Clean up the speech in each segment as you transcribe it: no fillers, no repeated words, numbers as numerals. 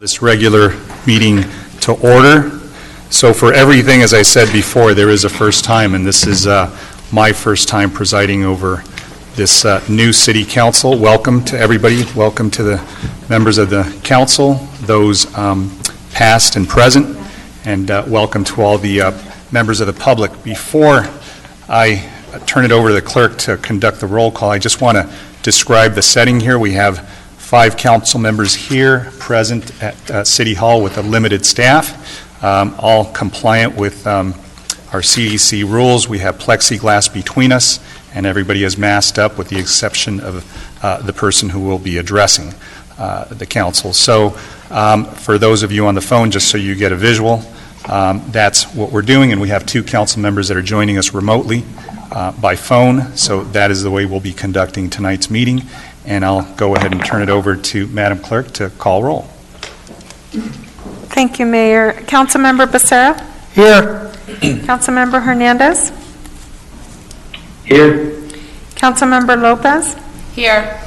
This regular meeting to order. So for everything, as I said before, there is a first time, and this is my first time presiding over this new city council. Welcome to everybody. Welcome to the members of the council, those past and present, and welcome to all the members of the public. Before I turn it over to the clerk to conduct the roll call, I just want to describe the setting here. We have 5 council members here present at City Hall with a limited staff, all compliant with our CDC rules. We have plexiglass between us, and everybody is masked up with the exception of the person who will be addressing the council. So for those of you on the phone, just so you get a visual, that's what we're doing, and we have 2 council members that are joining us remotely by phone, so that is the way we'll be conducting tonight's meeting. And I'll go ahead and turn it over to Madam Clerk to call roll. Thank you, Mayor. Councilmember Becerra? Here. Councilmember Hernandez? Here. Councilmember Lopez? Here.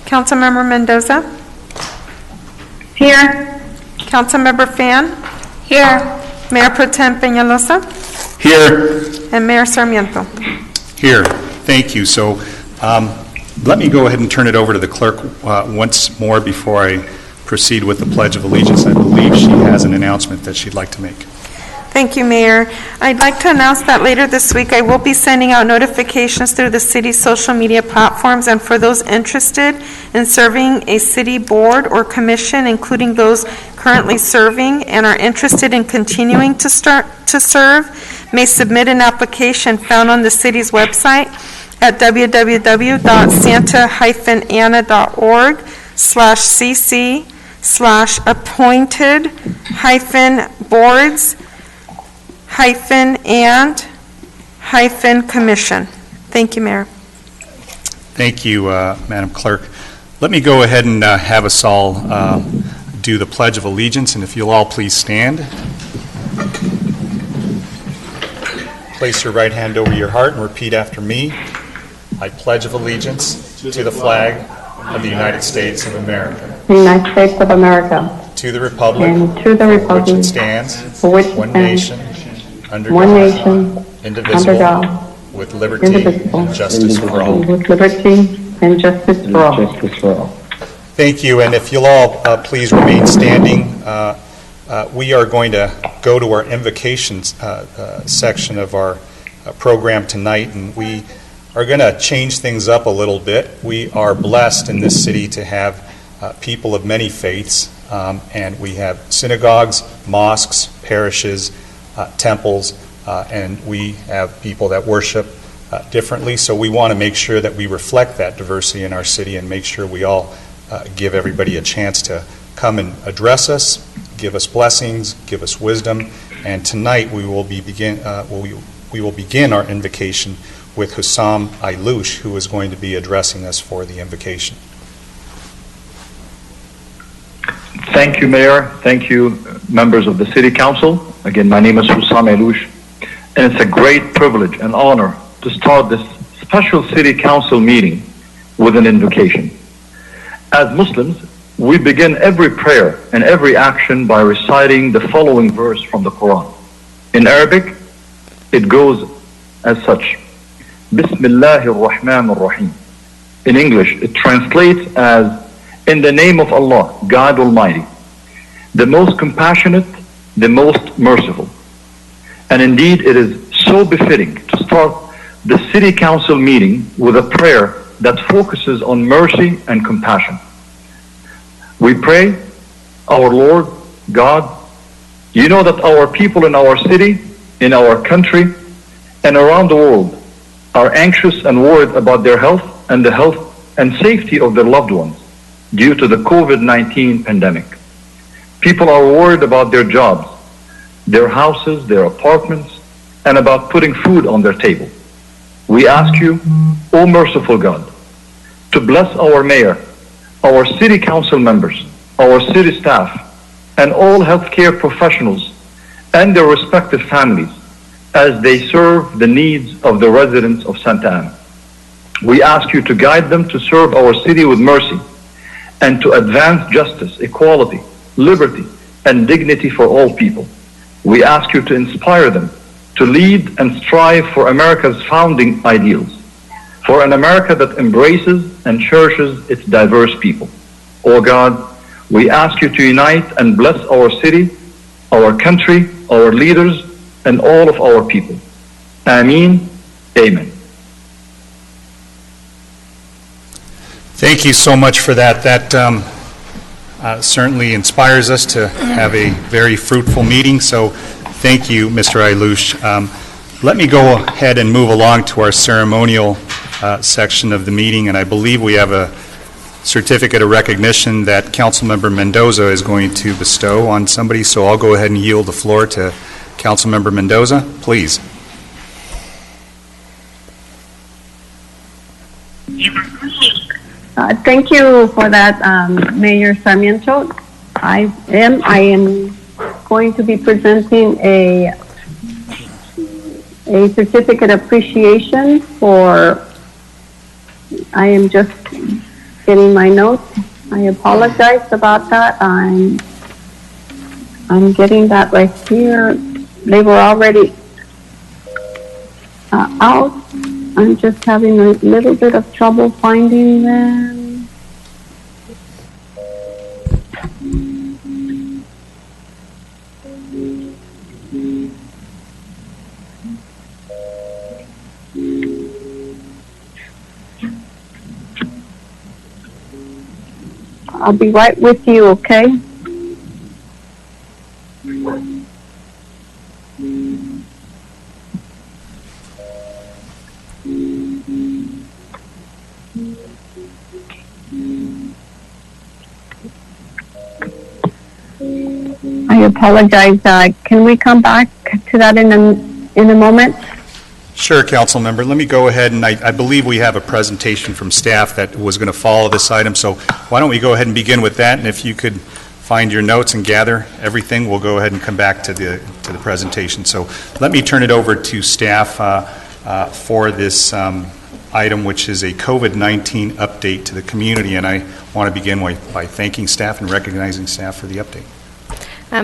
Councilmember Mendoza? Here. Councilmember Fan? Here. Mayor Pro Tem Peñalosa? Here. And Mayor Sarmiento? Here. Thank you. So let me go ahead and turn it over to the clerk once more before I proceed with the Pledge of Allegiance. I believe she has an announcement that she'd like to make. Thank you, Mayor. I'd like to announce that later this week I will be sending out notifications through the city's social media platforms, and for those interested in serving a city board or commission, including those currently serving and are interested in continuing to serve, may submit an application found on the city's website at www.santahymn.org/cc/appointed-and-commission. Thank you, Mayor. Thank you, Madam Clerk. Let me go ahead and have us all do the Pledge of Allegiance, and if you'll all please stand. Place your right hand over your heart and repeat after me. I pledge of allegiance to the flag of the United States of America, United States of America, to the republic and to the for republic which it stands, for which it one stands, nation, under one God, nation, indivisible, under God, with liberty indivisible, and justice for all. with liberty and justice for all. Thank you, and if you'll all please remain standing, we are going to go to our invocations section of our program tonight, and we are going to change things up a little bit. We are blessed in this city to have people of many faiths, and we have synagogues, mosques, parishes, temples, and we have people that worship differently. So we want to make sure that we reflect that diversity in our city and make sure we all give everybody a chance to come and address us, give us blessings, give us wisdom. And tonight we will begin our invocation with Hussam Ayloush, who is going to be addressing us for the invocation. Thank you, Mayor. Thank you, members of the City Council. Again, my name is Hussam Ayloush, and it's a great privilege and honor to start this special City Council meeting with an invocation. As Muslims, we begin every prayer and every action by reciting the following verse from the Quran. In Arabic, it goes as such: Bismillahir Rahmanir Rahim. In English, it translates as, in the name of Allah, God Almighty, the most compassionate, the most merciful. And indeed, it is so befitting to start the City Council meeting with a prayer that focuses on mercy and compassion. We pray, our Lord, God, you know that our people in our city, in our country, and around the world are anxious and worried about their health and the health and safety of their loved ones due to the COVID-19 pandemic. People are worried about their jobs, their houses, their apartments, and about putting food on their table. We ask you, O merciful God, to bless our mayor, our city council members, our city staff, and all healthcare professionals and their respective families as they serve the needs of the residents of Santa Ana. We ask you to guide them to serve our city with mercy and to advance justice, equality, liberty, and dignity for all people. We ask you to inspire them to lead and strive for America's founding ideals, for an America that embraces and cherishes its diverse people. Oh God, we ask you to unite and bless our city, our country, our leaders, and all of our people. Ameen. Amen. Thank you so much for that. That certainly inspires us to have a very fruitful meeting, so thank you, Mr. Ailouche. Let me go ahead and move along to our ceremonial section of the meeting, and I believe we have a certificate of recognition that Councilmember Mendoza is going to bestow on somebody, so I'll go ahead and yield the floor to Councilmember Mendoza, please. Thank you for that, Mayor Sarmiento. I am going to be presenting a certificate of appreciation for, I am just getting my notes. I apologize about that. I'm getting that right here. They were already out. I'm just having a little bit of trouble finding them. I'll be right with you, okay? I apologize. Can we come back to that in a moment? Sure, council member. Let me go ahead, and I believe we have a presentation from staff that was going to follow this item, so why don't we go ahead and begin with that, and if you could find your notes and gather everything, we'll go ahead and come back to the presentation. So let me turn it over to staff for this item, which is a COVID-19 update to the community, and I want to begin by thanking staff and recognizing staff for the update.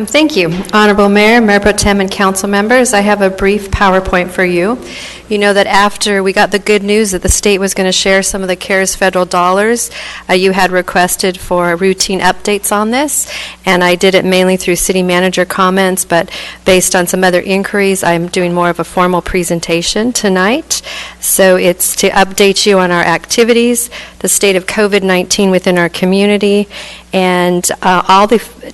Thank you. Honorable Mayor, Mayor Pro Tem, and council members, I have a brief PowerPoint for you. You know that after we got the good news that the state was going to share some of the CARES federal dollars, you had requested for routine updates on this, and I did it mainly through city manager comments, but based on some other inquiries, I'm doing more of a formal presentation tonight. So it's to update you on our activities, the state of COVID-19 within our community, and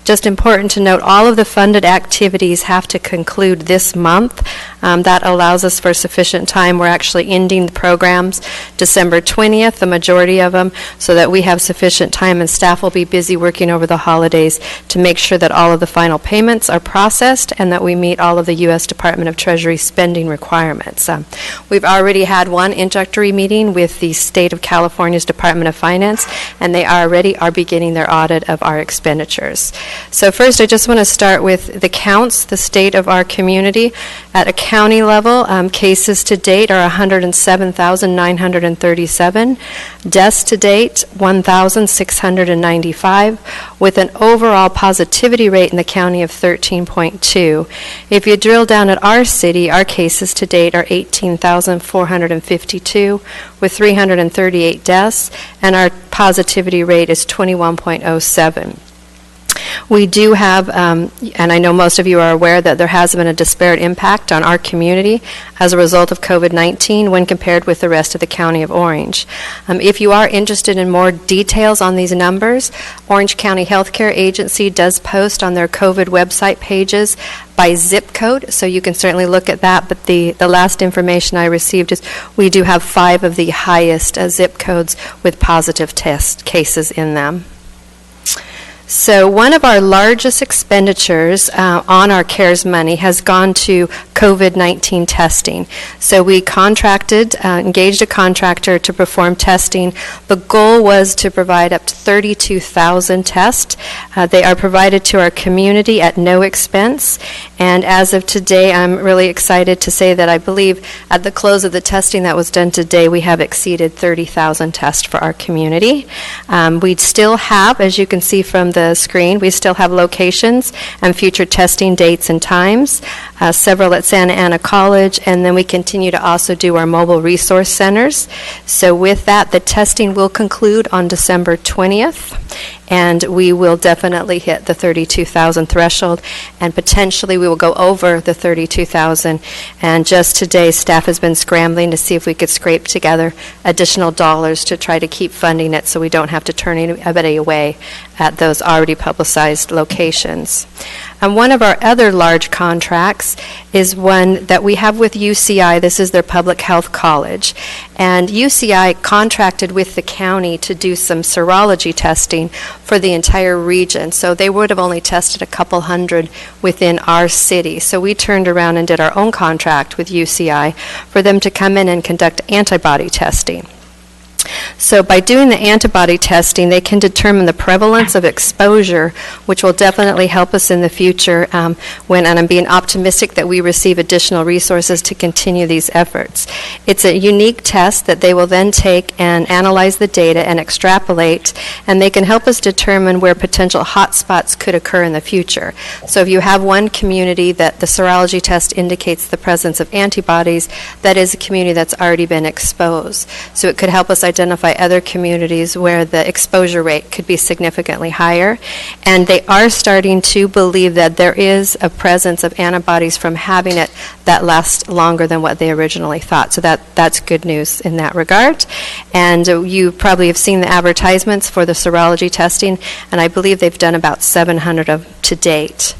just important to note, all of the funded activities have to conclude this month. That allows us for sufficient time. We're actually ending the programs December 20th, the majority of them, so that we have sufficient time, and staff will be busy working over the holidays to make sure that all of the final payments are processed and that we meet all of the U.S. Department of Treasury spending requirements. We've already had one introductory meeting with the State of California's Department of Finance, and they already are beginning their audit of our expenditures. So first, I just want to start with the counts, the state of our community. At a county level, cases to date are 107,937. Deaths to date, 1,695, with an overall positivity rate in the county of 13.2. If you drill down at our city, our cases to date are 18,452, with 338 deaths, and our positivity rate is 21.07. We do have, and I know most of you are aware that there has been a disparate impact on our community as a result of COVID-19 when compared with the rest of the County of Orange. If you are interested in more details on these numbers, Orange County Healthcare Agency does post on their COVID website pages by zip code, so you can certainly look at that, but the last information I received is we do have 5 of the highest zip codes with positive test cases in them. So one of our largest expenditures on our CARES money has gone to COVID-19 testing. So we engaged a contractor to perform testing. The goal was to provide up to 32,000 tests. They are provided to our community at no expense. And as of today, I'm really excited to say that I believe at the close of the testing that was done today, we have exceeded 30,000 tests for our community. We still have, as you can see from the the screen, we still have locations and future testing dates and times, several at Santa Ana College, and then we continue to also do our mobile resource centers. So with that, the testing will conclude on December 20th, and we will definitely hit the 32,000 threshold, and potentially we will go over the 32,000. And just today, staff has been scrambling to see if we could scrape together additional dollars to try to keep funding it so we don't have to turn anybody away at those already publicized locations. And one of our other large contracts is one that we have with UCI. This is their public health college. And UCI contracted with the county to do some serology testing for the entire region. So they would have only tested a couple hundred within our city. So we turned around and did our own contract with UCI for them to come in and conduct antibody testing. So by doing the antibody testing, they can determine the prevalence of exposure, which will definitely help us in the future and I'm being optimistic that we receive additional resources to continue these efforts. It's a unique test that they will then take and analyze the data and extrapolate, and they can help us determine where potential hotspots could occur in the future. So if you have one community that the serology test indicates the presence of antibodies, that is a community that's already been exposed. So it could help us identify other communities where the exposure rate could be significantly higher. And they are starting to believe that there is a presence of antibodies from having it that lasts longer than what they originally thought. So that's good news in that regard. And you probably have seen the advertisements for the serology testing, and I believe they've done about 700 of to date.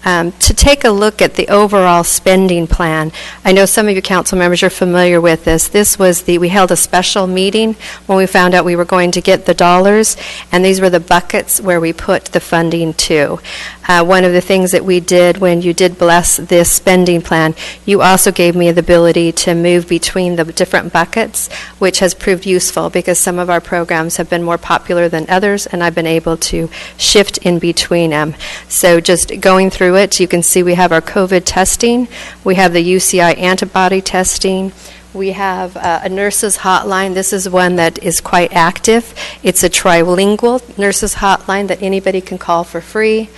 To take a look at the overall spending plan, I know some of you council members are familiar with this. We held a special meeting when we found out we were going to get the dollars, and these were the buckets where we put the funding to. One of the things that we did when you did bless this spending plan, you also gave me the ability to move between the different buckets, which has proved useful because some of our programs have been more popular than others, and I've been able to shift in between them. So just going through it, you can see we have our COVID testing, we have the UCI antibody testing, we have a nurses hotline. This is one that is quite active. It's a trilingual nurses hotline that anybody can call for free.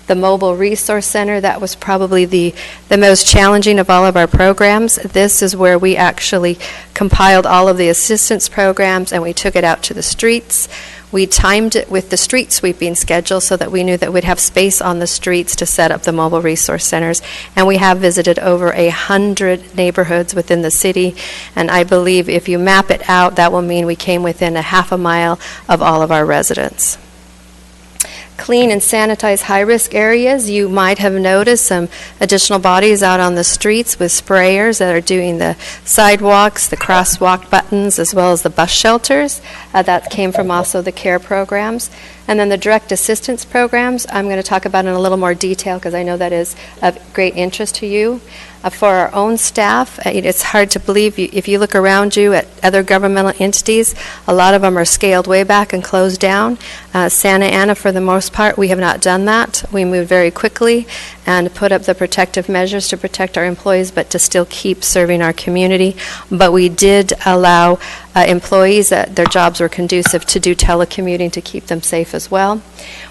The Mobile Resource Center, that was probably the most challenging of all of our programs. This is where we actually compiled all of the assistance programs and we took it out to the streets. We timed it with the street sweeping schedule so that we knew that we'd have space on the streets to set up the mobile resource centers. And we have visited over 100 neighborhoods within the city. And I believe if you map it out, that will mean we came within a half a mile of all of our residents. Clean and sanitize high-risk areas. You might have noticed some additional bodies out on the streets with sprayers that are doing the sidewalks, the crosswalk buttons, as well as the bus shelters. That came from also the CARE programs. And then the direct assistance programs, I'm going to talk about in a little more detail because I know that is of great interest to you. For our own staff, it's hard to believe, if you look around you at other governmental entities, a lot of them are scaled way back and closed down. Santa Ana, for the most part, we have not done that. We moved very quickly and put up the protective measures to protect our employees, but to still keep serving our community. But we did allow employees that their jobs were conducive to do telecommuting to keep them safe as well.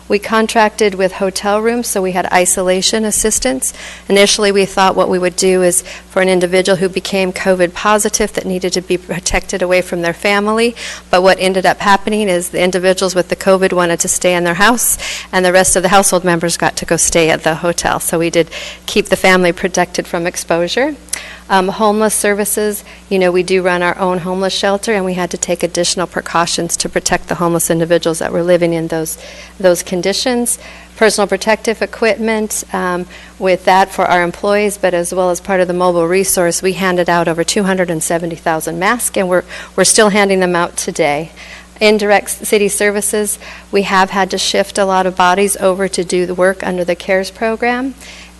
We contracted with hotel rooms, so we had isolation assistance. Initially, we thought what we would do is for an individual who became COVID positive that needed to be protected away from their family, but what ended up happening is the individuals with the COVID wanted to stay in their house, and the rest of the household members got to go stay at the hotel. So we did keep the family protected from exposure. Homeless services, we do run our own homeless shelter, and we had to take additional precautions to protect the homeless individuals that were living in those conditions. Personal protective equipment, with that for our employees, but as well as part of the mobile resource, we handed out over 270,000 masks, and we're still handing them out today. Indirect city services, we have had to shift a lot of bodies over to do the work under the CARES program.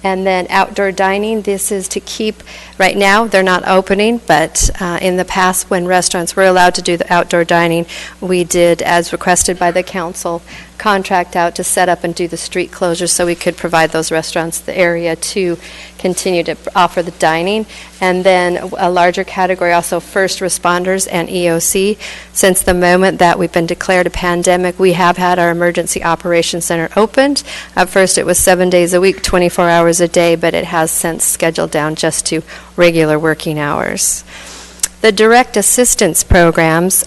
And then outdoor dining, this is to keep, right now they're not opening, but in the past when restaurants were allowed to do the outdoor dining, we did, as requested by the council, contract out to set up and do the street closures so we could provide those restaurants the area to continue to offer the dining. And then a larger category, also first responders and EOC. Since the moment that we've been declared a pandemic, we have had our Emergency Operations Center opened. At first it was 7 days a week, 24 hours a day, but it has since scheduled down just to regular working hours. The direct assistance programs,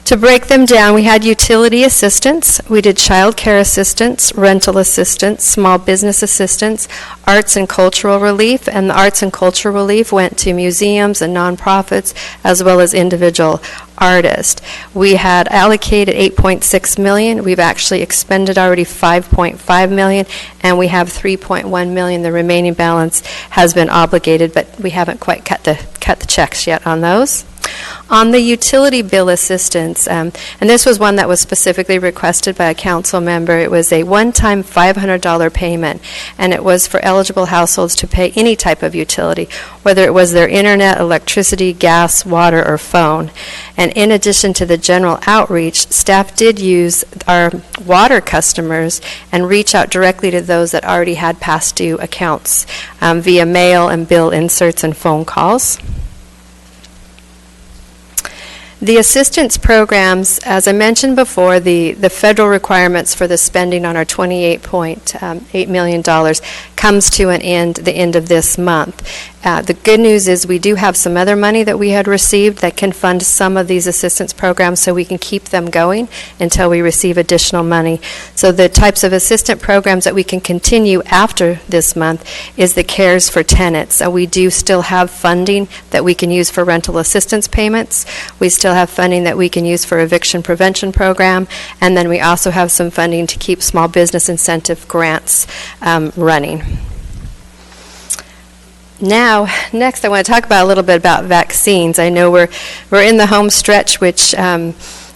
to break them down, we had utility assistance, we did child care assistance, rental assistance, small business assistance, arts and cultural relief, and the arts and cultural relief went to museums and nonprofits as well as individual artists. We had allocated $8.6 million. We've actually expended already $5.5 million, and we have $3.1 million. The remaining balance has been obligated, but we haven't quite cut the checks yet on those. On the utility bill assistance, and this was one that was specifically requested by a council member, it was a one-time $500 payment, and it was for eligible households to pay any type of utility, whether it was their internet, electricity, gas, water, or phone. And in addition to the general outreach, staff did use our water customers and reach out directly to those that already had past due accounts via mail and bill inserts and phone calls. The assistance programs, as I mentioned before, the federal requirements for the spending on our $28.8 million comes to an end the end of this month. The good news is we do have some other money that we had received that can fund some of these assistance programs so we can keep them going until we receive additional money. So the types of assistant programs that we can continue after this month is the CARES for tenants. We do still have funding that we can use for rental assistance payments. We still have funding that we can use for eviction prevention program, and then we also have some funding to keep small business incentive grants running. Now, next I want to talk about a little bit about vaccines. I know we're in the home stretch, which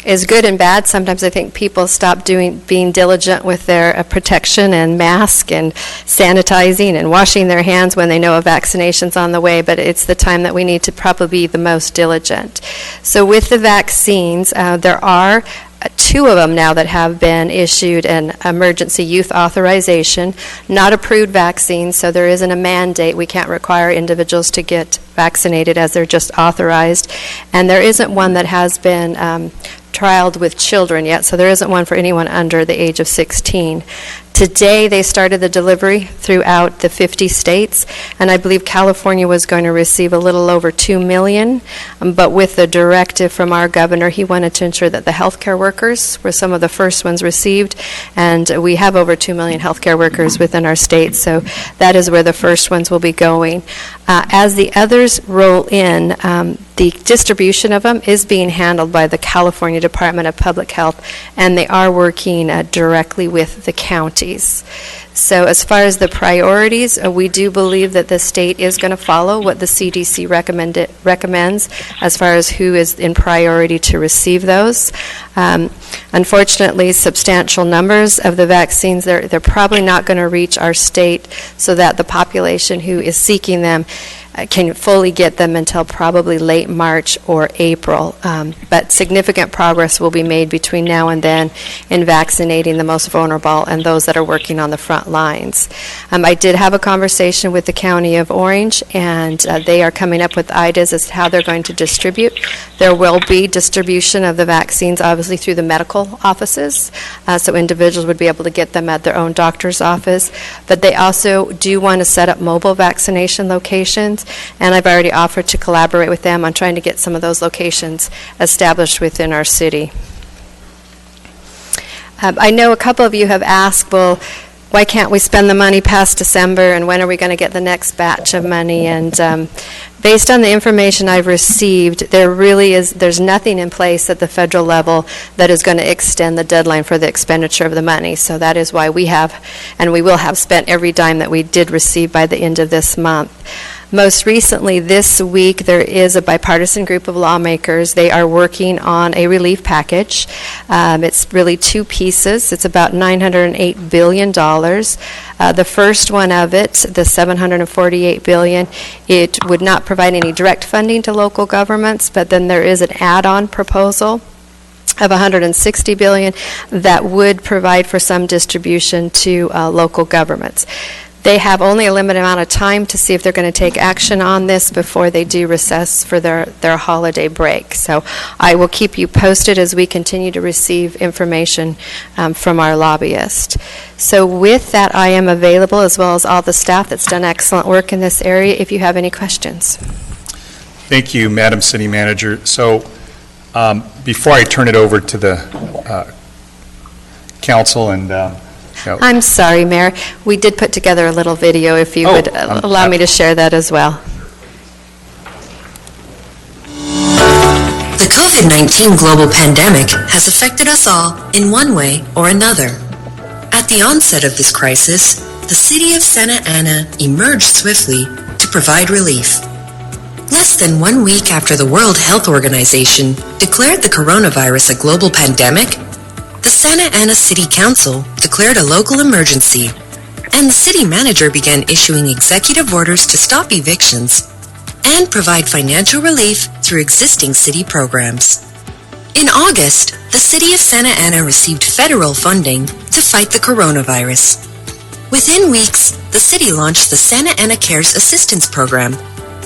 is good and bad. Sometimes I think people stop being diligent with their protection and mask and sanitizing and washing their hands when they know a vaccination's on the way, but it's the time that we need to probably be the most diligent. So with the vaccines, there are two of them now that have been issued an emergency youth authorization, not approved vaccines, so there isn't a mandate. We can't require individuals to get vaccinated as they're just authorized. And there isn't one that has been trialed with children yet, so there isn't one for anyone under the age of 16. Today, they started the delivery throughout the 50 states, and I believe California was going to receive a little over 2 million, but with the directive from our governor, he wanted to ensure that the healthcare workers were some of the first ones received, and we have over 2 million healthcare workers within our state, so that is where the first ones will be going. As the others roll in, the distribution of them is being handled by the California Department of Public Health, and they are working directly with the counties. So as far as the priorities, we do believe that the state is going to follow what the CDC recommends as far as who is in priority to receive those. Unfortunately, substantial numbers of the vaccines, they're probably not going to reach our state so that the population who is seeking them can fully get them until probably late March or April. But significant progress will be made between now and then in vaccinating the most vulnerable and those that are working on the front lines. I did have a conversation with the County of Orange, and they are coming up with ideas as to how they're going to distribute. There will be distribution of the vaccines, obviously, through the medical offices, so individuals would be able to get them at their own doctor's office. But they also do want to set up mobile vaccination locations, and I've already offered to collaborate with them on trying to get some of those locations established within our city. I know a couple of you have asked, well, why can't we spend the money past December, and when are we going to get the next batch of money? And based on the information I've received, there's nothing in place at the federal level that is going to extend the deadline for the expenditure of the money. So that is why we have, and we will have, spent every dime that we did receive by the end of this month. Most recently, this week, there is a bipartisan group of lawmakers. They are working on a relief package. It's really two pieces. It's about $908 billion. The first one of it, the $748 billion, it would not provide any direct funding to local governments, but then there is an add-on proposal of $160 billion that would provide for some distribution to local governments. They have only a limited amount of time to see if they're going to take action on this before they do recess for their holiday break. So I will keep you posted as we continue to receive information from our lobbyist. So with that, I am available, as well as all the staff that's done excellent work in this area, if you have any questions. Thank you, Madam City Manager. So before I turn it over to the council and I'm sorry, Mayor. We did put together a little video, if you would allow me to share that as well. The COVID-19 global pandemic has affected us all in one way or another. At the onset of this crisis, the city of Santa Ana emerged swiftly to provide relief. Less than 1 week after the World Health Organization declared the coronavirus a global pandemic, the Santa Ana City Council declared a local emergency, and the city manager began issuing executive orders to stop evictions and provide financial relief through existing city programs. In August, the city of Santa Ana received federal funding to fight the coronavirus. Within weeks, the city launched the Santa Ana Cares Assistance Program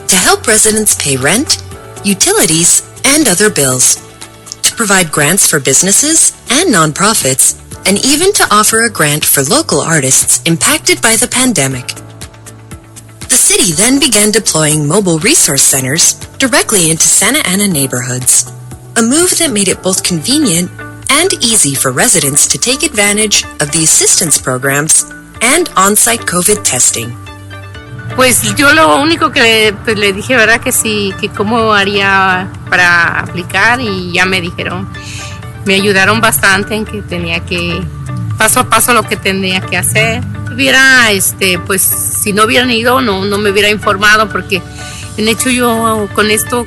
to help residents pay rent, utilities, and other bills, to provide grants for businesses and nonprofits, and even to offer a grant for local artists impacted by the pandemic. The city then began deploying mobile resource centers directly into Santa Ana neighborhoods, a move that made it both convenient and easy for residents to take advantage of the assistance programs and on-site COVID testing. Pues yo lo único que pues, le dije, ¿verdad? Que sí, que cómo haría para aplicar, y ya me dijeron, me ayudaron bastante en que tenía que, paso a paso lo que tenía que hacer. Hubiera, pues si no hubieran ido, no me hubiera informado, porque en hecho yo con esto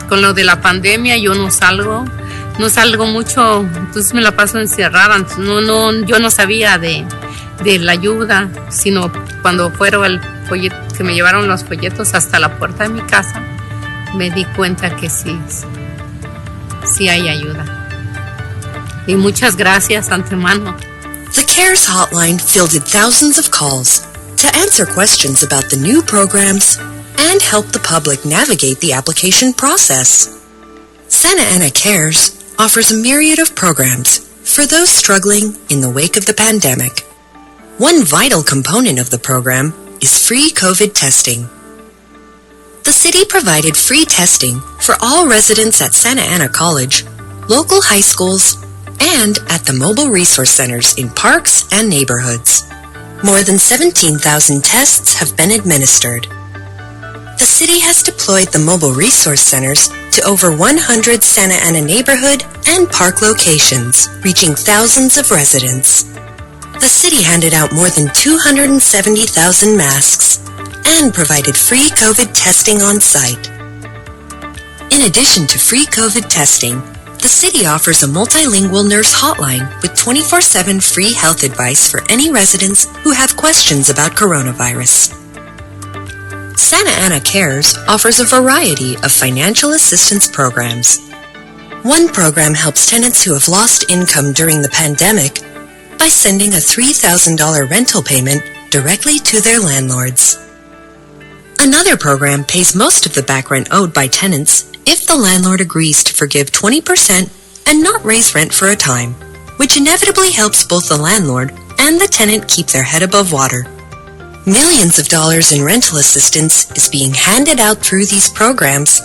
con lo de la pandemia, yo no salgo mucho, entonces me la paso encerrada, entonces yo no sabía de la ayuda, sino cuando fueron el folleto, que me llevaron los folletos hasta la puerta de mi casa, me di cuenta que sí hay ayuda. Y muchas gracias antemano. The CARES hotline fielded thousands of calls to answer questions about the new programs and help the public navigate the application process. Santa Ana Cares offers a myriad of programs for those struggling in the wake of the pandemic. One vital component of the program is free COVID testing. The city provided free testing for all residents at Santa Ana College, local high schools, and at the mobile resource centers in parks and neighborhoods. More than 17,000 tests have been administered. The city has deployed the mobile resource centers to over 100 Santa Ana neighborhood and park locations, reaching thousands of residents. The city handed out more than 270,000 masks and provided free COVID testing on site. In addition to free COVID testing, the city offers a multilingual nurse hotline with 24/7 free health advice for any residents who have questions about coronavirus. Santa Ana Cares offers a variety of financial assistance programs. One program helps tenants who have lost income during the pandemic by sending a $3,000 rental payment directly to their landlords. Another program pays most of the back rent owed by tenants if the landlord agrees to forgive 20% and not raise rent for a time, which inevitably helps both the landlord and the tenant keep their head above water. Millions of dollars in rental assistance is being handed out through these programs.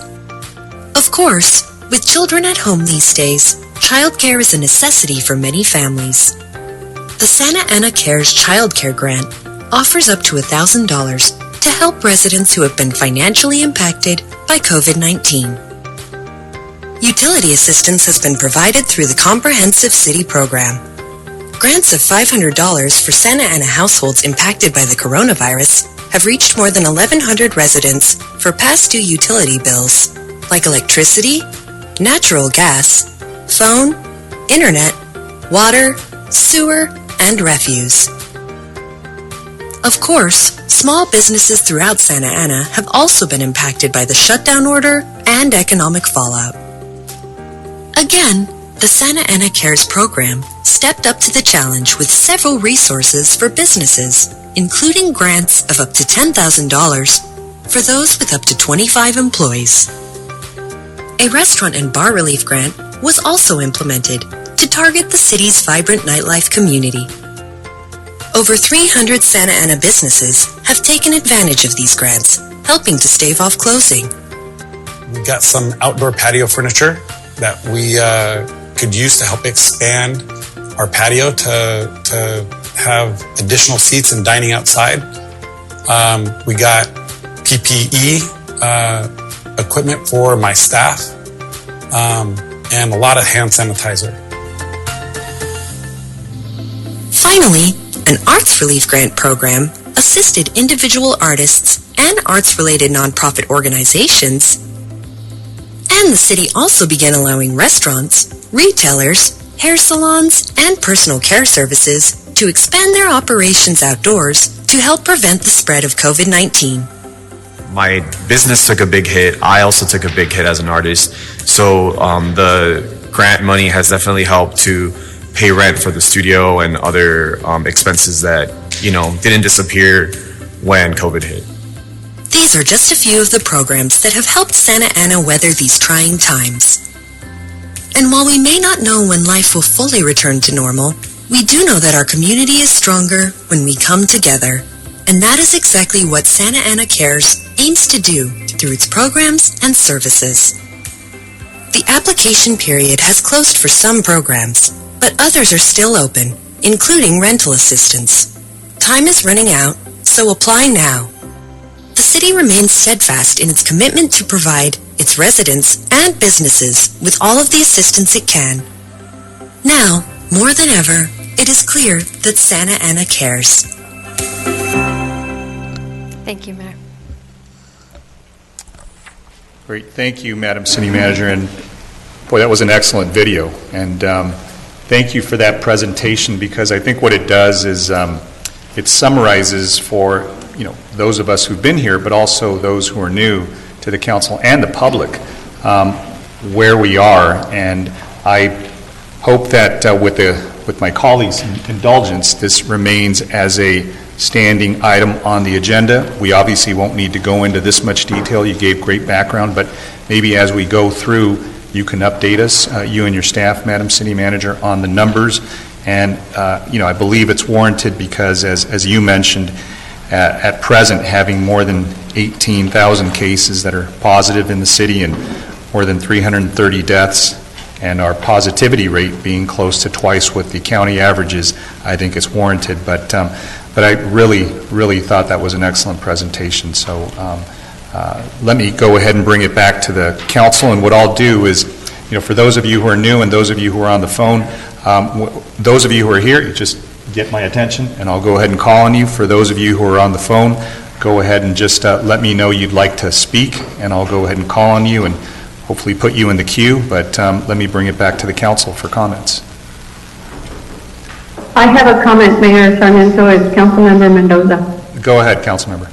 Of course, with children at home these days, childcare is a necessity for many families. The Santa Ana Cares Child Care Grant offers up to $1,000 to help residents who have been financially impacted by COVID-19. Utility assistance has been provided through the Comprehensive City Program. Grants of $500 for Santa Ana households impacted by the coronavirus have reached more than 1,100 residents for past due utility bills, like electricity, natural gas, phone, internet, water, sewer, and refuse. Of course, small businesses throughout Santa Ana have also been impacted by the shutdown order and economic fallout. Again, The Santa Ana Cares program stepped up to the challenge with several resources for businesses, including grants of up to $10,000 for those with up to 25 employees. A restaurant and bar relief grant was also implemented to target the city's vibrant nightlife community. Over 300 Santa Ana businesses have taken advantage of these grants, helping to stave off closing. We got some outdoor patio furniture that we could use to help expand our patio to have additional seats and dining outside. We got PPE equipment for my staff and a lot of hand sanitizer. Finally, an arts relief grant program assisted individual artists and arts-related nonprofit organizations. And the city also began allowing restaurants, retailers, hair salons, and personal care services to expand their operations outdoors to help prevent the spread of COVID-19. My business took a big hit. I also took a big hit as an artist. So the grant money has definitely helped to pay rent for the studio and other expenses that, didn't disappear when COVID hit. These are just a few of the programs that have helped Santa Ana weather these trying times. And while we may not know when life will fully return to normal, we do know that our community is stronger when we come together. And that is exactly what Santa Ana Cares aims to do through its programs and services. The application period has closed for some programs, but others are still open, including rental assistance. Time is running out, so apply now. The city remains steadfast in its commitment to provide its residents and businesses with all of the assistance it can. Now, more than ever, it is clear that Santa Ana cares. Thank you, Mayor. Great, thank you, Madam City Manager, and boy, that was an excellent video, and thank you for that presentation, because I think what it does is it summarizes for those of us who've been here, but also those who are new to the council and the public, where we are. And I hope that with my colleagues' indulgence, this remains as a standing item on the agenda. We obviously won't need to go into this much detail. You gave great background, but maybe as we go through, you can update us, you and your staff, Madam City Manager, on the numbers. And I believe it's warranted because, as you mentioned, at present, having more than 18,000 cases that are positive in the city and more than 330 deaths, and our positivity rate being close to twice what the county averages, I think it's warranted. But I really thought that was an excellent presentation. So let me go ahead and bring it back to the council. And what I'll do is, for those of you who are new and those of you who are on the phone, those of you who are here, you just get my attention, and I'll go ahead and call on you. For those of you who are on the phone, go ahead and just let me know you'd like to speak, and I'll go ahead and call on you and hopefully put you in the queue. But let me bring it back to the council for comments. I have a comment, Mayor Sarmiento. It's Councilmember Mendoza. Go ahead, Councilmember.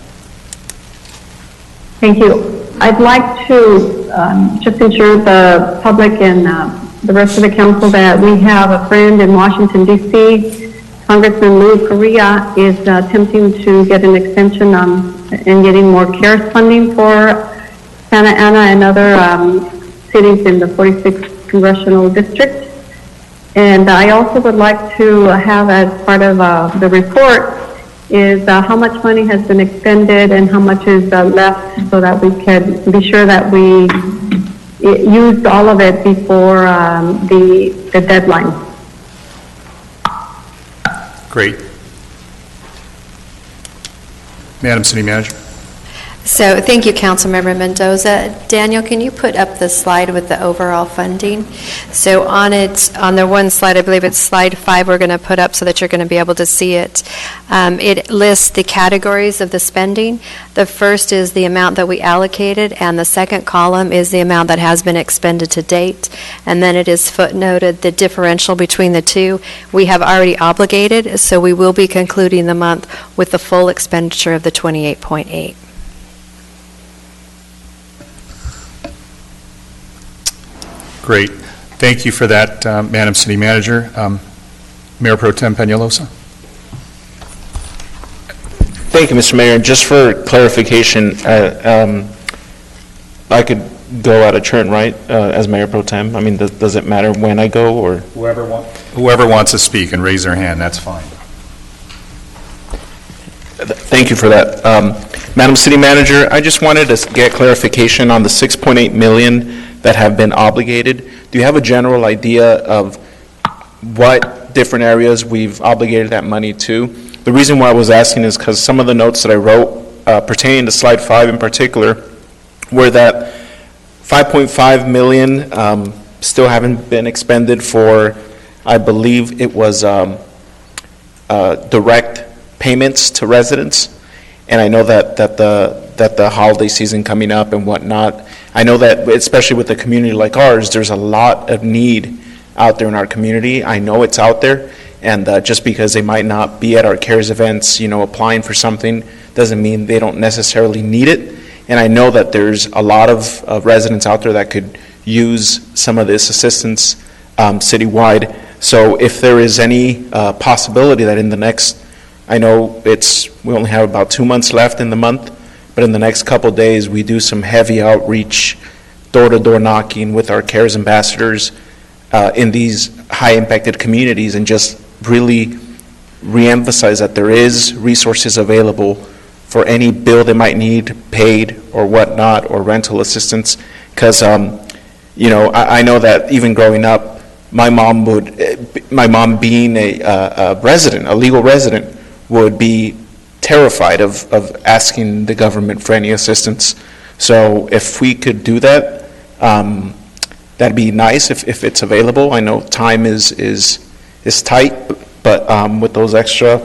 Thank you. I'd like to just ensure the public and the rest of the council that we have a friend in Washington, D.C., Congressman Lou Correa is attempting to get an extension in getting more CARES funding for Santa Ana and other cities in the 46th Congressional District. And I also would like to have, as part of the report, is how much money has been expended and how much is left, so that we can be sure that we used all of it before the deadline. Great. Madam City Manager. So thank you, Councilmember Mendoza. Daniel, can you put up the slide with the overall funding? So on the one slide, I believe it's slide 5, we're going to put up so that you're going to be able to see it. It lists the categories of the spending. The first is the amount that we allocated, and the second column is the amount that has been expended to date. And then it is footnoted the differential between the two. We have already obligated, so we will be concluding the month with the full expenditure of the 28.8. Great. Thank you for that, Madam City Manager. Mayor Pro Tem Peñalosa. Thank you, Mr. Mayor. And just for clarification, I could go out of turn, right, as Mayor Pro Tem? I mean, does it matter when I go, or? Whoever wants to speak and raise their hand, that's fine. Thank you for that. Madam City Manager, I just wanted to get clarification on the 6.8 million that have been obligated. Do you have a general idea of what different areas we've obligated that money to? The reason why I was asking is because some of the notes that I wrote pertaining to slide 5 in particular were that 5.5 million still haven't been expended for, I believe it was direct payments to residents. And I know that the holiday season coming up and whatnot, I know that especially with a community like ours, there's a lot of need out there in our community. I know it's out there, and just because they might not be at our CARES events, applying for something, doesn't mean they don't necessarily need it. And I know that there's a lot of residents out there that could use some of this assistance citywide. So if there is any possibility that in the next, I know we only have about 2 months left in the month, but in the next couple of days we do some heavy outreach, door-to-door knocking with our CARES ambassadors in these high-impacted communities, and just really reemphasize that there is resources available for any bill they might need paid or whatnot, or rental assistance. Because I know that even growing up, my mom being a resident, a legal resident, would be terrified of asking the government for any assistance. So if we could do that, that'd be nice if it's available. I know time is tight, but with those extra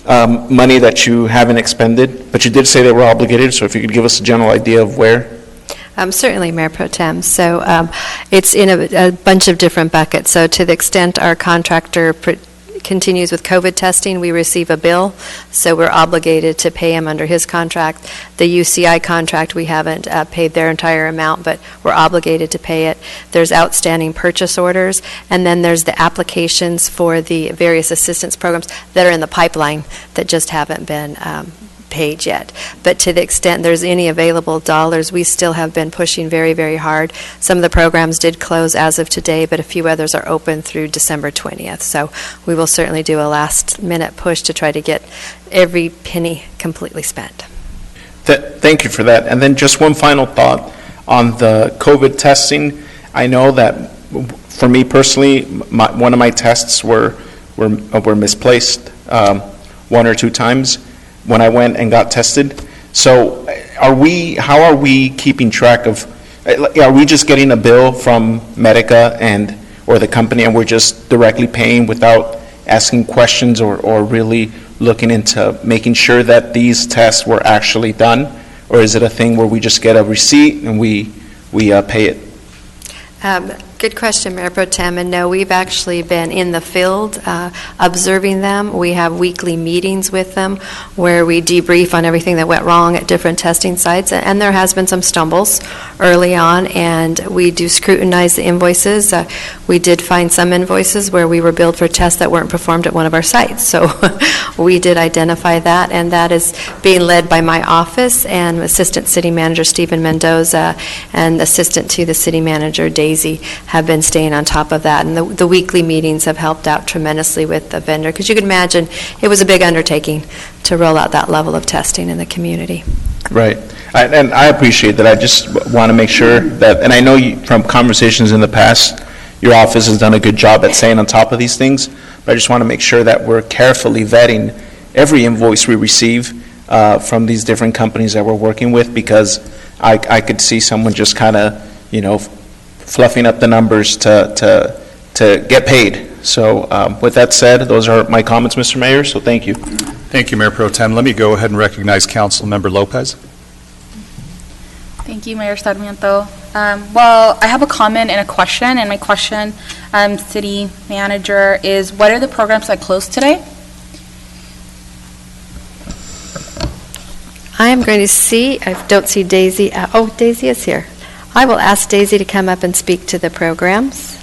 money that you haven't expended, but you did say they were obligated, so if you could give us a general idea of where. Certainly, Mayor Pro Tem. So it's in a bunch of different buckets. So to the extent our contractor continues with COVID testing, we receive a bill, so we're obligated to pay him under his contract. The UCI contract, we haven't paid their entire amount, but we're obligated to pay it. There's outstanding purchase orders, and then there's the applications for the various assistance programs that are in the pipeline that just haven't been paid yet. But to the extent there's any available dollars, we still have been pushing very, very hard. Some of the programs did close as of today, but a few others are open through December 20th. So we will certainly do a last-minute push to try to get every penny completely spent. Thank you for that. And then just one final thought on the COVID testing. I know that for me personally, one of my tests were misplaced 1 or 2 times when I went and got tested. So how are we keeping track of, are we just getting a bill from Medica or the company, and we're just directly paying without asking questions or really looking into making sure that these tests were actually done? Or is it a thing where we just get a receipt and we pay it? Good question, Mayor Pro Tem. And no, we've actually been in the field observing them. We have weekly meetings with them where we debrief on everything that went wrong at different testing sites. And there has been some stumbles early on, and we do scrutinize the invoices. We did find some invoices where we were billed for tests that weren't performed at one of our sites. So we did identify that, and that is being led by my office and Assistant City Manager Stephen Mendoza and Assistant to the City Manager Daisy have been staying on top of that. And the weekly meetings have helped out tremendously with the vendor, because you can imagine it was a big undertaking to roll out that level of testing in the community. Right. And I appreciate that. I just want to make sure that, and I know from conversations in the past, your office has done a good job at staying on top of these things, but I just want to make sure that we're carefully vetting every invoice we receive from these different companies that we're working with, because I could see someone just kind of, fluffing up the numbers to get paid. So with that said, those are my comments, Mr. Mayor, so thank you. Thank you, Mayor Pro Tem. Let me go ahead and recognize Councilmember Lopez. Thank you, Mayor Sarmiento. Well, I have a comment and a question, and my question, City Manager, is what are the programs that closed today? I am going to see, I don't see Daisy. Oh, Daisy is here. I will ask Daisy to come up and speak to the programs.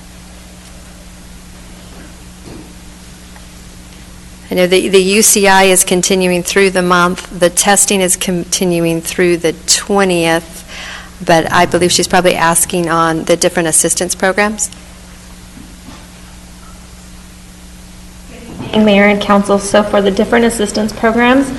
I know the UCI is continuing through the month. The testing is continuing through the 20th, but I believe she's probably asking on the different assistance programs. Mayor and council, so for the different assistance programs,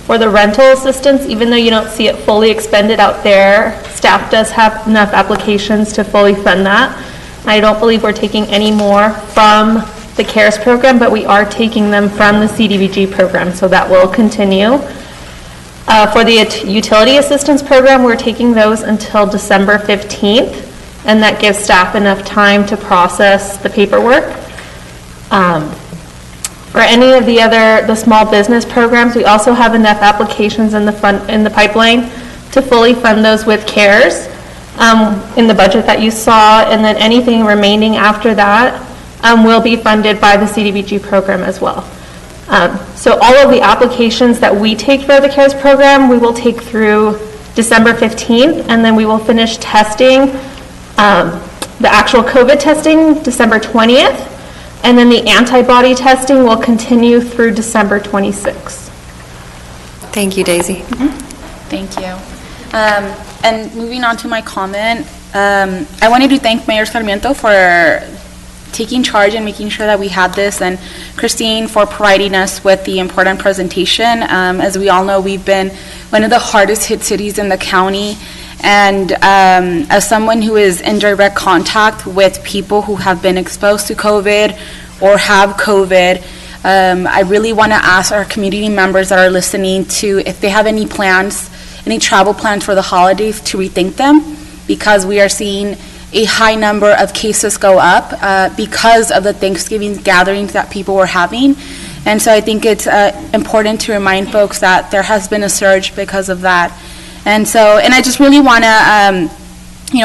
for the rental assistance, even though you don't see it fully expended out there, staff does have enough applications to fully fund that. I don't believe we're taking any more from the CARES program, but we are taking them from the CDBG program, so that will continue. For the utility assistance program, we're taking those until December 15th, and that gives staff enough time to process the paperwork. For any of the small business programs, we also have enough applications in the pipeline to fully fund those with CARES in the budget that you saw, and then anything remaining after that will be funded by the CDBG program as well. So all of the applications that we take for the CARES program, we will take through December 15th, and then we will finish testing, the actual COVID testing, December 20th. And then the antibody testing will continue through December 26th. Thank you, Daisy. Thank you. And moving on to my comment, I wanted to thank Mayor Sarmiento for taking charge and making sure that we had this, and Christine for providing us with the important presentation. As we all know, we've been one of the hardest hit cities in the county, and as someone who is in direct contact with people who have been exposed to COVID or have COVID, I really want to ask our community members that are listening to, if they have any plans, any travel plans for the holidays, to rethink them, because we are seeing a high number of cases go up because of the Thanksgiving gatherings that people were having. And so I think it's important to remind folks that there has been a surge because of that. And I just really want to,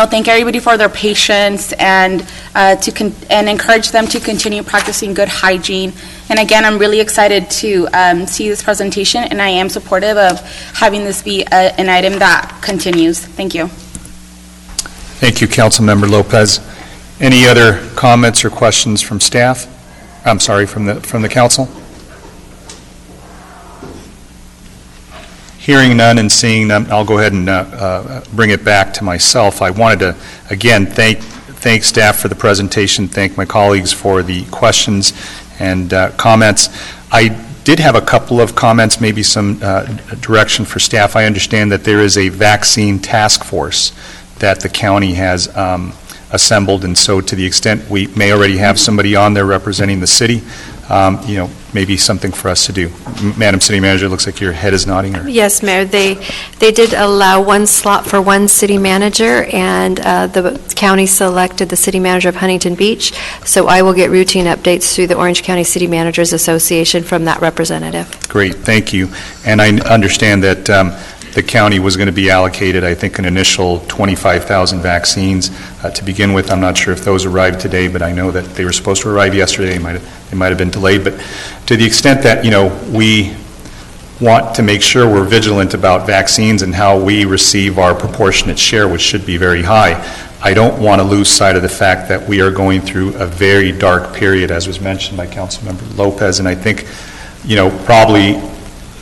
thank everybody for their patience and and encourage them to continue practicing good hygiene. And again, I'm really excited to see this presentation, and I am supportive of having this be an item that continues. Thank you. Thank you, Councilmember Lopez. Any other comments or questions from staff? I'm sorry, from the council? Hearing none and seeing none, I'll go ahead and bring it back to myself. I wanted to, again, thank staff for the presentation, thank my colleagues for the questions and comments. I did have a couple of comments, maybe some direction for staff. I understand that there is a vaccine task force that the county has assembled, and so to the extent we may already have somebody on there representing the city, maybe something for us to do. Madam City Manager, it looks like your head is nodding. Or? Yes, Mayor. They did allow one slot for one city manager, and the county selected the city manager of Huntington Beach, so I will get routine updates through the Orange County City Managers Association from that representative. Great, thank you. And I understand that the county was going to be allocated, I think, an initial 25,000 vaccines to begin with. I'm not sure if those arrived today, but I know that they were supposed to arrive yesterday. They might have been delayed. But to the extent that, we want to make sure we're vigilant about vaccines and how we receive our proportionate share, which should be very high, I don't want to lose sight of the fact that we are going through a very dark period, as was mentioned by Councilmember Lopez, and I think, probably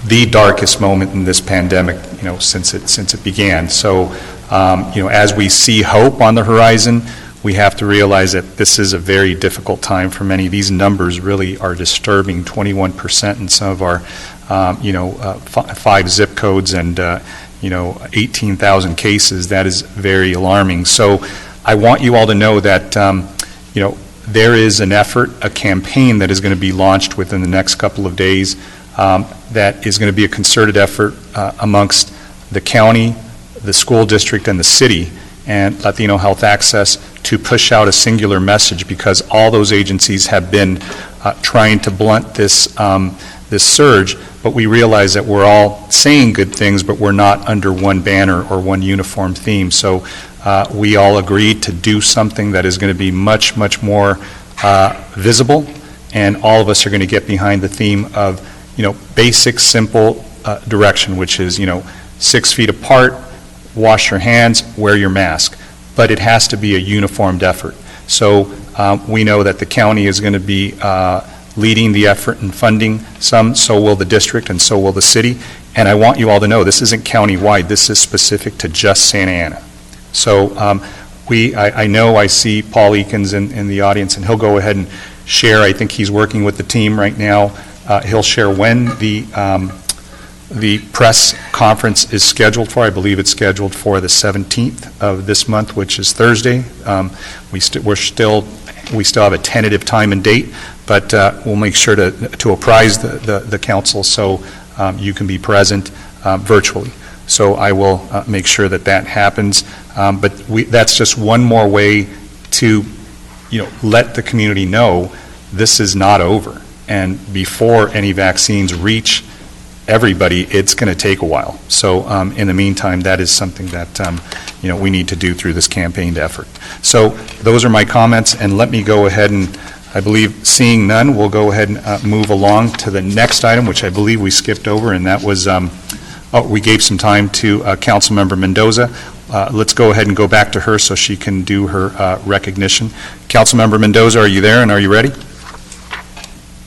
the darkest moment in this pandemic, since it began. So, as we see hope on the horizon, we have to realize that this is a very difficult time for many. These numbers really are disturbing. 21% in some of our, 5 zip codes and 18,000 cases. That is very alarming. So, I want you all to know that there is an effort, a campaign that is going to be launched within the next couple of days. That is going to be a concerted effort amongst the county, the school district, and the city, and Latino Health Access to push out a singular message, because all those agencies have been trying to blunt this surge, but we realize that we're all saying good things, but we're not under one banner or one uniform theme. So we all agreed to do something that is going to be much, much more visible, and all of us are going to get behind the theme of basic, simple direction, which is, 6 feet apart, wash your hands, wear your mask. but it has to be a uniformed effort. So we know that the county is going to be leading the effort and funding some, so will the district, and so will the city. And I want you all to know, this isn't county-wide, this is specific to just Santa Ana. So I know I see Paul Eakins in the audience, and he'll go ahead and share. I think he's working with the team right now. He'll share when the press conference is scheduled for. I believe it's scheduled for the 17th of this month, which is Thursday. We still have a tentative time and date, but we'll make sure to apprise the council so you can be present virtually. So I will make sure that happens. But that's just one more way to, let the community know this is not over. And before any vaccines reach everybody, it's going to take a while. So in the meantime, that is something that we need to do through this campaigned effort. So those are my comments, and let me go ahead and, I believe, seeing none, we'll go ahead and move along to the next item, which I believe we skipped over, and that was, we gave some time to Councilmember Mendoza. Let's go ahead and go back to her so she can do her recognition. Councilmember Mendoza, are you there, and are you ready?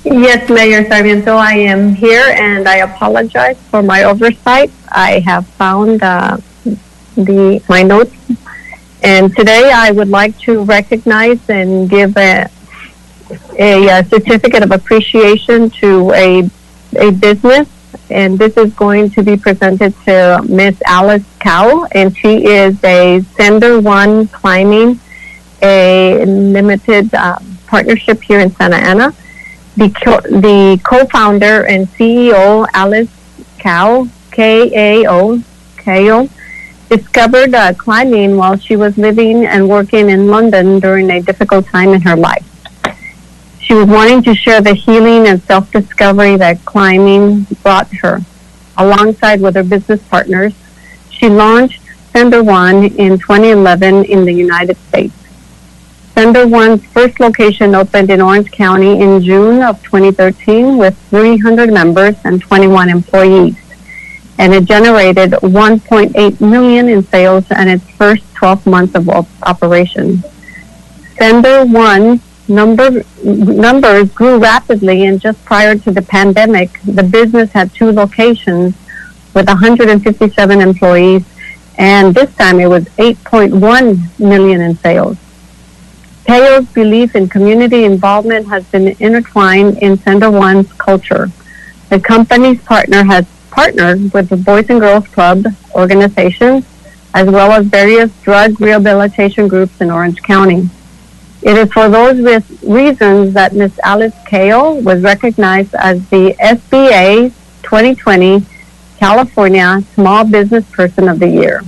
Yes, Mayor Sarmiento, I am here, and I apologize for my oversight. I have found my notes, and today I would like to recognize and give a certificate of appreciation to a business, and this is going to be presented to Miss Alice Cow, and she is a Sender One Climbing, a limited partnership here in Santa Ana. The co-founder and CEO, Alice Cow, K-A-O, discovered climbing while she was living and working in London during a difficult time in her life. She was wanting to share the healing and self-discovery that climbing brought her. Alongside with her business partners, she launched Sender One in 2011 in the United States. Sender One's first location opened in Orange County in June of 2013 with 300 members and 21 employees, and it generated $1.8 million in sales in its first 12 months of operation. Sender One's numbers grew rapidly, and just prior to the pandemic, the business had 2 locations with 157 employees, and this time it was $8.1 million in sales. Teo's belief in community involvement has been intertwined in Sender One's culture. The company's has partnered with the Boys and Girls Club organizations, as well as various drug rehabilitation groups in Orange County. It is for those reasons that Ms. Alice Kao was recognized as the SBA 2020 California Small Business Person of the Year.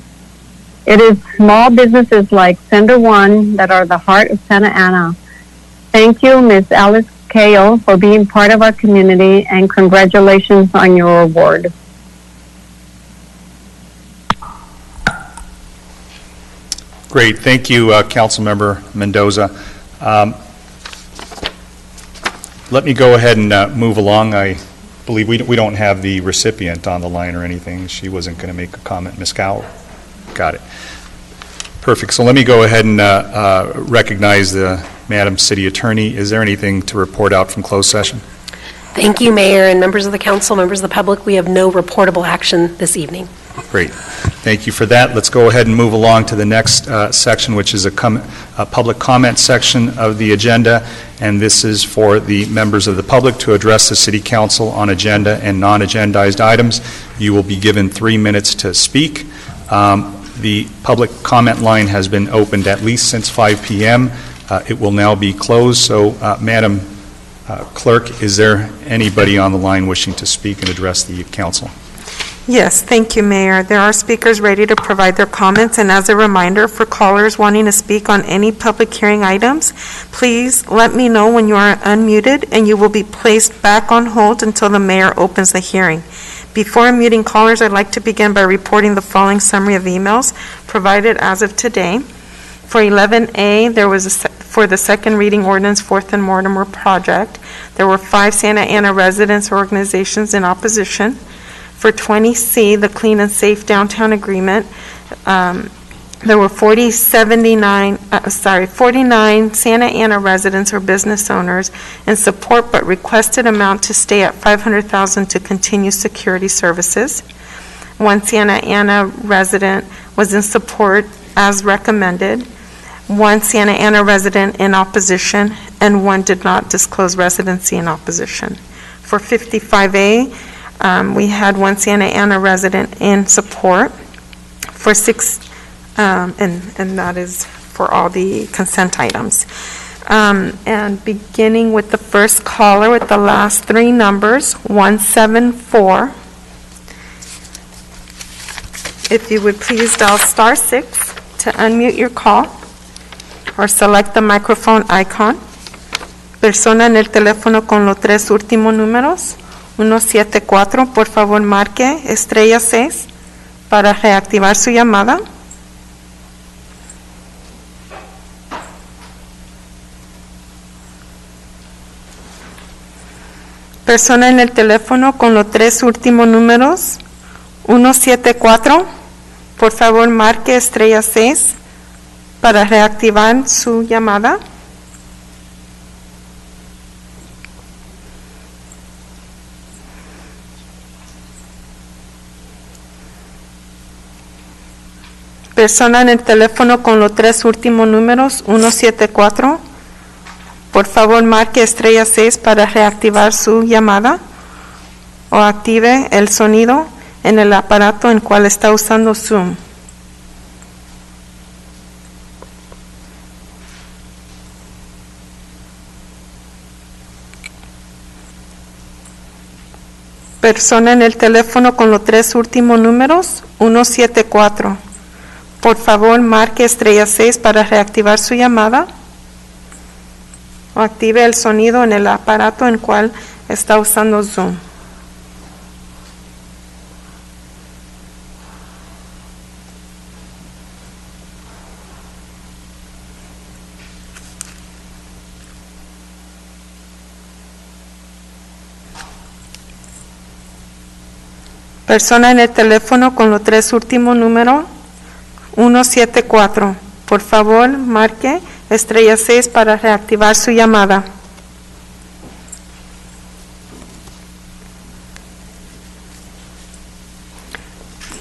It is small businesses like Sender One that are the heart of Santa Ana. Thank you, Ms. Alice Kao, for being part of our community, and congratulations on your award. Great. Thank you, Councilmember Mendoza. Let me go ahead and move along. I believe we don't have the recipient on the line or anything. She wasn't going to make a comment. Ms. Cowell? Got it. Perfect. So let me go ahead and recognize the Madam City Attorney. Is there anything to report out from closed session? Thank you, Mayor, and members of the council, members of the public. We have no reportable action this evening. Great. Thank you for that. Let's go ahead and move along to the next section, which is a public comment section of the agenda, and this is for the members of the public to address the City Council on agenda and non-agendized items. You will be given 3 minutes to speak. The public comment line has been opened at least since 5 p.m. It will now be closed, so Madam Clerk, is there anybody on the line wishing to speak and address the council? Yes, thank you, Mayor. There are speakers ready to provide their comments, and as a reminder for callers wanting to speak on any public hearing items, please let me know when you are unmuted, and you will be placed back on hold until the mayor opens the hearing. Before unmuting callers, I'd like to begin by reporting the following summary of emails provided as of today. For 11A, there was for the second reading ordinance, Fourth and Mortimer project, there were 5 Santa Ana residents or organizations in opposition. For 20C, the Clean and Safe Downtown Agreement, There were 49 Santa Ana residents or business owners in support, but requested amount to stay at $500,000 to continue security services. One Santa Ana resident was in support as recommended. One Santa Ana resident in opposition, and one did not disclose residency in opposition. For 55A, we had one Santa Ana resident in support. For and that is for all the consent items. And beginning with the first caller with the last three numbers, 174. If you would please dial *6 to unmute your call or select the microphone icon. Persona en el teléfono con los tres últimos números, 174, por favor marque *6 para reactivar su llamada. Persona en el teléfono con los tres últimos números, 174, por favor marque *6 para reactivar su llamada. Persona en el teléfono con los tres últimos números, 174. Por favor, marque *6 para reactivar su llamada o active el sonido en el aparato en cual está usando Zoom. Persona en el teléfono con los tres últimos números, 174. Por favor, marque *6 para reactivar su llamada o active el sonido en el aparato en cual está usando Zoom. Persona en el teléfono con los tres últimos números, 174. Por favor, marque *6 para reactivar su llamada.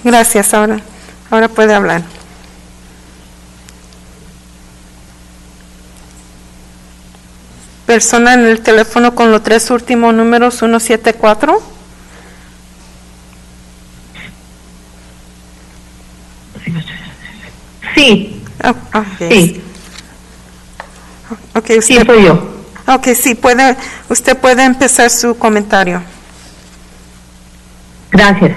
Gracias, ahora puede hablar. Persona en el teléfono con los tres últimos números, 174. Sí. Okay. Sí. Okay, usted, Sí, soy yo. Okay, sí, usted puede empezar su comentario. Gracias.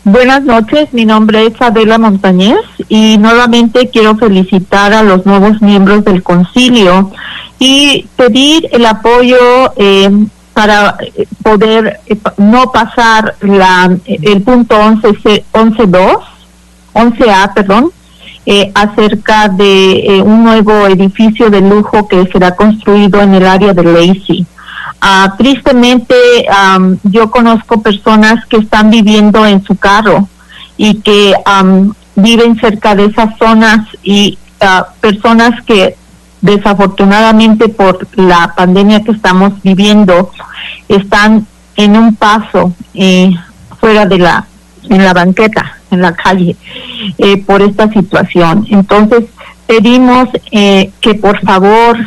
Buenas noches, mi nombre es Adela Montañez y nuevamente quiero felicitar a los nuevos miembros del concilio y pedir el apoyo para poder no pasar el punto 11A, perdón, acerca de un nuevo edificio de lujo que será construido en el área de Lacey. Tristemente, yo conozco personas que están viviendo en su carro y que viven cerca de esas zonas y personas que desafortunadamente por la pandemia que estamos viviendo están en un paso fuera de en la banqueta, en la calle, por esta situación. Entonces, pedimos que por favor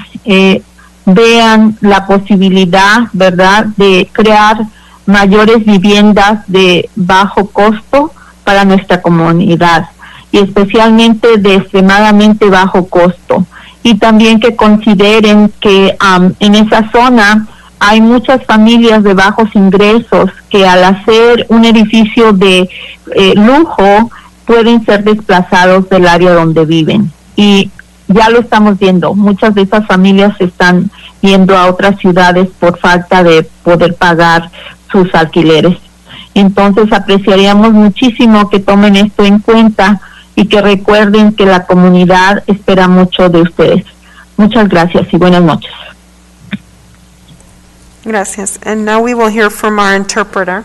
vean la posibilidad, ¿verdad?, de crear mayores viviendas de bajo costo para nuestra comunidad y especialmente de extremadamente bajo costo. Y también que consideren que en esa zona hay muchas familias de bajos ingresos que al hacer un edificio de lujo pueden ser desplazados del área donde viven. Y ya lo estamos viendo, muchas de esas familias se están yendo a otras ciudades por falta de poder pagar sus alquileres. Entonces apreciaríamos muchísimo que tomen esto en cuenta y que recuerden que la comunidad espera mucho de ustedes. Muchas gracias y buenas noches. Gracias. And now we will hear from our interpreter.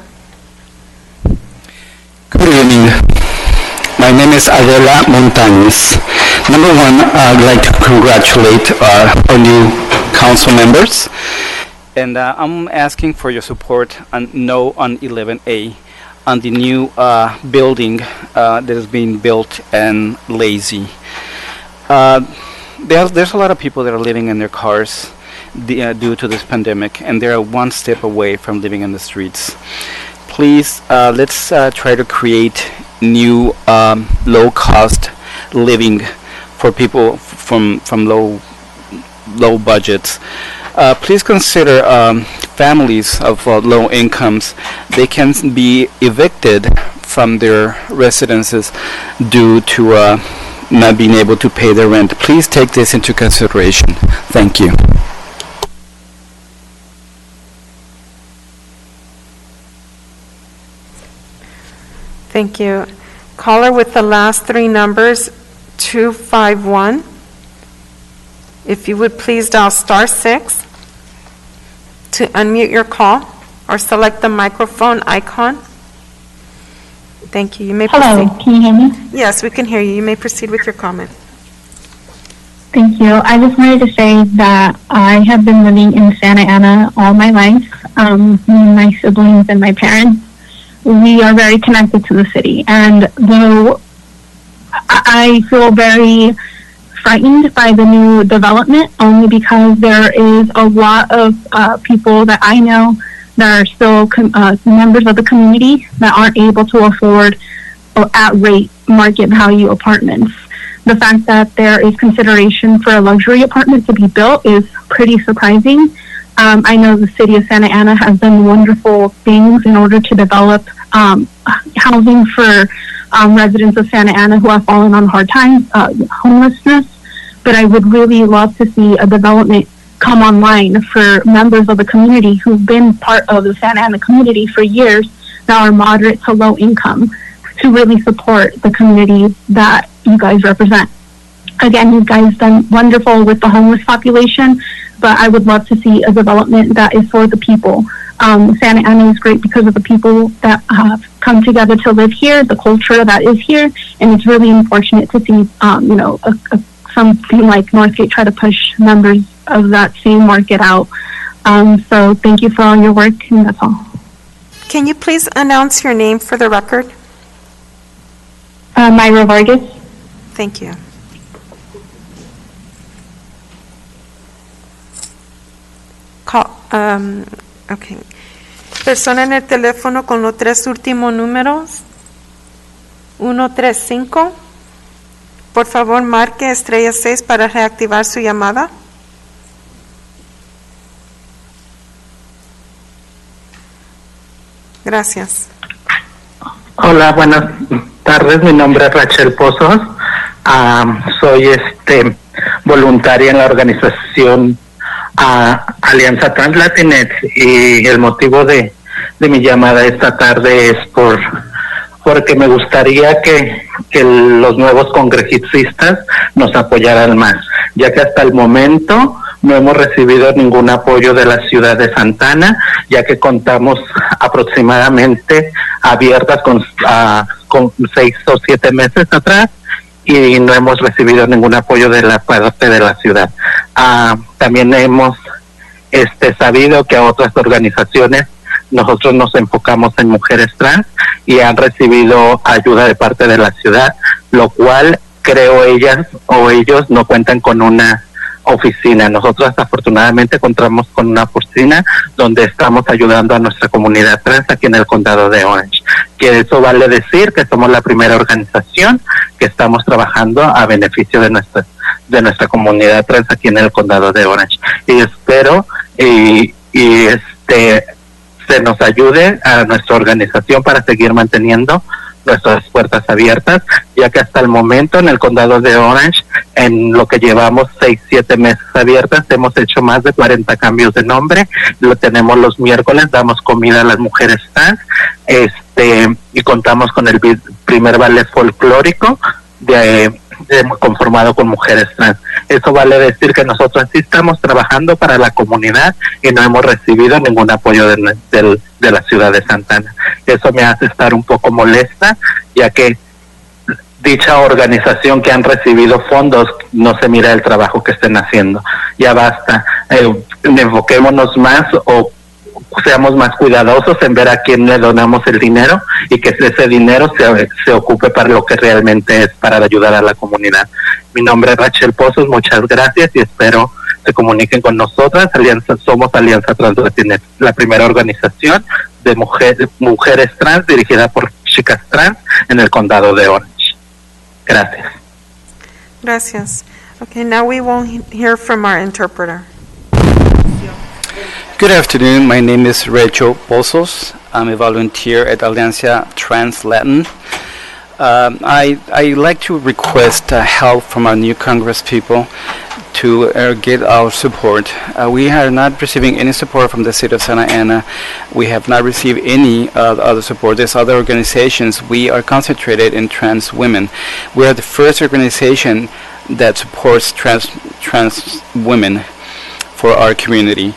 Good evening. My My name is Adela Montañez. Number one, I'd like to congratulate our new council members. And I'm asking for your support on no on 11A, on the new building that is being built in Lazy. There's a lot of people that are living in their cars due to this pandemic, and they're one step away from living in the streets. Please, let's try to create new low-cost living for people from low budgets. Please consider families of low incomes. They can be evicted from their residences due to not being able to pay their rent. Please take this into consideration. Thank you. Thank you. Caller with the last three numbers, 251. If you would please dial *6 to unmute your call or select the microphone icon. Thank you. You may proceed. Hello, can you hear me? Yes, we can hear you. You may proceed with your comment. Thank you. I just wanted to say that I have been living in Santa Ana all my life. Me and my siblings and my parents, we are very connected to the city. And though I feel very frightened by the new development, only because there is a lot of people that I know that are still members of the community that aren't able to afford at-rate market value apartments. The fact that there is consideration for a luxury apartment to be built is pretty surprising. I know the city of Santa Ana has done wonderful things in order to develop housing for residents of Santa Ana who have fallen on hard times, homelessness. But I would really love to see a development come online for members of the community who've been part of the Santa Ana community for years that are moderate to low income, to really support the community that you guys represent. Again, you guys done wonderful with the homeless population, but I would love to see a development that is for the people. Santa Ana is great because of the people that have come together to live here, the culture that is here, and it's really unfortunate to see, something like Northgate try to push members of that same market out. So thank you for all your work, and that's all. Can you please announce your name for the record? Myra Vargas. Thank you. Okay. Persona en el teléfono con los tres últimos números, 135. Por favor, marque *6 para reactivar su llamada. Gracias. Hola, buenas tardes. Mi nombre es Rachel Pozos. Soy voluntaria en la organización Alianza Translatinex, y el motivo de mi llamada esta tarde es porque me gustaría que los nuevos congresistas nos apoyaran más, ya que hasta el momento no hemos recibido ningún apoyo de la ciudad de Santa Ana, ya que contamos aproximadamente abiertas con 6 o 7 meses atrás, y no hemos recibido ningún apoyo de la parte de la ciudad. También hemos sabido que a otras organizaciones nosotros nos enfocamos en mujeres trans y han recibido ayuda de parte de la ciudad, lo cual creo ellas o ellos no cuentan con una oficina. Nosotros afortunadamente contamos con una oficina donde estamos ayudando a nuestra comunidad trans aquí en el condado de Orange, que eso vale decir que somos la primera organización que estamos trabajando a beneficio de nuestra comunidad trans aquí en el condado de Orange, y espero se nos ayude a nuestra organización para seguir manteniendo nuestras puertas abiertas, ya que hasta el momento en el condado de Orange, en lo que llevamos 6-7 meses abiertas, hemos hecho más de 40 cambios de nombre. Lo tenemos los miércoles, damos comida a las mujeres trans, y contamos con el primer ballet folclórico conformado con mujeres trans. Eso vale decir que nosotros sí estamos trabajando para la comunidad y no hemos recibido ningún apoyo de la ciudad de Santa Ana. Eso me hace estar un poco molesta, ya que dicha organización que han recibido fondos no se mira el trabajo que estén haciendo. Ya basta. Enfoquémonos más o seamos más cuidadosos en ver a quién le donamos el dinero y que ese dinero se ocupe para lo que realmente es, para ayudar a la comunidad. Mi nombre es Rachel Pozos, muchas gracias y espero se comuniquen con nosotras. Somos Alianza Translatina, la primera organización de mujeres trans dirigida por chicas trans en el condado de Orange. Gracias. Gracias. Okay, now we won't hear from our interpreter. Good afternoon. My name is Rachel Pozos. I'm a volunteer at Alianza Trans Latin. I like to request help from our new Congress people to get our support. We are not receiving any support from the city of Santa Ana. We have not received any other support. There's other organizations. We are concentrated in trans women. We are the first organization that supports trans women for our community.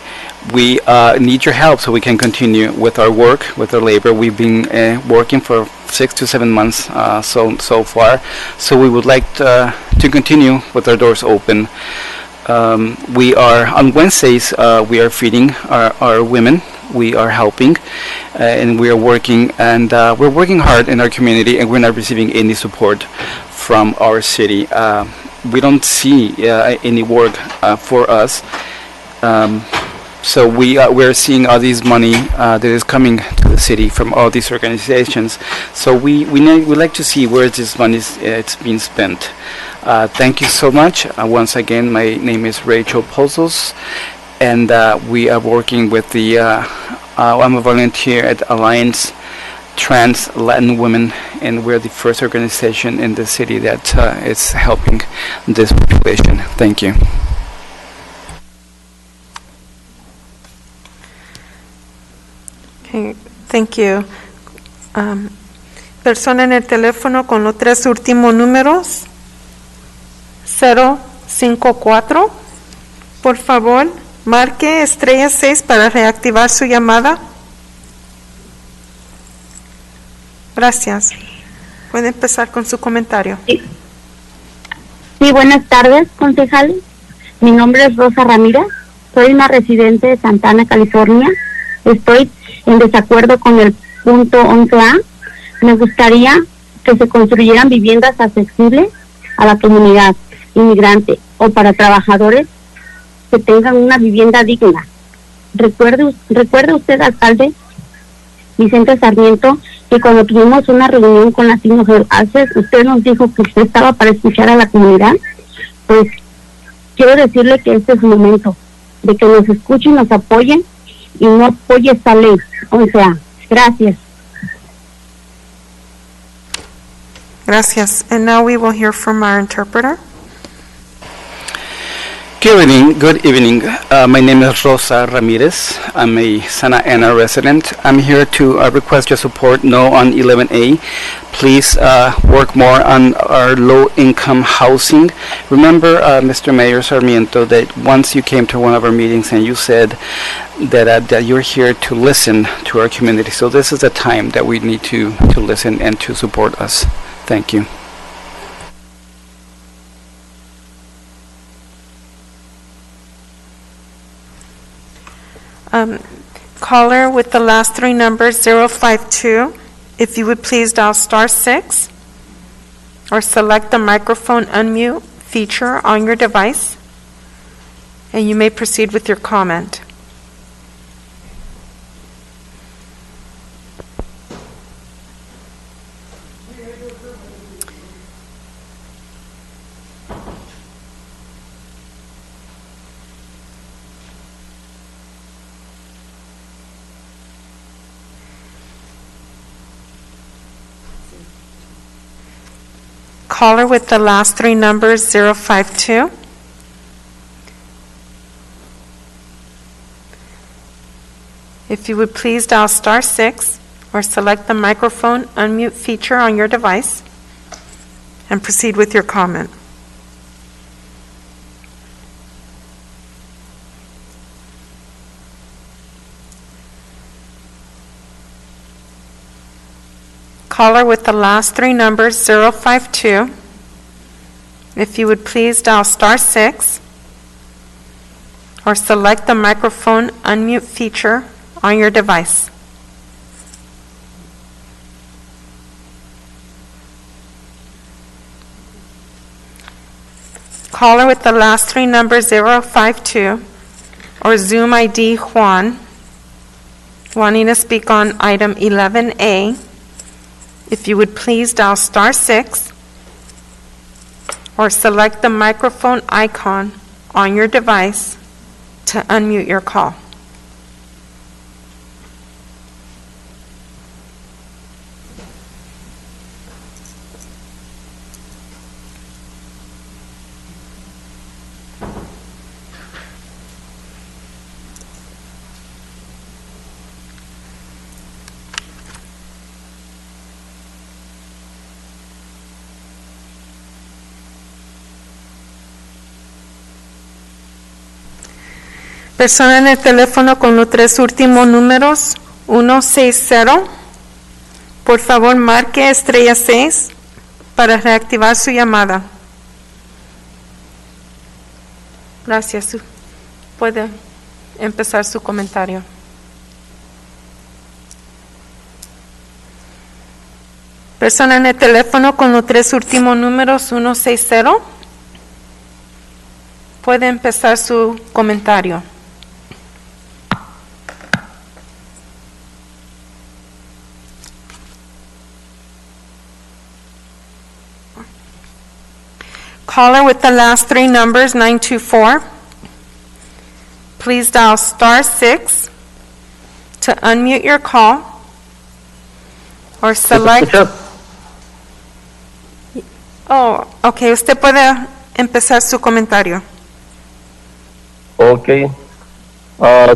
We need your help so we can continue with our work, with our labor. We've been working for 6 to 7 months so far, so we would like to continue with our doors open. We are on Wednesdays. We are feeding our women. We are helping, and we are working, and we're working hard in our community, and we're not receiving any support from our city. We don't see any work for us. So we're seeing all this money that is coming to the city from all these organizations. So we like to see where this money it's being spent. Thank you so much. Once again, my name is Rachel Pozos, and we are working with the. I'm a volunteer at Alliance Trans Latin Women, and we're the first organization in the city that is helping this population. Thank you. Okay, thank you. Persona en el teléfono con los 3 últimos números, 054. Por favor, marque *6 para reactivar su llamada. Gracias. Puede empezar con su comentario. Sí, buenas tardes, concejales. Mi nombre es Rosa Ramírez. Soy una residente de Santa Ana, California. Estoy en desacuerdo con el punto 11A. Me gustaría que se construyeran viviendas accesibles a la comunidad inmigrante o para trabajadores que tengan una vivienda digna. Recuerde usted, alcalde Vicente Sarmiento, que cuando tuvimos una reunión con las mujeres, usted nos dijo que usted estaba para escuchar a la comunidad. Pues quiero decirle que este es el momento de que nos escuchen, nos apoyen y no apoye esta ley. O sea, gracias. Gracias. And now we will hear from our interpreter. Good evening. My name is Rosa Ramirez. I'm a Santa Ana resident. I'm here to request your support on 11A. Please work more on our low-income housing. Remember, Mr. Mayor Sarmiento, that once you came to one of our meetings and you said that you're here to listen to our community. So this is the time that we need to listen and to support us. Thank you. Caller with the last 3 numbers, 052. If you would please dial *6 or select the microphone unmute feature on your device, and you may proceed with your comment. Caller with the last 3 numbers, 052. If you would please dial *6 or select the microphone unmute feature on your device and proceed with your comment. Caller with the last three numbers, 052. If you would please dial *6 or select the microphone unmute feature on your device. Caller with the last three numbers, 052, or Zoom ID Juan, wanting to speak on item 11A. If you would please dial *6 or select the microphone icon on your device to unmute your call. Persona en el teléfono con los tres últimos números, 160. Por favor, marque *6 para reactivar su llamada. Gracias. Puede empezar su comentario. Persona en el teléfono con los tres últimos números, 160. Puede empezar su comentario. Caller with the last three numbers, 924. Please dial *6 to unmute your call or select. Oh, okay. Usted puede empezar su comentario. Ok.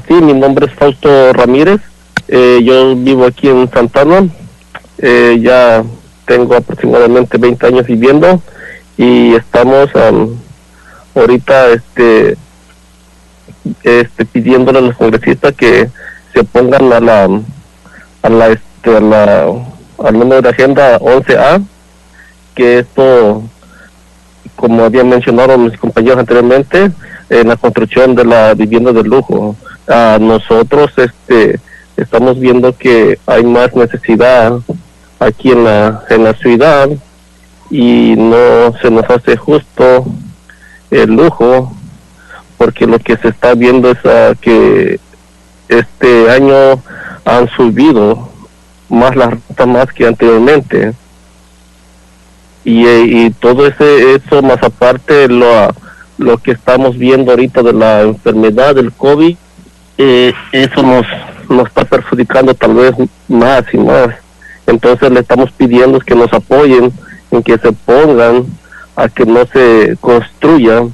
Sí, mi nombre es Fausto Ramírez. Yo vivo aquí en Santana. Ya tengo aproximadamente 20 años viviendo. Y estamos ahorita pidiéndole a los congresistas que se opongan al número de agenda 11A, que esto, como habían mencionado mis compañeros anteriormente, en la construcción de la vivienda de lujo. Nosotros estamos viendo que hay más necesidad aquí en la ciudad, y no se nos hace justo el lujo, porque lo que se está viendo es que este año han subido más las rentas más que anteriormente, y todo eso más aparte lo que estamos viendo ahorita de la enfermedad del COVID, eso nos está perjudicando tal vez más y más. Entonces le estamos pidiendo que nos apoyen en que se pongan a que no se construyan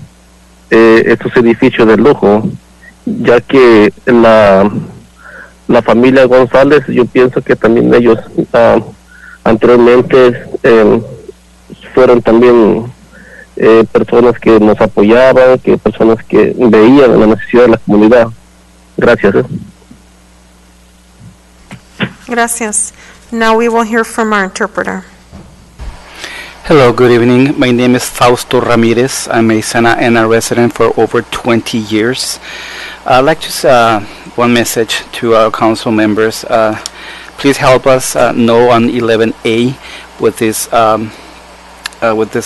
estos edificios de lujo, ya que la familia González, yo pienso que también ellos anteriormente fueron también personas que nos apoyaban, que personas que veían la necesidad de la comunidad. Gracias. Gracias. Now we will hear from our interpreter. Hello, good evening. My name is Fausto Ramirez. I'm a Santa Ana resident for over 20 years. I'd like to say one message to our council members. Please help us know on 11A with this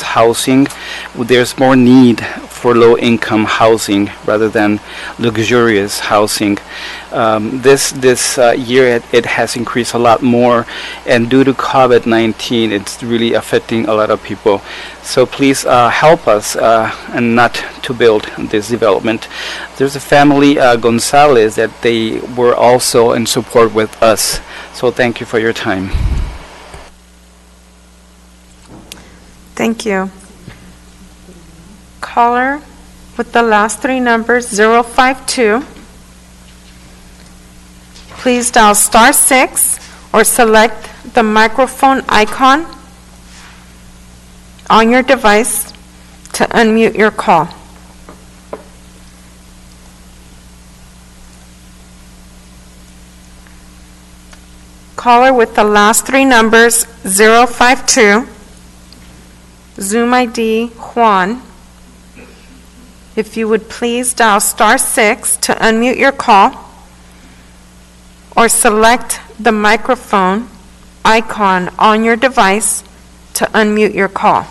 housing. There's more need for low-income housing rather than luxurious housing. This year it has increased a lot more, and due to COVID-19, it's really affecting a lot of people. So please help us and not to build this development. There's a family, Gonzalez, that they were also in support with us. So thank you for your time. Thank you. Caller with the last three numbers, 052. Please dial *6 or select the microphone icon on your device to unmute your call. Caller with the last three numbers, 052. Zoom ID, Juan. If you would please dial *6 to unmute your call or select the microphone icon on your device to unmute your call.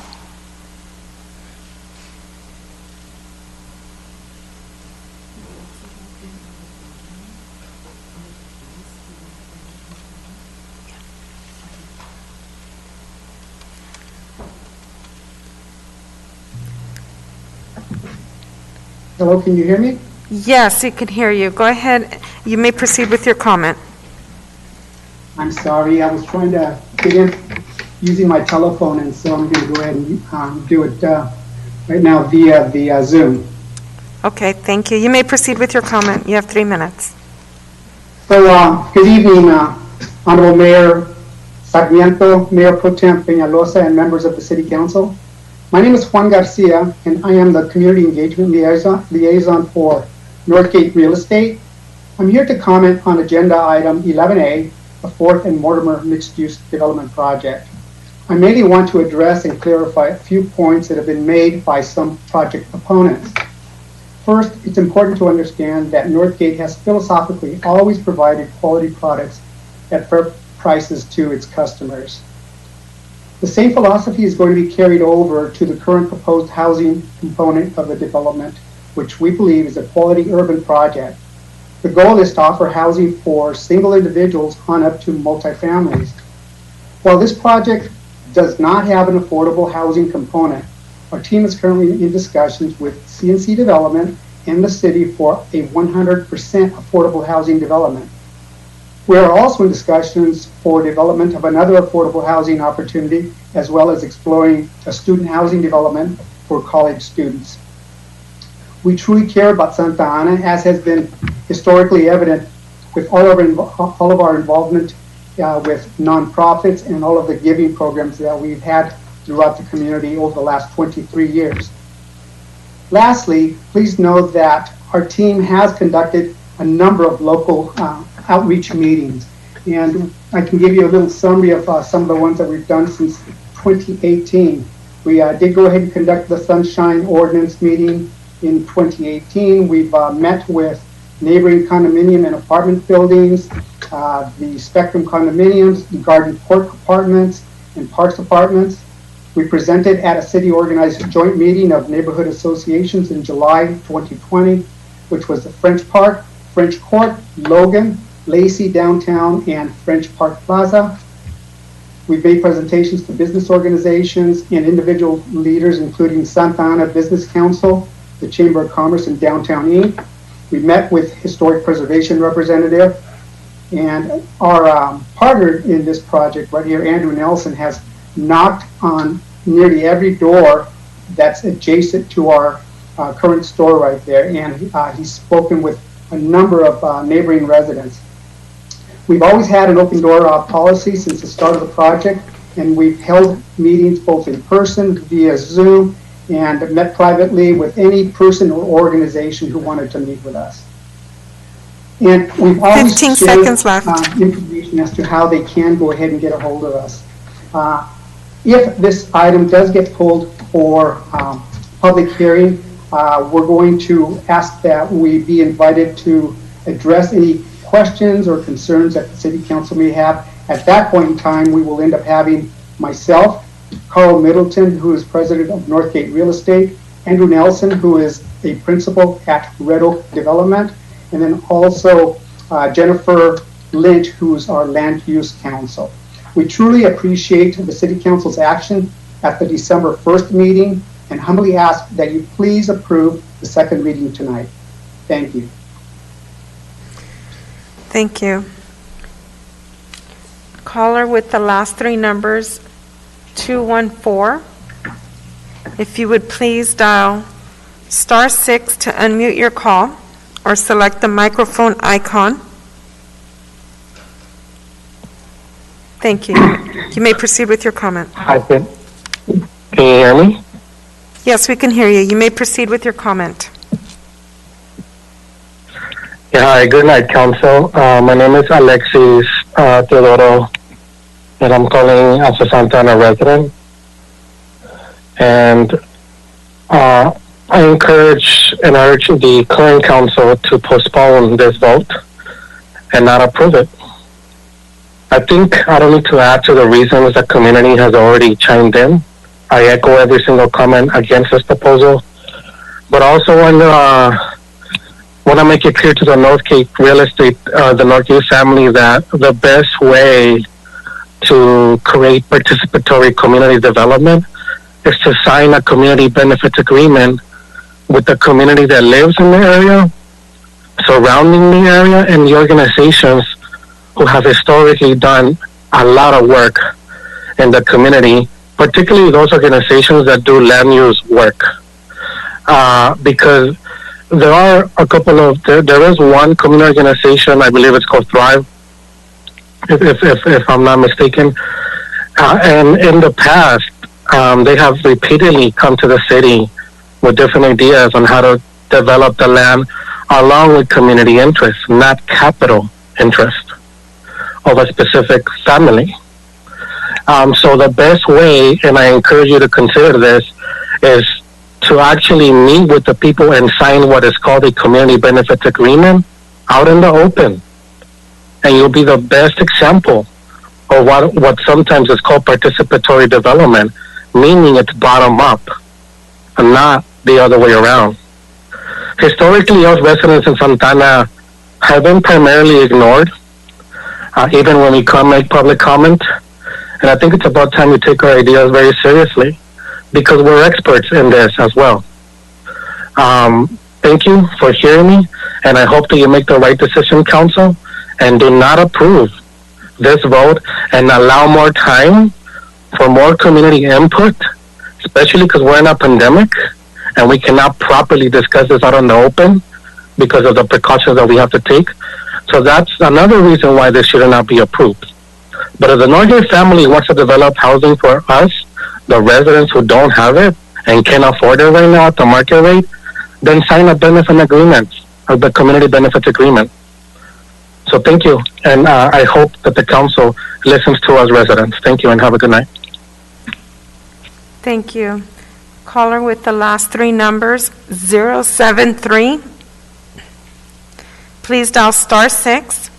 Hello, can you hear me? Yes, he can hear you. Go ahead. You may proceed with your comment. I'm sorry, I was trying to get in using my telephone, and so I'm going to go ahead and do it right now via the Zoom. Okay, thank you. You may proceed with your comment. You have 3 minutes. So, good evening, Honorable Mayor Sarmiento, Mayor Pro Tem Peñalosa, and members of the City Council. My name is Juan Garcia, and I am the Community Engagement Liaison for Northgate Real Estate. I'm here to comment on Agenda Item 11A, the Fourth and Mortimer Mixed-Use Development Project. I mainly want to address and clarify a few points that have been made by some project opponents. First, it's important to understand that Northgate has philosophically always provided quality products at fair prices to its customers. The same philosophy is going to be carried over to the current proposed housing component of the development, which we believe is a quality urban project. The goal is to offer housing for single individuals on up to multifamilies. While this project does not have an affordable housing component, our team is currently in discussions with CNC Development and the city for a 100% affordable housing development. We are also in discussions for development of another affordable housing opportunity, as well as exploring a student housing development for college students. We truly care about Santa Ana, as has been historically evident with all of our involvement with nonprofits and all of the giving programs that we've had throughout the community over the last 23 years. Lastly, please know that our team has conducted a number of local outreach meetings, and I can give you a little summary of some of the ones that we've done since 2018. We did go ahead and conduct the Sunshine Ordinance meeting in 2018. We've met with neighboring condominium and apartment buildings, the Spectrum condominiums, the Garden Court apartments, and Parks apartments. We presented at a city-organized joint meeting of neighborhood associations in July 2020, which was the French Park, French Court, Logan, Lacey Downtown, and French Park Plaza. We've made presentations to business organizations and individual leaders, including Santa Ana Business Council, the Chamber of Commerce, and Downtown Inc. We met with Historic Preservation Representative, and our partner in this project right here, Andrew Nelson, has knocked on nearly every door that's adjacent to our current store right there, and he's spoken with a number of neighboring residents. We've always had an open door policy since the start of the project, and we've held meetings both in person, via Zoom, and met privately with any person or organization who wanted to meet with us. And we've always 15 seconds left. Information as to how they can go ahead and get a hold of us. If this item does get pulled for public hearing, we're going to ask that we be invited to address any questions or concerns that the City Council may have. At that point in time, we will end up having myself, Carl Middleton, who is president of Northgate Real Estate, Andrew Nelson, who is a principal at Red Oak Development, and then also Jennifer Lynch, who's our land use counsel. We truly appreciate the City Council's action at the December 1st meeting and humbly ask that you please approve the second reading tonight. Thank you. Thank you. Caller with the last three numbers, 214. If you would please dial *6 to unmute your call or select the microphone icon. Thank you. You may proceed with your comment. Hi, can you hear me? Yes, we can hear you. You may proceed with your comment. Yeah, hi, good night, Council. My name is Alexis Teodoro, and I'm calling as a Santa Ana resident. And I encourage and urge the current council to postpone this vote and not approve it. I think I don't need to add to the reasons the community has already chimed in. I echo every single comment against this proposal, but also want to make it clear to the North Cape real estate, the North Cape family, that the best way to create participatory community development is to sign a community benefits agreement with the community that lives in the area, surrounding the area, and the organizations who have historically done a lot of work in the community, particularly those organizations that do land use work. Because there are a couple of, there is one community organization, I believe it's called Thrive, if I'm not mistaken, and in the past, they have repeatedly come to the city with different ideas on how to develop the land along with community interest, not capital interest of a specific family. So the best way, and I encourage you to consider this, is to actually meet with the people and sign what is called a community benefits agreement out in the open. And you'll be the best example of what sometimes is called participatory development, meaning it's bottom up and not the other way around. Historically, us residents in Santa Ana have been primarily ignored, even when we come make public comment. And I think it's about time we take our ideas very seriously, because we're experts in this as well. Thank you for hearing me, and I hope that you make the right decision, Council, and do not approve this vote and allow more time for more community input, especially because we're in a pandemic and we cannot properly discuss this out in the open because of the precautions that we have to take. So that's another reason why this should not be approved. But if the Norgay family wants to develop housing for us, the residents who don't have it and can't afford it right now at the market rate, then sign a benefit agreement, or the community benefits agreement. So thank you, and I hope that the council listens to us residents. Thank you, and have a good night. Thank you. Caller with the last three numbers, 073. Please dial *6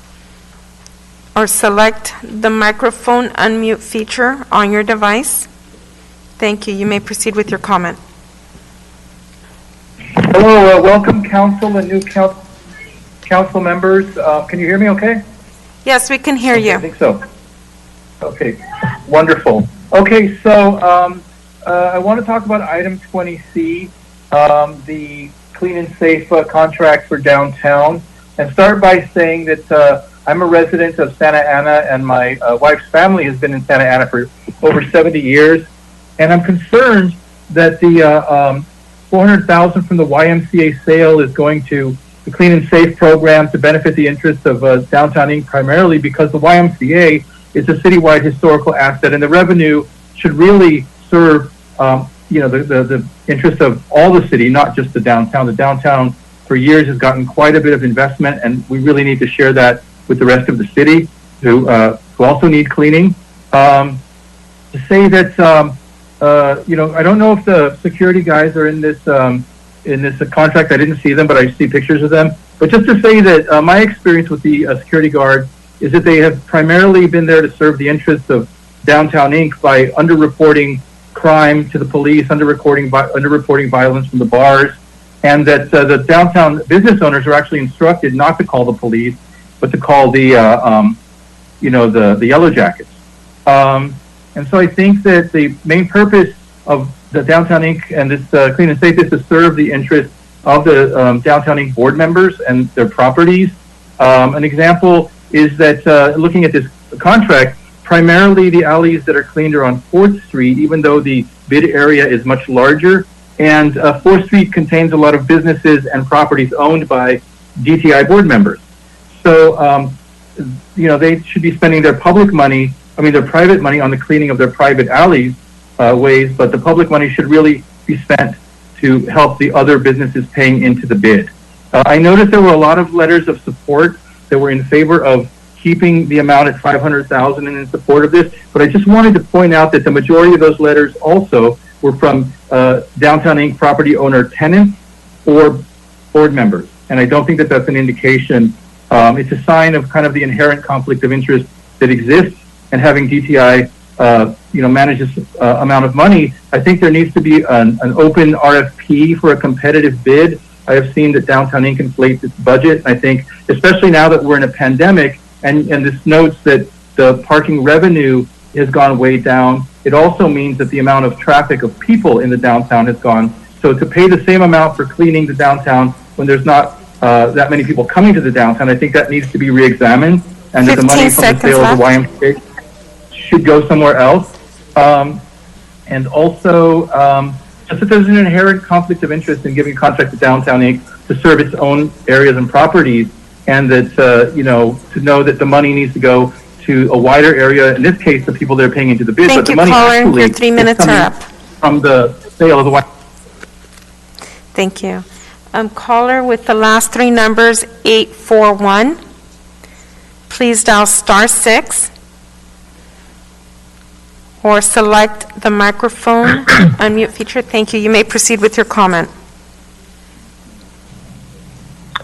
or select the microphone unmute feature on your device. Thank you. You may proceed with your comment. Hello, welcome council and new council members. Can you hear me okay? Yes, we can hear you. I think so. Okay, wonderful. Okay, so I want to talk about item 20C, the clean and safe contract for downtown, and start by saying that I'm a resident of Santa Ana, and my wife's family has been in Santa Ana for over 70 years, and I'm concerned that the $400,000 from the YMCA sale is going to the Clean and Safe program to benefit the interests of Downtown Inc. primarily because the YMCA is a citywide historical asset, and the revenue should really serve the interest of all the city, not just the downtown. The downtown for years has gotten quite a bit of investment, and we really need to share that with the rest of the city who also need cleaning. To say that I don't know if the security guys are in this contract. I didn't see them, but I see pictures of them. But just to say that my experience with the security guard is that they have primarily been there to serve the interests of Downtown Inc. by underreporting crime to the police, underreporting violence from the bars, and that the downtown business owners are actually instructed not to call the police, but to call the Yellow Jackets. And so I think that the main purpose of the Downtown Inc. and this Clean and Safe is to serve the interests of the Downtown Inc. board members and their properties. An example is that looking at this contract, primarily the alleys that are cleaned are on 4th Street, even though the bid area is much larger. And 4th Street contains a lot of businesses and properties owned by DTI board members. So, they should be spending their private money on the cleaning of their private alleys, ways, but the public money should really be spent to help the other businesses paying into the bid. I noticed there were a lot of letters of support that were in favor of keeping the amount at 500,000 and in support of this. But I just wanted to point out that the majority of those letters also were from Downtown Inc. property owner tenants or board members. And I don't think that that's an indication. It's a sign of kind of the inherent conflict of interest that exists, and having DTI, manage this amount of money. I think there needs to be an open RFP for a competitive bid. I have seen that Downtown Inc. inflates its budget. I think, especially now that we're in a pandemic, and this notes that the parking revenue has gone way down, it also means that the amount of traffic of people in the downtown has gone. So to pay the same amount for cleaning the downtown when there's not that many people coming to the downtown, I think that needs to be re-examined, and that the money from the sale of the YMCA should go somewhere else. And also, just that there's an inherent conflict of interest in giving a contract to Downtown Inc. to serve its own areas and properties, and that, to know that the money needs to go to a wider area, in this case, the people that are paying into the bid, but the money actually your 3 minutes is are coming up. from the sale of the YMCA. Thank you. Caller with the last 3 numbers, 841. Please dial *6 or select the microphone unmute feature. Thank you. You may proceed with your comment.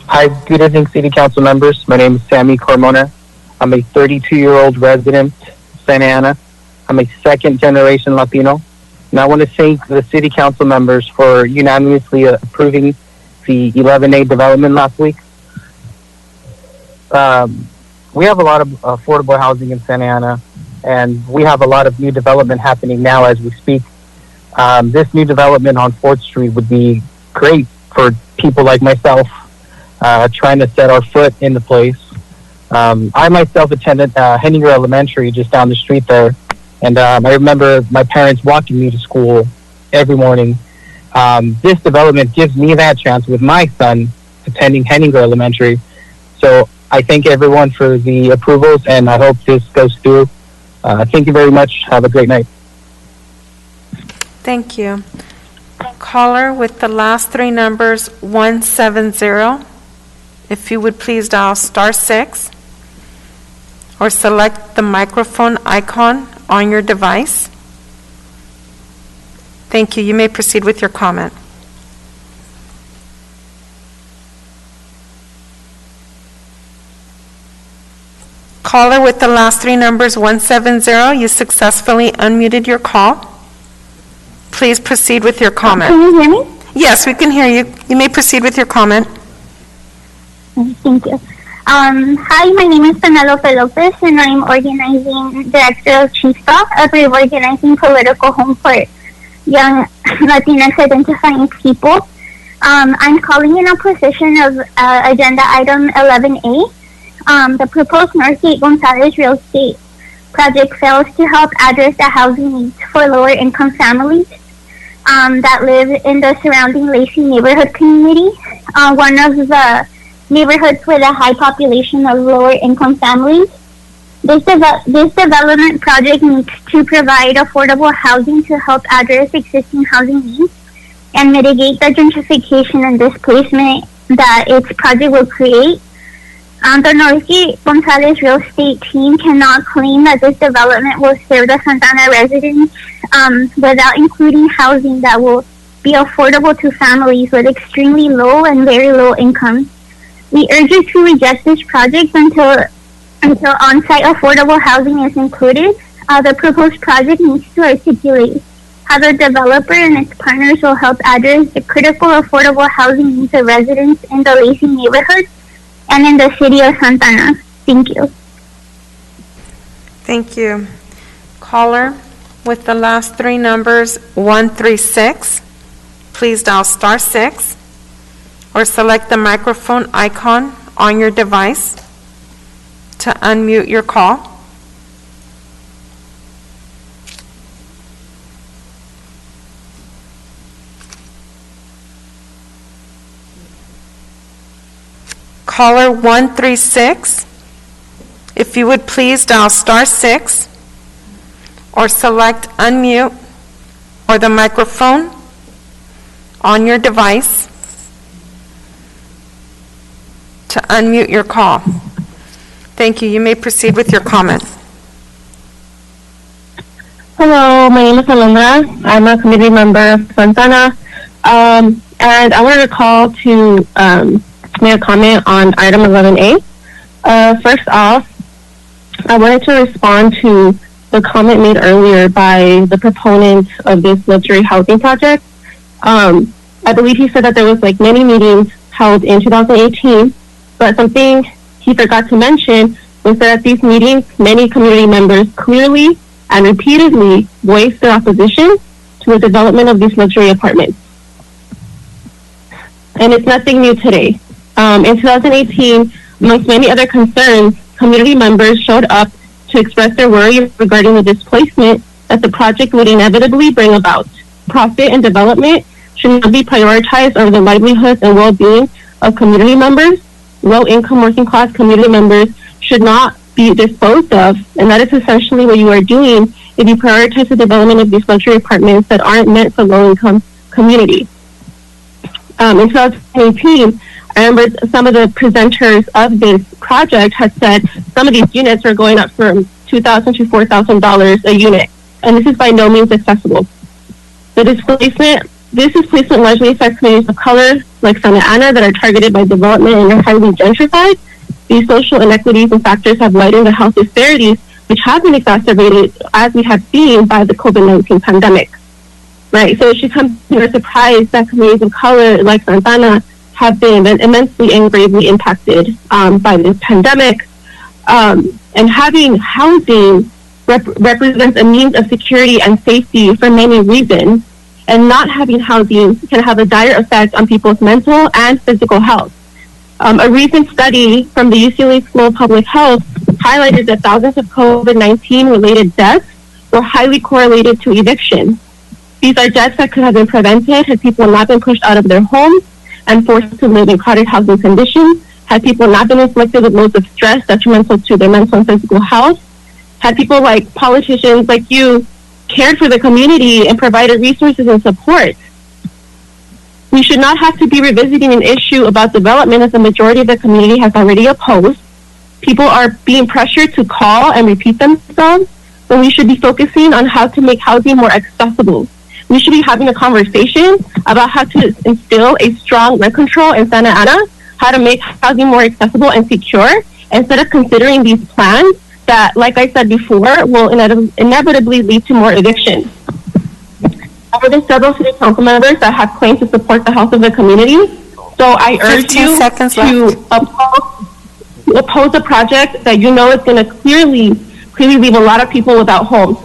Hi, good evening, City Council members. My name is Sammy Carmona. I'm a 32-year-old resident of Santa Ana. I'm a second-generation Latino. And I want to thank the City Council members for unanimously approving the 11A development last week. We have a lot of affordable housing in Santa Ana, and we have a lot of new development happening now as we speak. This new development on 4th Street would be great for people like myself trying to set our foot in the place. I myself attended Henninger Elementary just down the street there, and I remember my parents walking me to school every morning. This development gives me that chance with my son attending Henninger Elementary. So I thank everyone for the approvals, and I hope this goes through. Thank you very much. Have a great night. Thank you. Caller with the last 3 numbers, 170. If you would please dial *6 or select the microphone icon on your device. Thank you. You may proceed with your comment. Caller with the last 3 numbers, 170, you successfully unmuted your call. Please proceed with your comment. Can you hear me? Yes, we can hear you. You may proceed with your comment. Thank you. Hi, my name is Penelope Lopez, and I'm organizing director of Chief Staff of Reorganizing Political Home for Young Latinx Identifying People. I'm calling in opposition of agenda item 11A. The proposed Northgate Gonzalez real estate project fails to help address the housing needs for lower income families that live in the surrounding Lacey neighborhood community, one of the neighborhoods with a high population of lower income families. This development project needs to provide affordable housing to help address existing housing needs and mitigate the gentrification and displacement that its project will create. The Northgate Gonzalez real estate team cannot claim that this development will serve the Santa Ana residents without including housing that will be affordable to families with extremely low and very low incomes. We urge you to reject this project until on-site affordable housing is included. The proposed project needs to articulate how the developer and its partners will help address the critical affordable housing needs of residents in the Lacey neighborhood and in the city of Santa Ana. Thank you. Thank you. Caller with the last 3 numbers, 136. Please dial *6 or select the microphone icon on your device to unmute your call. Caller 136, if you would please dial *6 or select unmute or the microphone on your device to unmute your call. Thank you. You may proceed with your comment. Hello, my name is Alondra. I'm a community member of Santana. And I wanted to call to make a comment on item 11A. First off, I wanted to respond to the comment made earlier by the proponents of this luxury housing project. I believe he said that there was like many meetings held in 2018, but something he forgot to mention was that at these meetings, many community members clearly and repeatedly voiced their opposition to the development of these luxury apartments. And it's nothing new today. In 2018, amongst many other concerns, community members showed up to express their worry regarding the displacement that the project would inevitably bring about. Profit and development should not be prioritized over the livelihoods and well-being of community members. Low-income working-class community members should not be disposed of, and that is essentially what you are doing if you prioritize the development of these luxury apartments that aren't meant for low-income communities. In 2018, I remember some of the presenters of this project had said some of these units are going up from $2,000 to $4,000 a unit, and this is by no means accessible. This displacement largely affects communities of color like Santa Ana that are targeted by development and are highly gentrified. These social inequities and factors have widened the health disparities, which have been exacerbated, as we have seen, by the COVID-19 pandemic. Right, so it should come to no surprise that communities of color like Santana have been immensely and gravely impacted by this pandemic. And having housing represents a means of security and safety for many reasons, and not having housing can have a dire effect on people's mental and physical health. A recent study from the UCLA School of Public Health highlighted that thousands of COVID-19 related deaths were highly correlated to eviction. These are deaths that could have been prevented had people not been pushed out of their homes and forced to live in crowded housing conditions, had people not been inflicted with loads of stress detrimental to their mental and physical health, had people like politicians like you cared for the community and provided resources and support. We should not have to be revisiting an issue about development as the majority of the community has already opposed. People are being pressured to call and repeat themselves, when we should be focusing on how to make housing more accessible. We should be having a conversation about how to instill a strong rent control in Santa Ana, how to make housing more accessible and secure, instead of considering these plans that, like I said before, will inevitably lead to more evictions. There are several city council members that have claimed to support the health of the community, so I urge you to oppose a project that you know is going to clearly leave a lot of people without homes.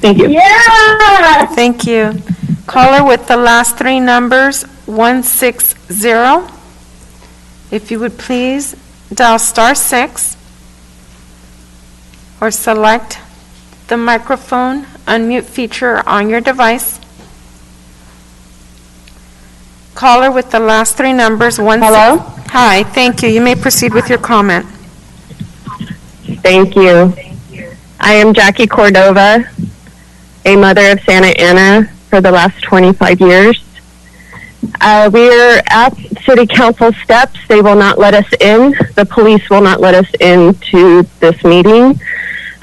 Thank you. Yeah! Thank you. Caller with the last three numbers, 160. If you would please dial *6 or select the microphone unmute feature on your device. Caller with the last three numbers, Hello? Hi, thank you. You may proceed with your comment. Thank you. I am Jackie Cordova, a mother of Santa Ana for the last 25 years. We're at City Council steps. They will not let us in. The police will not let us into this meeting.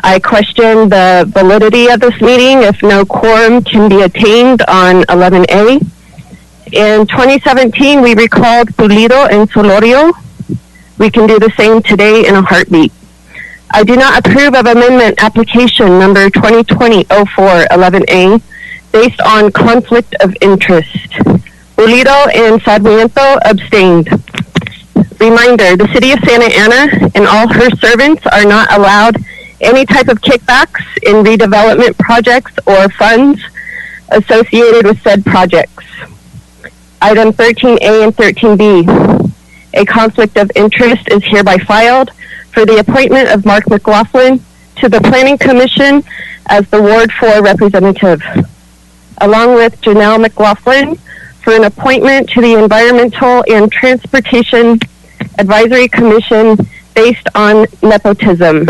I question the validity of this meeting if no quorum can be attained on 11A. In 2017, we recalled Pulido and Solorio. We can do the same today in a heartbeat. I do not approve of amendment application number 2020-04-11A based on conflict of interest. Pulido and Sarmiento abstained. Reminder, the City of Santa Ana and all her servants are not allowed any type of kickbacks in redevelopment projects or funds associated with said projects. Item 13A and 13B. A conflict of interest is hereby filed for the appointment of Mark McLaughlin to the Planning Commission as the Ward 4 representative, along with Janelle McLaughlin for an appointment to the Environmental and Transportation Advisory Commission based on nepotism.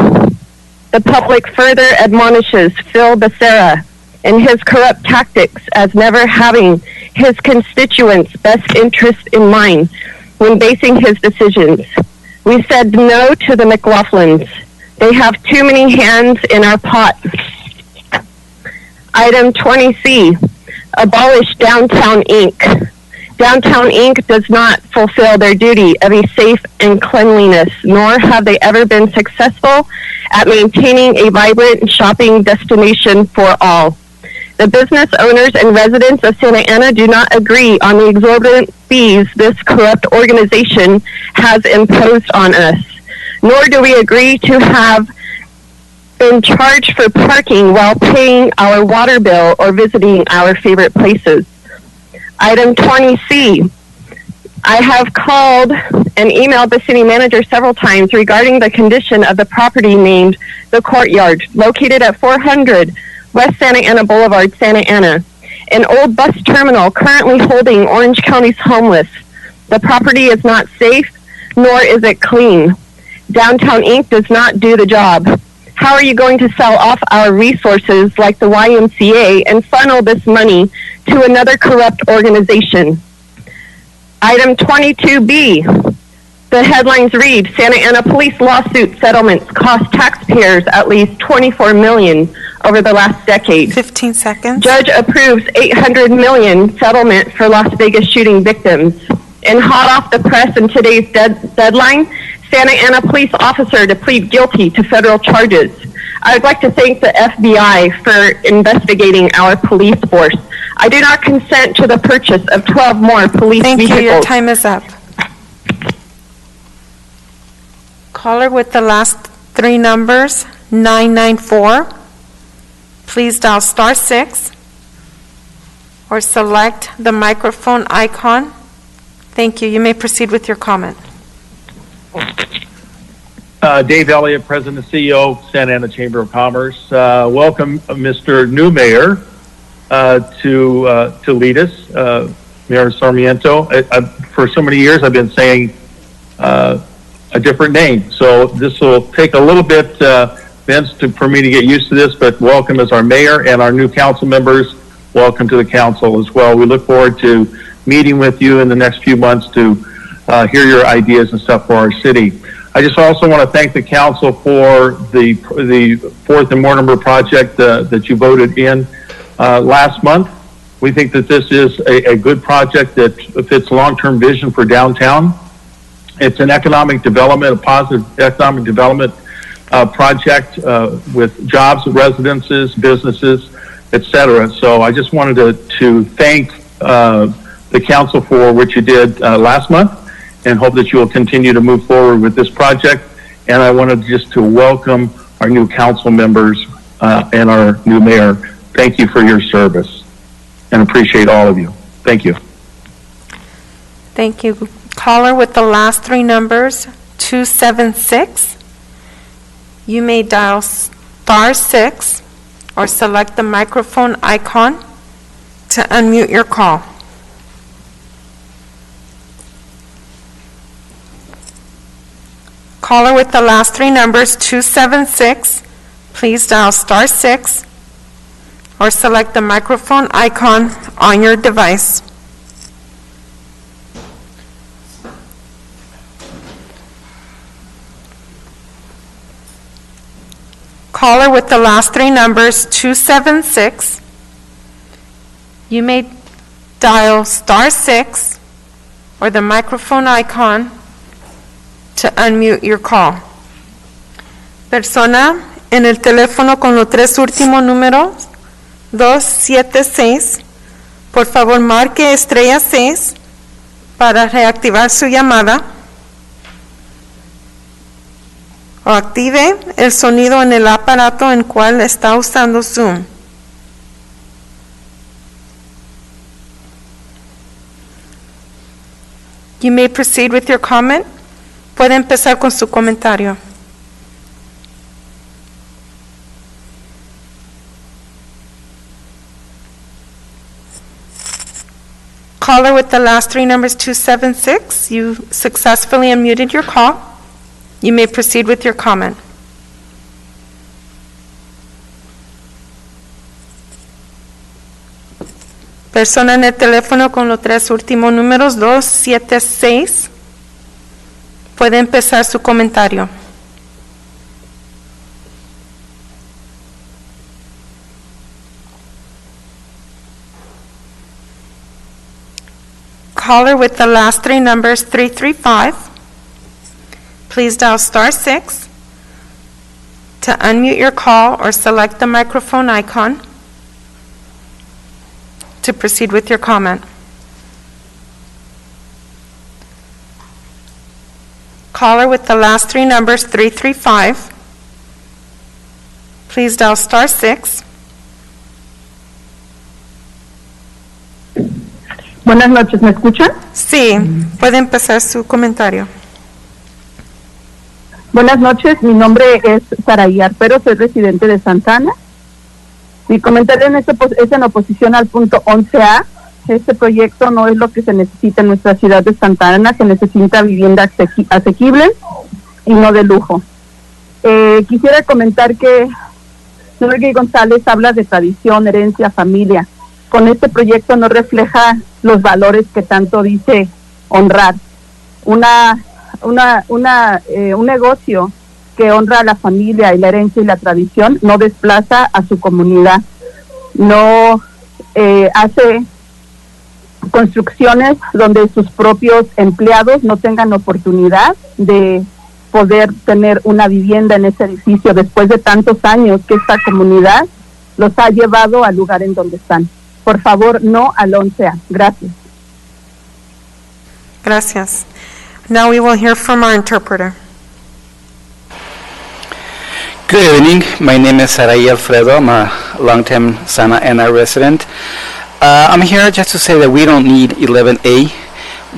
The public further admonishes Phil Becerra in his corrupt tactics as never having his constituents' best interest in mind when basing his decisions. We said no to the McLaughlins. They have too many hands in our pot. Item 20C, abolish Downtown Inc. Downtown Inc. does not fulfill their duty of a safe and cleanliness, nor have they ever been successful at maintaining a vibrant shopping destination for all. The business owners and residents of Santa Ana do not agree on the exorbitant fees this corrupt organization has imposed on us, nor do we agree to have been charged for parking while paying our water bill or visiting our favorite places. Item 20C, I have called and emailed the city manager several times regarding the condition of the property named The Courtyard, located at 400 West Santa Ana Boulevard, Santa Ana, an old bus terminal currently holding Orange County's homeless. The property is not safe, nor is it clean. Downtown Inc. does not do the job. How are you going to sell off our resources like the YMCA and funnel this money to another corrupt organization? Item 22B. The headlines read, Santa Ana police lawsuit settlements cost taxpayers at least $24 million over the last decade. 15 seconds. Judge approves $800 million settlement for Las Vegas shooting victims. And hot off the press in today's deadline, Santa Ana police officer to plead guilty to federal charges. I would like to thank the FBI for investigating our police force. I do not consent to the purchase of 12 more police vehicles. Thank you. Your time is up. Caller with the last three numbers, 994. Please dial *6 or select the microphone icon. Thank you. You may proceed with your comment. Dave Elliott, President and CEO, Santa Ana Chamber of Commerce. Welcome, Mr. New Mayor, to lead us, Mayor Sarmiento. For so many years, I've been saying a different name, so this will take a little bit, Vince, for me to get used to this. But welcome as our mayor, and our new council members, welcome to the council as well. We look forward to meeting with you in the next few months to hear your ideas and stuff for our city. I just also want to thank the council for the 4th and Mortimer project that you voted in last month. We think that this is a good project that fits long-term vision for downtown. It's an economic development, a positive economic development project with jobs, residences, businesses, etc. So I just wanted to thank the council for what you did last month, and hope that you will continue to move forward with this project. And I wanted just to welcome our new council members and our new mayor. Thank you for your service, and appreciate all of you. Thank you. Thank you. Caller with the last three numbers, 276. You may dial *6 or select the microphone icon to unmute your call. Caller with the last three numbers, 276. Please dial *6 or select the microphone icon on your device. Caller with the last three numbers, 276. You may dial *6 or the microphone icon to unmute your call. Persona en el teléfono con los tres últimos números, 276, por favor marque *6 para reactivar su llamada o active el sonido en el aparato en cual está usando Zoom. You may proceed with your comment. Puede empezar con su comentario. Caller with the last three numbers, 276. You successfully unmuted your call. You may proceed with your comment. Persona en el teléfono con los tres últimos números, 276. Puede empezar su comentario. Caller with the last three numbers 335, please dial *6 to unmute your call or select the microphone icon to proceed with your comment. Caller with the last three numbers 335, please dial *6. Buenas noches, ¿me escuchan? Sí, puede empezar su comentario. Buenas noches, mi nombre es Saraí Arpero, soy residente de Santana. Mi comentario es en oposición al punto 11A. Este proyecto no es lo que se necesita en nuestra ciudad de Santa Ana, se necesita vivienda asequible y no de lujo. Quisiera comentar que Norgay González habla de tradición, herencia, familia. Con este proyecto no refleja los valores que tanto dice honrar. Un negocio que honra a la familia y la herencia y la tradición no desplaza a su comunidad, no hace construcciones donde sus propios empleados no tengan oportunidad de poder tener una vivienda en ese edificio después de tantos años que esta comunidad los ha llevado al lugar en donde están. Por favor, no al 11A. Gracias. Gracias. Now we will hear from our interpreter. Good evening. My name is Saraí Alfredo. I'm a long-term Santa Ana resident. I'm here just to say that we don't need 11A.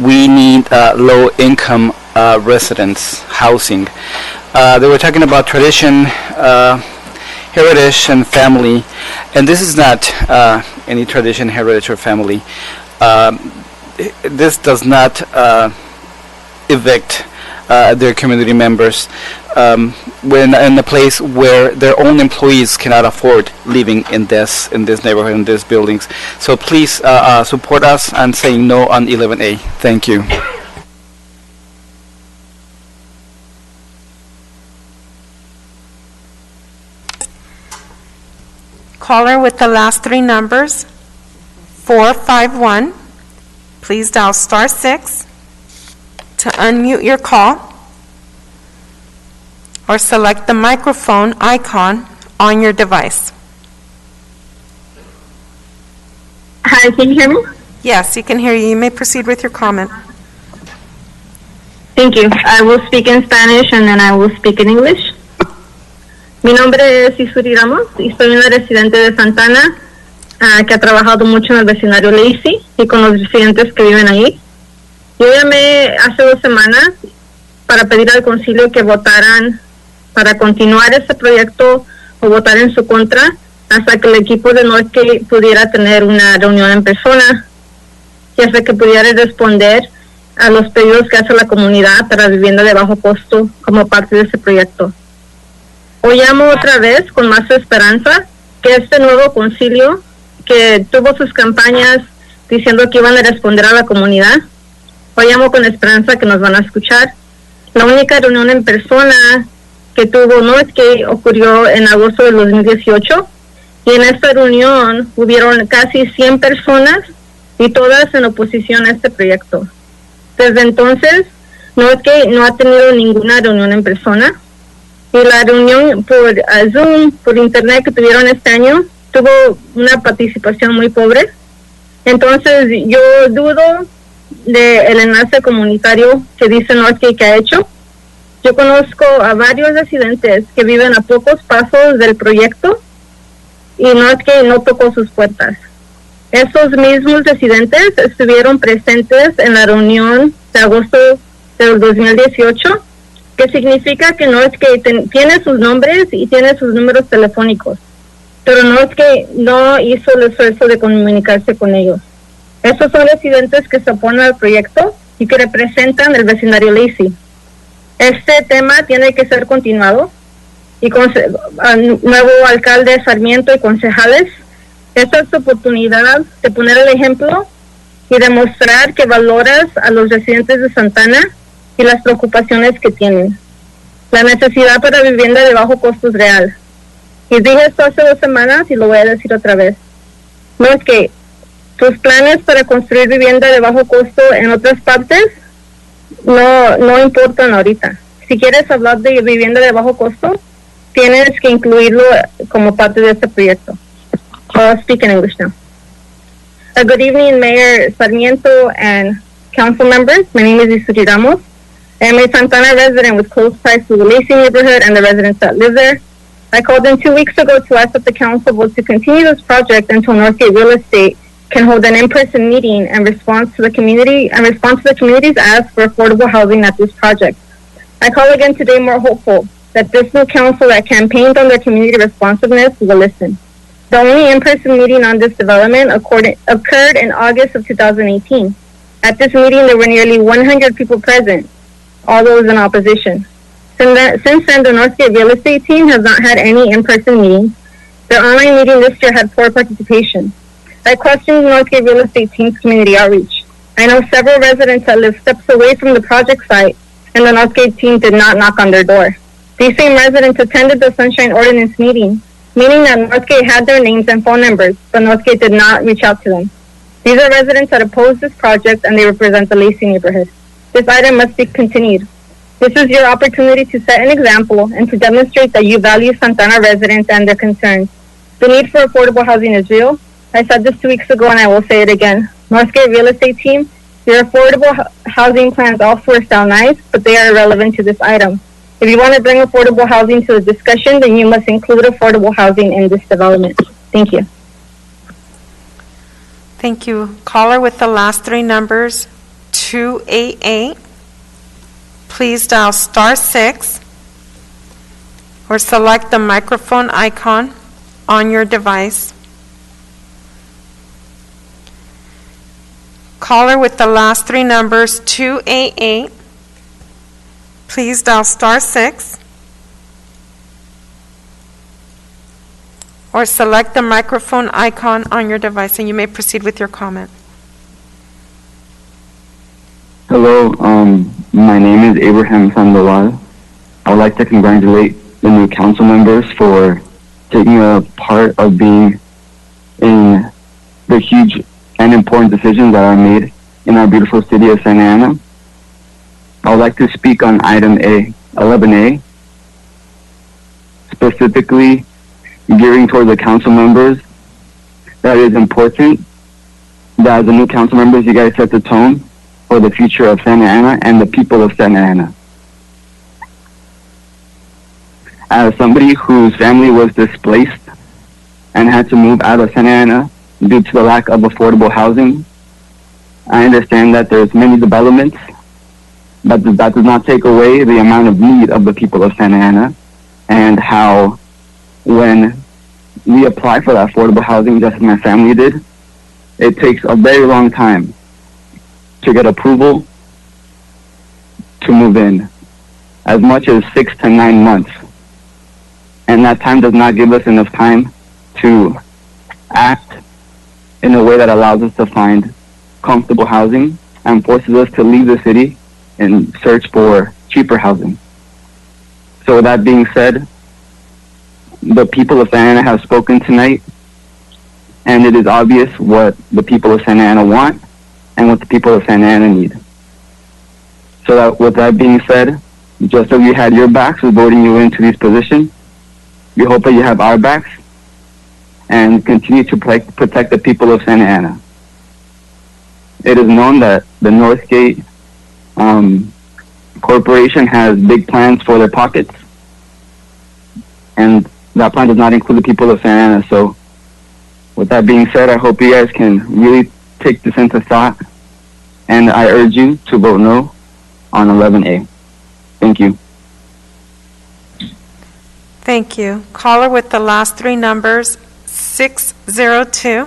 We need low-income residents housing. They were talking about tradition, heritage, and family, and this is not any tradition, heritage, or family. This does not evict their community members when in a place where their own employees cannot afford living in this neighborhood, in these buildings. So please support us and saying no on 11A. Thank you. Caller with the last three numbers 451, please dial *6 to unmute your call or select the microphone icon on your device. Hi, can you hear me? Yes, you can hear you. You may proceed with your comment. Thank you. I will speak in Spanish and then I will speak in English. Mi nombre es Isuri Ramos y soy una residente de Santana que ha trabajado mucho en el vecindario Lacey y con los residentes que viven ahí. Yo llamé hace 2 semanas para pedir al concilio que votaran para continuar este proyecto o votar en su contra hasta que el equipo de Northgate pudiera tener una reunión en persona y hasta que pudiera responder a los pedidos que hace la comunidad para vivienda de bajo costo como parte de este proyecto. Hoy llamo otra vez con más esperanza que este nuevo concilio que tuvo sus campañas diciendo que iban a responder a la comunidad, hoy llamo con esperanza que nos van a escuchar. La única reunión en persona que tuvo Northgate ocurrió en agosto del 2018 y en esta reunión hubieron casi 100 personas y todas en oposición a este proyecto. Desde entonces, Northgate no ha tenido ninguna reunión en persona. Y la reunión por Zoom, por internet que tuvieron este año, tuvo una participación muy pobre. Entonces yo dudo del enlace comunitario que dice Northgate que ha hecho. Yo conozco a varios residentes que viven a pocos pasos del proyecto y Northgate no tocó sus puertas. Esos mismos residentes estuvieron presentes en la reunión de agosto del 2018, que significa que Northgate tiene sus nombres y tiene sus números telefónicos, pero Northgate no hizo el esfuerzo de comunicarse con ellos. Estos son residentes que se oponen al proyecto y que representan el vecindario Lacey. Este tema tiene que ser continuado y con nuevo alcalde Sarmiento y concejales, esta es tu oportunidad de poner el ejemplo y demostrar que valoras a los residentes de Santana y las preocupaciones que tienen. La necesidad para vivienda de bajo costo es real. Y dije esto hace 2 semanas y lo voy a decir otra vez. No es que tus planes para construir vivienda de bajo costo en otras partes no importan ahorita. Si quieres hablar de vivienda de bajo costo, tienes que incluirlo como parte de este proyecto. I'll speak in English now. Good evening, Mayor Sarmiento and council members. My name is Isuri Ramos. I am a Santana resident with close ties to the Lacey neighborhood and the residents that live there. I called in 2 weeks ago to ask that the council vote to continue this project until Northgate Real Estate can hold an in-person meeting and respond to the community's ask for affordable housing at this project. I call again today more hopeful that this new council that campaigned on their community responsiveness will listen. The only in-person meeting on this development occurred in August of 2018. At this meeting, there were nearly 100 people present, all those in opposition. Since then, the Northgate Real Estate team has not had any in-person meetings. Their online meeting this year had poor participation. I questioned the Northgate Real Estate team's community outreach. I know several residents that live steps away from the project site, and the Northgate team did not knock on their door. These same residents attended the Sunshine Ordinance meeting, meaning that Northgate had their names and phone numbers, but Northgate did not reach out to them. These are residents that oppose this project, and they represent the Lacey neighborhood. This item must be continued. This is your opportunity to set an example and to demonstrate that you value Santana residents and their concerns. The need for affordable housing is real. I said this 2 weeks ago, and I will say it again. Northgate Real Estate team, your affordable housing plans elsewhere sound nice, but they are irrelevant to this item. If you want to bring affordable housing to the discussion, then you must include affordable housing in this development. Thank you. Thank you. Caller with the last 3 numbers, 288. Please dial *6 or select the microphone icon on your device. Caller with the last 3 numbers, 288. Please dial *6 or select the microphone icon on your device, and you may proceed with your comment. Hello, my name is Abraham Sandoval. I would like to congratulate the new council members for taking a part of being in the huge and important decisions that are made in our beautiful city of Santa Ana. I would like to speak on item 11A, specifically gearing toward the council members. That is important that as the new council members, you guys set the tone for the future of Santa Ana and the people of Santa Ana. As somebody whose family was displaced and had to move out of Santa Ana due to the lack of affordable housing, I understand that there's many developments, but that does not take away the amount of need of the people of Santa Ana, and how when we apply for that affordable housing, just as my family did, it takes a very long time to get approval to move in, as much as 6 to 9 months. And that time does not give us enough time to act in a way that allows us to find comfortable housing and forces us to leave the city and search for cheaper housing. So with that being said, the people of Santa Ana have spoken tonight, and it is obvious what the people of Santa Ana want and what the people of Santa Ana need. So that, with that being said, just as we had your backs with voting you into these positions, we hope that you have our backs and continue to protect the people of Santa Ana. It is known that the Northgate Corporation has big plans for their pockets, and that plan does not include the people of Santa Ana. So with that being said, I hope you guys can really take this into thought, and I urge you to vote no on 11A. Thank you. Thank you. Caller with the last 3 numbers, 602.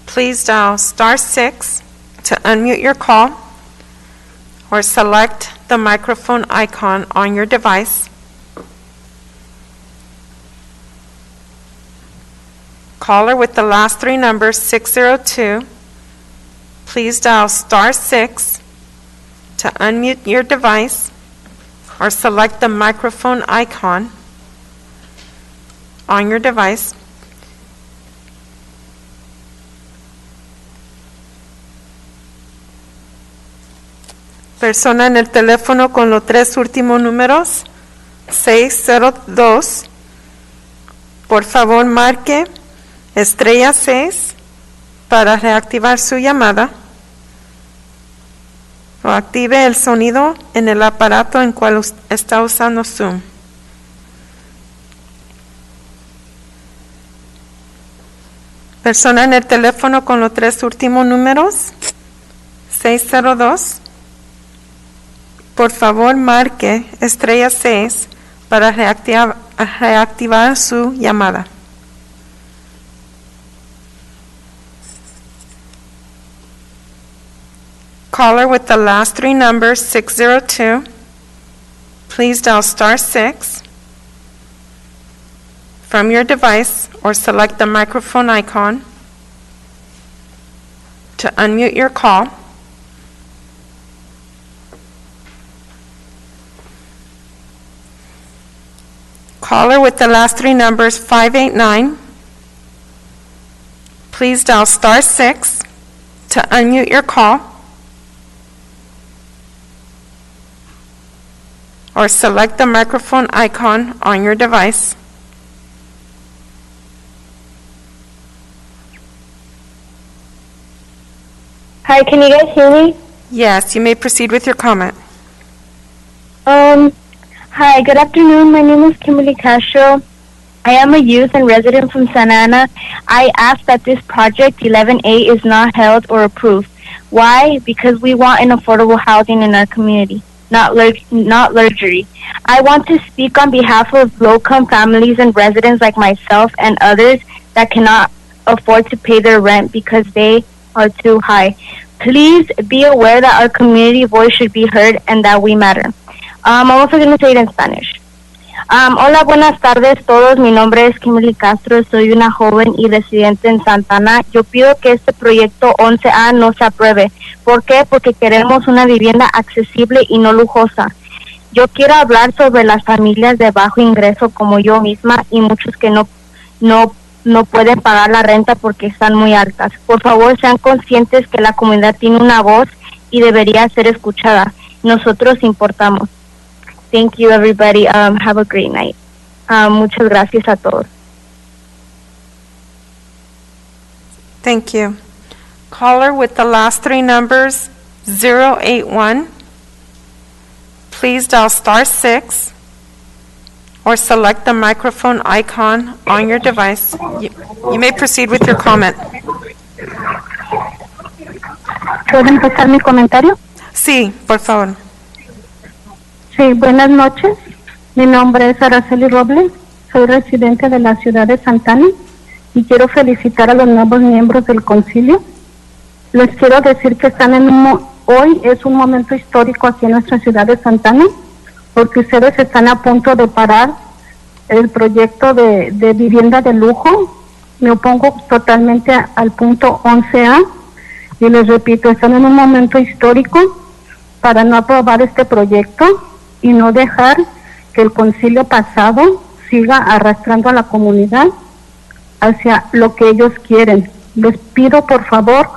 Please dial *6 to unmute your call or select the microphone icon on your device. Caller with the last 3 numbers, 602. Please dial *6 to to unmute your device or select the microphone icon on your device. Persona en el teléfono con los 3 últimos números, 602. Por favor, marque *6 para reactivar su llamada o active el sonido en el aparato en cual está usando Zoom. Persona en el teléfono con los 3 últimos números, 602. Por favor, marque *6 para reactivar su llamada. Caller with the last 3 numbers, 602. Please dial *6 from your device or select the microphone icon to unmute your call. Caller with the last 3 numbers, 589. Please dial *6 to unmute your call or select the microphone icon on your device. Hi, can you guys hear me? Yes, you may proceed with your comment. Hi, good afternoon. My name is Kimberly Castro. I am a youth and resident from Santa Ana. I ask that this project 11A is not held or approved. Why? Because we want an affordable housing in our community, not luxury. I want to speak on behalf of low-income families and residents like myself and others that cannot afford to pay their rent because they are too high. Please be aware that our community voice should be heard and that we matter. Vamos a seguir en Spanish. Hola, buenas tardes todos. Mi nombre es Kimberly Castro. Soy una joven y residente en Santa Ana. Yo pido que este proyecto 11A no se apruebe. ¿Por qué? Porque queremos una vivienda accesible y no lujosa. Yo quiero hablar sobre las familias de bajo ingreso como yo misma y muchos que no pueden pagar la renta porque están muy altas. Por favor, sean conscientes que la comunidad tiene una voz y debería ser escuchada. Nosotros importamos. Thank you, everybody. Have a great night. Muchas gracias a todos. Thank you. Caller with the last 3 numbers, 081. Please dial *6 or select the microphone icon on your device. You may proceed with your comment. ¿Puedo empezar mi comentario? Sí, por favor. Sí, buenas noches. Mi nombre es Araceli Robles. Soy residente de la ciudad de Santa Ana y quiero felicitar a los nuevos miembros del concilio. Les quiero decir que hoy es un momento histórico aquí en nuestra ciudad de Santa Ana, porque ustedes están a punto de parar el proyecto de vivienda de lujo. Me opongo totalmente al punto 11A y les repito, están en un momento histórico para no aprobar este proyecto y no dejar que el concilio pasado siga arrastrando a la comunidad hacia lo que ellos quieren. Les pido, por favor,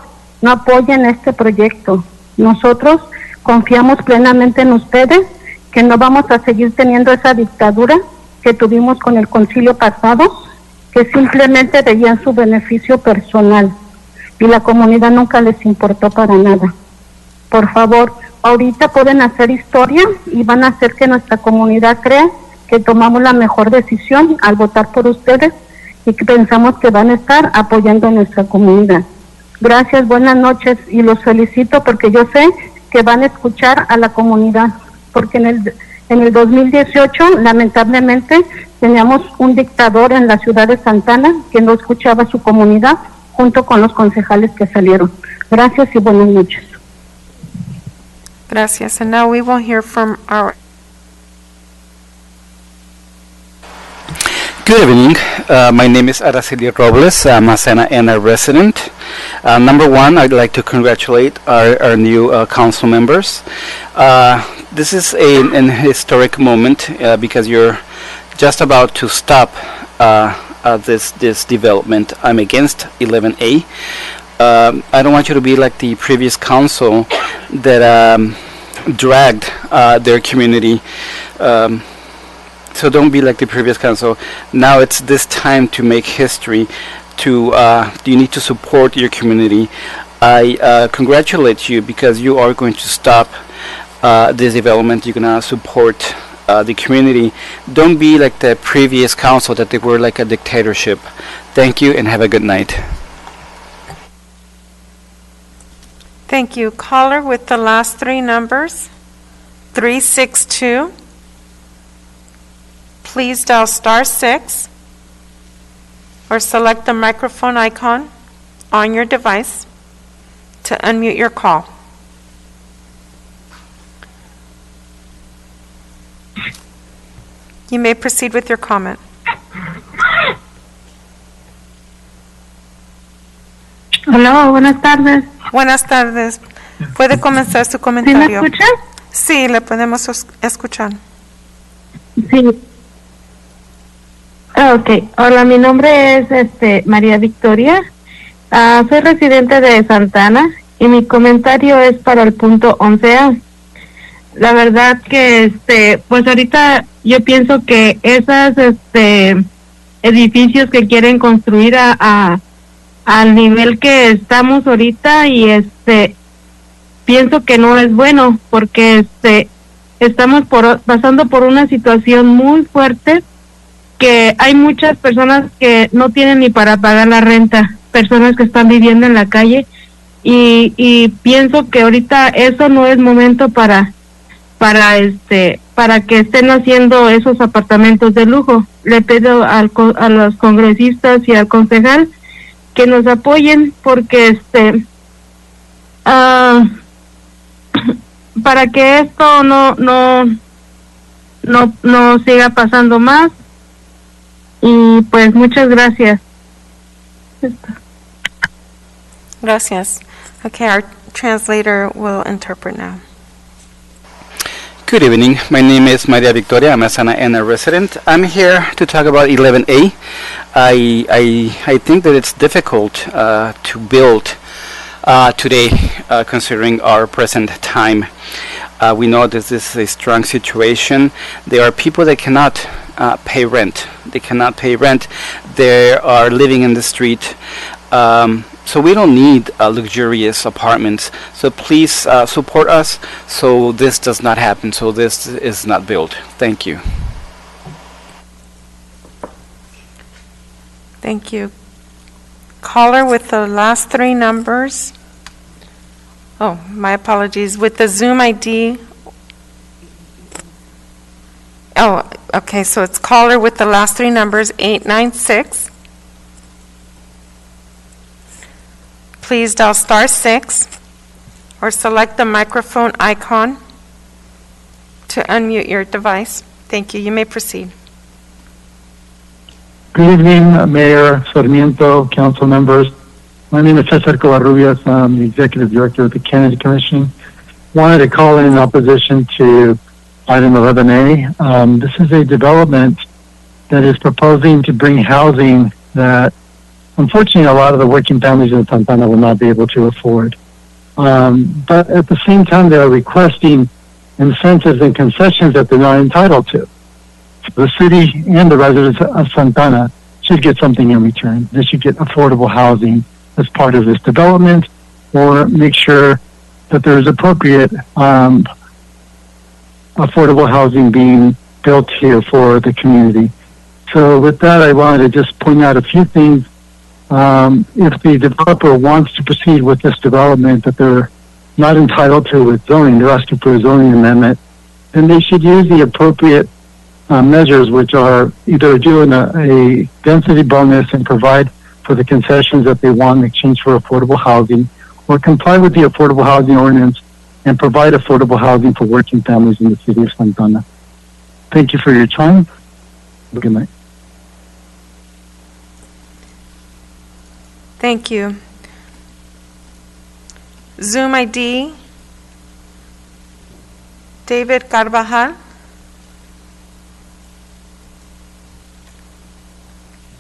no apoyen este proyecto. Nosotros confiamos plenamente en ustedes, que no vamos a seguir teniendo esa dictadura que tuvimos con el concilio pasado, que simplemente veían su beneficio personal y la comunidad nunca les importó para nada. Por favor, ahorita pueden hacer historia y van a hacer que nuestra comunidad crea que tomamos la mejor decisión al votar por ustedes y que pensamos que van a estar apoyando a nuestra comunidad. Gracias, buenas noches y los felicito porque yo sé que van a escuchar a la comunidad, porque en el 2018 lamentablemente teníamos un dictador en la ciudad de Santa Ana que no escuchaba a su comunidad junto con los concejales que salieron. Gracias y buenas noches. Gracias. And now we will hear from our... Good evening. My name is Araceli Robles. I'm a Santa Ana resident. Number one, I'd like to congratulate our new council members. This is an historic moment because you're just about to stop this development. I'm against 11A. I don't want you to be like the previous council that dragged their community. So don't be like the previous council. Now it's this time to make history. You need to support your community. I congratulate you because you are going to stop this development. You're gonna support the community. Don't be like the previous council that they were like a dictatorship. Thank you and have a good night. Thank you. Caller with the last three numbers, 362. Please dial *6 or select the microphone icon on your device to unmute your call. You may proceed with your comment. Hola, buenas tardes. Buenas tardes. ¿Puede comenzar su ¿Sí me comentario? escucha? Sí, le podemos escuchar. Sí. Ok, hola, mi nombre es María Victoria. Soy residente de Santana y mi comentario es para el punto 11A. La verdad que pues ahorita yo pienso que esos edificios que quieren construir al nivel que estamos ahorita y pienso que no es bueno porque estamos pasando por una situación muy fuerte, que hay muchas personas que no tienen ni para pagar la renta, personas que están viviendo en la calle y pienso que ahorita eso no es momento para que estén haciendo esos apartamentos de lujo. Le pido a los congresistas y al concejal que nos apoyen porque para que esto no siga pasando más. Y pues muchas gracias. Gracias. Okay, our translator will interpret now. Good evening. My name is Maria Victoria. I'm a Santa Ana resident. I'm here to talk about 11A. I think that it's difficult to build today, considering our present time. We know this is a strong situation. There are people that cannot pay rent. They cannot pay rent. They are living in the street. So we don't need luxurious apartments. So please support us so this does not happen, so this is not built. Thank you. Thank you. Caller with the last three numbers. Oh, my apologies. With the Zoom ID. Oh, okay, so it's caller with the last three numbers, 896. Please dial *6 or select the microphone icon to unmute your device. Thank you. You may proceed. Good evening, Mayor, Sarmiento, council members. My name is Cesar Covarrubias. I'm the Executive Director of the Kennedy Commission. Wanted to call in opposition to item 11A. This is a development that is proposing to bring housing that, unfortunately, a lot of the working families in Santana will not be able to afford. But at the same time, they are requesting incentives and concessions that they're not entitled to. So the city and the residents of Santana should get something in return. They should get affordable housing as part of this development, or make sure that there is appropriate affordable housing being built here for the community. So with that, I wanted to just point out a few things. If the developer wants to proceed with this development that they're not entitled to with zoning, they're asking for a zoning amendment, then they should use the appropriate measures, which are either doing a density bonus and provide for the concessions that they want in exchange for affordable housing, or comply with the affordable housing ordinance and provide affordable housing for working families in the city of Santana. Thank you for your time. Good night. Thank you. Zoom ID, David Carvajal.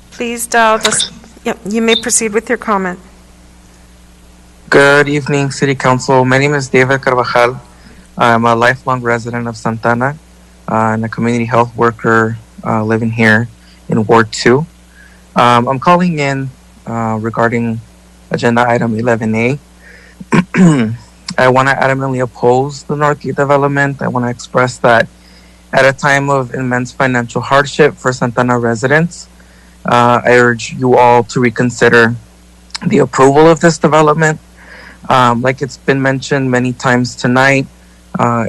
Please dial the, yep, you may proceed with your comment. Good evening, City Council. My name is David Carvajal. I'm a lifelong resident of Santana and a community health worker living here in Ward 2. I'm calling in regarding agenda item 11A. I want to adamantly oppose the Northgate development. I want to express that at a time of immense financial hardship for Santana residents, I urge you all to reconsider the approval of this development. Like it's been mentioned many times tonight,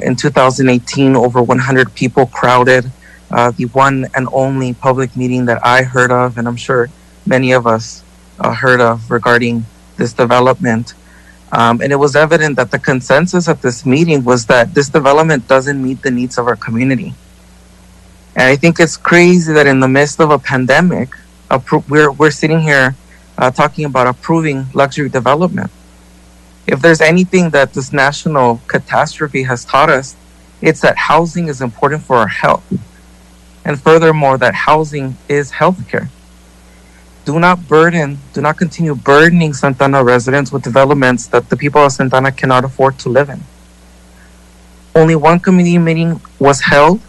in 2018, over 100 people crowded the one and only public meeting that I heard of, and I'm sure many of us heard of regarding this development. And it was evident that the consensus at this meeting was that this development doesn't meet the needs of our community. And I think it's crazy that in the midst of a pandemic, we're sitting here talking about approving luxury development. If there's anything that this national catastrophe has taught us, it's that housing is important for our health. And furthermore, that housing is healthcare. Do not continue burdening Santana residents with developments that the people of Santana cannot afford to live in. Only one community meeting was held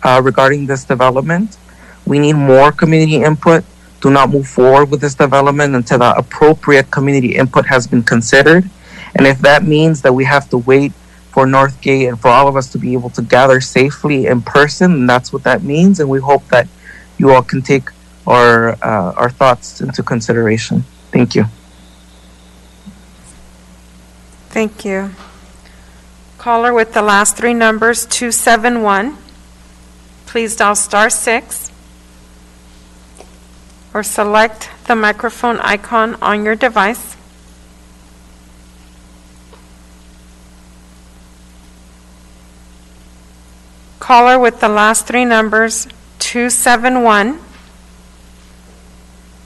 regarding this development. We need more community input. Do not move forward with this development until the appropriate community input has been considered. And if that means that we have to wait for Northgate and for all of us to be able to gather safely in person, then that's what that means. And we hope that you all can take our thoughts into consideration. Thank you. Thank you. Caller with the last three numbers, 271. Please dial *6 or select the microphone icon on your device. Caller with the last three numbers, 271.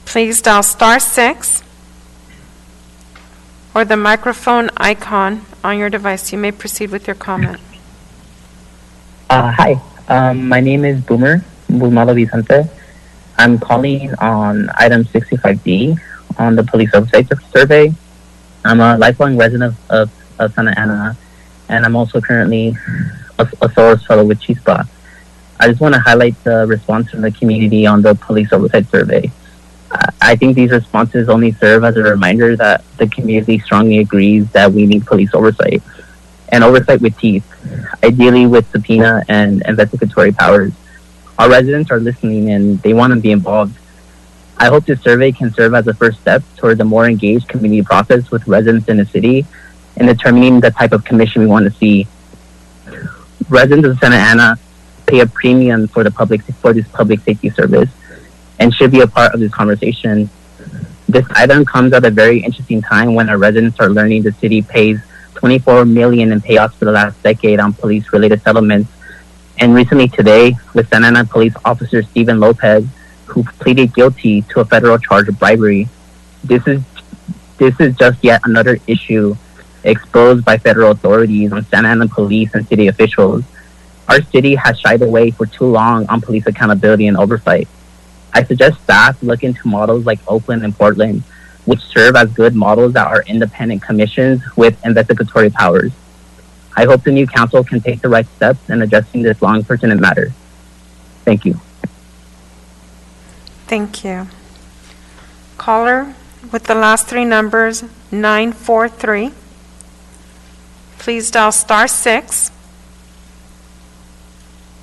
Please dial *6 or the microphone icon on your device. You may proceed with your comment. Hi, my name is Bumalo Vicente. I'm calling on item 65D on the police oversight survey. I'm a lifelong resident of Santa Ana, and I'm also currently a Soros Fellow with Chispa. I just want to highlight the response from the community on the police oversight survey. I think these responses only serve as a reminder that the community strongly agrees that we need police oversight, and oversight with teeth, ideally with subpoena and investigatory powers. Our residents are listening and they want to be involved. I hope this survey can serve as a first step towards a more engaged community process with residents in the city in determining the type of commission we want to see. Residents of Santa Ana pay a premium for this public safety service and should be a part of this conversation. This item comes at a very interesting time when our residents are learning the city pays $24 million in payouts for the last decade on police-related settlements. And recently today, with Santa Ana police officer Steven Lopez, who pleaded guilty to a federal charge of bribery. This is just yet another issue exposed by federal authorities on Santa Ana police and city officials. Our city has shied away for too long on police accountability and oversight. I suggest staff look into models like Oakland and Portland, which serve as good models that are independent commissions with investigatory powers. I hope the new council can take the right steps in addressing this long pertinent matter. Thank you. Thank you. Caller with the last three numbers, 943. Please dial *6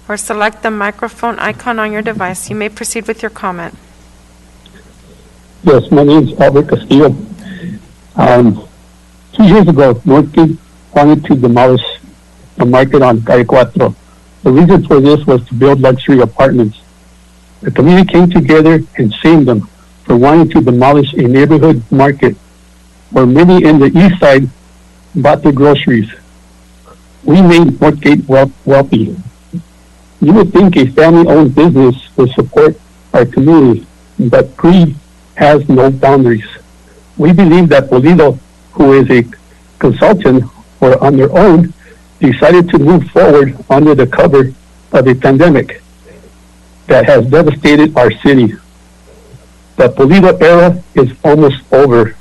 or select the microphone icon on your device. You may proceed with your comment. Yes, my name is Albert Castillo. 2 years ago, Northgate wanted to demolish the market on Calle Cuatro. The reason for this was to build luxury apartments. The community came together and shamed them for wanting to demolish a neighborhood market where many in the east side bought their groceries. We made Northgate wealthy. You would think a family-owned business would support our community, but greed has no boundaries. We believe that Pulido, who is a consultant or on their own decided to move forward under the cover of a pandemic that has devastated our city. The Pulido era is almost over.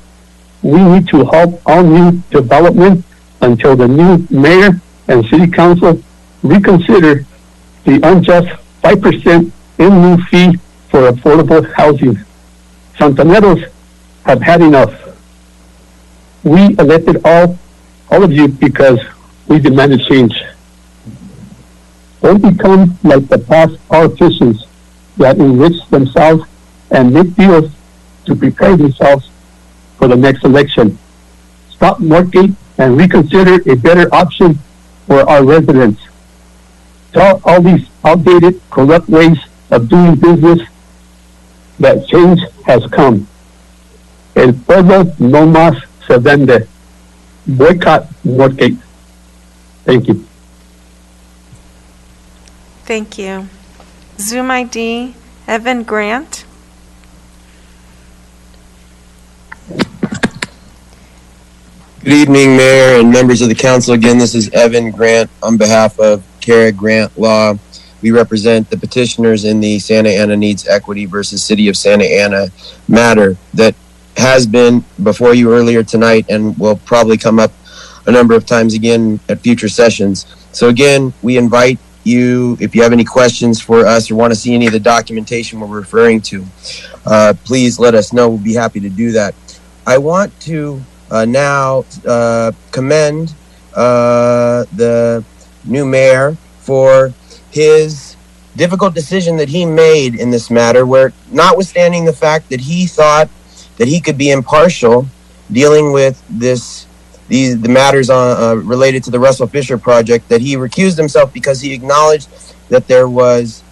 We need to halt all new development until the new mayor and city council reconsider the unjust 5% in lieu fee for affordable housing. Santaneros have had enough. We elected all of you because we demanded change. Don't become like the past politicians that enrich themselves and make deals to prepare themselves for the next election. Stop Northgate and reconsider a better option for our residents. Tell all these outdated, corrupt ways of doing business that change has come. El pueblo no más se vende. Boycott Northgate. Thank you. Thank you. Zoom ID, Evan Grant. Good evening, Mayor and members of the council. Again, this is Evan Grant on behalf of Kara Grant Law. We represent the petitioners in the Santa Ana Needs Equity versus City of Santa Ana matter that has been before you earlier tonight and will probably come up a number of times again at future sessions. So again, we invite you, if you have any questions for us or want to see any of the documentation we're referring to, please let us know. We'll be happy to do that. I want to now commend the new mayor for his difficult decision that he made in this matter, where notwithstanding the fact that he thought that he could be impartial dealing with the matters related to the Russell Fisher project, that he recused himself because he acknowledged that there was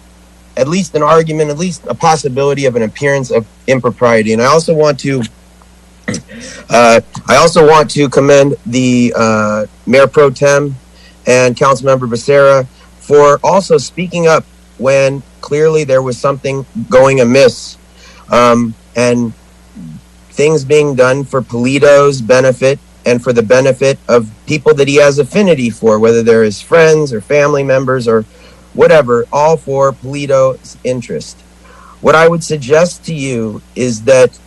at least an argument, at least a possibility of an appearance of impropriety. And I also want to commend the Mayor Pro Tem and Councilmember Becerra for also speaking up when clearly there was something going amiss, and things being done for Pulido's benefit and for the benefit of people that he has affinity for, whether they're his friends or family members or whatever, all for Pulido's interest. What I would suggest to you is that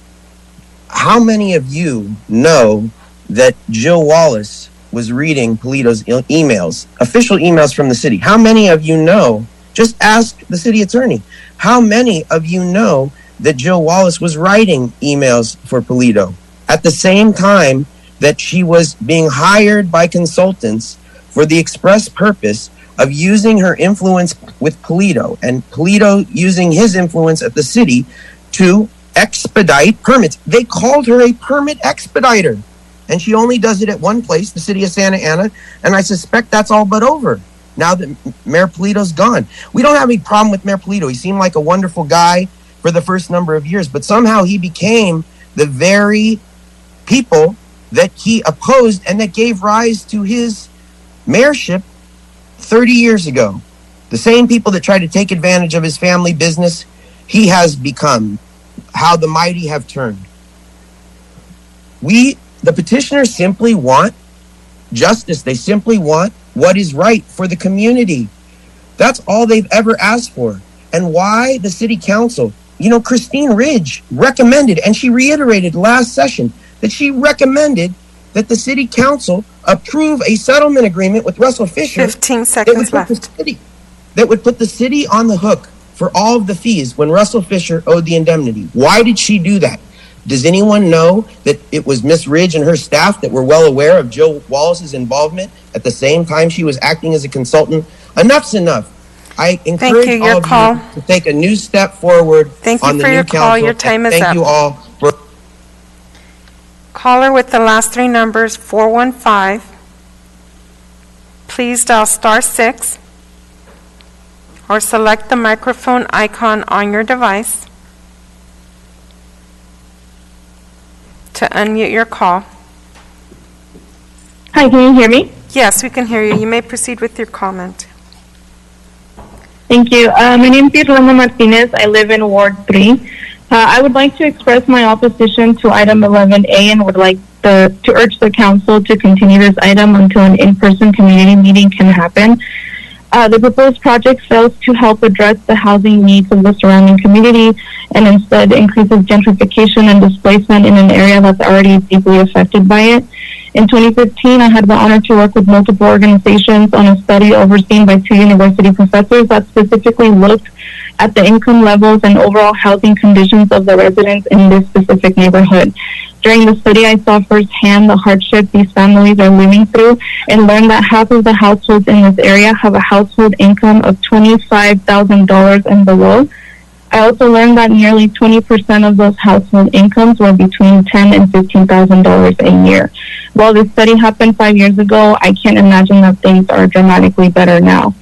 how many of you know that Jill Wallace was reading Pulido's emails, official emails from the city? How many of you know? Just ask the city attorney. How many of you know that Jill Wallace was writing emails for Pulido at the same time that she was being hired by consultants for the express purpose of using her influence with Pulido and Pulido using his influence at the city to expedite permits? They called her a permit expediter, and she only does it at one place, the city of Santa Ana, and I suspect that's all but over now that Mayor Pulido's gone. We don't have any problem with Mayor Pulido. He seemed like a wonderful guy for the first number of years, but somehow he became the very people that he opposed and that gave rise to his mayorship 30 years ago. The same people that tried to take advantage of his family business, he has become. How the mighty have turned. The petitioners simply want justice. They simply want what is right for the community. That's all they've ever asked for. And why the city council? You know, Christine Ridge recommended, and she reiterated last session, that she recommended that the city council approve a settlement agreement with Russell Fisher. 15 seconds left. That would put the city on the hook for all of the fees when Russell Fisher owed the indemnity. Why did she do that? Does anyone know that it was Miss Ridge and her staff that were well aware of Jill Wallace's involvement at the same time she was acting as a consultant? Enough's enough. I encourage all of you to take a new step forward on the new council. Your time is up. Thank you all for... Caller with the last three numbers, 415. Please dial *6 or select the microphone icon on your device to unmute your call. Hi, can you hear me? Yes, we can hear you. You may proceed with your comment. Thank you. My name is Irlanda Martinez. I live in Ward 3. I would like to express my opposition to item 11A and would like urge the council to continue this item until an in-person community meeting can happen. The proposed project fails to help address the housing needs of the surrounding community and instead increases gentrification and displacement in an area that's already deeply affected by it. In 2015, I had the honor to work with multiple organizations on a study overseen by 2 university professors that specifically looked at the income levels and overall housing conditions of the residents in this specific neighborhood. During the study, I saw firsthand the hardship these families are living through and learned that half of the households in this area have a household income of $25,000 and below. I also learned that nearly 20% of those household incomes were between $10,000 and $15,000 a year. While this study happened 5 years ago, I can't imagine that things are dramatically better now.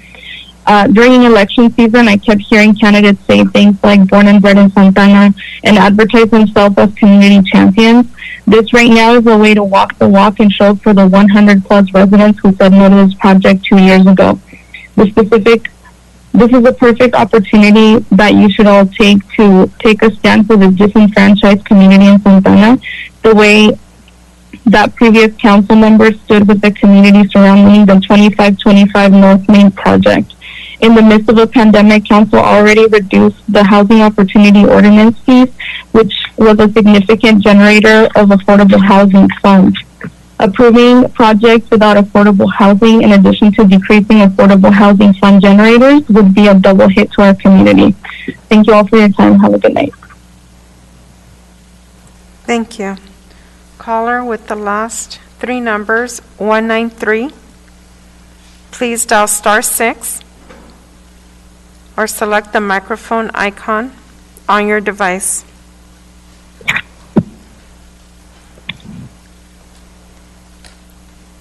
During election season, I kept hearing candidates say things like born and bred in Santana and advertise themselves as community champions. This right now is a way to walk the walk and show up for the 100 plus residents who said no to this project 2 years ago. This is a perfect opportunity that you should all take to take a stand for the disenfranchised community in Santana, the way that previous council members stood with the community surrounding the 2525 North Main project. In the midst of a pandemic, council already reduced the housing opportunity ordinance fees, which was a significant generator of affordable housing funds. Approving projects without affordable housing, in addition to decreasing affordable housing fund generators, would be a double hit to our community. Thank you all for your time. Have a good night. Thank you. Caller with the last 3 numbers, 193. Please dial *6 or select the microphone icon on your device.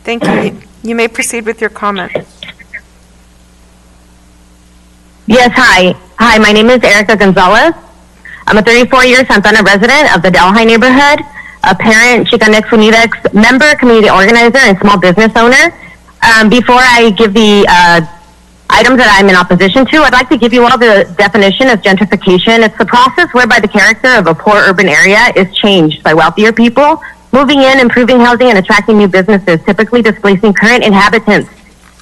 Thank you. You may proceed with your comment. Yes, hi. Hi, my name is Erica Gonzalez. I'm a 34-year Santana resident of the Delhi neighborhood, a parent, Chicanx Unidex member, community organizer, and small business owner. Before I give the items that I'm in opposition to, I'd like to give you all the definition of gentrification. It's the process whereby the character of a poor urban area is changed by wealthier people moving in, improving housing, and attracting new businesses, typically displacing current inhabitants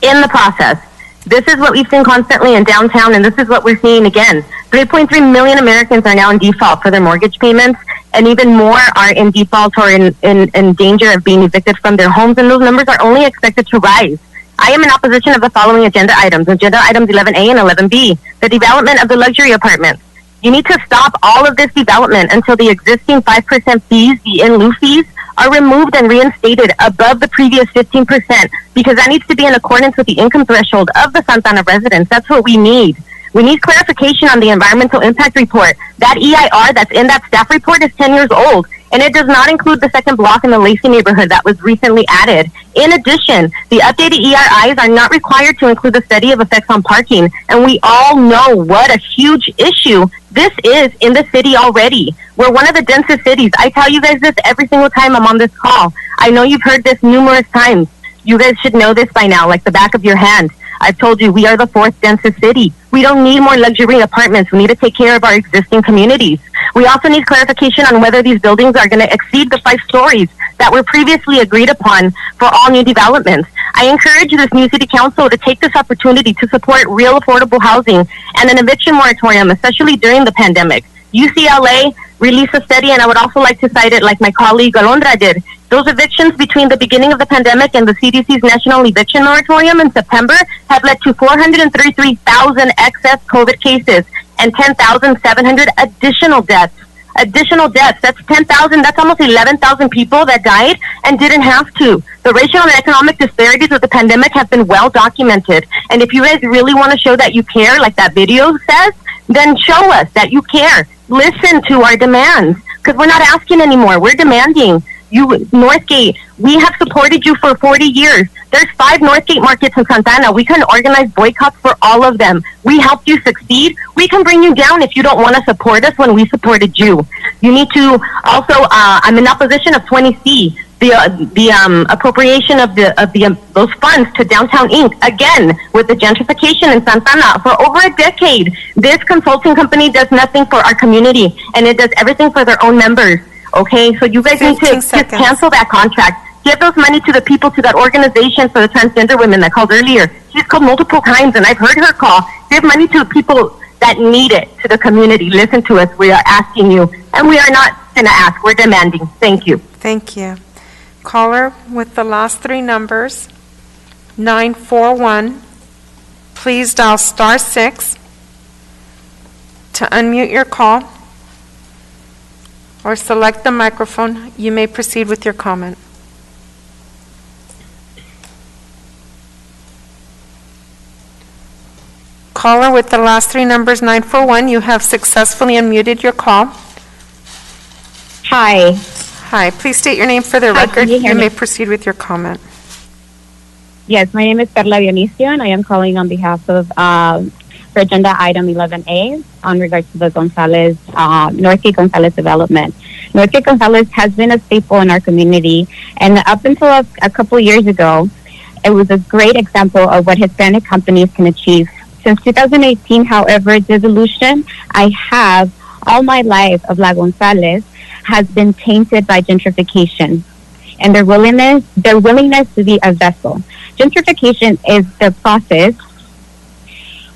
in the process. This is what we've seen constantly in downtown, and this is what we're seeing again. 3.3 million Americans are now in default for their mortgage payments, and even more are in default or in danger of being evicted from their homes, and those numbers are only expected to rise. I am in opposition of the following agenda items. Agenda items 11A and 11B, the development of the luxury apartments. You need to stop all of this development until the existing 5% fees, the in-lieu fees, are removed and reinstated above the previous 15%, because that needs to be in accordance with the income threshold of the Santana residents. That's what we need. We need clarification on the environmental impact report. That EIR that's in that staff report is 10 years old, and it does not include the second block in the Lacey neighborhood that was recently added. In addition, the updated EIRs are not required to include the study of effects on parking, and we all know what a huge issue this is in the city already. We're one of the densest cities. I tell you guys this every single time I'm on this call. I know you've heard this numerous times. You guys should know this by now, like the back of your hand. I've told you we are the 4th densest city. We don't need more luxury apartments. We need to take care of our existing communities. We also need clarification on whether these buildings are going to exceed the 5 stories that were previously agreed upon for all new developments. I encourage this new city council to take this opportunity to support real affordable housing and an eviction moratorium, especially during the pandemic. UCLA released a study, and I would also like to cite it like my colleague Alondra did. Those evictions between the beginning of the pandemic and the CDC's national eviction moratorium in September have led to 433,000 excess COVID cases and 10,700 additional deaths. Additional deaths. That's 10,000. That's almost 11,000 people that died and didn't have to. The racial and economic disparities of the pandemic have been well documented. And if you guys really want to show that you care, like that video says, then show us that you care. Listen to our demands, because we're not asking anymore. We're demanding. You, Northgate, we have supported you for 40 years. There's 5 Northgate markets in Santana. We can organize boycotts for all of them. We helped you succeed. We can bring you down if you don't want to support us when we supported you. You need to also, I'm in opposition of 20C, the appropriation of those funds to Downtown Inc. Again, with the gentrification in Santana for over a decade. This consulting company does nothing for our community, and it does everything for their own members. Okay, so you guys need to 15 just seconds. cancel that contract. Give those money to the people, to that organization for the transgender women that called earlier. She's called multiple times, and I've heard her call. Give money to the people that need it, to the community. Listen to us. We are asking you, and we are not going to ask. We're demanding. Thank you. Thank you. Caller with the last three numbers, 941. Please dial *6 to unmute your call or select the microphone. You may proceed with your comment. Caller with the last three numbers, 941, you have successfully unmuted your call. Hi. Hi, please state your name for the Hi, record. can you hear You me? may proceed with your comment. Yes, my name is Carla Dionisio, and I am calling on behalf of for agenda item 11A on regards to the Gonzalez, Northgate Gonzalez development. Northgate Gonzalez has been a staple in our community, and up until a couple years ago, it was a great example of what Hispanic companies can achieve. Since 2018, however, dissolution I have all my life of La Gonzalez has been tainted by gentrification and their willingness to be a vessel. Gentrification is the process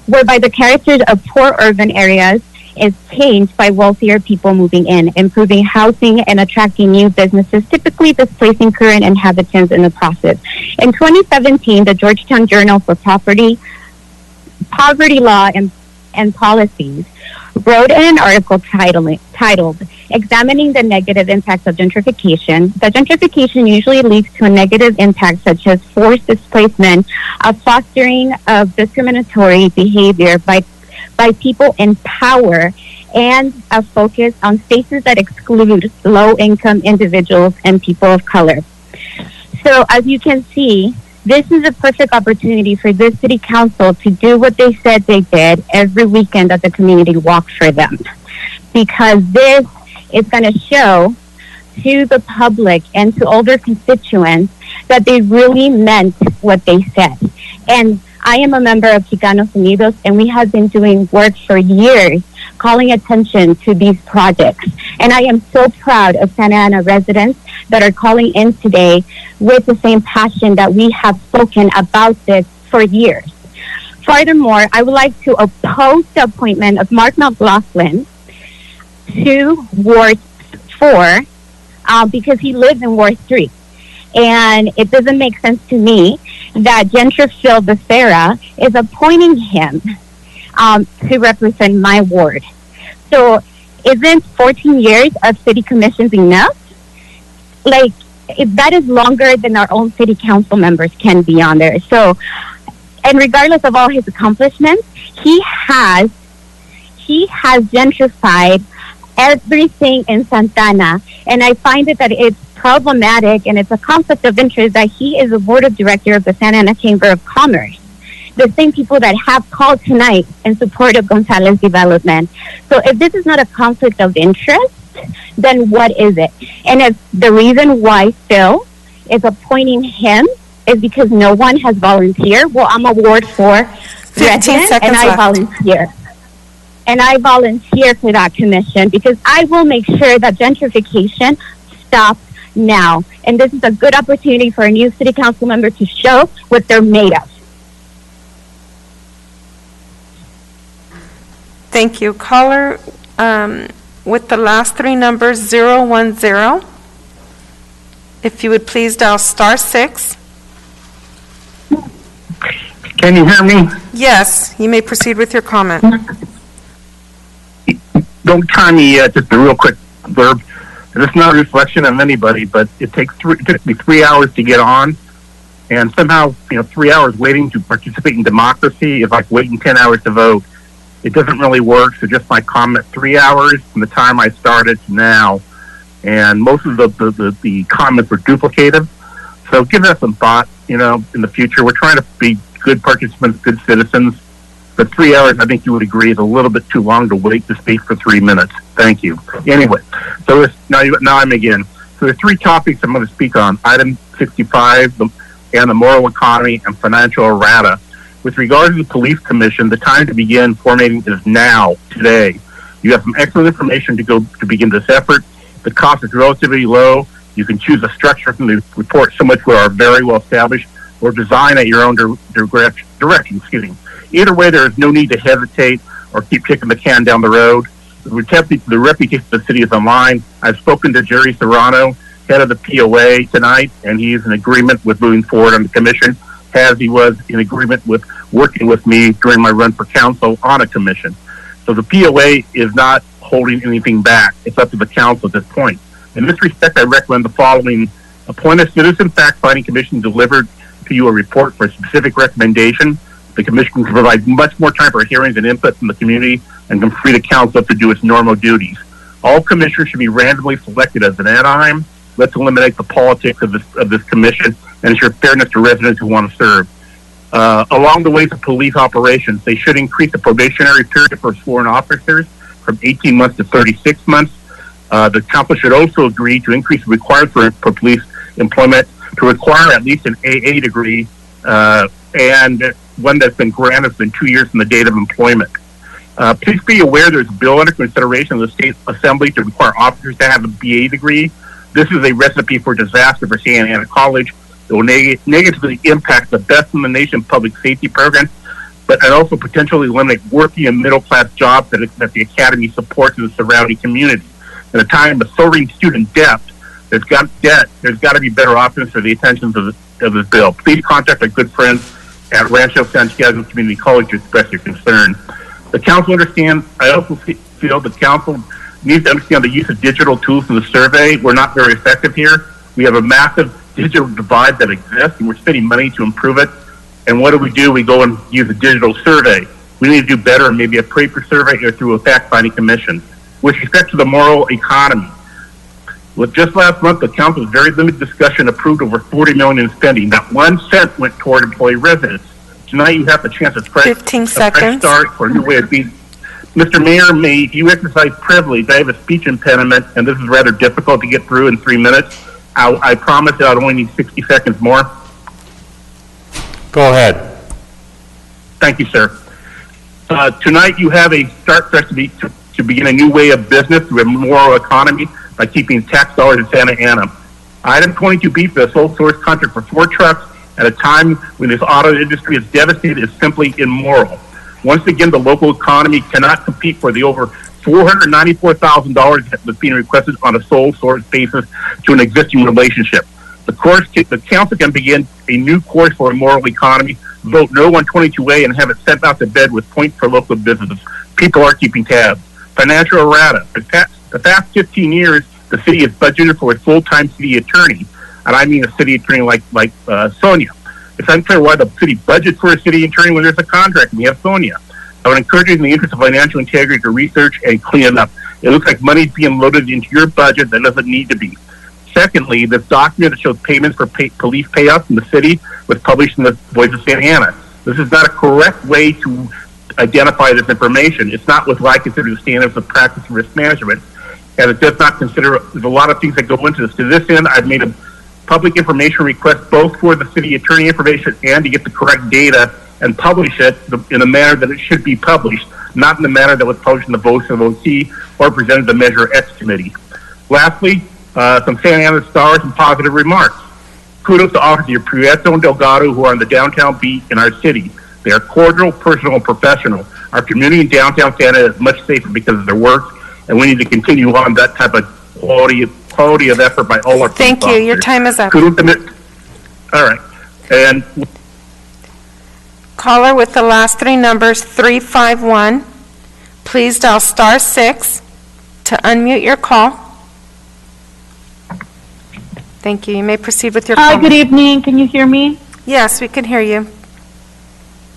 whereby the character of poor urban areas is changed by wealthier people moving in, improving housing and attracting new businesses, typically displacing current inhabitants in the process. In 2017, the Georgetown Journal for Poverty Law and Policies wrote in an article titled Examining the Negative Impacts of Gentrification, that gentrification usually leads to a negative impact such as forced displacement, a fostering of discriminatory behavior by people in power, and a focus on spaces that exclude low-income individuals and people of color. So as you can see, this is a perfect opportunity for this city council to do what they said they did every weekend at the community walk for them. Because this is going to show to the public and to all their constituents that they really meant what they said. And I am a member of Chicanos Unidos, and we have been doing work for years calling attention to these projects. And I am so proud of Santa Ana residents that are calling in today with the same passion that we have spoken about this for years. Furthermore, I would like to oppose the appointment of Mark McLaughlin to Ward 4 because he lives in Ward 3. And it doesn't make sense to me that Gentrifil Becerra is appointing him to represent my ward. So isn't 14 years of city commissions enough? Like, if that is longer than our own city council members can be on there. So, and regardless of all his accomplishments, he has gentrified everything in Santana, and I find it that it's problematic and it's a conflict of interest that he is a board of director of the Santa Ana Chamber of Commerce, the same people that have called tonight in support of Gonzalez development. So if this is not a conflict of interest, then what is it? And if the reason why Phil is appointing him is because no one has volunteered, well, I'm a Ward 4 resident, and I volunteer. And I volunteer for that commission because I will make sure that gentrification stops now. And this is a good opportunity for a new city council member to show what they're made of. Thank you. Caller with the last three numbers, 010. If you would please dial *6. Can you hear me? Yes, you may proceed with your comment. Don't time me yet, just a real quick blurb. It's not a reflection of anybody, but it took me 3 hours to get on, and somehow, 3 hours waiting to participate in democracy is like waiting 10 hours to vote. It doesn't really work, so just my comment, 3 hours from the time I started to now, and most of the comments were duplicative. So give that some thought, in the future. We're trying to be good participants, good citizens, but 3 hours, I think you would agree, is a little bit too long to wait to speak for 3 minutes. Thank you. Anyway, so now I'm again. So there's three topics I'm going to speak on. Item 65, and the moral economy and financial errata. With regard to the police commission, the time to begin formatting is now, today. You have some excellent information to begin this effort. The cost is relatively low. You can choose a structure from the report, some which are very well established, or design at your own direction. Either way, there is no need to hesitate or keep kicking the can down the road. The reputation of the city is online. I've spoken to Jerry Serrano, head of the POA, tonight, and he is in agreement with moving forward on the commission, as he was in agreement with working with me during my run for council on a commission. So the POA is not holding anything back. It's up to the council at this point. In this respect, I recommend the following. Appoint a citizen fact-finding commission delivered to you a report for a specific recommendation. The commission can provide much more time for hearings and input from the community and can free the council to do its normal duties. All commissioners should be randomly selected as an Anaheim. Let's eliminate the politics of this commission and ensure fairness to residents who want to serve. Along the way to police operations, they should increase the probationary period for sworn officers from 18 months to 36 months. The council should also agree to increase the requirement for police employment to require at least an AA degree and one that's been granted within 2 years from the date of employment. Please be aware there's a bill under consideration of the State Assembly to require officers to have a BA degree. This is a recipe for disaster for Santa Ana College. It will negatively impact the best in the nation public safety program, and also potentially eliminate working and middle-class jobs that the Academy supports in the surrounding community. At a time of soaring student debt, there's got to be better options for the attention of this bill. Please contact our good friends at Rancho Santiago Community College to express your concern. The council understands. I also feel the council needs to understand the use of digital tools in the survey. We're not very effective here. We have a massive digital divide that exists, and we're spending money to improve it. And what do? We go and use a digital survey. We need to do better, maybe a paper survey or through a fact-finding commission. With respect to the moral economy, just last month, the council's very limited discussion approved over $40 million in spending. Not 1 cent went toward employee residents. Tonight, you have the chance of fresh start for a new way of being. Mr. Mayor, may you exercise privilege. I have a speech impediment, and this is rather difficult to get through in 3 minutes. I promise that I'll only need 60 seconds more. Go ahead. Thank you, sir. Tonight, you have a start for us to begin a new way of business through a moral economy by keeping tax dollars in Santa Ana. Item 22B for the sole source contract for 4 trucks at a time when this auto industry is devastated is simply immoral. Once again, the local economy cannot compete for the over $494,000 that was being requested on a sole source basis to an existing relationship. The council can begin a new course for a moral economy, vote no on 22A, and have it sent out to bed with points for local businesses. People are keeping tabs. Financial errata. The past 15 years, the city has budgeted for a full-time city attorney, and I mean a city attorney like Sonia. It's unclear why the city budgets for a city attorney when there's a contract and we have Sonia. I would encourage you in the interest of financial integrity to research and clean it up. It looks like money's being loaded into your budget that doesn't need to be. Secondly, this document that shows payments for police payouts in the city was published in the Voice of Santa Ana. This is not a correct way to identify this information. It's not what I consider the standards of practice and risk management, and it does not consider, there's a lot of things that go into this. To this end, I've made a public information request both for the city attorney information and to get the correct data and publish it in a manner that it should be published, not in the manner that was published in the Voice of OC or presented to the Measure X committee. Lastly, some Santa Ana stars and positive remarks. Kudos to Officer Prieto and Delgado, who are on the downtown beat in our city. They are cordial, personal, and professional. Our community in downtown Santa Ana is much safer because of their work, and we need to continue on that type of quality of effort by all our police Thank you. officers. Your time is up. Kudos to all right. And caller with the last 3 numbers, 351. Please dial *6 to unmute your call. Thank you. You may proceed with your Hi, comment. good evening. Can you hear me? Yes, we can hear you.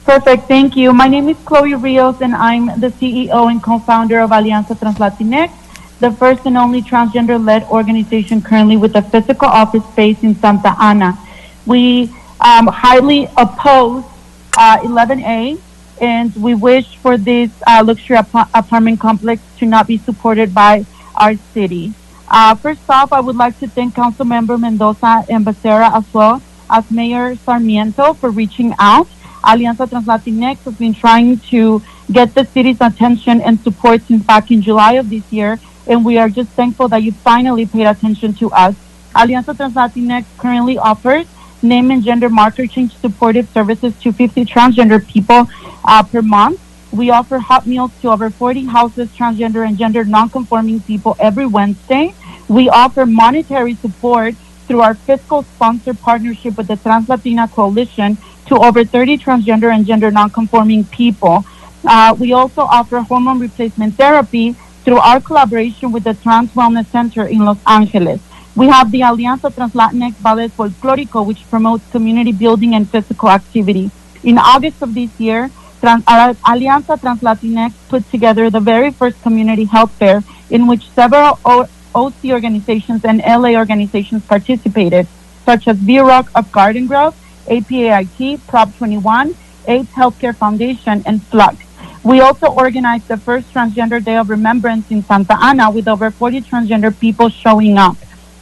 Perfect. Thank you. My name is Chloe Rios, and I'm the CEO and co-founder of Alianza Translatinx, the first and only transgender-led organization currently with a physical office space in Santa Ana. We highly oppose 11A, and we wish for this luxury apartment complex to not be supported by our city. First off, I would like to thank Councilmember Mendoza and Becerra as well as Mayor Sarmiento for reaching out. Alianza Translatinx has been trying to get the city's attention and support since back in July of this year, and we are just thankful that you finally paid attention to us. Alianza Trans Latinx currently offers name and gender marker change supportive services to 50 transgender people per month. We offer hot meals to over 40 houseless transgender and gender non-conforming people every Wednesday. We offer monetary support through our fiscal sponsor partnership with the Trans Latina Coalition to over 30 transgender and gender non-conforming people. We also offer hormone replacement therapy through our collaboration with the Trans Wellness Center in Los Angeles. We have the Alianza Trans Latinx Ballet Folclórico, which promotes community building and physical activity. In August of this year, Alianza Trans Latinx put together the very first community health fair in which several OC organizations and LA organizations participated, such as V-Rock of Garden Grove, APAIT, Prop 21, AIDS Healthcare Foundation, and Flux. We also organized the first Transgender Day of Remembrance in Santa Ana with over 40 transgender people showing up.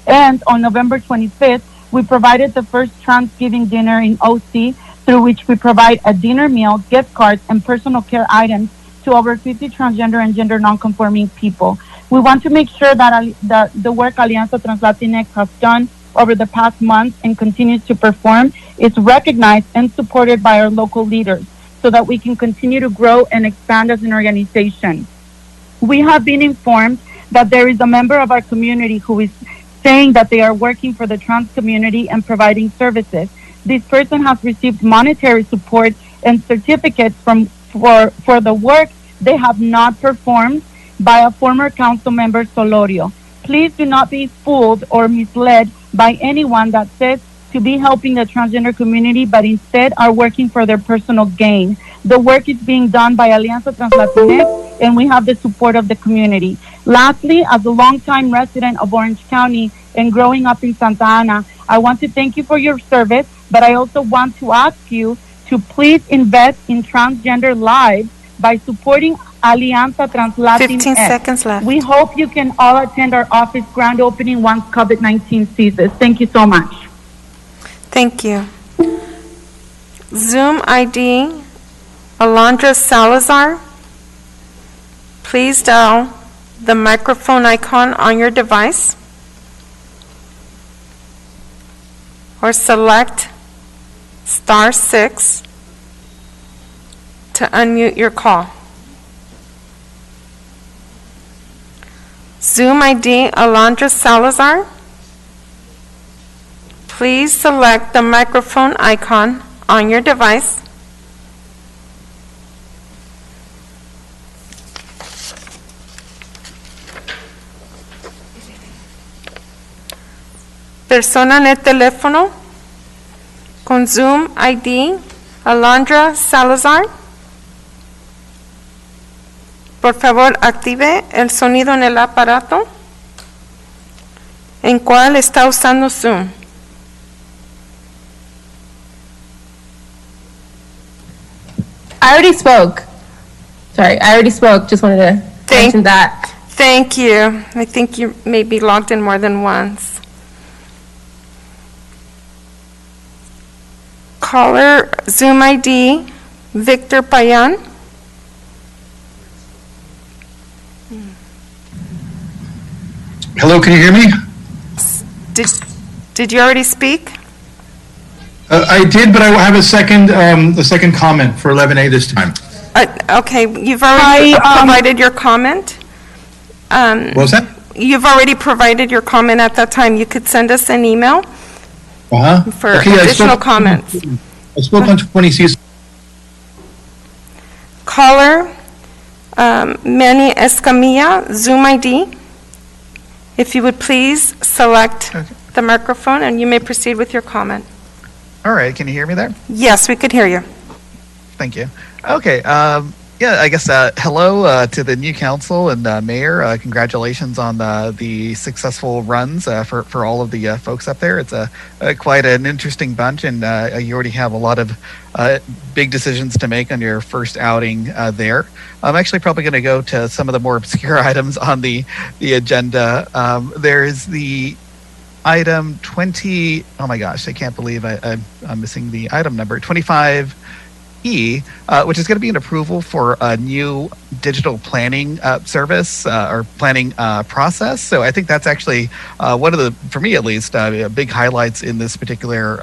And on November 25th, we provided the first Transgiving dinner in OC, through which we provide a dinner meal, gift cards, and personal care items to over 50 transgender and gender non-conforming people. We want to make sure that the work Alianza Trans Latinx has done over the past months and continues to perform is recognized and supported by our local leaders so that we can continue to grow and expand as an organization. We have been informed that there is a member of our community who is saying that they are working for the trans community and providing services. This person has received monetary support and certificates for the work they have not performed by a former council member, Solorio. Please do not be fooled or misled by anyone that says to be helping the transgender community, but instead are working for their personal gain. The work is being done by Alianza Trans Latinx, and we have the support of the community. Lastly, as a longtime resident of Orange County and growing up in Santa Ana, I want to thank you for your service, but I also want to ask you to please invest in transgender lives by supporting Alianza Trans Latinx. 15 seconds left. We hope you can all attend our office grand opening once COVID-19 ceases. Thank you so much. Thank you. Zoom ID, Alondra Salazar. Please dial the microphone icon on your device or select *6 to unmute your call. Zoom ID, Alondra Salazar. Please select the microphone icon on your device. Persona en el teléfono con Zoom ID, Alondra Salazar. Por favor, active el sonido en el aparato en cual está usando Zoom. I already spoke. Sorry, I already spoke. Just wanted to mention that. Thank you. I think you may be logged in more than once. Caller Zoom ID, Victor Payan. Hello, can you hear me? Did you already speak? I did, but I have a second comment for 11A this time. Okay, you've already provided your comment. What was that? You've already provided your comment at that time. You could send us an email for additional comments. I spoke on 20C. Caller Manny Escamilla, Zoom ID. If you would please select the microphone and you may proceed with your comment. All right, can you hear me there? Yes, we could hear you. Thank you. Okay, yeah, I guess hello to the new council and mayor. Congratulations on the successful runs for all of the folks up there. It's quite an interesting bunch, and you already have a lot of big decisions to make on your first outing there. I'm actually probably going to go to some of the more obscure items on the agenda. There's the item 20. Oh my gosh, I can't believe I'm missing the item number 25. E, which is going to be an approval for a new digital planning service or planning process. So I think that's actually one of the, for me at least, big highlights in this particular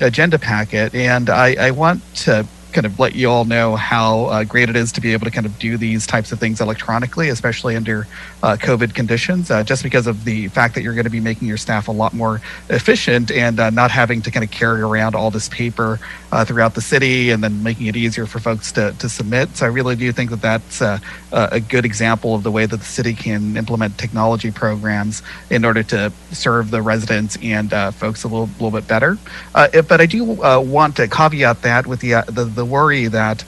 agenda packet. And I want to kind of let you all know how great it is to be able to kind of do these types of things electronically, especially under COVID conditions, just because of the fact that you're going to be making your staff a lot more efficient and not having to kind of carry around all this paper throughout the city and then making it easier for folks to submit. So I really do think that that's a good example of the way that the city can implement technology programs in order to serve the residents and folks a little bit better. But I do want to caveat that with the worry that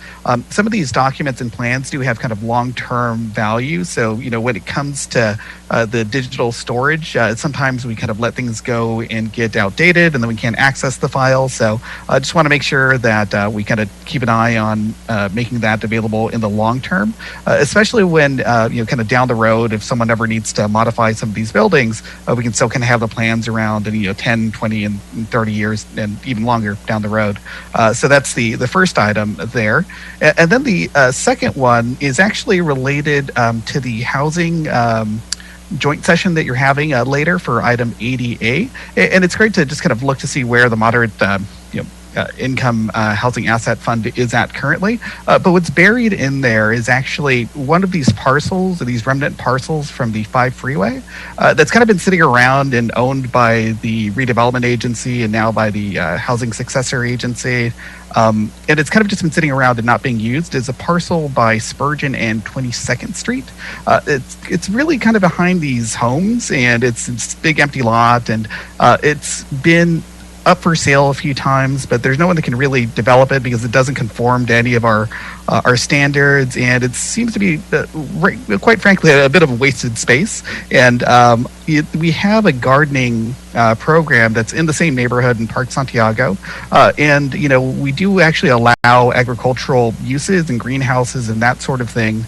some of these documents and plans do have kind of long-term value. So, when it comes to the digital storage, sometimes we kind of let things go and get outdated and then we can't access the files. So I just want to make sure that we kind of keep an eye on making that available in the long term, especially when, kind of down the road, if someone ever needs to modify some of these buildings, we can still kind of have the plans around in, 10, 20, and 30 years and even longer down the road. So that's the first item there. And then the second one is actually related to the housing joint session that you're having later for item 80A. And it's great to just kind of look to see where the moderate income housing asset fund is at currently. But what's buried in there is actually one of these parcels, or these remnant parcels from the 5 freeway that's kind of been sitting around and owned by the redevelopment agency and now by the housing successor agency. And it's kind of just been sitting around and not being used. Is a parcel by Spurgeon and 22nd Street. It's really kind of behind these homes, and it's a big empty lot, and it's been up for sale a few times, but there's no one that can really develop it because it doesn't conform to any of our standards, and it seems to be, quite frankly, a bit of a wasted space. And we have a gardening program that's in the same neighborhood in Park Santiago, and we do actually allow agricultural uses and greenhouses and that sort of thing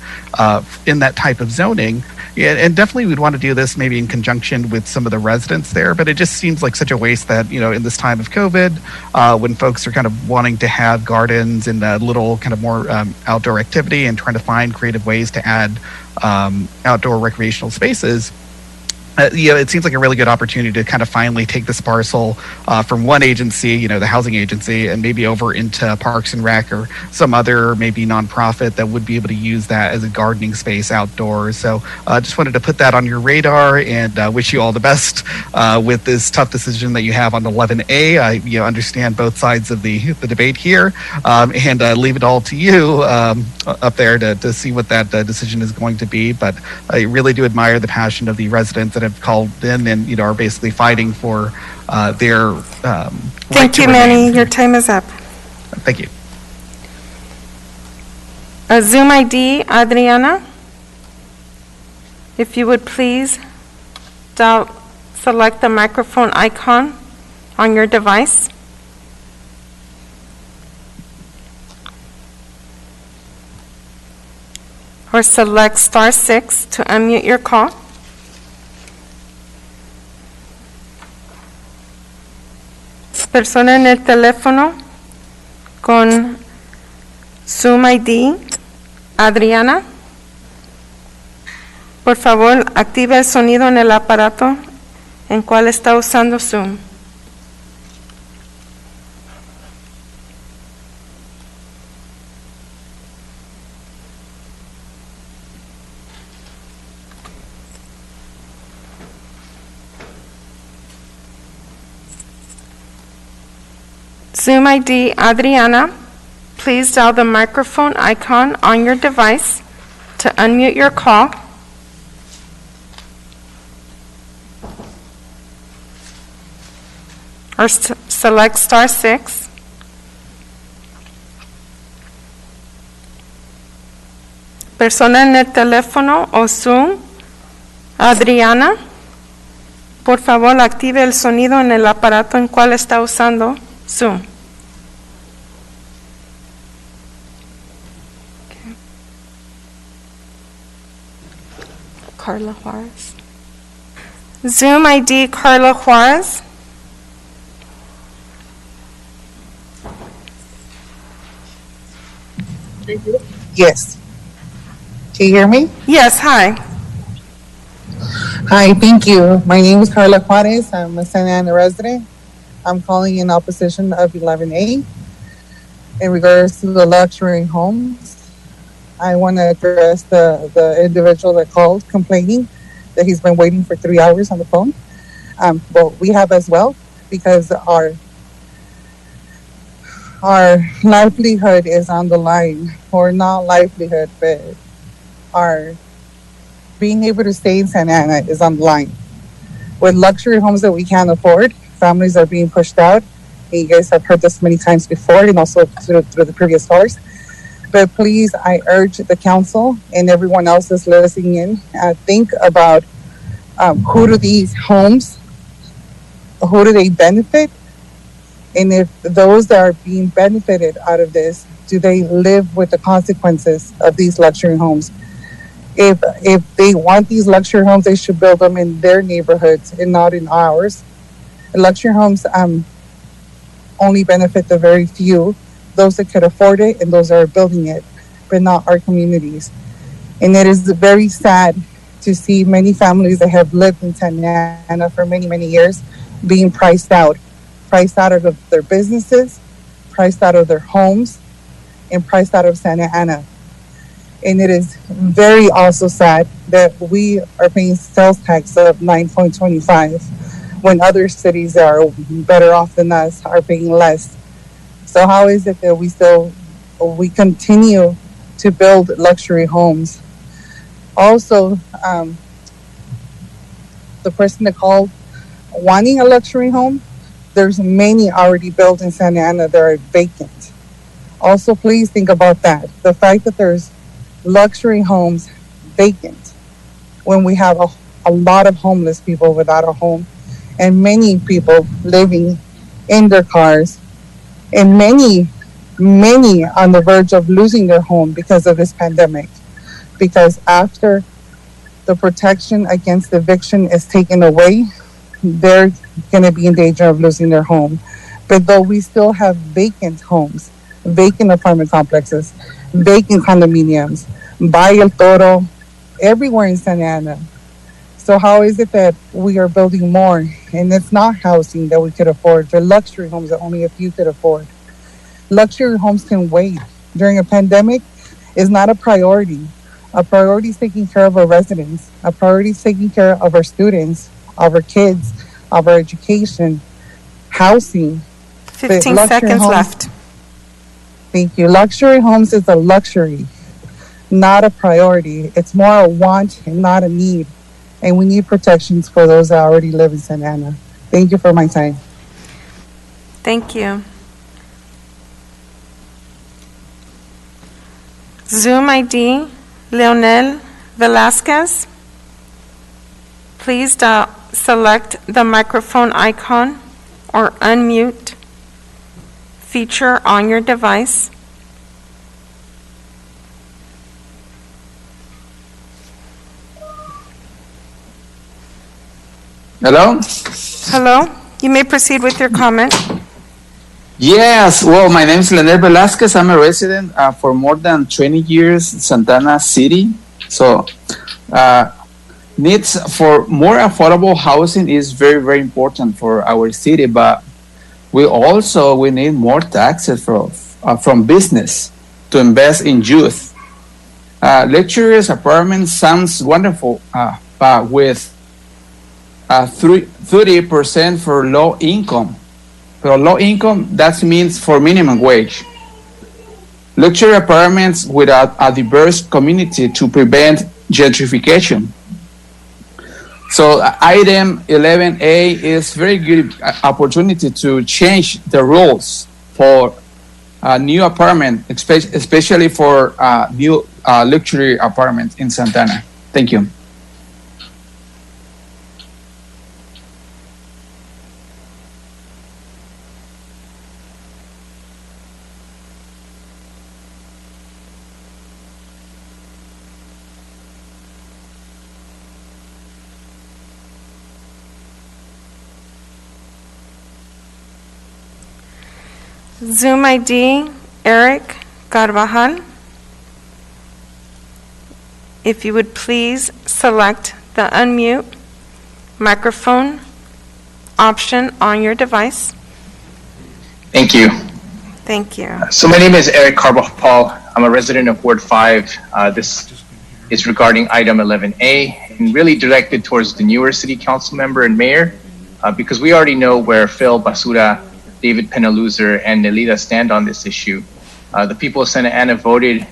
in that type of zoning. Yeah, and definitely we'd want to do this maybe in conjunction with some of the residents there, but it just seems like such a waste that, in this time of COVID, when folks are kind of wanting to have gardens and a little kind of more outdoor activity and trying to find creative ways to add outdoor recreational spaces, it seems like a really good opportunity to kind of finally take this parcel from one agency, the housing agency, and maybe over into Parks and Rec or some other maybe nonprofit that would be able to use that as a gardening space outdoors. So just wanted to put that on your radar and wish you all the best with this tough decision that you have on 11A. I understand both sides of the debate here, and leave it all to you up there to see what that decision is going to be. But I really do admire the passion of the residents that have called in and are basically fighting for their Thank you, Manny. Your time is up. Thank you. Zoom ID, Adriana. If you would please select the microphone icon on your device. Or select *6 to unmute your call. Persona en el teléfono con Zoom ID, Adriana. Por favor, active el sonido en el aparato en cual está usando Zoom. Zoom ID Adriana, please dial the microphone icon on your device to unmute your call. Or select *6. Persona en el teléfono o Zoom, Adriana, por favor active el sonido en el aparato en cual está usando Zoom. Okay. Carla Juarez. Zoom ID Carla Juarez. Yes. Can you hear me? Yes, hi. Hi, thank you. My name is Carla Juarez. I'm a Santa Ana resident. I'm calling in opposition of 11A in regards to the luxury homes. I want to address the individual that called complaining that he's been waiting for 3 hours on the phone. Well, we have as well, because our livelihood is on the line, or not livelihood, but our being able to stay in Santa Ana is on the line. With luxury homes that we can't afford, families are being pushed out. And you guys have heard this many times before, and also through the previous callers. But please, I urge the council and everyone else that's listening in, think about who do these homes, who do they benefit? And if those that are being benefited out of this, do they live with the consequences of these luxury homes? If they want these luxury homes, they should build them in their neighborhoods and not in ours. Luxury homes only benefit the very few, those that could afford it and those that are building it, but not our communities. And it is very sad to see many families that have lived in Santa Ana for many, many years being priced out of their businesses, priced out of their homes, and priced out of Santa Ana. And it is very also sad that we are paying sales tax of 9.25 when other cities that are better off than us are paying less. So how is it that we continue to build luxury homes? Also, the person that called wanting a luxury home, there's many already built in Santa Ana that are vacant. Also, please think about that. The fact that there's luxury homes vacant when we have a lot of homeless people without a home, and many people living in their cars, and many on the verge of losing their home because of this pandemic. Because after the protection against eviction is taken away, they're going to be in danger of losing their home. But though we still have vacant homes, vacant apartment complexes, vacant condominiums, Valle El Toro, everywhere in Santa Ana. So how is it that we are building more and it's not housing that we could afford, but luxury homes that only a few could afford? Luxury homes can wait. During a pandemic is not a priority. A priority is taking care of our residents. A priority is taking care of our students, of our kids, of our education, housing. 15 seconds left. Thank you. Luxury homes is a luxury, not a priority. It's more a want and not a need. And we need protections for those that already live in Santa Ana. Thank you for my time. Thank you. Zoom ID, Leonel Velasquez. Please select the microphone icon or unmute feature on your device. Hello? Hello, you may proceed with your comment. Yes, well, my name is Leonel Velasquez. I'm a resident for more than 20 years in Santana City. So, needs for more affordable housing is very, very important for our city, but we need more taxes from business to invest in youth. Luxurious apartments sounds wonderful, but with 30% for low income. For low income, that means for minimum wage. Luxury apartments without a diverse community to prevent gentrification. So item 11A is very good opportunity to change the rules for a new apartment, especially for new luxury apartments in Santana. Thank you. Zoom ID, Eric Carvajal. If you would please select the unmute microphone option on your device. Thank you. Thank you. So my name is Eric Carbajal. I'm a resident of Ward 5. This is regarding item 11A and really directed towards the newer city council member and mayor because we already know where Phil Basura, David Penaluzer, and Nelida stand on this issue. The people of Santa Ana voted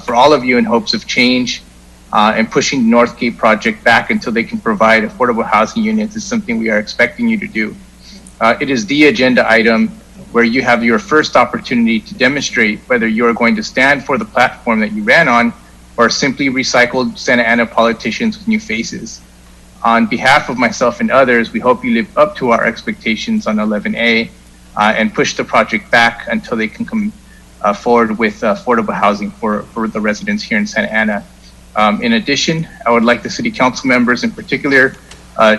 for all of you in hopes of change and pushing the Northgate project back until they can provide affordable housing units is something we are expecting you to do. It is the agenda item where you have your first opportunity to demonstrate whether you are going to stand for the platform that you ran on or simply recycled Santa Ana politicians with new faces. On behalf of myself and others, we hope you live up to our expectations on 11A and push the project back until they can come forward with affordable housing for the residents here in Santa Ana. In addition, I would like the city council members, in particular,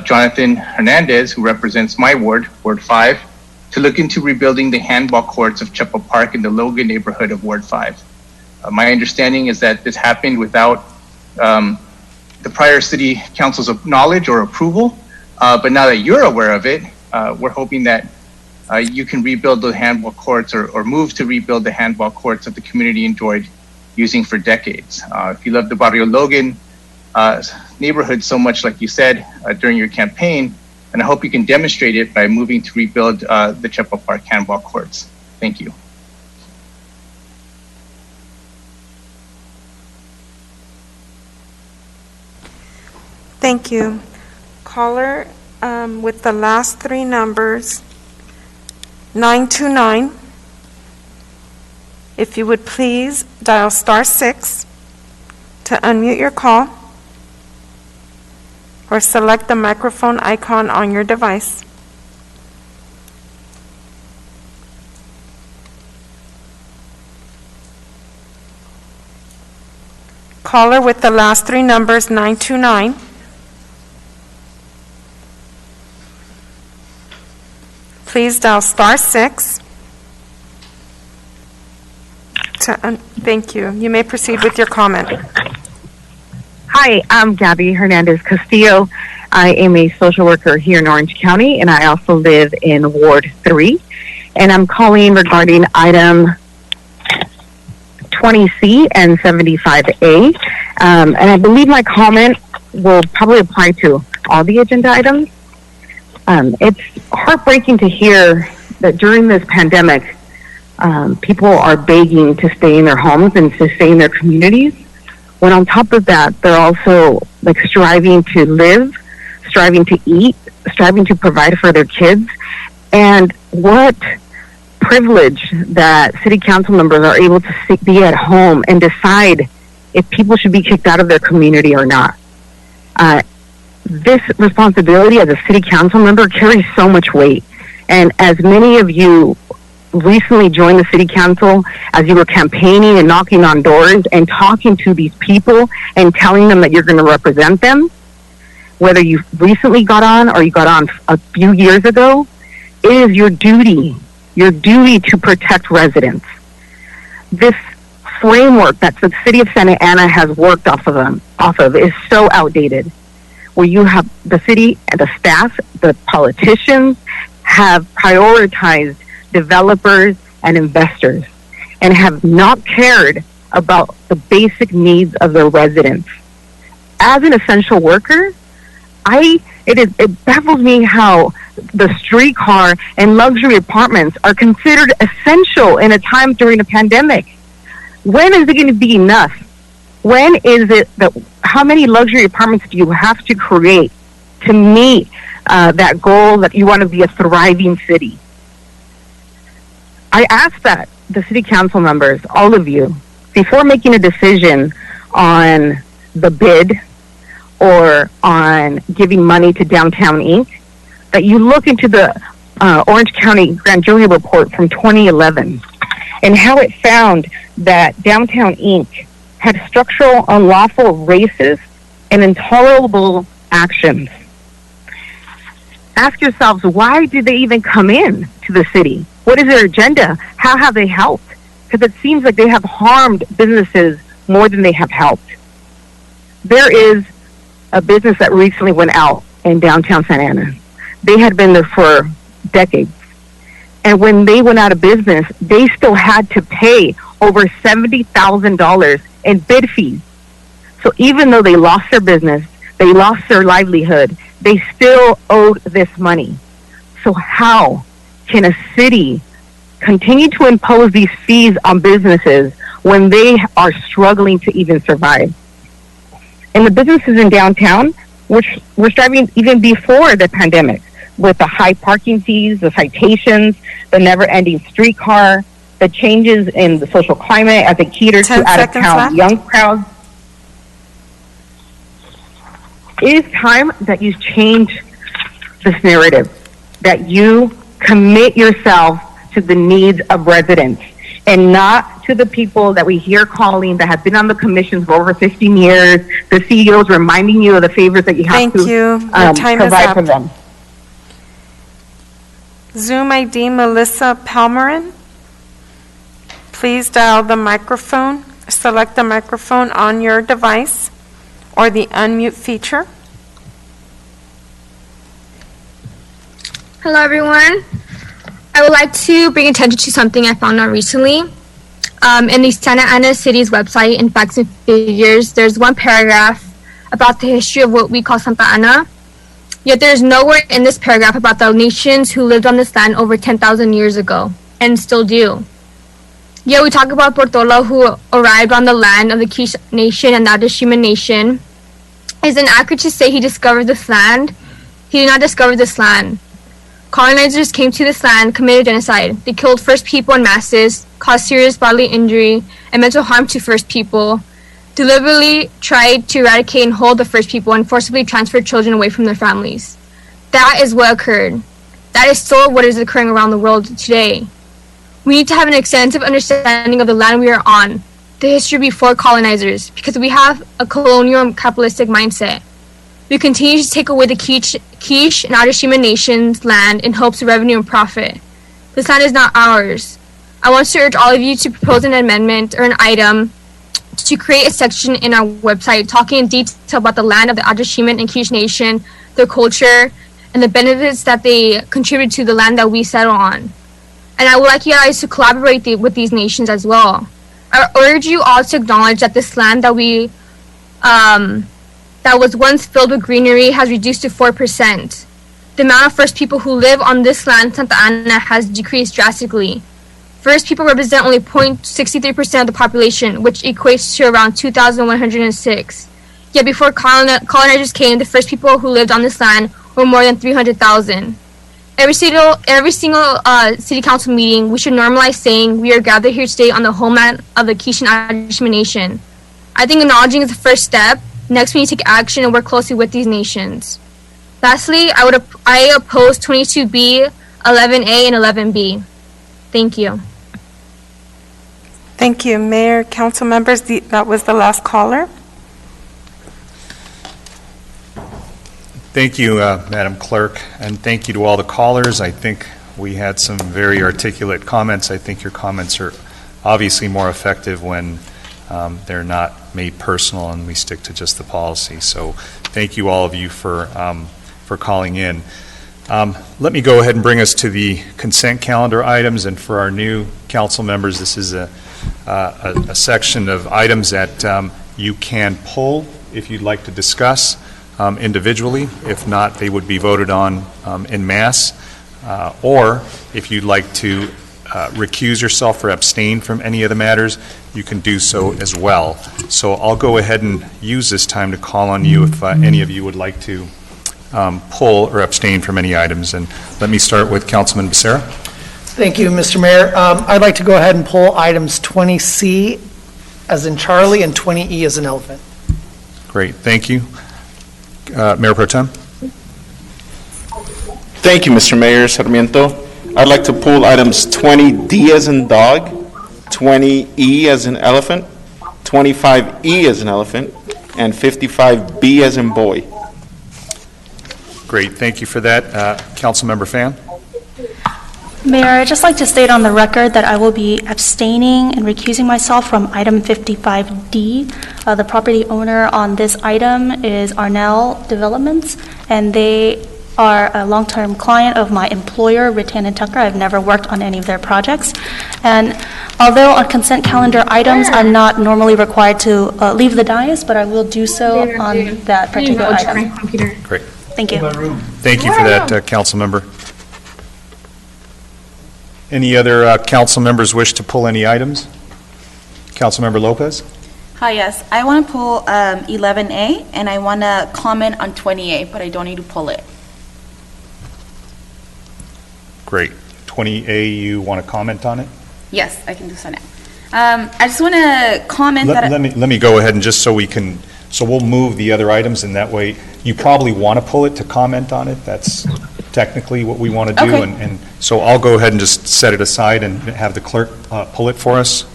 Jonathan Hernandez, who represents my ward, Ward 5, to look into rebuilding the handball courts of Chepa Park in the Logan neighborhood of Ward 5. My understanding is that this happened without the prior city council's knowledge or approval, but now that you're aware of it, we're hoping that you can rebuild the handball courts or move to rebuild the handball courts that the community enjoyed using for decades. If you love the Barrio Logan neighborhood so much, like you said during your campaign, and I hope you can demonstrate it by moving to rebuild the Chepa Park handball courts. Thank you. Thank you. Caller with the last three numbers, 929. If you would please dial *6 to unmute your call or select the microphone icon on your device. Caller with the last three numbers, 929. Please dial *6. Thank you. You may proceed with your comment. Hi, I'm Gabby Hernandez Castillo. I am a social worker here in Orange County, and I also live in Ward 3. And I'm calling regarding item 20C and 75A. And I believe my comment will probably apply to all the agenda items. It's heartbreaking to hear that during this pandemic, people are begging to stay in their homes and to stay in their communities, when on top of that, they're also like striving to live, striving to eat, striving to provide for their kids. And what privilege that city council members are able to be at home and decide if people should be kicked out of their community or not. This responsibility as a city council member carries so much weight. And as many of you recently joined the city council, as you were campaigning and knocking on doors and talking to these people and telling them that you're going to represent them, whether you recently got on or you got on a few years ago, it is your duty to protect residents. This framework that the city of Santa Ana has worked off of is so outdated, where you have the city and the staff, the politicians have prioritized developers and investors and have not cared about the basic needs of their residents. As an essential worker, it baffles me how the streetcar and luxury apartments are considered essential in a time during a pandemic. When is it going to be enough? When is it that, how many luxury apartments do you have to create to meet that goal that you want to be a thriving city? I ask that the city council members, all of you, before making a decision on the bid or on giving money to Downtown Inc., that you look into the Orange County Grand Jury report from 2011 and how it found that Downtown Inc. had structural, unlawful, racist, and intolerable actions. Ask yourselves, why did they even come in to the city? What is their agenda? How have they helped? Because it seems like they have harmed businesses more than they have helped. There is a business that recently went out in downtown Santa Ana. They had been there for decades. And when they went out of business, they still had to pay over $70,000 in bid fees. So even though they lost their business, they lost their livelihood, they still owed this money. So how can a city continue to impose these fees on businesses when they are struggling to even survive? And the businesses in downtown, which were struggling even before the pandemic, with the high parking fees, the citations, the never-ending streetcar, the changes in the social climate as it caters to out-of-town young crowds. It is time that you change this narrative, that you commit yourself to the needs of residents and not to the people that we hear calling that have been on the commissions for over 15 years, the CEOs reminding you of the favors that you have to provide for them. Zoom ID Melissa Palmerin. Please dial the microphone, select the microphone on your device or the unmute feature. Hello, everyone. I would like to bring attention to something I found out recently. In the Santa Ana City's website, in Facts and Figures, there's one paragraph about the history of what we call Santa Ana. Yet there's nowhere in this paragraph about the nations who lived on this land over 10,000 years ago, and still do. Yet we talk about Portola, who arrived on the land of the Quiche Nation and the Adashima Nation. Is it accurate to say he discovered this land? He did not discover this land. Colonizers came to this land, committed genocide. They killed first people in masses, caused serious bodily injury and mental harm to first people, deliberately tried to eradicate and hold the first people, and forcibly transferred children away from their families. That is what occurred. That is still what is occurring around the world today. We need to have an extensive understanding of the land we are on, the history before colonizers, because we have a colonial and capitalistic mindset. We continue to take away the Quiche and Adashima Nation's land in hopes of revenue and profit. This land is not ours. I want to urge all of you to propose an amendment or an item to create a section in our website talking in detail about the land of the Adashima and Quiche Nation, their culture, and the benefits that they contribute to the land that we settle on. And I would like you guys to collaborate with these nations as well. I urge you all to acknowledge that this land that we that was once filled with greenery has reduced to 4%. The amount of first people who live on this land, Santa Ana, has decreased drastically. First people represent only 0.63% of the population, which equates to around 2,106. Yet before colonizers came, the first people who lived on this land were more than 300,000. Every single city council meeting, we should normalize saying we are gathered here today on the homeland of the Quiche and Adashima Nation. I think acknowledging is the first step. Next, we need to take action and work closely with these nations. Lastly, I oppose 22B, 11A, and 11B. Thank you. Thank you, Mayor, council members. That was the last caller. Thank you, Madam Clerk, and thank you to all the callers. I think we had some very articulate comments. I think your comments are obviously more effective when they're not made personal and we stick to just the policy. So thank you all of you for calling in. Let me go ahead and bring us to the consent calendar items, and for our new council members, this is a section of items that you can pull if you'd like to discuss individually. If not, they would be voted on en masse, or if you'd like to recuse yourself or abstain from any of the matters, you can do so as well. So I'll go ahead and use this time to call on you if any of you would like to pull or abstain from any items. And let me start with Councilman Becerra. Thank you, Mr. Mayor. I'd like to go ahead and pull items 20C as in Charlie and 20E as in elephant. Great, thank you. Mayor Pro Tem. Thank you, Mr. Mayor Sarmiento. I'd like to pull items 20D as in dog, 20E as in elephant, 25E as in elephant, and 55B as in boy. Great, thank you for that. Councilmember Fan. Mayor, I'd just like to state on the record that I will be abstaining and recusing myself from item 55D. The property owner on this item is Arnell Developments, and they are a long-term client of my employer, Rattan & Tucker. I've never worked on any of their projects. And although on consent calendar items, I'm not normally required to leave the dais, but I will do so on that particular item. Great. Thank you. Thank you for that, council member. Any other council members wish to pull any items? Councilmember Lopez? Hi, yes. I want to pull 11A, and I want to comment on 20A, but I don't need to pull it. Great. 20A, you want to comment on it? Yes, I can do so now. I just want to comment that... Let me go ahead and just so we can, so we'll move the other items, and that way, you probably want to pull it to comment on it. That's technically what we want to do. Okay. And so I'll go ahead and just set it aside and have the clerk pull it for us,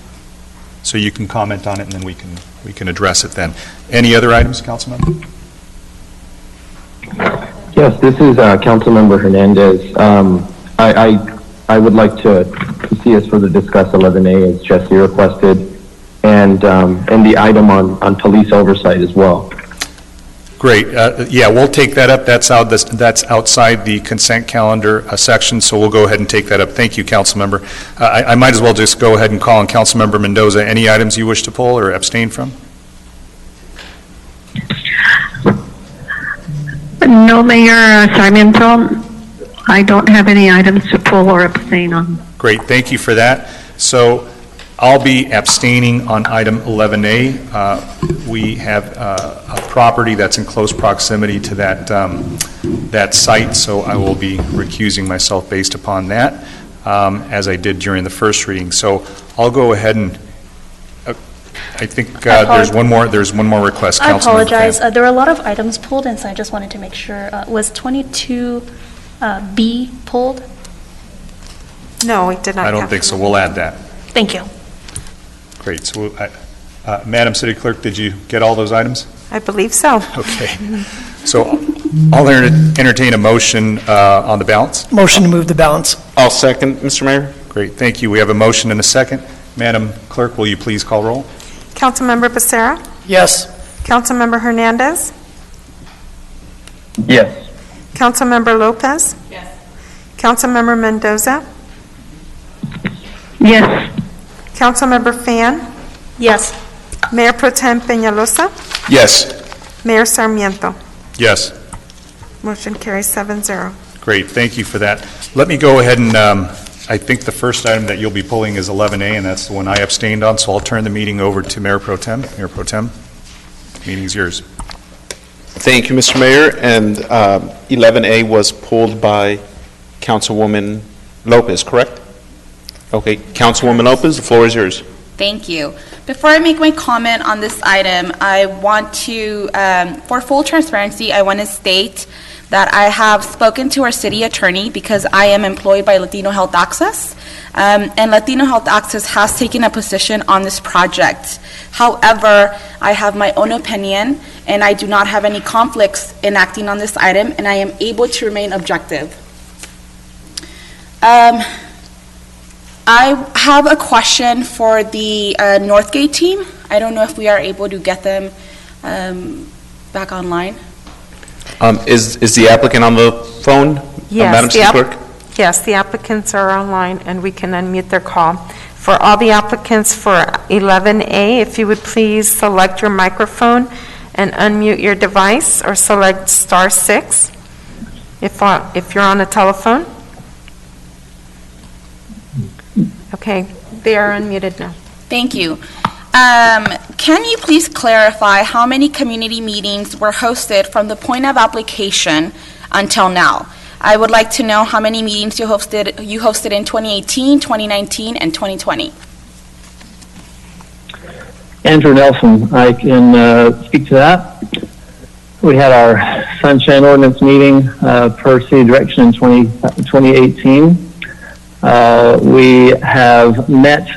so you can comment on it, and then we can address it then. Any other items, Councilmember? Yes, this is Councilmember Hernandez. I would like to see us further discuss 11A as Jesse requested, and the item on police oversight as well. Great. Yeah, we'll take that up. That's outside the consent calendar section, so we'll go ahead and take that up. Thank you, Councilmember. I might as well just go ahead and call on Councilmember Mendoza. Any items you wish to pull or abstain from? No, Mayor Sarmiento. I don't have any items to pull or abstain on. Great. Thank you for that. So I'll be abstaining on item 11A. We have a property that's in close proximity to that site, so I will be recusing myself based upon that, as I did during the first reading. So I'll go ahead and I think there's one more request. I apologize. There were a lot of items pulled, and so I just wanted to make sure. Was 22B pulled? No, we did not. I don't think so. We'll add that. Thank you. Great. So, Madam City Clerk, did you get all those items? I believe so. Okay. So I'll entertain a motion on the balance. Motion to move the balance. I'll second, Mr. Mayor. Great. Thank you. We have a motion and a second. Madam Clerk, will you please call roll? Councilmember Becerra? Yes. Councilmember Hernandez? Yes. Councilmember Lopez? Yes. Councilmember Mendoza? Yes. Councilmember Fan? Yes. Mayor Pro Tem Peñalosa? Yes. Mayor Sarmiento? Yes. Motion carries 7-0. Great. Thank you for that. Let me go ahead and I think the first item that you'll be pulling is 11A, and that's the one I abstained on, so I'll turn the meeting over to Mayor Pro Tem. Mayor Pro Tem, meeting's yours. Thank you, Mr. Mayor. And 11A was pulled by Councilwoman Lopez, correct? Okay, Councilwoman Lopez, the floor is yours. Thank you. Before I make my comment on this item, I want to, for full transparency, I want to state that I have spoken to our city attorney because I am employed by Latino Health Access, and Latino Health Access has taken a position on this project. However, I have my own opinion, and I do not have any conflicts in acting on this item, and I am able to remain objective. I have a question for the Northgate team. I don't know if we are able to get them back online. Is the applicant on the phone, Madam City Clerk? Yes, the applicants are online, and we can unmute their call. For all the applicants for 11A, if you would please select your microphone and unmute your device, or select *6 if you're on a telephone. Okay, they are unmuted now. Thank you. Can you please clarify how many community meetings were hosted from the point of application until now? I would like to know how many meetings you hosted in 2018, 2019, and 2020. Andrew Nelson, I can speak to that. We had our Sunshine Ordinance meeting per city direction in 2018. We have met,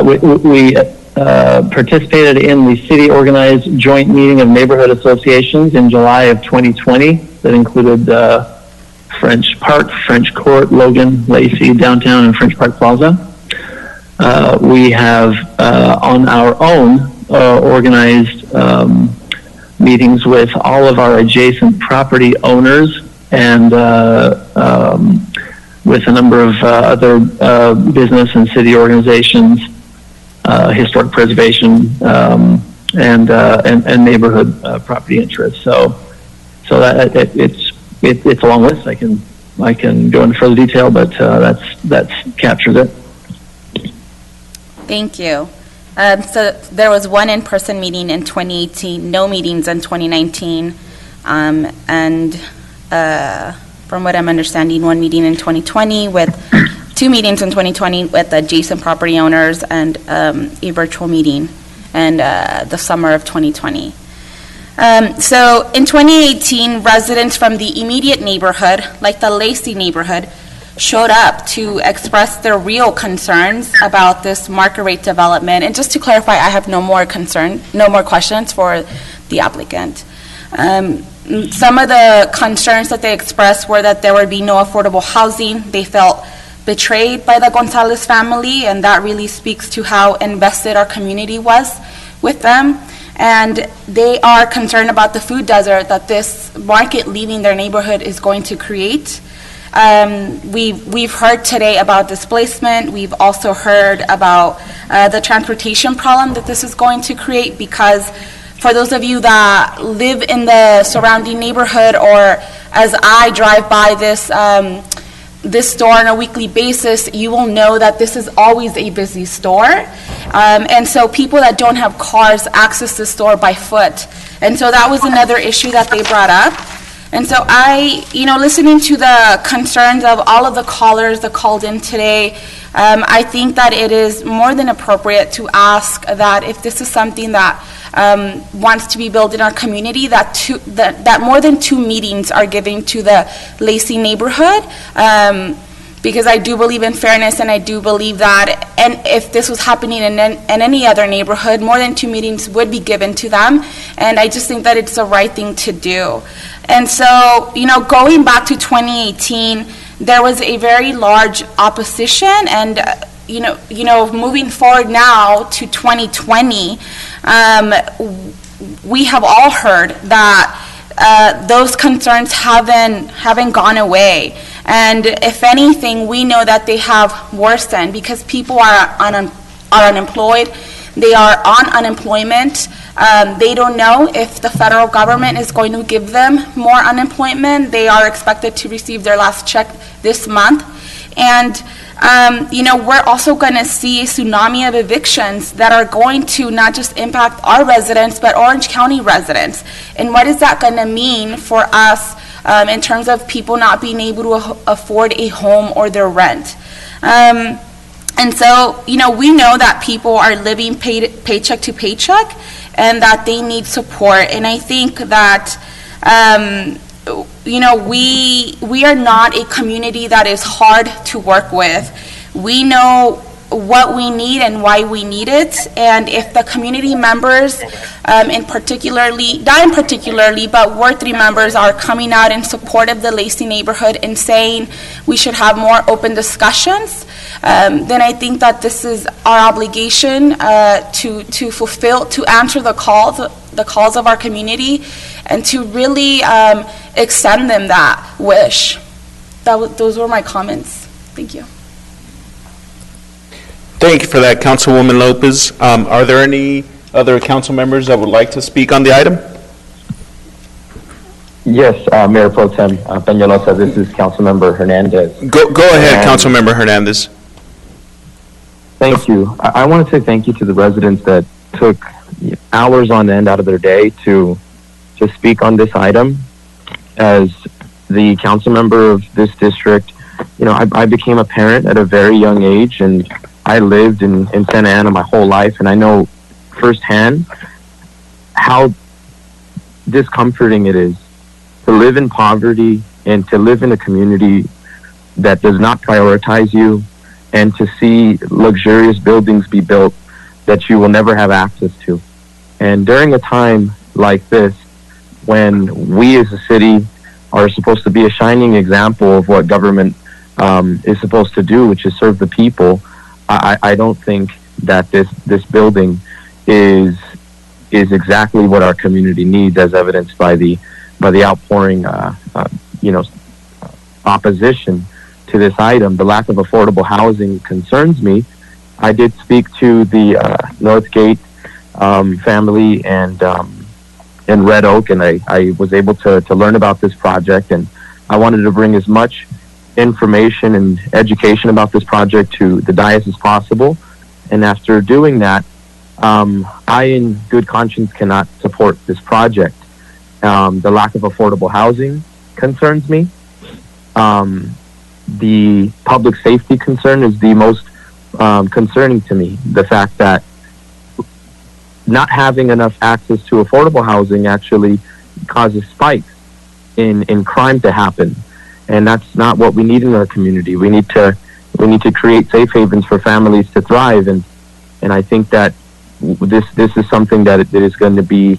we participated in the city-organized joint meeting of neighborhood associations in July of 2020 that included French Park, French Court, Logan, Lacey, downtown, and French Park Plaza. We have on our own organized meetings with all of our adjacent property owners and with a number of other business and city organizations, historic preservation, and neighborhood property interests. So that it's a long list. I can go into further detail, but that's captures it. Thank you. So there was one in-person meeting in 2018, no meetings in 2019, and from what I'm understanding, one meeting in 2020 with 2 meetings in 2020 with adjacent property owners and a virtual meeting in the summer of 2020. So in 2018, residents from the immediate neighborhood, like the Lacey neighborhood, showed up to express their real concerns about this market rate development. And just to clarify, I have no more questions for the applicant. Some of the concerns that they expressed were that there would be no affordable housing. They felt betrayed by the Gonzalez family, and that really speaks to how invested our community was with them. And they are concerned about the food desert that this market leaving their neighborhood is going to create. We've heard today about displacement. We've also heard about the transportation problem that this is going to create, because for those of you that live in the surrounding neighborhood, or as I drive by this store on a weekly basis, you will know that this is always a busy store. And so people that don't have cars access the store by foot. And so that was another issue that they brought up. And so listening to the concerns of all of the callers that called in today, I think that it is more than appropriate to ask that if this is something that wants to be built in our community, that more than 2 meetings are given to the Lacey neighborhood, because I do believe in fairness, and I do believe that, and if this was happening in any other neighborhood, more than 2 meetings would be given to them, and I just think that it's the right thing to do. And so, going back to 2018, there was a very large opposition, and moving forward now to 2020, we have all heard that those concerns haven't gone away, and if anything, we know that they have worsened because people are unemployed. They are on unemployment. They don't know if the federal government is going to give them more unemployment. They are expected to receive their last check this month. And, we're also going to see a tsunami of evictions that are going to not just impact our residents, but Orange County residents. And what is that going to mean for us in terms of people not being able to afford a home or their rent? And so, we know that people are living paycheck to paycheck and that they need support. And I think that, we are not a community that is hard to work with. We know what we need and why we need it. And if the community members, not in particularly, but Ward 3 members are coming out in support of the Lacey neighborhood and saying we should have more open discussions, then I think that this is our obligation to fulfill, to answer the calls of our community, and to really extend them that wish. Those were my comments. Thank you. Thank you for that, Councilwoman Lopez. Are there any other council members that would like to speak on the item? Yes, Mayor Pro Tem Peñalosa, this is Councilmember Hernandez. Go ahead, Councilmember Hernandez. Thank you. I want to say thank you to the residents that took hours on end out of their day to speak on this item. As the council member of this district, I became a parent at a very young age, and I lived in Santa Ana my whole life, and I know firsthand how discomforting it is to live in poverty and to live in a community that does not prioritize you, and to see luxurious buildings be built that you will never have access to. And during a time like this, when we as a city are supposed to be a shining example of what government is supposed to do, which is serve the people, I don't think that this building is exactly what our community needs, as evidenced by the outpouring, opposition to this item. The lack of affordable housing concerns me. I did speak to the Northgate family and in Red Oak, and I was able to learn about this project, and I wanted to bring as much information and education about this project to the dais as possible. And after doing that, I in good conscience cannot support this project. The lack of affordable housing concerns me. The public safety concern is the most concerning to me. The fact that not having enough access to affordable housing actually causes spikes in crime to happen, and that's not what we need in our community. We need to create safe havens for families to thrive, and I think that this is something that is going to be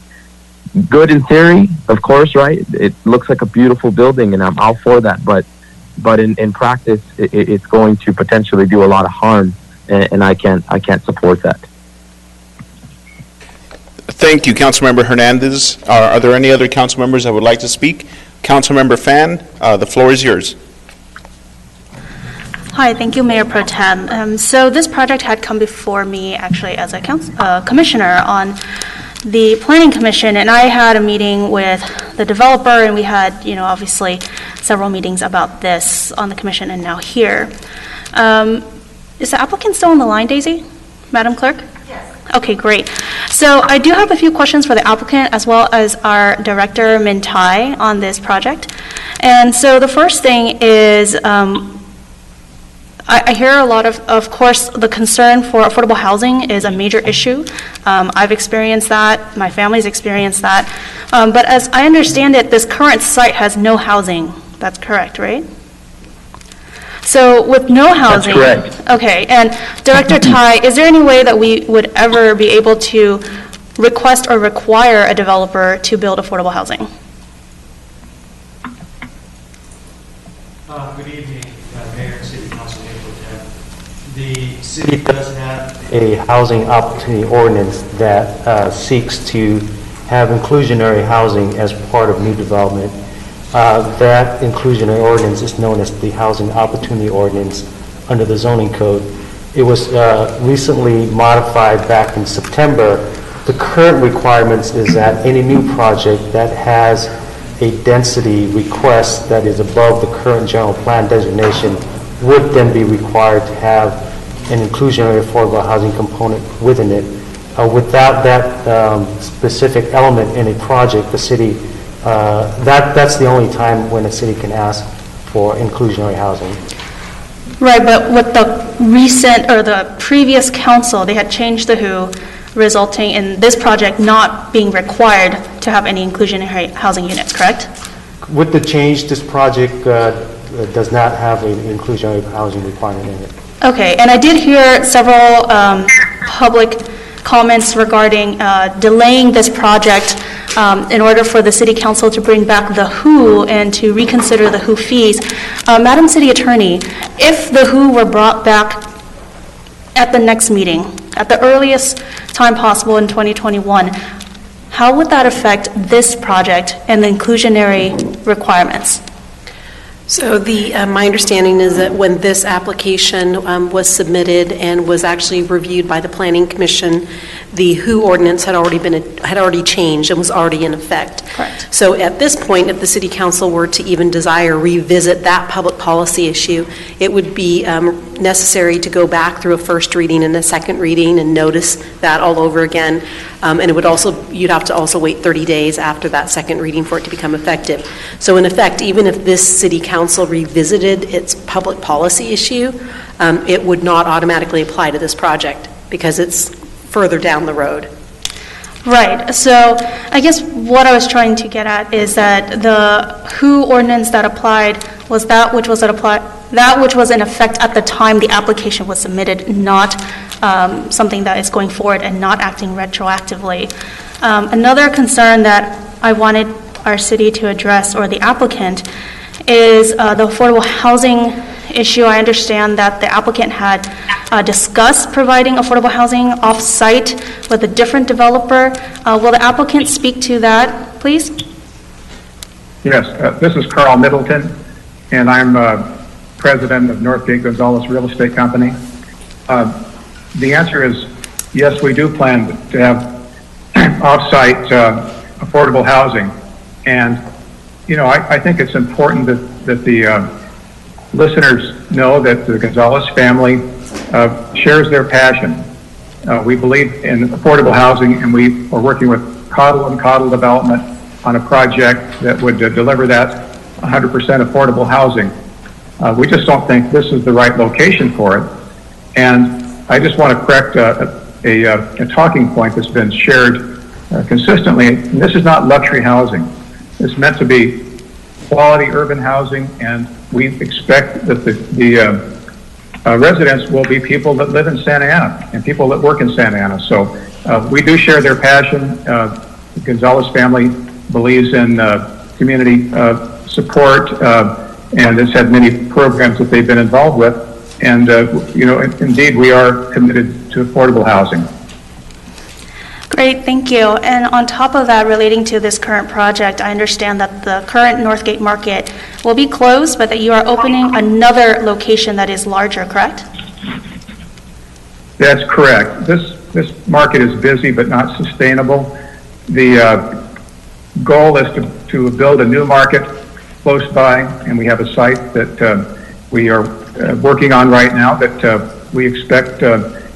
good in theory, of course, right? It looks like a beautiful building, and I'm all for that, but in practice, it's going to potentially do a lot of harm, and I can't support that. Thank you, Councilmember Hernandez. Are there any other council members that would like to speak? Councilmember Fan, the floor is yours. Hi, thank you, Mayor Pro Tem. So this project had come before me actually as a commissioner on the Planning Commission, and I had a meeting with the developer, and we had, obviously several meetings about this on the commission and now here. Is the applicant still on the line, Daisy? Madam Clerk? Yes. Okay, great. So I do have a few questions for the applicant as well as our director, Min Tai, on this project. And so the first thing is, I hear a lot of course, the concern for affordable housing is a major issue. I've experienced that, my family's experienced that. But as I understand it, this current site has no housing. That's correct, right? So with no housing. That's correct. Okay, and Director Tai, is there any way that we would ever be able to request or require a developer to build affordable housing? Good evening, Mayor and City Council. The city does have a housing opportunity ordinance that seeks to have inclusionary housing as part of new development. That inclusionary ordinance is known as the Housing Opportunity Ordinance under the zoning code. It was recently modified back in September. The current requirements is that any new project that has a density request that is above the current general plan designation would then be required to have an inclusionary affordable housing component within it. Without that specific element in a project, the city, that's the only time when a city can ask for inclusionary housing. Right, but with the recent or the previous council, they had changed the WHO, resulting in this project not being required to have any inclusionary housing units, correct? With the change, this project does not have an inclusionary housing requirement in it. Okay, and I did hear several public comments regarding delaying this project in order for the City Council to bring back the WHO and to reconsider the WHO fees. Madam City Attorney, if the WHO were brought back at the next meeting, at the earliest time possible in 2021, how would that affect this project and the inclusionary requirements? So my understanding is that when this application was submitted and was actually reviewed by the Planning Commission, the WHO ordinance had already changed and was already in effect. Correct. So at this point, if the City Council were to even desire revisit that public policy issue, it would be necessary to go back through a first reading and a second reading and notice that all over again. And it would you'd have to also wait 30 days after that second reading for it to become effective. So in effect, even if this City Council revisited its public policy issue, it would not automatically apply to this project because it's further down the road. Right. So I guess what I was trying to get at is that the WHO ordinance that applied was that which was in effect at the time the application was submitted, not something that is going forward and not acting retroactively. Another concern that I wanted our city to address, or the applicant, is the affordable housing issue. I understand that the applicant had discussed providing affordable housing off-site with a different developer. Will the applicant speak to that, please? Yes, this is Carl Middleton, and I'm president of Northgate Gonzalez Real Estate Company. The answer is yes, we do plan to have off-site affordable housing. And, you know, I think it's important that the listeners know that the Gonzalez family shares their passion. We believe in affordable housing, and we are working with Coddle and Coddle Development on a project that would deliver that 100% affordable housing. We just don't think this is the right location for it. And I just want to correct a talking point that's been shared consistently. And this is not luxury housing. It's meant to be quality urban housing, and we expect that the residents will be people that live in Santa Ana and people that work in Santa Ana. So we do share their passion. The Gonzalez family believes in community support, and has had many programs that they've been involved with. And, you know, indeed, we are committed to affordable housing. Great, thank you. And on top of that, relating to this current project, I understand that the current Northgate Market will be closed, but that you are opening another location that is larger, correct? That's correct. This market is busy but not sustainable. The goal is to build a new market close by, and we have a site that we are working on right now that we expect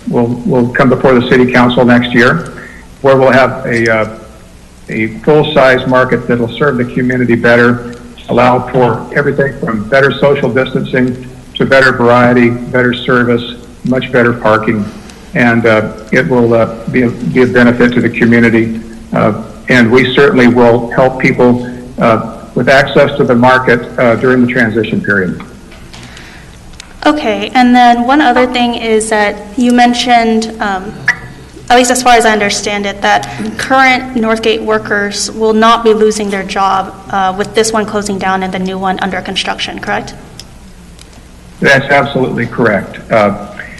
will come before the City Council next year, where we'll have a full-size market that will serve the community better, allow for everything from better social distancing to better variety, better service, much better parking, and it will be a benefit to the community. And we certainly will help people with access to the market during the transition period. Okay, and then one other thing is that you mentioned, at least as far as I understand it, that current Northgate workers will not be losing their job with this one closing down and the new one under construction, correct? That's absolutely correct.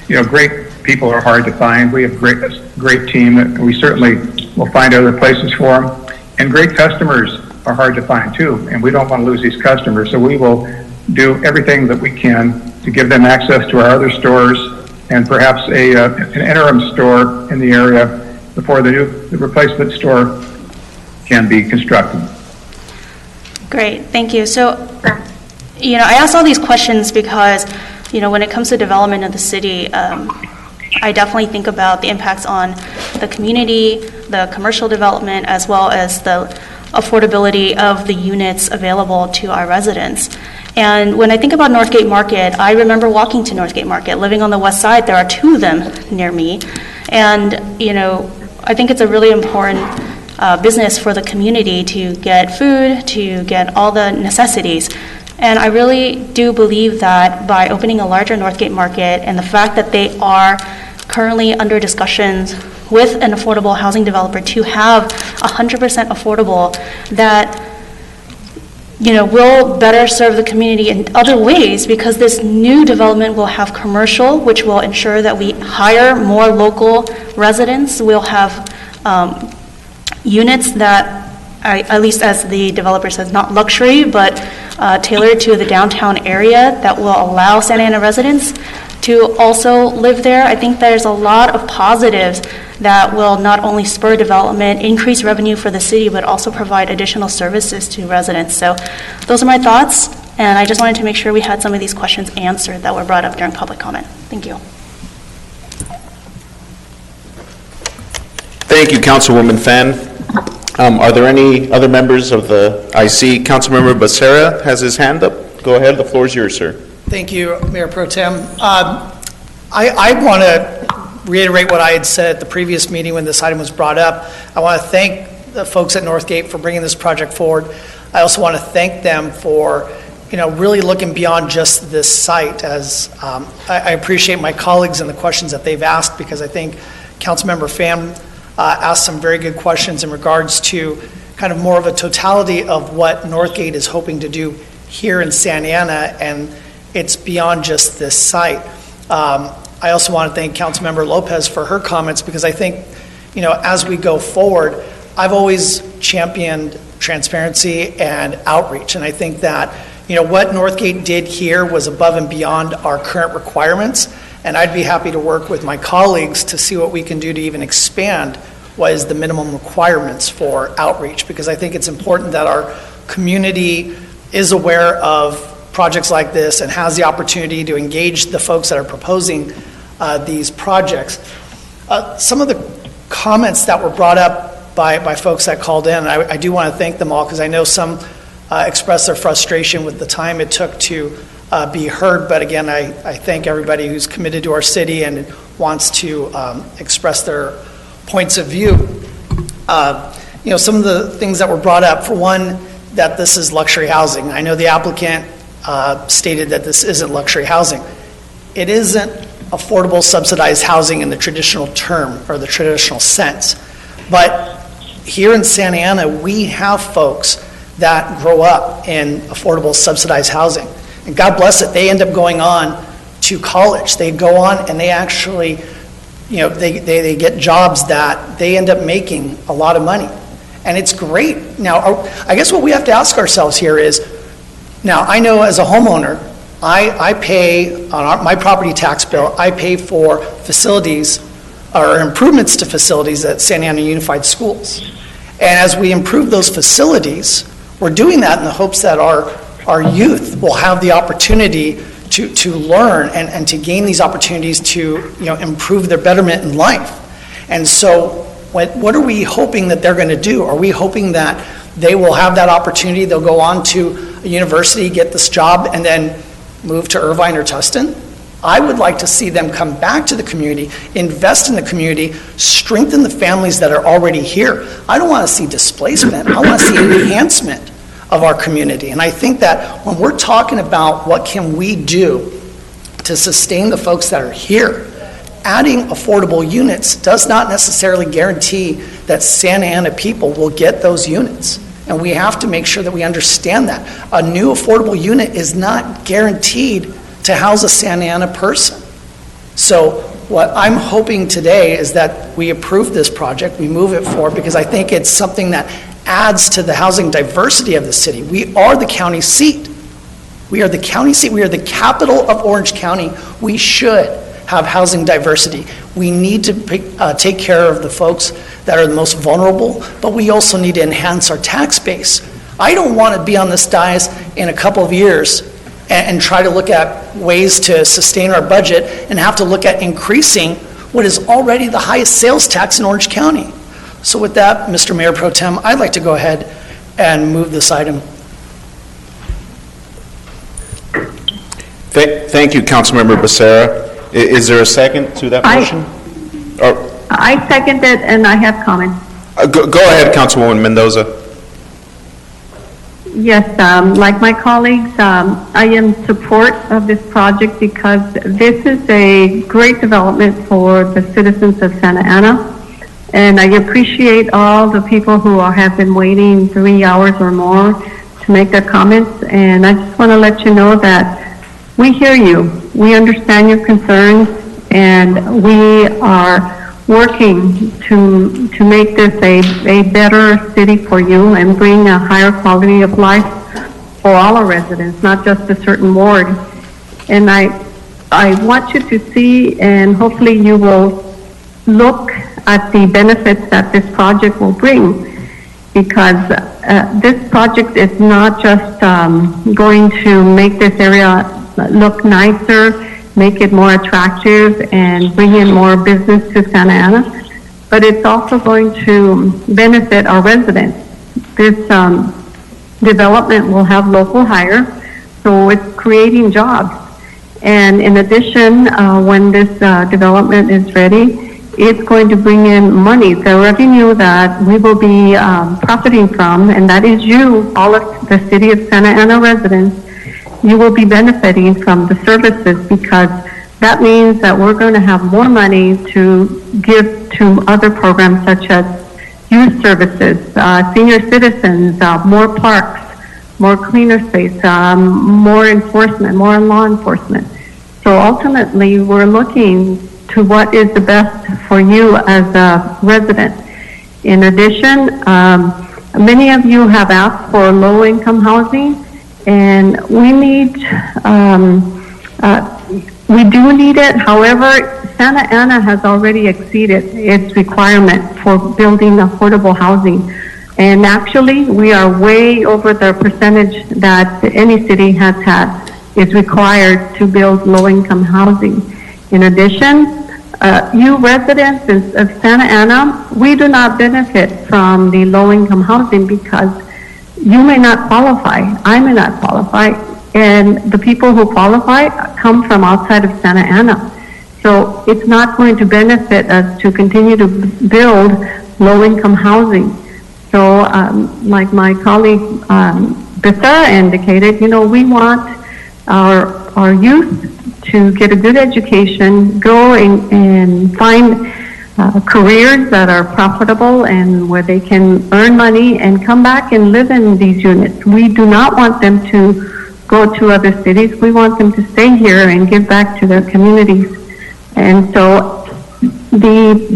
You know, great people are hard to find. We have a great team that we certainly will find other places for them. And great customers are hard to find too, and we don't want to lose these customers, so we will do everything that we can to give them access to our other stores and perhaps an interim store in the area before the replacement store can be constructed. Great, thank you. So, you know, I asked all these questions because, you know, when it comes to development of the city, I definitely think about the impacts on the community, the commercial development, as well as the affordability of the units available to our residents. And when I think about Northgate Market, I remember walking to Northgate Market, living on the west side. There are two of them near me. And, you know, I think it's a really important business for the community to get food, to get all the necessities. And I really do believe that by opening a larger Northgate Market and the fact that they are currently under discussions with an affordable housing developer to have 100% affordable, that, you know, will better serve the community in other ways, because this new development will have commercial, which will ensure that we hire more local residents. We'll have units that, at least as the developer says, not luxury, but tailored to the downtown area that will allow Santa Ana residents to also live there. I think there's a lot of positives that will not only spur development, increase revenue for the city, but also provide additional services to residents. So those are my thoughts, and I just wanted to make sure we had some of these questions answered that were brought up during public comment. Thank you. Thank you, Councilwoman Fan. Are there any other members of the, I see Councilmember Becerra has his hand up. Go ahead, the floor is yours, sir. Thank you, Mayor Pro Tem. I want to reiterate what I had said at the previous meeting when this item was brought up. I want to thank the folks at Northgate for bringing this project forward. I also want to thank them for, you know, really looking beyond just this site. As I appreciate my colleagues and the questions that they've asked, because I think Councilmember Pham asked some very good questions in regards to kind of more of a totality of what Northgate is hoping to do here in Santa Ana, and it's beyond just this site. I also want to thank Councilmember Lopez for her comments, because I think, as we go forward, I've always championed transparency and outreach, and I think that, what Northgate did here was above and beyond our current requirements, and I'd be happy to work with my colleagues to see what we can do to even expand what is the minimum requirements for outreach, because I think it's important that our community is aware of projects like this and has the opportunity to engage the folks that are proposing these projects. Some of the comments that were brought up by folks that called in, I do want to thank them all, because I know some expressed their frustration with the time it took to be heard, but again, I thank everybody who's committed to our city and wants to express their points of view. Some of the things that were brought up, for one, that this is luxury housing. I know the applicant stated that this isn't luxury housing. It isn't affordable subsidized housing in the traditional term or the traditional sense. But here in Santa Ana, we have folks that grow up in affordable subsidized housing. And God bless it, they end up going on to college. They go on and they actually, they get jobs that they end up making a lot of money. And it's great. Now, I guess what we have to ask ourselves here is, now I know as a homeowner, I pay on my property tax bill, I pay for facilities or improvements to facilities at Santa Ana Unified Schools. And as we improve those facilities, we're doing that in the hopes that our youth will have the opportunity to learn and to gain these opportunities to improve their betterment in life. And so what are we hoping that they're going to do? Are we hoping that they will have that opportunity, they'll go on to a university, get this job, and then move to Irvine or Tustin? I would like to see them come back to the community, invest in the community, strengthen the families that are already here. I don't want to see displacement. I want to see enhancement of our community. And I think that when we're talking about what can we do to sustain the folks that are here, adding affordable units does not necessarily guarantee that Santa Ana people will get those units. And we have to make sure that we understand that. A new affordable unit is not guaranteed to house a Santa Ana person. So what I'm hoping today is that we approve this project, we move it forward, because I think it's something that adds to the housing diversity of the city. We are the county seat. We are the county seat. We are the capital of Orange County. We should have housing diversity. We need to take care of the folks that are the most vulnerable, but we also need to enhance our tax base. I don't want to be on this dais in a couple of years and try to look at ways to sustain our budget and have to look at increasing what is already the highest sales tax in Orange County. So with that, Mr. Mayor Pro Tem, I'd like to go ahead and move this item. Thank you, Councilmember Becerra. Is there a second to that motion? I second it, and I have comments. Go ahead, Councilwoman Mendoza. Yes, like my colleagues, I am in support of this project because this is a great development for the citizens of Santa Ana. And I appreciate all the people who have been waiting 3 hours or more to make their comments. And I just want to let you know that we hear you. We understand your concerns, and we are working to make this a better city for you and bring a higher quality of life for all our residents, not just a certain ward. And I want you to see, and hopefully you will look at the benefits that this project will bring, because this project is not just going to make this area look nicer, make it more attractive, and bring in more business to Santa Ana, but it's also going to benefit our residents. This development will have local hire, so it's creating jobs. And in addition, when this development is ready, it's going to bring in money, the revenue that we will be profiting from, and that is you, all of the city of Santa Ana residents. You will be benefiting from the services, because that means that we're going to have more money to give to other programs such as youth services, senior citizens, more parks, more cleaner space, more enforcement, more law enforcement. So ultimately, we're looking to what is the best for you as a resident. In addition, many of you have asked for low-income housing, and we do need it. However, Santa Ana has already exceeded its requirement for building affordable housing. And actually, we are way over the percentage that any city has had is required to build low-income housing. In addition, you residents of Santa Ana, we do not benefit from the low-income housing because you may not qualify, I may not qualify, and the people who qualify come from outside of Santa Ana. So it's not going to benefit us to continue to build low-income housing. So like my colleague Becerra indicated, we want our youth to get a good education, go and find careers that are profitable and where they can earn money and come back and live in these units. We do not want them to go to other cities. We want them to stay here and give back to their communities. And so the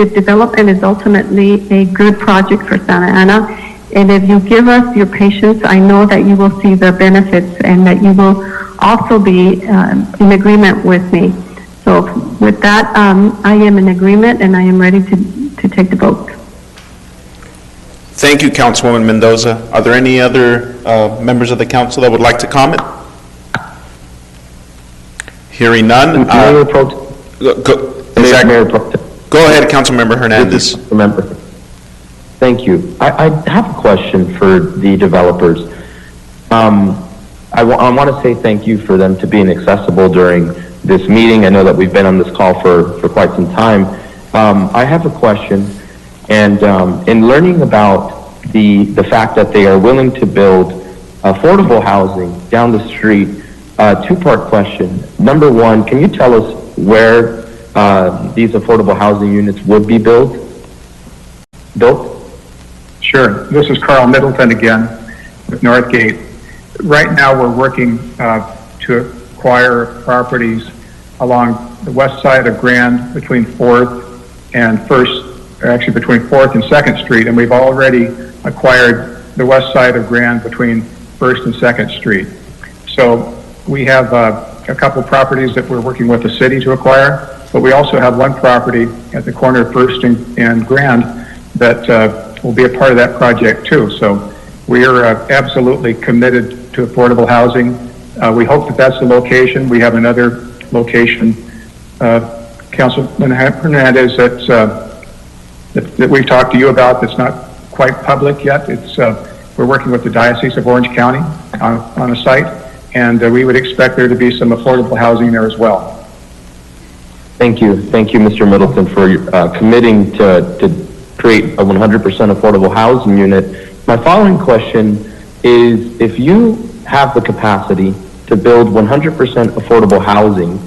development is ultimately a good project for Santa Ana. And if you give us your patience, I know that you will see the benefits and that you will also be in agreement with me. So with that, I am in agreement and I am ready to take the vote. Thank you, Councilwoman Mendoza. Are there any other members of the council that would like to comment? Hearing none. Go ahead, Councilmember Hernandez. Thank you. I have a question for the developers. I want to say thank you for them to being accessible during this meeting. I know that we've been on this call for quite some time. I have a question, and in learning about the fact that they are willing to build affordable housing down the street, two-part question. Number one, can you tell us where these affordable housing units would be built? Sure. This is Carl Middleton again with Northgate. Right now, we're working to acquire properties along the west side of Grand between 4th and 1st, or actually between 4th and 2nd Street, and we've already acquired the west side of Grand between 1st and 2nd Street. So we have a couple properties that we're working with the city to acquire, but we also have one property at the corner of 1st and Grand that will be a part of that project too. So we are absolutely committed to affordable housing. We hope that that's the location. We have another location, Councilman Hernandez, that we've talked to you about that's not quite public yet. It's we're working with the Diocese of Orange County on a site, and we would expect there to be some affordable housing there as well. Thank you, Mr. Middleton, for committing to create a 100% affordable housing unit. My following question is, if you have the capacity to build 100% affordable housing,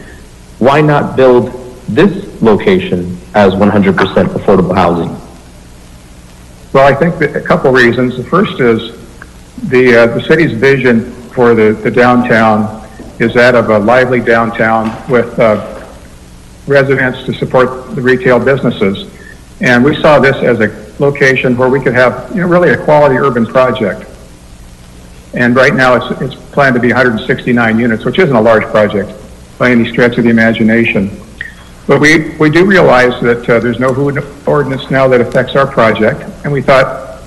why not build this location as 100% affordable housing? Well, I think that a couple reasons. The first is the city's vision for the downtown is that of a lively downtown with residents to support the retail businesses. And we saw this as a location where we could have, really a quality urban project. And right now it's planned to be 169 units, which isn't a large project by any stretch of the imagination. But we do realize that there's no WHO ordinance now that affects our project. And we thought,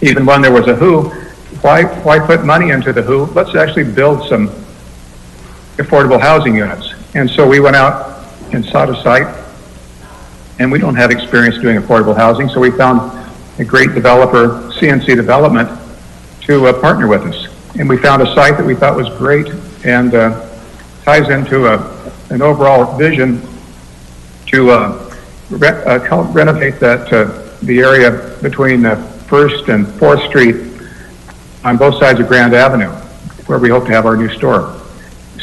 even when there was a WHO, why put money into the WHO? Let's actually build some affordable housing units. And so we went out and sought a site. And we don't have experience doing affordable housing, so we found a great developer, CNC Development, to partner with us. And we found a site that we thought was great and ties into an overall vision to renovate the area between 1st and 4th Street on both sides of Grand Avenue, where we hope to have our new store.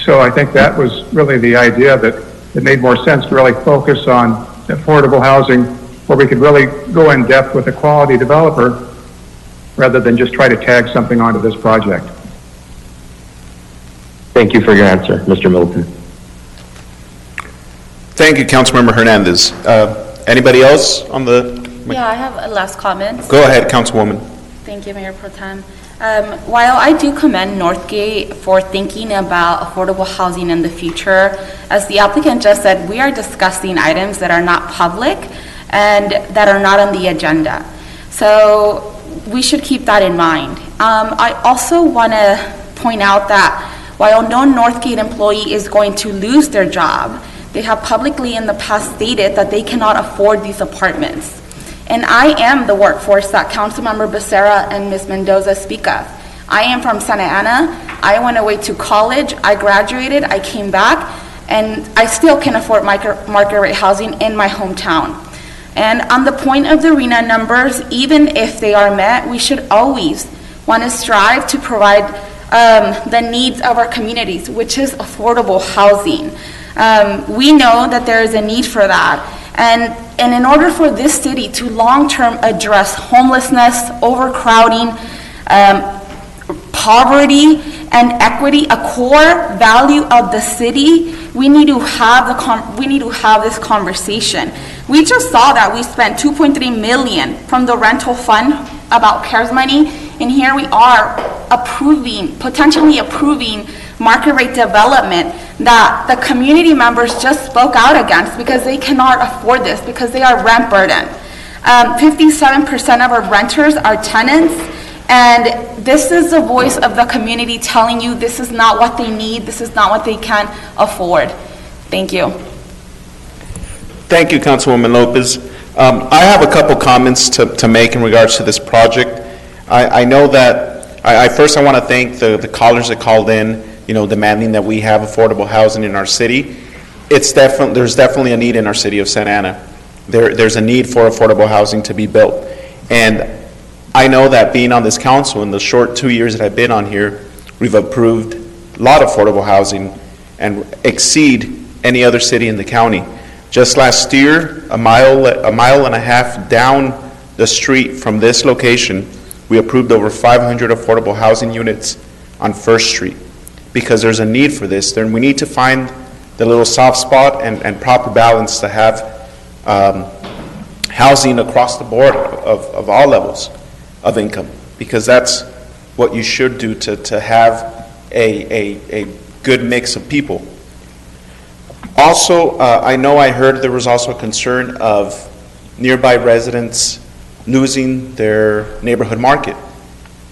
So I think that was really the idea that it made more sense to really focus on affordable housing where we could really go in depth with a quality developer rather than just try to tag something onto this project. Thank you for your answer, Mr. Middleton. Thank you, Councilmember Hernandez. Anybody else on the? Yeah, I have a last comment. Go ahead, Councilwoman. Thank you, Mayor Pro Tem. While I do commend Northgate for thinking about affordable housing in the future, as the applicant just said, we are discussing items that are not public and that are not on the agenda. So we should keep that in mind. I also want to point out that while no Northgate employee is going to lose their job, they have publicly in the past stated that they cannot afford these apartments. And I am the workforce that Councilmember Becerra and Ms. Mendoza speak of. I am from Santa Ana. I went away to college. I graduated. I came back. And I still can afford market rate housing in my hometown. And on the point of the RENA numbers, even if they are met, we should always want to strive to provide the needs of our communities, which is affordable housing. We know that there is a need for that. And in order for this city to long-term address homelessness, overcrowding, poverty, and equity, a core value of the city, we need to have this conversation. We just saw that we spent $2.3 million from the rental fund about CARES money, and here we are potentially approving market rate development that the community members just spoke out against because they cannot afford this, because they are rent burdened. 57% of our renters are tenants, and this is the voice of the community telling you this is not what they need, this is not what they can afford. Thank you. Thank you, Councilwoman Lopez. I have a couple comments to make in regards to this project. I know that, I want to thank the callers that called in, demanding that we have affordable housing in our city. There's definitely a need in our city of Santa Ana. There's a need for affordable housing to be built. And I know that being on this council in the short 2 years that I've been on here, we've approved a lot of affordable housing and exceed any other city in the county. Just last year, a mile and a half down the street from this location, we approved over 500 affordable housing units on First Street. Because there's a need for this, then we need to find the little soft spot and proper balance to have housing across the board of all levels of income, because that's what you should do to have a good mix of people. Also, I know I heard there was also a concern of nearby residents losing their neighborhood market.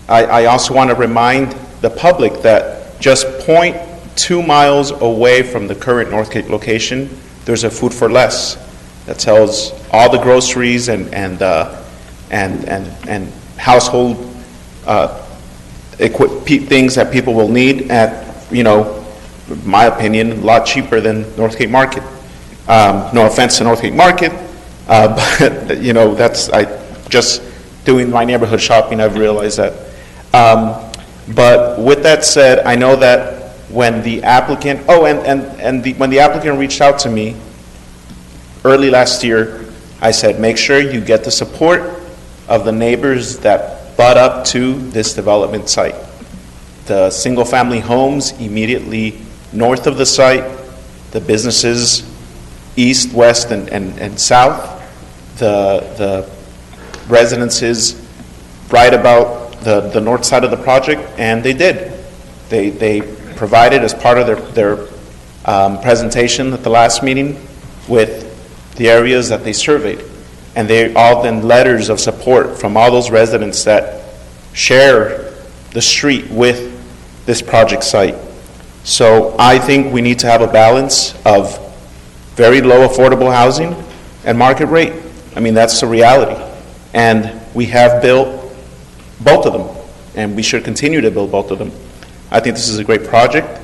I also want to remind the public that just 0.2 miles away from the current Northgate location, there's a Food for Less that sells all the groceries and household things that people will need at, in my opinion, a lot cheaper than Northgate Market. No offense to Northgate Market, but that's just doing my neighborhood shopping. I've realized that. But with that said, I know that when the applicant, when the applicant reached out to me early last year, I said, make sure you get the support of the neighbors that butt up to this development site. The single-family homes immediately north of the site, the businesses east, west, and south, the residences right about the north side of the project, and they did. They provided as part of their presentation at the last meeting with the areas that they surveyed. And they all then letters of support from all those residents that share the street with this project site. So I think we need to have a balance of very low affordable housing and market rate. I mean, that's the reality. And we have built both of them, and we should continue to build both of them. I think this is a great project,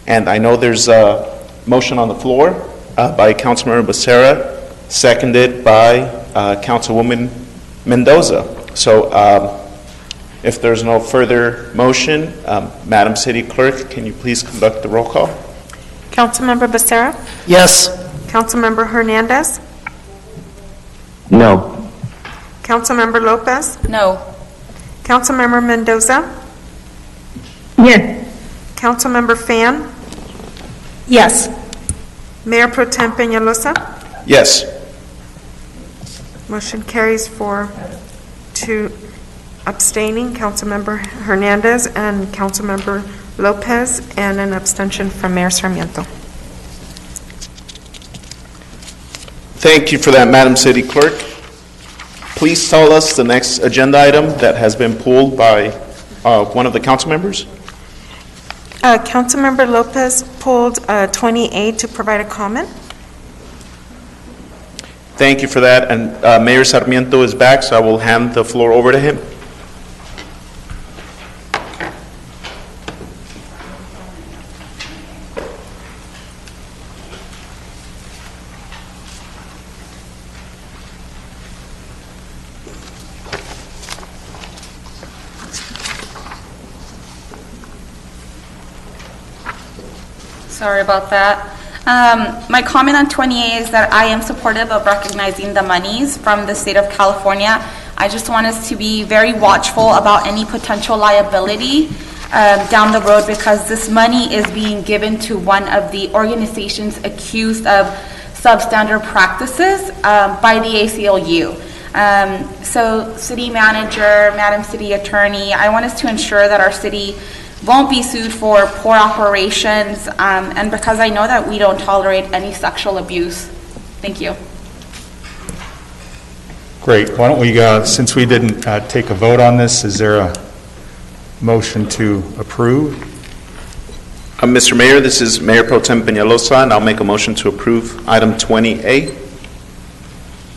and I know there's a motion on the floor by Councilmember Becerra, seconded by Councilwoman Mendoza. So if there's no further motion, Madam City Clerk, can you please conduct the roll call? Councilmember Becerra? Yes. Councilmember Hernandez? No. Councilmember Lopez? No. Councilmember Mendoza? Yes. Councilmember Fan? Yes. Mayor Pro Tem Peñalosa? Yes. Motion carries 4-2 abstaining, Councilmember Hernandez and Councilmember Lopez, and an abstention from Mayor Sarmiento. Thank you for that, Madam City Clerk. Please tell us the next agenda item that has been pulled by one of the council members. Councilmember Lopez pulled 20A to provide a comment. Thank you for that, and Mayor Sarmiento is back, so I will hand the floor over to him. Sorry about that. My comment on 28 is that I am supportive of recognizing the monies from the state of California. I just want us to be very watchful about any potential liability down the road, because this money is being given to one of the organizations accused of substandard practices by the ACLU. So city manager, Madam City Attorney, I want us to ensure that our city won't be sued for poor operations, and because I know that we don't tolerate any sexual abuse. Thank you. Great. Why don't we, since we didn't take a vote on this, is there a motion to approve? Mr. Mayor, this is Mayor Pro Tem Peñalosa, and I'll make a motion to approve item 20A.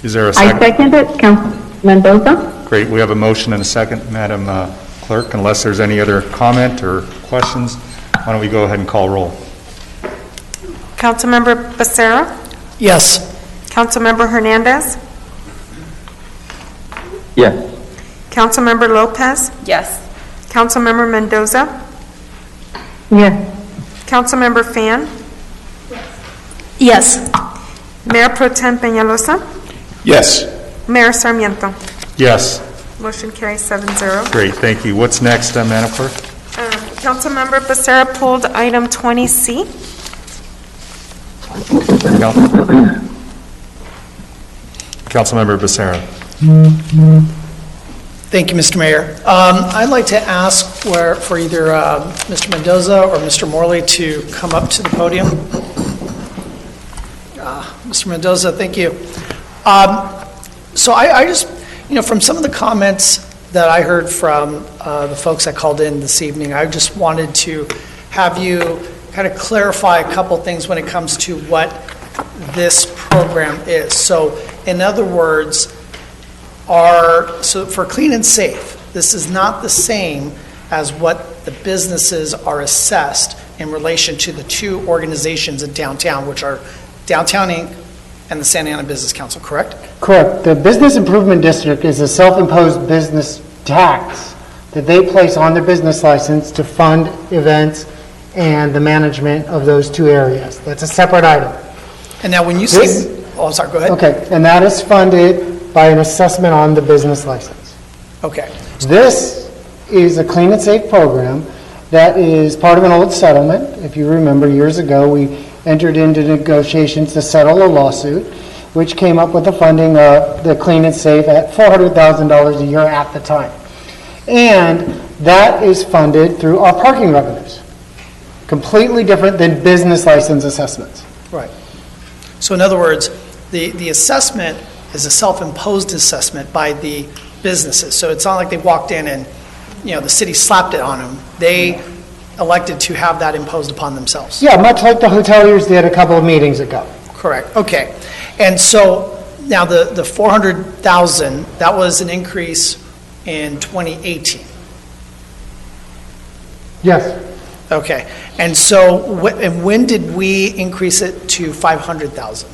Is there a I second? second it, Councilman Mendoza. Great. We have a motion and a second, Madam Clerk. Unless there's any other comment or questions, why don't we go ahead and call roll? Councilmember Becerra? Yes. Councilmember Hernandez? Yes. Councilmember Lopez? Yes. Councilmember Mendoza? Yes. Councilmember Fan? Yes. Mayor Pro Tem Peñalosa? Yes. Mayor Sarmiento? Yes. Motion carries 7-0. Great. Thank you. What's next, Madam Clerk? Councilmember Becerra pulled item 20C. Councilmember Becerra. Thank you, Mr. Mayor. I'd like to ask for either Mr. Mendoza or Mr. Morley to come up to the podium. Mr. Mendoza, thank you. So I just, from some of the comments that I heard from the folks that called in this evening, I just wanted to have you kind of clarify a couple things when it comes to what this program is. So in other words, so for Clean and Safe, this is not the same as what the businesses are assessed in relation to the two organizations in downtown, which are Downtown Inc. and the Santa Ana Business Council, correct? Correct. The Business Improvement District is a self-imposed business tax that they place on their business license to fund events and the management of those two areas. That's a separate item. And now when you say, I'm sorry, go ahead. Okay, and that is funded by an assessment on the business license. Okay. This is a Clean and Safe program that is part of an old settlement. If you remember, years ago, we entered into negotiations to settle a lawsuit, which came up with the funding of the Clean and Safe at $400,000 a year at the time. And that is funded through our parking revenues. Completely different than business license assessments. Right. So in other words, the assessment is a self-imposed assessment by the businesses. So it's not like they walked in and, the city slapped it on them. They elected to have that imposed upon themselves. Yeah, much like the hoteliers did a couple of meetings ago. Correct. Okay. And so now the 400,000, that was an increase in 2018. Yes. Okay. And so and when did we increase it to 500,000?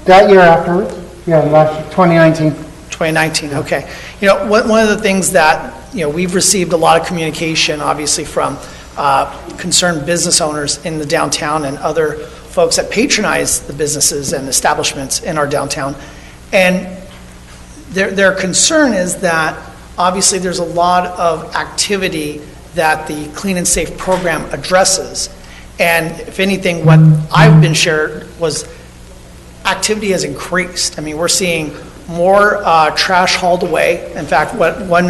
That year afterwards. Yeah, last year, 2019. 2019, okay. One of the things that, we've received a lot of communication, obviously, from concerned business owners in the downtown and other folks that patronize the businesses and establishments in our downtown. And Their concern is that obviously there's a lot of activity that the Clean and Safe program addresses. And if anything, what I've been shared was activity has increased. I mean, we're seeing more trash hauled away. In fact, one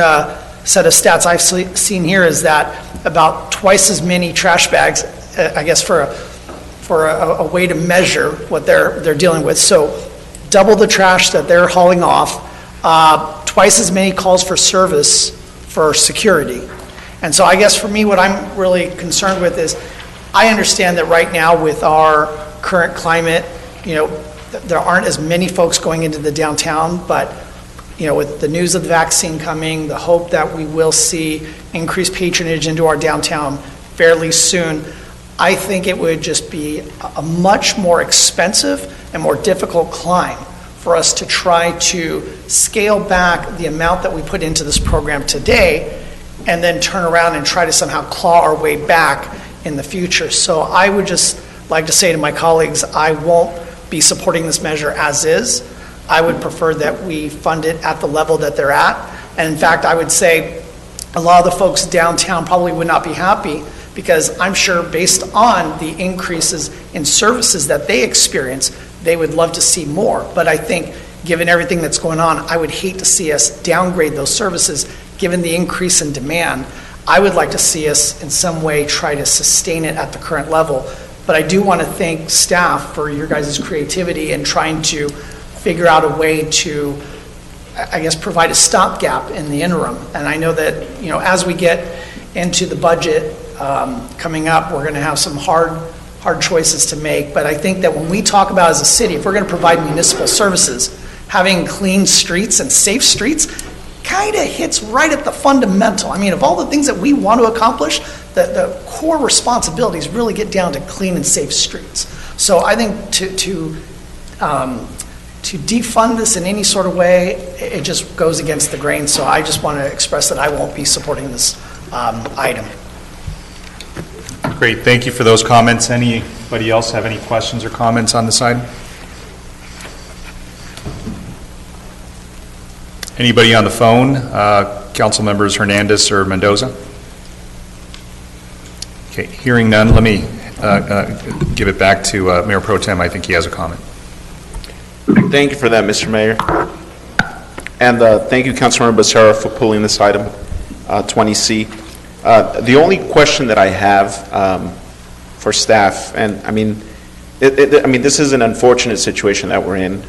set of stats I've seen here is that about twice as many trash bags, I guess for a way to measure what they're dealing with. So double the trash that they're hauling off, twice as many calls for service for security. And so I guess for me, what I'm really concerned with is, I understand that right now with our current climate, there aren't as many folks going into the downtown, but with the news of the vaccine coming, the hope that we will see increased patronage into our downtown fairly soon, I think it would just be a much more expensive and more difficult climb for us to try to scale back the amount that we put into this program today and then turn around and try to somehow claw our way back in the future. So I would just like to say to my colleagues, I won't be supporting this measure as is. I would prefer that we fund it at the level that they're at. And in fact, I would say a lot of the folks downtown probably would not be happy, because I'm sure based on the increases in services that they experience, they would love to see more. But I think given everything that's going on, I would hate to see us downgrade those services given the increase in demand. I would like to see us in some way try to sustain it at the current level. But I do want to thank staff for your guys' creativity in trying to figure out a way to, I guess, provide a stopgap in the interim. And I know that, as we get into the budget coming up, we're going to have some hard choices to make. But I think that when we talk about as a city, if we're going to provide municipal services, having clean streets and safe streets kind of hits right at the fundamental. I mean, of all the things that we want to accomplish, the core responsibilities really get down to clean and safe streets. So I think to defund this in any sort of way, it just goes against the grain. So I just want to express that I won't be supporting this item. Great, thank you for those comments. Anybody else have any questions or comments on this item? Anybody on the phone? Council members Hernandez or Mendoza? Okay, hearing none, let me give it back to Mayor Pro Tem. I think he has a comment. Thank you for that, Mr. Mayor. And thank you, Councilmember Becerra, for pulling this item, 20C. The only question that I have for staff, and I mean, this is an unfortunate situation that we're in.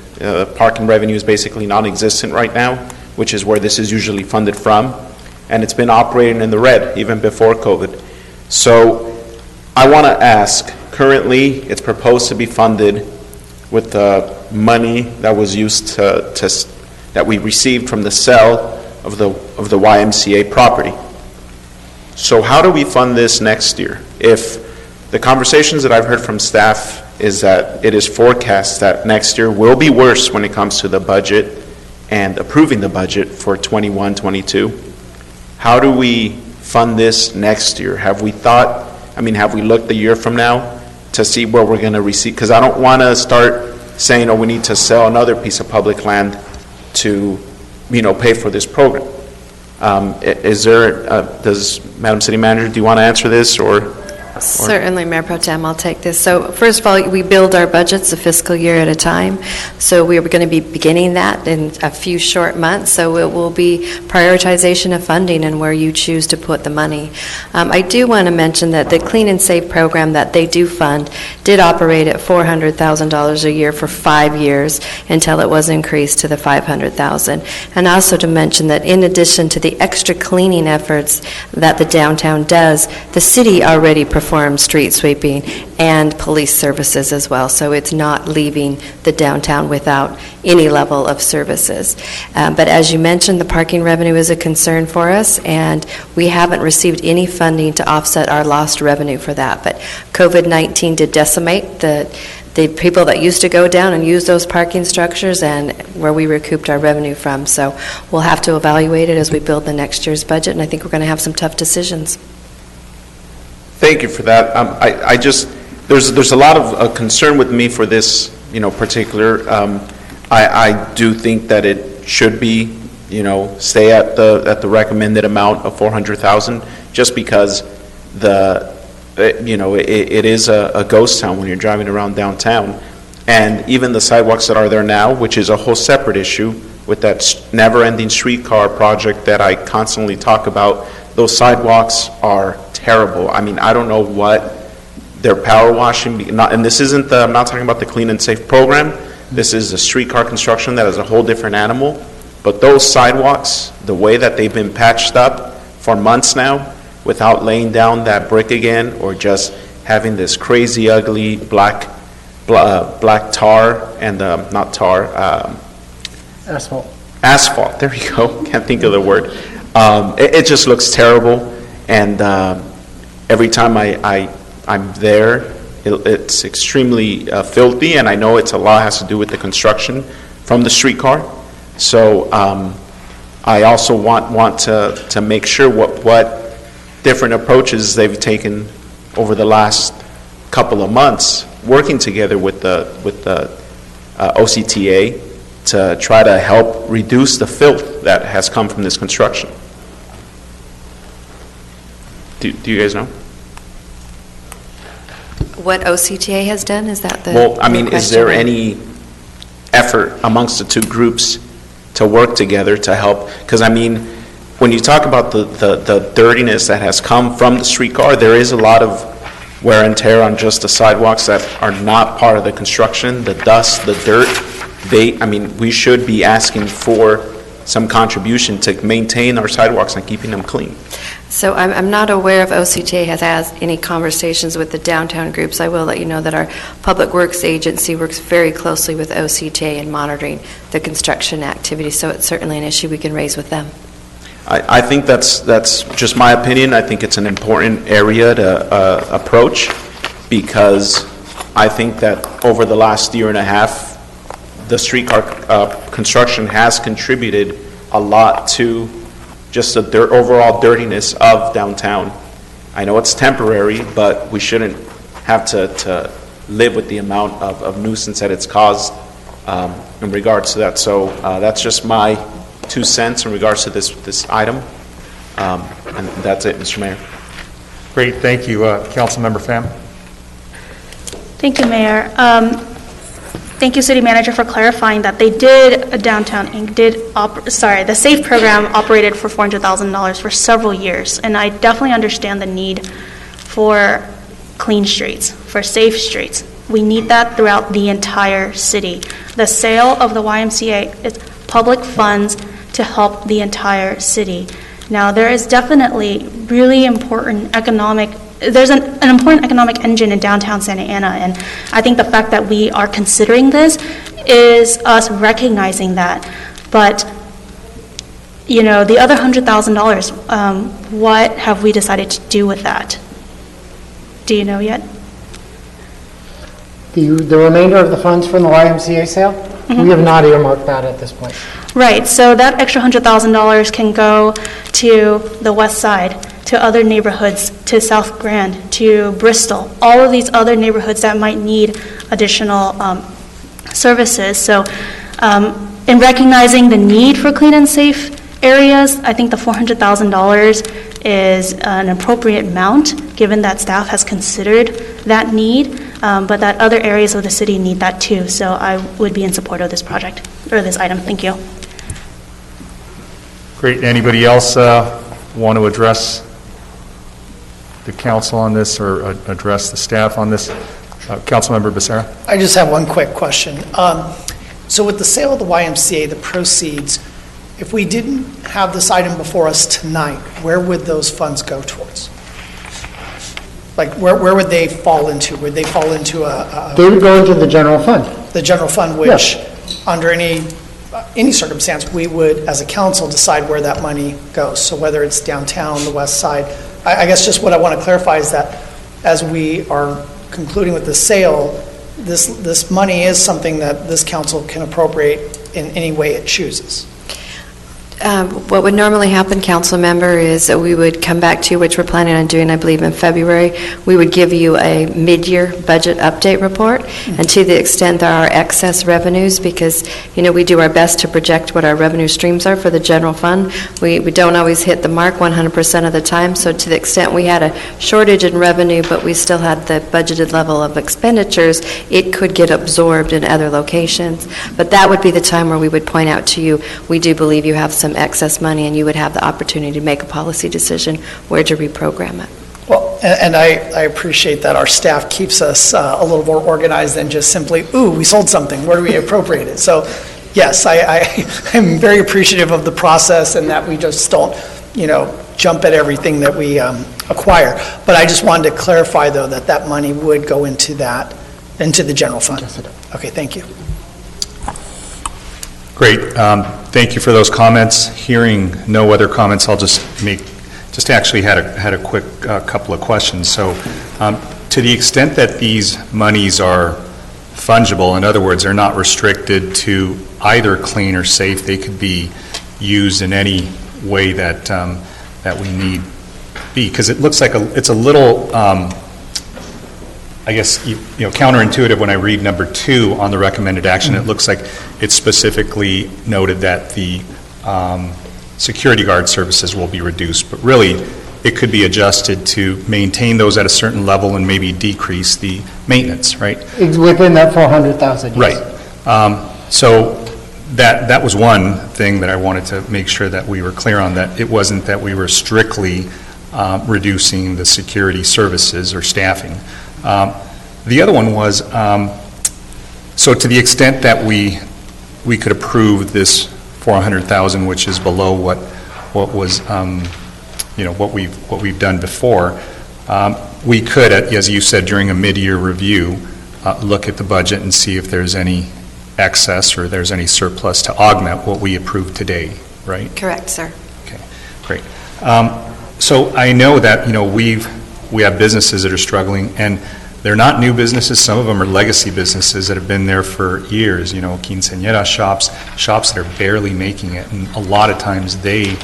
Parking revenue is basically non-existent right now, which is where this is usually funded from, and it's been operating in the red even before COVID. So I want to ask, currently it's proposed to be funded with the money that was used that we received from the sale of the YMCA property. So how do we fund this next year? If the conversations that I've heard from staff is that it is forecast that next year will be worse when it comes to the budget and approving the budget for 21-22, how do we fund this next year? Have we looked a year from now to see where we're going to receive? Because I don't want to start saying, we need to sell another piece of public land to, pay for this program. Does Madam City Manager, do you want to answer this or? Certainly, Mayor Pro Tem, I'll take this. So first of all, we build our budgets a fiscal year at a time. So we are going to be beginning that in a few short months. So it will be prioritization of funding and where you choose to put the money. I do want to mention that the Clean and Safe program that they do fund did operate at $400,000 a year for 5 years until it was increased to the $500,000. And also to mention that in addition to the extra cleaning efforts that the downtown does, the city already performs street sweeping and police services as well, so it's not leaving the downtown without any level of services. But as you mentioned, the parking revenue is a concern for us, and we haven't received any funding to offset our lost revenue for that. But COVID-19 did decimate the people that used to go down and use those parking structures and where we recouped our revenue from. So we'll have to evaluate it as we build the next year's budget, and I think we're going to have some tough decisions. Thank you for that. There's a lot of concern with me for this, particular. I do think that it should be, stay at the recommended amount of 400,000, just because it is a ghost town when you're driving around downtown. And even the sidewalks that are there now, which is a whole separate issue with that never-ending streetcar project that I constantly talk about, those sidewalks are terrible. I mean, I don't know what they're power washing, and this isn't I'm not talking about the Clean and Safe program. This is a streetcar construction that is a whole different animal. But those sidewalks, the way that they've been patched up for months now, without laying down that brick again, or just having this crazy, ugly black tar and not tar. Asphalt. Asphalt. There you go. Can't think of the word. It just looks terrible, and every time I'm there, it's extremely filthy, and I know a lot has to do with the construction from the streetcar. So I also want to make sure what different approaches they've taken over the last couple of months, working together with the OCTA to try to help reduce the filth that has come from this construction. Do you guys know? What OCTA has done, is that the Well, I mean, question? is there any effort amongst the two groups to work together to help? Because, I mean, when you talk about the dirtiness that has come from the streetcar, there is a lot of wear and tear on just the sidewalks that are not part of the construction, the dust, the dirt. We should be asking for some contribution to maintain our sidewalks and keeping them clean. So I'm not aware if OCTA has had any conversations with the downtown groups. I will let you know that our Public Works Agency works very closely with OCTA in monitoring the construction activity, so it's certainly an issue we can raise with them. I think that's just my opinion. I think it's an important area to approach, because I think that over the last year and a half, the streetcar construction has contributed a lot to just the overall dirtiness of downtown. I know it's temporary, but we shouldn't have to live with the amount of nuisance that it's caused in regards to that. So that's just my 2 cents in regards to this item. And that's it, Mr. Mayor. Great, thank you, Councilmember Pham. Thank you, Mayor. Thank you, City Manager, for clarifying that they did, Downtown Inc. the SAFE program operated for $400,000 for several years, and I definitely understand the need for clean streets, for safe streets. We need that throughout the entire city. The sale of the YMCA is public funds to help the entire city. Now, there is definitely really important there's an important economic engine in downtown Santa Ana, and I think the fact that we are considering this is us recognizing that. But, the other $100,000, what have we decided to do with that? Do you know yet? The remainder of the funds from the YMCA sale? We have not earmarked that at this point. Right, so that extra $100,000 can go to the west side, to other neighborhoods, to South Grand, to Bristol, all of these other neighborhoods that might need additional services. So in recognizing the need for clean and safe areas, I think the $400,000 is an appropriate amount, given that staff has considered that need, but that other areas of the city need that too. So I would be in support of this project, or this item. Thank you. Great, anybody else want to address the council on this, or address the staff on this? Councilmember Becerra? I just have one quick question. So with the sale of the YMCA, the proceeds, if we didn't have this item before us tonight, where would those funds go towards? Like, where would they fall into? Would they fall into They would go into the general fund. the general fund, which under any circumstance, we would, as a council, decide where that money goes. So whether it's downtown, the west side, I guess just what I want to clarify is that as we are concluding with the sale, this money is something that this council can appropriate in any way it chooses. What would normally happen, council member, is that we would come back to you, which we're planning on doing, I believe, in February. We would give you a mid-year budget update report, and to the extent there are excess revenues, because, we do our best to project what our revenue streams are for the general fund. We don't always hit the mark 100% of the time, so to the extent we had a shortage in revenue, but we still had the budgeted level of expenditures, it could get absorbed in other locations. But that would be the time where we would point out to you, we do believe you have some excess money, and you would have the opportunity to make a policy decision where to reprogram it. Well, and I appreciate that our staff keeps us a little more organized than just simply, ooh, we sold something, where do we appropriate it? So, yes, I'm very appreciative of the process and that we just don't, jump at everything that we acquire. But I just wanted to clarify, though, that money would go into the general fund. Okay, thank you. Great. Thank you for those comments. Hearing no other comments, I'll just actually had a quick couple of questions. So to the extent that these monies are fungible, in other words, they're not restricted to either clean or safe, they could be used in any way that we need be, because it looks like it's a little I guess, counterintuitive when I read number 2 on the recommended action. It looks like it specifically noted that the security guard services will be reduced, but really it could be adjusted to maintain those at a certain level and maybe decrease the maintenance, right? It's within that 400,000. Right. So that was one thing that I wanted to make sure that we were clear on, that it wasn't that we were strictly reducing the security services or staffing. The other one was, so to the extent that we could approve this 400,000, which is below what was, what we've done before, we could, as you said, during a mid-year review, look at the budget and see if there's any excess or there's any surplus to augment what we approved today, right? Correct, sir. Okay, great. So I know that, we have businesses that are struggling, and they're not new businesses. Some of them are legacy businesses that have been there for years, quinceañera shops that are barely making it. And a lot of times they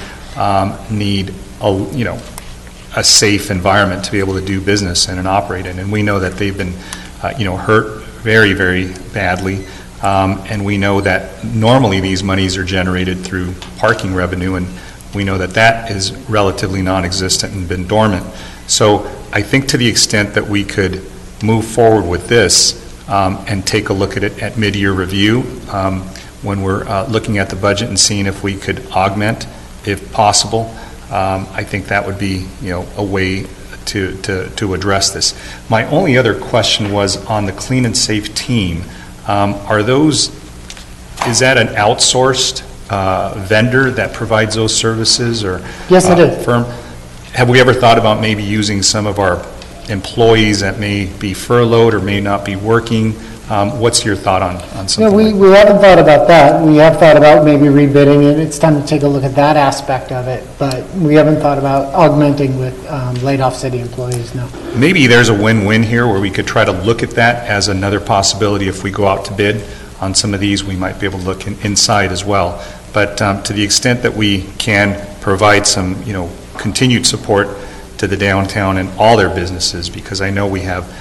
need a safe environment to be able to do business in and operate in. And we know that they've been, hurt very, very badly. And we know that normally these monies are generated through parking revenue, and we know that that is relatively non-existent and been dormant. So I think to the extent that we could move forward with this and take a look at it at mid-year review when we're looking at the budget and seeing if we could augment, if possible, I think that would be, a way to address this. My only other question was on the Clean and Safe team. Is that an outsourced vendor that provides those services, or yes, it is. Firm? Have we ever thought about maybe using some of our employees that may be furloughed or may not be working? What's your thought on something like that? We haven't thought about that. We have thought about maybe rebidding it. It's time to take a look at that aspect of it, but we haven't thought about augmenting with laid-off city employees, no. Maybe there's a win-win here where we could try to look at that as another possibility. If we go out to bid on some of these, we might be able to look inside as well. But to the extent that we can provide some, continued support to the downtown and all their businesses, because I know we have,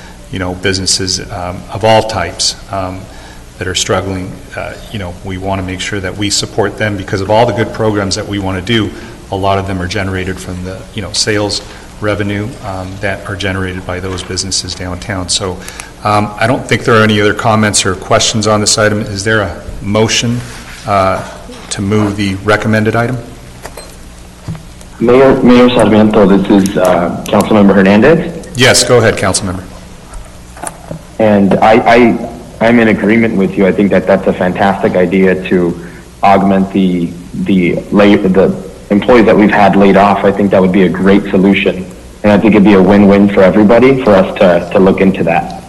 businesses of all types that are struggling. We want to make sure that we support them because of all the good programs that we want to do. A lot of them are generated from the, sales revenue that are generated by those businesses downtown. So I don't think there are any other comments or questions on this item. Is there a motion to move the recommended item? Mayor Sarmiento, this is Councilmember Hernandez. Yes, go ahead, Councilmember. And I'm in agreement with you. I think that that's a fantastic idea to augment the employees that we've had laid off. I think that would be a great solution, and I think it'd be a win-win for everybody for us to look into that.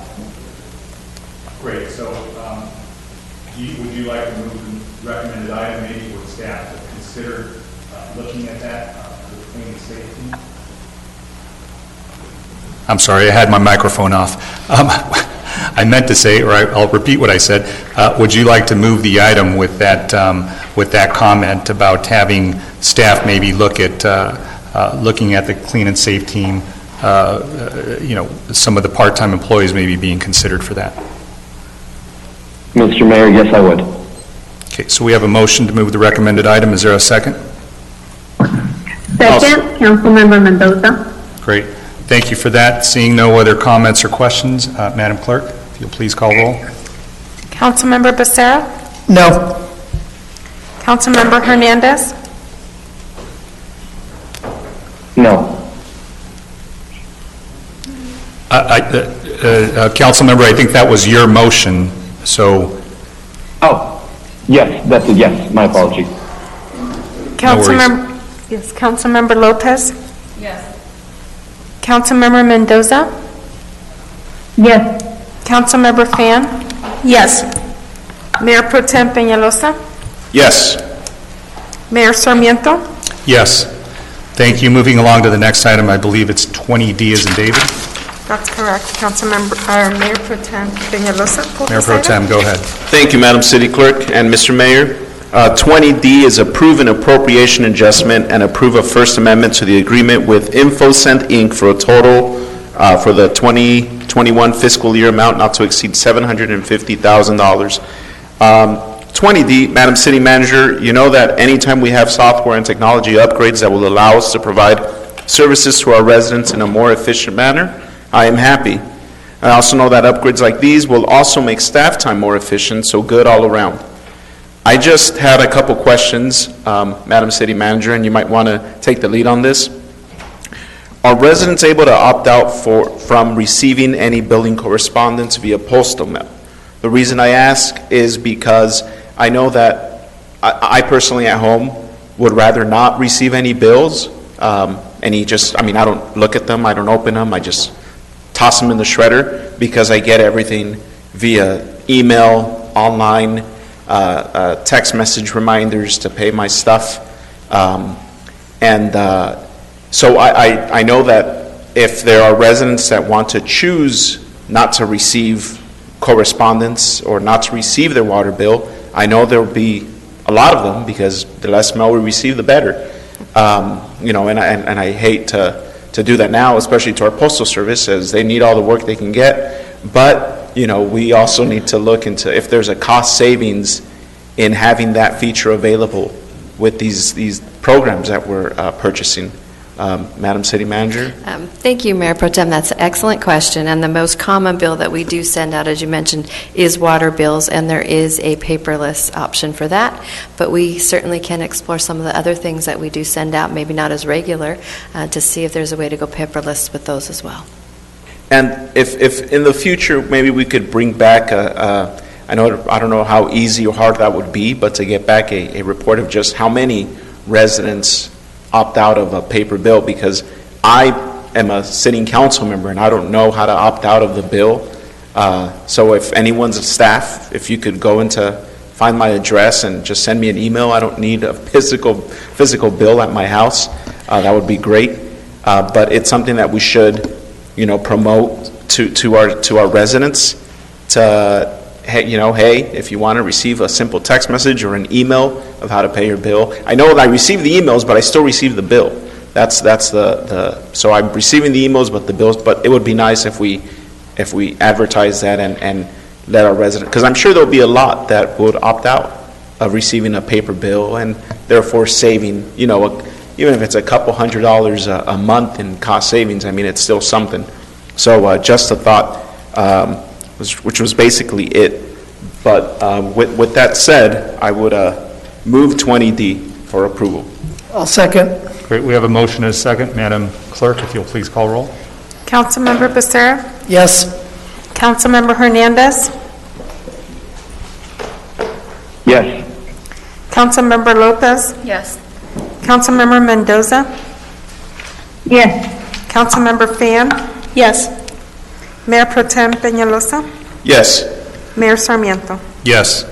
Great. So would you like to move the recommended item maybe with staff to consider looking at that for the clean and safe team? I'm sorry, I had my microphone off. I meant to say, or I'll repeat what I said, would you like to move the item with that comment about having staff maybe look at, looking at the clean and safe team, some of the part-time employees maybe being considered for that? Mr. Mayor, yes, I would. Okay, so we have a motion to move the recommended item. Is there a second? Second, Councilmember Mendoza. Great. Thank you for that. Seeing no other comments or questions, Madam Clerk, if you'll please call roll. Councilmember Becerra? No. Councilmember Hernandez? No. Councilmember, I think that was your motion, so... Oh, yes, that's a yes. My apologies. Councilmember, yes, Councilmember Lopez? Yes. Councilmember Mendoza? Yes. Councilmember Fan? Yes. Mayor Pro Tem Peñalosa? Yes. Mayor Sarmiento? Yes. Thank you. Moving along to the next item, I believe it's 20D as in David. That's correct. Mayor Pro Tem Peñalosa? Mayor Pro Tem, go ahead. Thank you, Madam City Clerk and Mr. Mayor. 20D is approve an appropriation adjustment and approve a First Amendment to the agreement with InfoSend Inc. for a total for the 2021 fiscal year amount not to exceed $750,000. 20D, Madam City Manager, you know that anytime we have software and technology upgrades that will allow us to provide services to our residents in a more efficient manner, I am happy. I also know that upgrades like these will also make staff time more efficient, so good all around. I just had a couple questions, Madam City Manager, and you might want to take the lead on this. Are residents able to opt out from receiving any billing correspondence via postal mail? The reason I ask is because I know that I personally at home would rather not receive any bills. I don't look at them, I don't open them, I just toss them in the shredder because I get everything via email, online, text message reminders to pay my stuff. So I know that if there are residents that want to choose not to receive correspondence or not to receive their water bill, I know there will be a lot of them because the less mail we receive, the better. And I hate to do that now, especially to our postal service, as they need all the work they can get. But we also need to look into if there's a cost savings in having that feature available with these programs that we're purchasing. Madam City Manager? Thank you, Mayor Pro Tem. That's an excellent question. And the most common bill that we do send out, as you mentioned, is water bills, and there is a paperless option for that. But we certainly can explore some of the other things that we do send out, maybe not as regular, to see if there's a way to go paperless with those as well. And if in the future, maybe we could bring back I don't know how easy or hard that would be, but to get back a report of just how many residents opt out of a paper bill, because I am a sitting council member and I don't know how to opt out of the bill. So if anyone's staff, if you could go find my address and just send me an email. I don't need a physical bill at my house. That would be great. But it's something that we should, promote to our residents to, hey, if you want to receive a simple text message or an email of how to pay your bill. I know that I receive the emails, but I still receive the bill. That's so I'm receiving the emails, but the bills. But it would be nice if we advertise that and let our residents, because I'm sure there'll be a lot that would opt out of receiving a paper bill and therefore saving, even if it's a couple $100 a month in cost savings. I mean, it's still something. So just a thought. Which was basically it. But with that said, I would move 20D for approval. I'll second. Great, we have a motion and a second. Madam Clerk, if you'll please call roll. Councilmember Becerra? Yes. Councilmember Hernandez? Yes. Councilmember Lopez? Yes. Councilmember Mendoza? Yes. Councilmember Fan? Yes. Mayor Pro Tem Peñalosa? Yes. Mayor Sarmiento? Yes.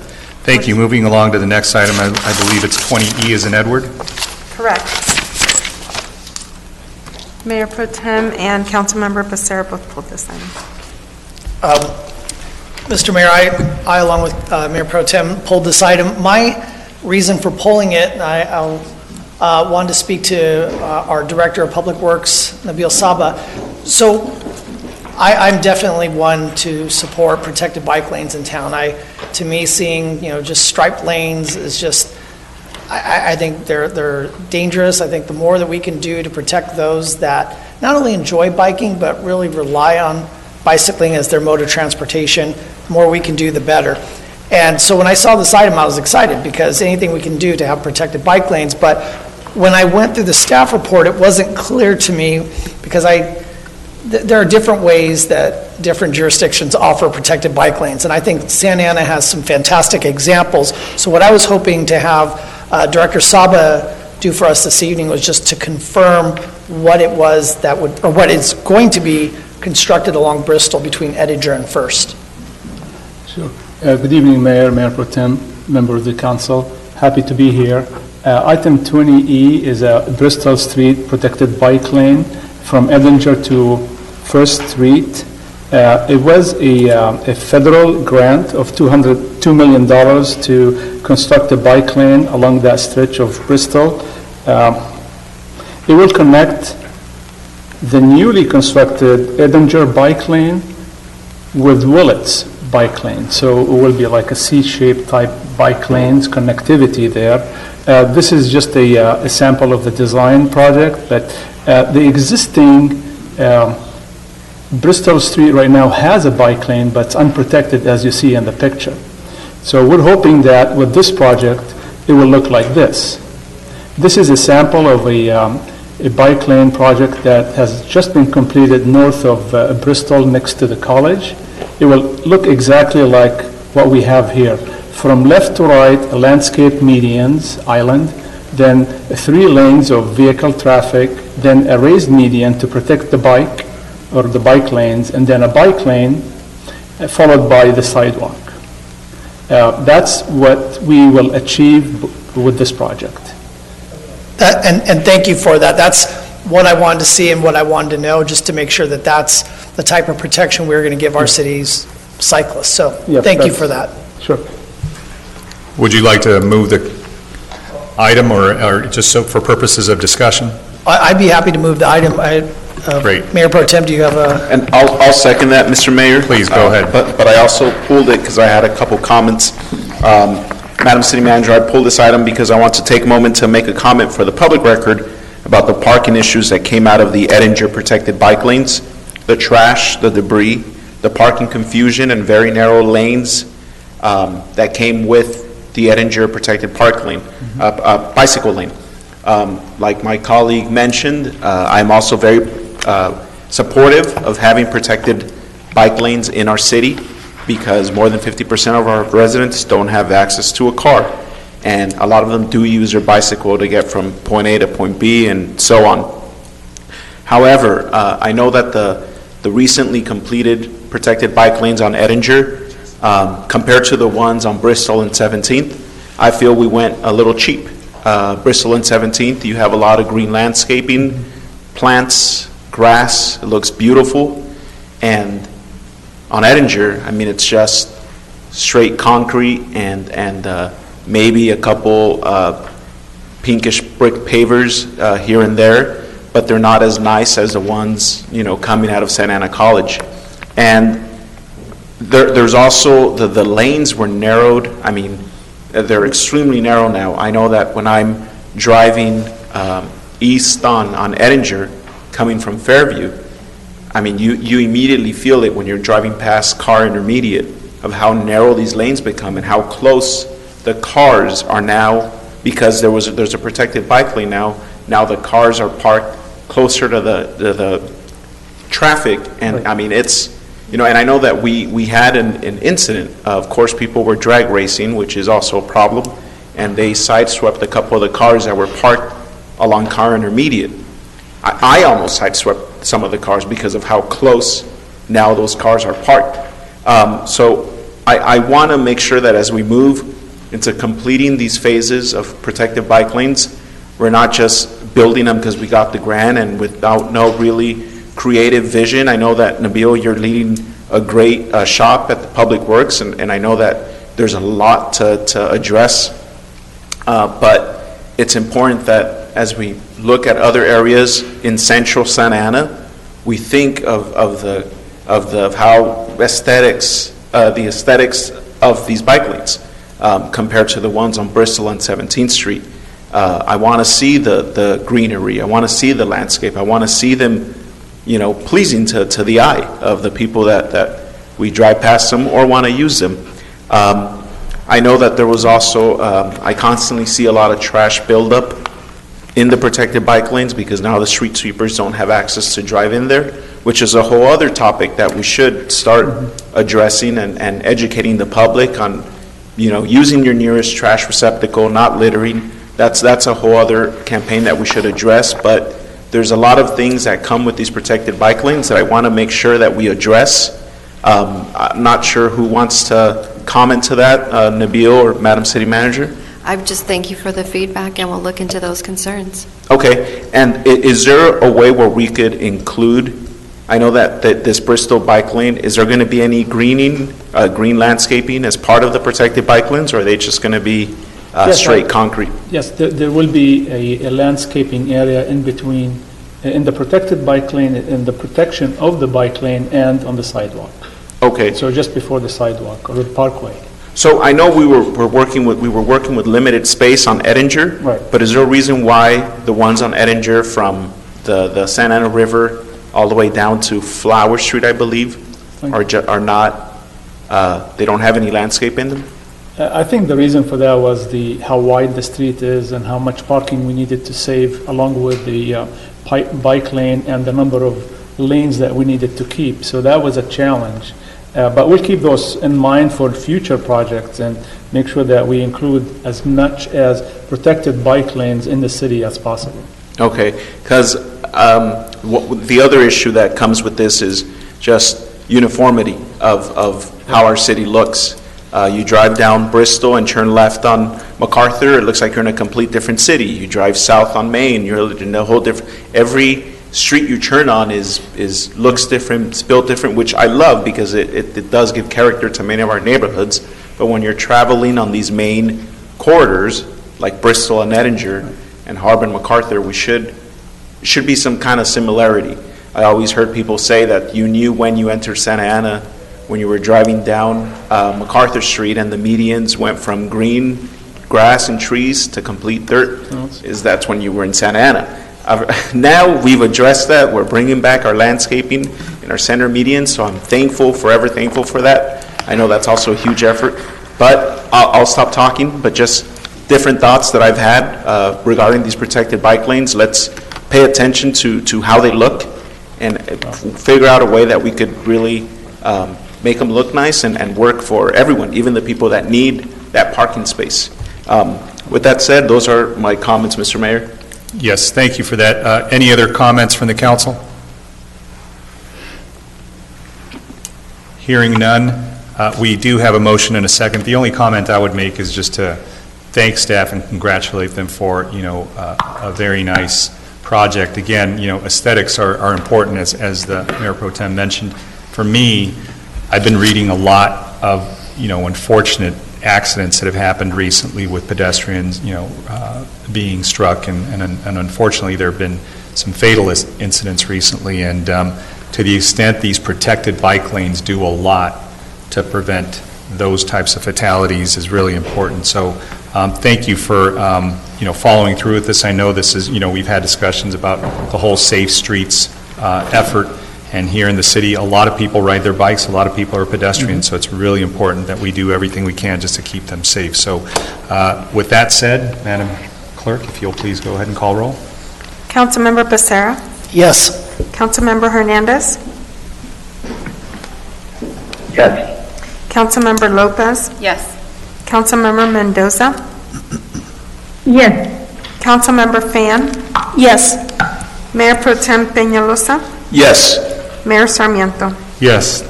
Thank you. Moving along to the next item, I believe it's 20E as in Edward. Correct. Mayor Pro Tem and Councilmember Becerra both pulled this item. Mr. Mayor, I along with Mayor Pro Tem, pulled this item. My reason for pulling it, and I wanted to speak to our Director of Public Works, Nabil Saba. So I'm definitely one to support protected bike lanes in town. To me, seeing, just striped lanes is just, I think they're dangerous. I think the more that we can do to protect those that not only enjoy biking, but really rely on bicycling as their mode of transportation, the more we can do, the better. And so when I saw this item, I was excited because anything we can do to have protected bike lanes. But when I went through the staff report, it wasn't clear to me because there are different ways that different jurisdictions offer protected bike lanes. And I think Santa Ana has some fantastic examples. So what I was hoping to have Director Saba do for us this evening was just to confirm what it was that would, or what is going to be constructed along Bristol between Edinger and First. Sure. Good evening, Mayor, Mayor Pro Tem, member of the council. Happy to be here. Item 20E is a Bristol Street protected bike lane from Edinger to First Street. It was a federal grant of $2 million to construct a bike lane along that stretch of Bristol. It will connect the newly constructed Edinger bike lane with Willett's bike lane. So it will be like a C-shaped type bike lanes connectivity there. This is just a sample of the design project, but the existing Bristol Street right now has a bike lane, but it's unprotected as you see in the picture. So we're hoping that with this project, it will look like this. This is a sample of a bike lane project that has just been completed north of Bristol next to the college. It will look exactly like what we have here. From left to right, a landscape medians island, then 3 lanes of vehicle traffic, then a raised median to protect the bike or the bike lanes, and then a bike lane followed by the sidewalk. That's what we will achieve with this project. And thank you for that. That's what I wanted to see and what I wanted to know, just to make sure that that's the type of protection we're going to give our city's cyclists. So Yes, thank you for that. Sure. Would you like to move the item or just so for purposes of discussion? I'd be happy to move the item. Great. Mayor Pro Tem, do you have a? And I'll second that, Mr. Mayor. Please, go ahead. But I also pulled it because I had a couple comments. Madam City Manager, I pulled this item because I want to take a moment to make a comment for the public record about the parking issues that came out of the Edinger protected bike lanes, the trash, the debris, the parking confusion, and very narrow lanes that came with the Edinger protected park lane, bicycle lane. Like my colleague mentioned, I'm also very supportive of having protected bike lanes in our city because more than 50% of our residents don't have access to a car. And a lot of them do use their bicycle to get from point A to point B and so on. However, I know that the recently completed protected bike lanes on Edinger, compared to the ones on Bristol and 17th, I feel we went a little cheap. Bristol and 17th, you have a lot of green landscaping, plants, grass, it looks beautiful. And on Edinger, I mean, it's just straight concrete and maybe a couple pinkish brick pavers here and there, but they're not as nice as the ones, coming out of Santa Ana College. And there's also, the lanes were narrowed. I mean, they're extremely narrow now. I know that when I'm driving east on Edinger, coming from Fairview, I mean, you immediately feel it when you're driving past Car Intermediate of how narrow these lanes become and how close the cars are now, because there's a protected bike lane now. Now the cars are parked closer to the traffic, and I mean, it's, and I know that we had an incident. Of course, people were drag racing, which is also a problem, and they sideswept a couple of the cars that were parked along Car Intermediate. I almost sideswept some of the cars because of how close now those cars are parked. So I want to make sure that as we move into completing these phases of protected bike lanes, we're not just building them because we got the grant and without no really creative vision. I know that, Nabil, you're leading a great shop at the Public Works, and I know that there's a lot to address, but it's important that as we look at other areas in central Santa Ana, we think of how the aesthetics of these bike lanes compared to the ones on Bristol and 17th Street. I want to see the greenery. I want to see the landscape. I want to see them, pleasing to the eye of the people that we drive past them or want to use them. I know that there was also, I constantly see a lot of trash buildup in the protected bike lanes because now the street sweepers don't have access to drive in there, which is a whole other topic that we should start addressing and educating the public on, using your nearest trash receptacle, not littering. That's a whole other campaign that we should address, but there's a lot of things that come with these protected bike lanes that I want to make sure that we address. I'm not sure who wants to comment to that, Nabil or Madam City Manager? I would just thank you for the feedback, and we'll look into those concerns. Okay, and is there a way where we could include, I know that this Bristol bike lane, is there going to be any green landscaping as part of the protected bike lanes, or are they just going to be straight concrete? Yes, there will be a landscaping area in between, in the protected bike lane, in the protection of the bike lane and on the sidewalk. Okay. So just before the sidewalk or the parkway. So I know we were working with limited space on Edinger, right. But is there a reason why the ones on Edinger from the Santa Ana River all the way down to Flower Street, I believe, are not, they don't have any landscape in them? I think the reason for that was how wide the street is and how much parking we needed to save, along with the bike lane and the number of lanes that we needed to keep. So that was a challenge. But we'll keep those in mind for future projects and make sure that we include as much as protected bike lanes in the city as possible. Okay, because the other issue that comes with this is just uniformity of how our city looks. You drive down Bristol and turn left on MacArthur, it looks like you're in a complete different city. You drive south on Main, you're in a whole different, every street you turn on looks different, it's built different, which I love because it does give character to many of our neighborhoods. But when you're traveling on these main corridors, like Bristol and Edinger and Harbor and MacArthur, should be some kind of similarity. I always heard people say that you knew when you entered Santa Ana when you were driving down MacArthur Street and the medians went from green grass and trees to complete dirt, that's when you were in Santa Ana. Now we've addressed that. We're bringing back our landscaping in our center medians, so I'm forever thankful for that. I know that's also a huge effort, but I'll stop talking, but just different thoughts that I've had regarding these protected bike lanes. Let's pay attention to how they look and figure out a way that we could really make them look nice and work for everyone, even the people that need that parking space. With that said, those are my comments, Mr. Mayor. Yes, thank you for that. Any other comments from the council? Hearing none, we do have a motion and a second. The only comment I would make is just to thank staff and congratulate them for, a very nice project. Again, aesthetics are important, as the Mayor Pro Tem mentioned. For me, I've been reading a lot of, unfortunate accidents that have happened recently with pedestrians, being struck, and unfortunately there have been some fatal incidents recently, and to the extent these protected bike lanes do a lot to prevent those types of fatalities is really important. So thank you for following through with this. I know this is, we've had discussions about the whole Safe Streets effort. And here in the city, a lot of people ride their bikes, a lot of people are pedestrians, so it's really important that we do everything we can just to keep them safe. So with that said, Madam Clerk, if you'll please go ahead and call roll. Councilmember Becerra? Yes. Councilmember Hernandez? Yes. Councilmember Lopez? Yes. Councilmember Mendoza? Yes. Councilmember Fan? Yes. Mayor Pro Tem Peñalosa? Yes. Mayor Sarmiento? Yes,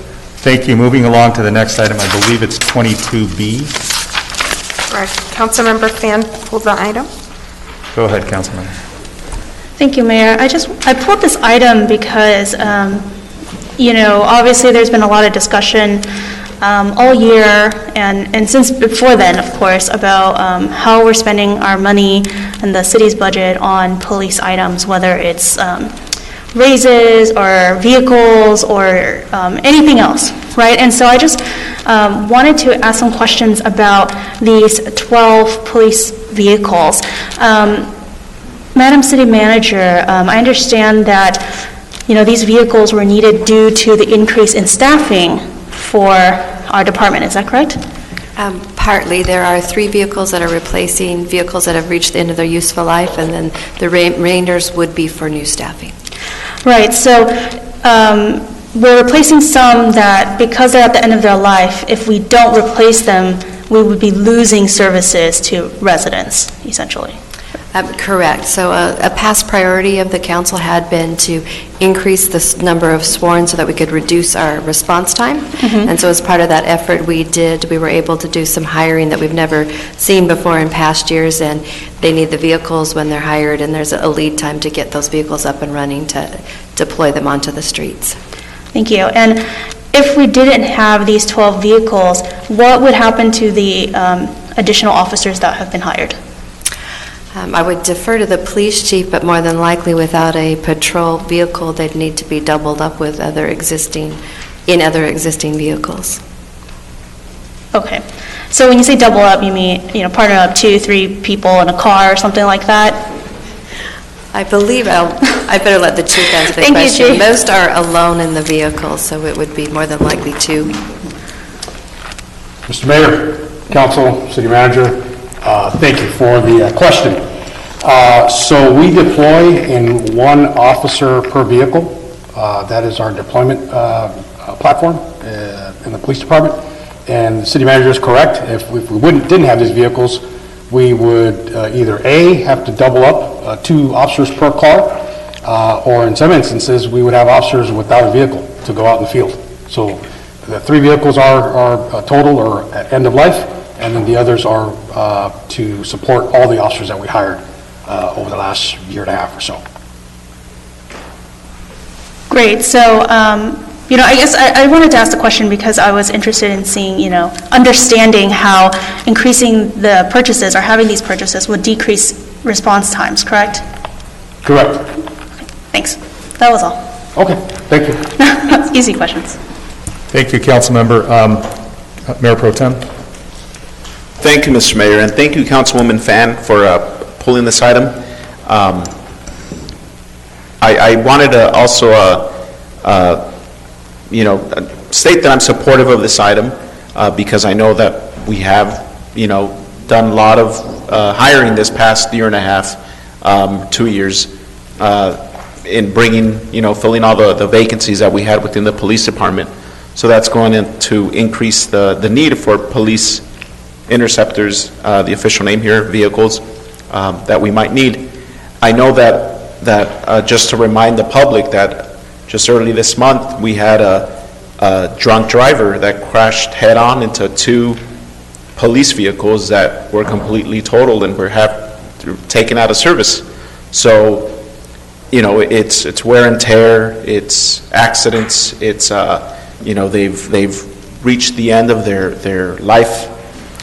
thank you. Moving along to the next item, I believe it's 22B. Correct. Councilmember Fan pulled the item. Go ahead, Councilmember. Thank you, Mayor. I pulled this item because obviously there's been a lot of discussion all year and since before then, of course, about how we're spending our money and the city's budget on police items, whether it's raises or vehicles or anything else, right? And so I just wanted to ask some questions about these 12 police vehicles. Madam City Manager, I understand that these vehicles were needed due to the increase in staffing for our department. Is that correct? Partly. There are 3 vehicles that are replacing vehicles that have reached the end of their useful life, and then the remainders would be for new staffing. Right. So we're replacing some that, because they're at the end of their life, if we don't replace them, we would be losing services to residents, essentially. Correct. So a past priority of the council had been to increase the number of sworn so that we could reduce our response time. And so as part of that effort, we were able to do some hiring that we've never seen before in past years, and they need the vehicles when they're hired, and there's a lead time to get those vehicles up and running to deploy them onto the streets. Thank you. And if we didn't have these 12 vehicles, what would happen to the additional officers that have been hired? I would defer to the police chief, but more than likely without a patrol vehicle, they'd need to be doubled up with other existing vehicles. Okay. So when you say double up, you mean, partner up 2-3 people in a car or something like that? I believe I better let the chief answer the Thank question. you, Chief. Most are alone in the vehicle, so it would be more than likely 2. Mr. Mayor, Council, City Manager, thank you for the question. So we deploy in 1 officer per vehicle. That is our deployment platform in the police department. And the city manager is correct. If we didn't have these vehicles, we would either A, have to double up 2 officers per car, or in some instances, we would have officers without a vehicle to go out in the field. So the 3 vehicles are total or at end of life, and then the others are to support all the officers that we hired over the last year and a half or so. Great. So, I guess I wanted to ask the question because I was interested in seeing, understanding how increasing the purchases or having these purchases would decrease response times, correct? Correct. Thanks. That was all. Okay. Thank you. Easy questions. Thank you, Councilmember. Mayor Pro Tem. Thank you, Mr. Mayor, and thank you, Councilwoman Fan, for pulling this item. I wanted to also, state that I'm supportive of this item because I know that we have, done a lot of hiring this past year and a half, 2 years, in bringing, filling all the vacancies that we had within the police department. So that's going to increase the need for police interceptors, the official name here, vehicles that we might need. I know that just to remind the public that just early this month, we had a drunk driver that crashed head-on into 2 police vehicles that were completely totaled and were taken out of service. So, it's wear and tear, it's accidents, it's, they've reached the end of their life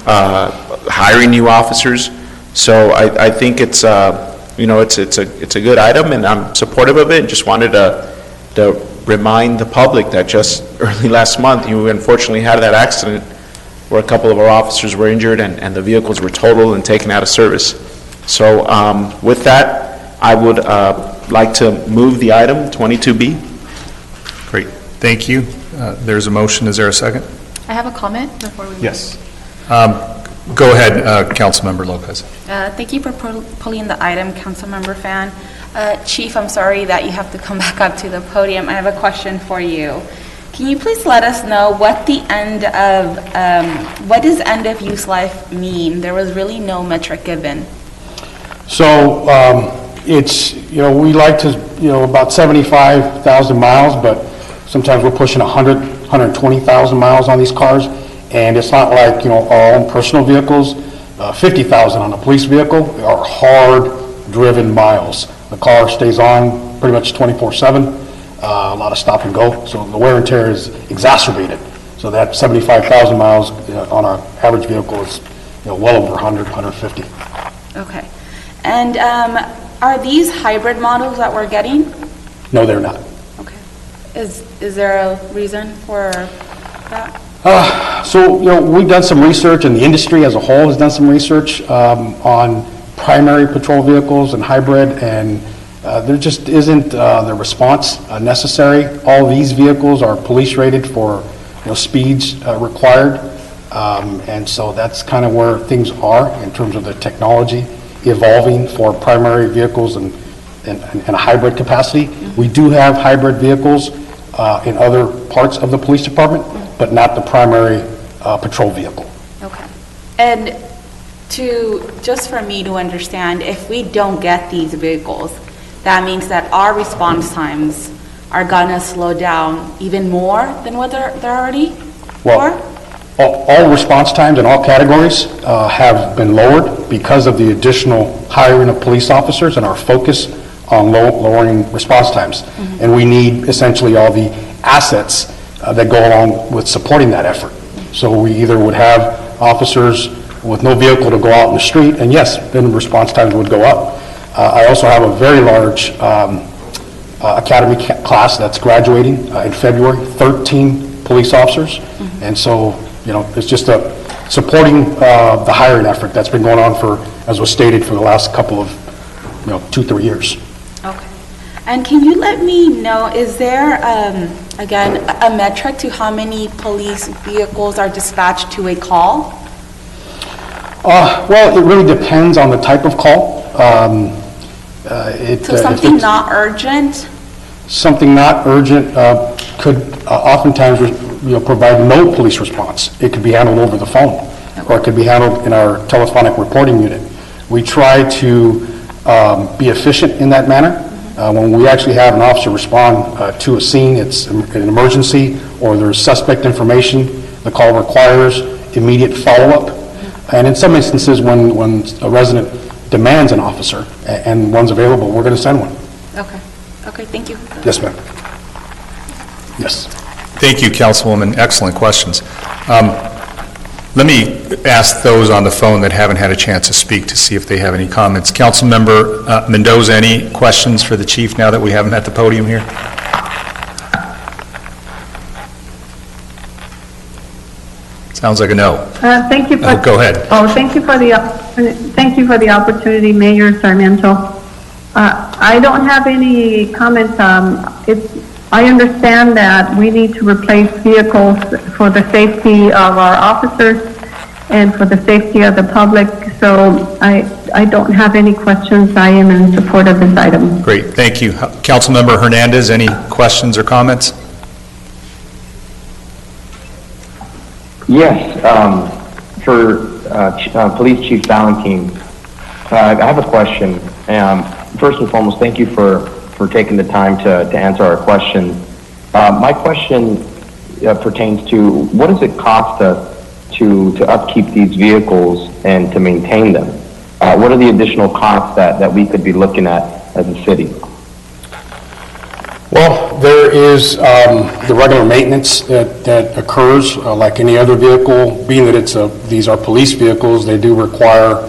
hiring new officers. So I think it's it's a good item, and I'm supportive of it. And just wanted to remind the public that just early last month, we unfortunately had that accident where a couple of our officers were injured and the vehicles were totaled and taken out of service. So with that, I would like to move the item 22B. Great. Thank you. There's a motion. Is there a second? I have a comment before we move. Yes. Go ahead, Councilmember Lopez. Thank you for pulling the item, Councilmember Fan. Chief, I'm sorry that you have to come back up to the podium. I have a question for you. Can you please let us know what the what does end of use life mean? There was really no metric given. So it's, we like to, about 75,000 miles, but sometimes we're pushing 100, 120,000 miles on these cars. And it's not like, our own personal vehicles. 50,000 on a police vehicle are hard-driven miles. The car stays on pretty much 24/7. a lot of stop and go, so the wear and tear is exacerbated. So that 75,000 miles on our average vehicle is, well over 100, 150. Okay. And are these hybrid models that we're getting? No, they're not. Okay. Is there a reason for that? So, we've done some research, and the industry as a whole has done some research on primary patrol vehicles and hybrid, and there just isn't the response necessary. All these vehicles are police rated for, speeds required, and so that's kind of where things are in terms of the technology evolving for primary vehicles and a hybrid capacity. We do have hybrid vehicles in other parts of the police department, but not the primary patrol vehicle. Okay. And just for me to understand, if we don't get these vehicles, that means that our response times are gonna slow down even more than what they're already Well, all response times in all categories have been lowered because of the additional hiring of police officers and our focus on lowering response times. And we need essentially all the assets that go along with supporting that effort. So we either would have officers with no vehicle to go out in the street, and yes, then response times would go up. I also have a very large academy class that's graduating in February, 13 police officers. And so, it's just supporting the hiring effort that's been going on for, as was stated, for the last couple of, 2-3 years. Okay. And can you let me know, is there, again, a metric to how many police vehicles are dispatched to a call? Well, it really depends on the type of call. So something not urgent? Something not urgent could oftentimes provide no police response. It could be handled over the phone, or it could be handled in our telephonic reporting unit. We try to be efficient in that manner. When we actually have an officer respond to a scene, it's an emergency, or there's suspect information, the call requires immediate follow-up. And in some instances, when a resident demands an officer and one's available, we're going to send one. Okay. Okay, thank you. Yes, ma'am. Yes. Thank you, Councilwoman. Excellent questions. Let me ask those on the phone that haven't had a chance to speak to see if they have any comments. Councilmember Mendoza, any questions for the chief now that we have him at the podium here? Sounds like a no. Thank you. Go ahead. Thank you for the opportunity, Mayor Sarmiento. I don't have any comments. I understand that we need to replace vehicles for the safety of our officers and for the safety of the public. So I don't have any questions. I am in support of this item. Great, thank you. Councilmember Hernandez, any questions or comments? Yes, for Police Chief Valentine, I have a question. First and foremost, thank you for taking the time to answer our question. My question pertains to what does it cost us to upkeep these vehicles and to maintain them? What are the additional costs that we could be looking at as a city? Well, there is the regular maintenance that occurs like any other vehicle. Being that these are police vehicles, they do require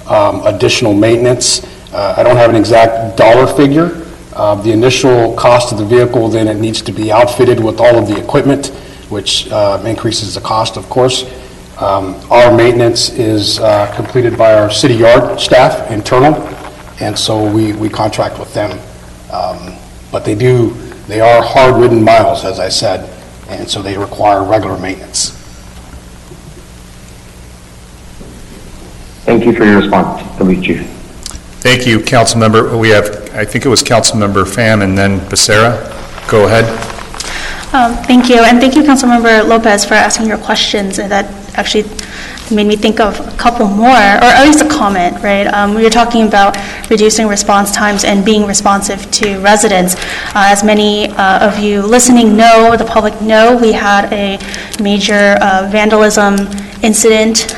additional maintenance. I don't have an exact dollar figure. The initial cost of the vehicle, then it needs to be outfitted with all of the equipment, which increases the cost, of course. Our maintenance is completed by our city yard staff, internal, and so we contract with them. But they are hard-ridden miles, as I said, and so they require regular maintenance. Thank you for your response, Police Chief. Thank you, Councilmember. We have, I think it was Councilmember Pham and then Becerra. Go ahead. Thank you, and thank you, Councilmember Lopez, for asking your questions. And that actually made me think of a couple more, or at least a comment, right? We were talking about reducing response times and being responsive to residents. As many of you listening know, the public know, we had a major vandalism incident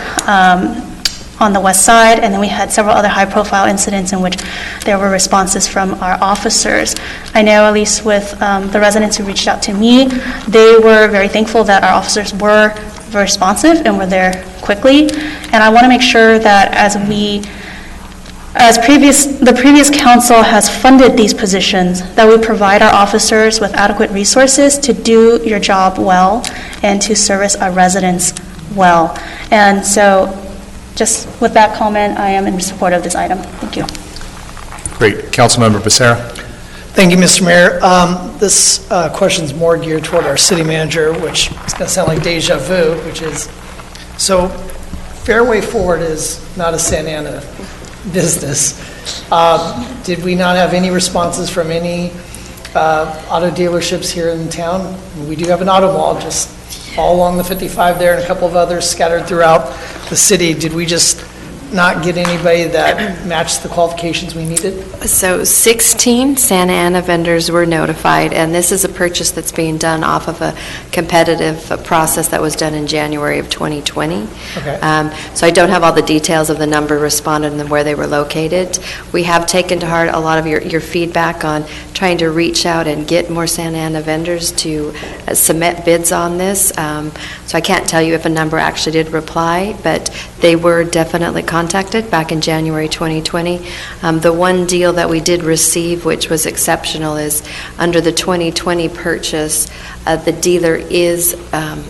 on the west side, and then we had several other high-profile incidents in which there were responses from our officers. I know, at least with the residents who reached out to me, they were very thankful that our officers were very responsive and were there quickly. And I want to make sure that the previous council has funded these positions, that we provide our officers with adequate resources to do your job well and to service our residents well. And so, just with that comment, I am in support of this item. Thank you. Great. Councilmember Becerra. Thank you, Mr. Mayor. This question is more geared toward our city manager, which is going to sound like deja vu, which is, so Fairway Ford is not a Santa Ana business. Did we not have any responses from any auto dealerships here in town? We do have an auto mall just all along the 55 there and a couple of others scattered throughout the city. Did we just not get anybody that matched the qualifications we needed? So 16 Santa Ana vendors were notified, and this is a purchase that's being done off of a competitive process that was done in January of 2020. Okay. So I don't have all the details of the number responded and where they were located. We have taken to heart a lot of your feedback on trying to reach out and get more Santa Ana vendors to submit bids on this. So I can't tell you if a number actually did reply, but they were definitely contacted back in January 2020. The one deal that we did receive, which was exceptional, is under the 2020 purchase, the dealer is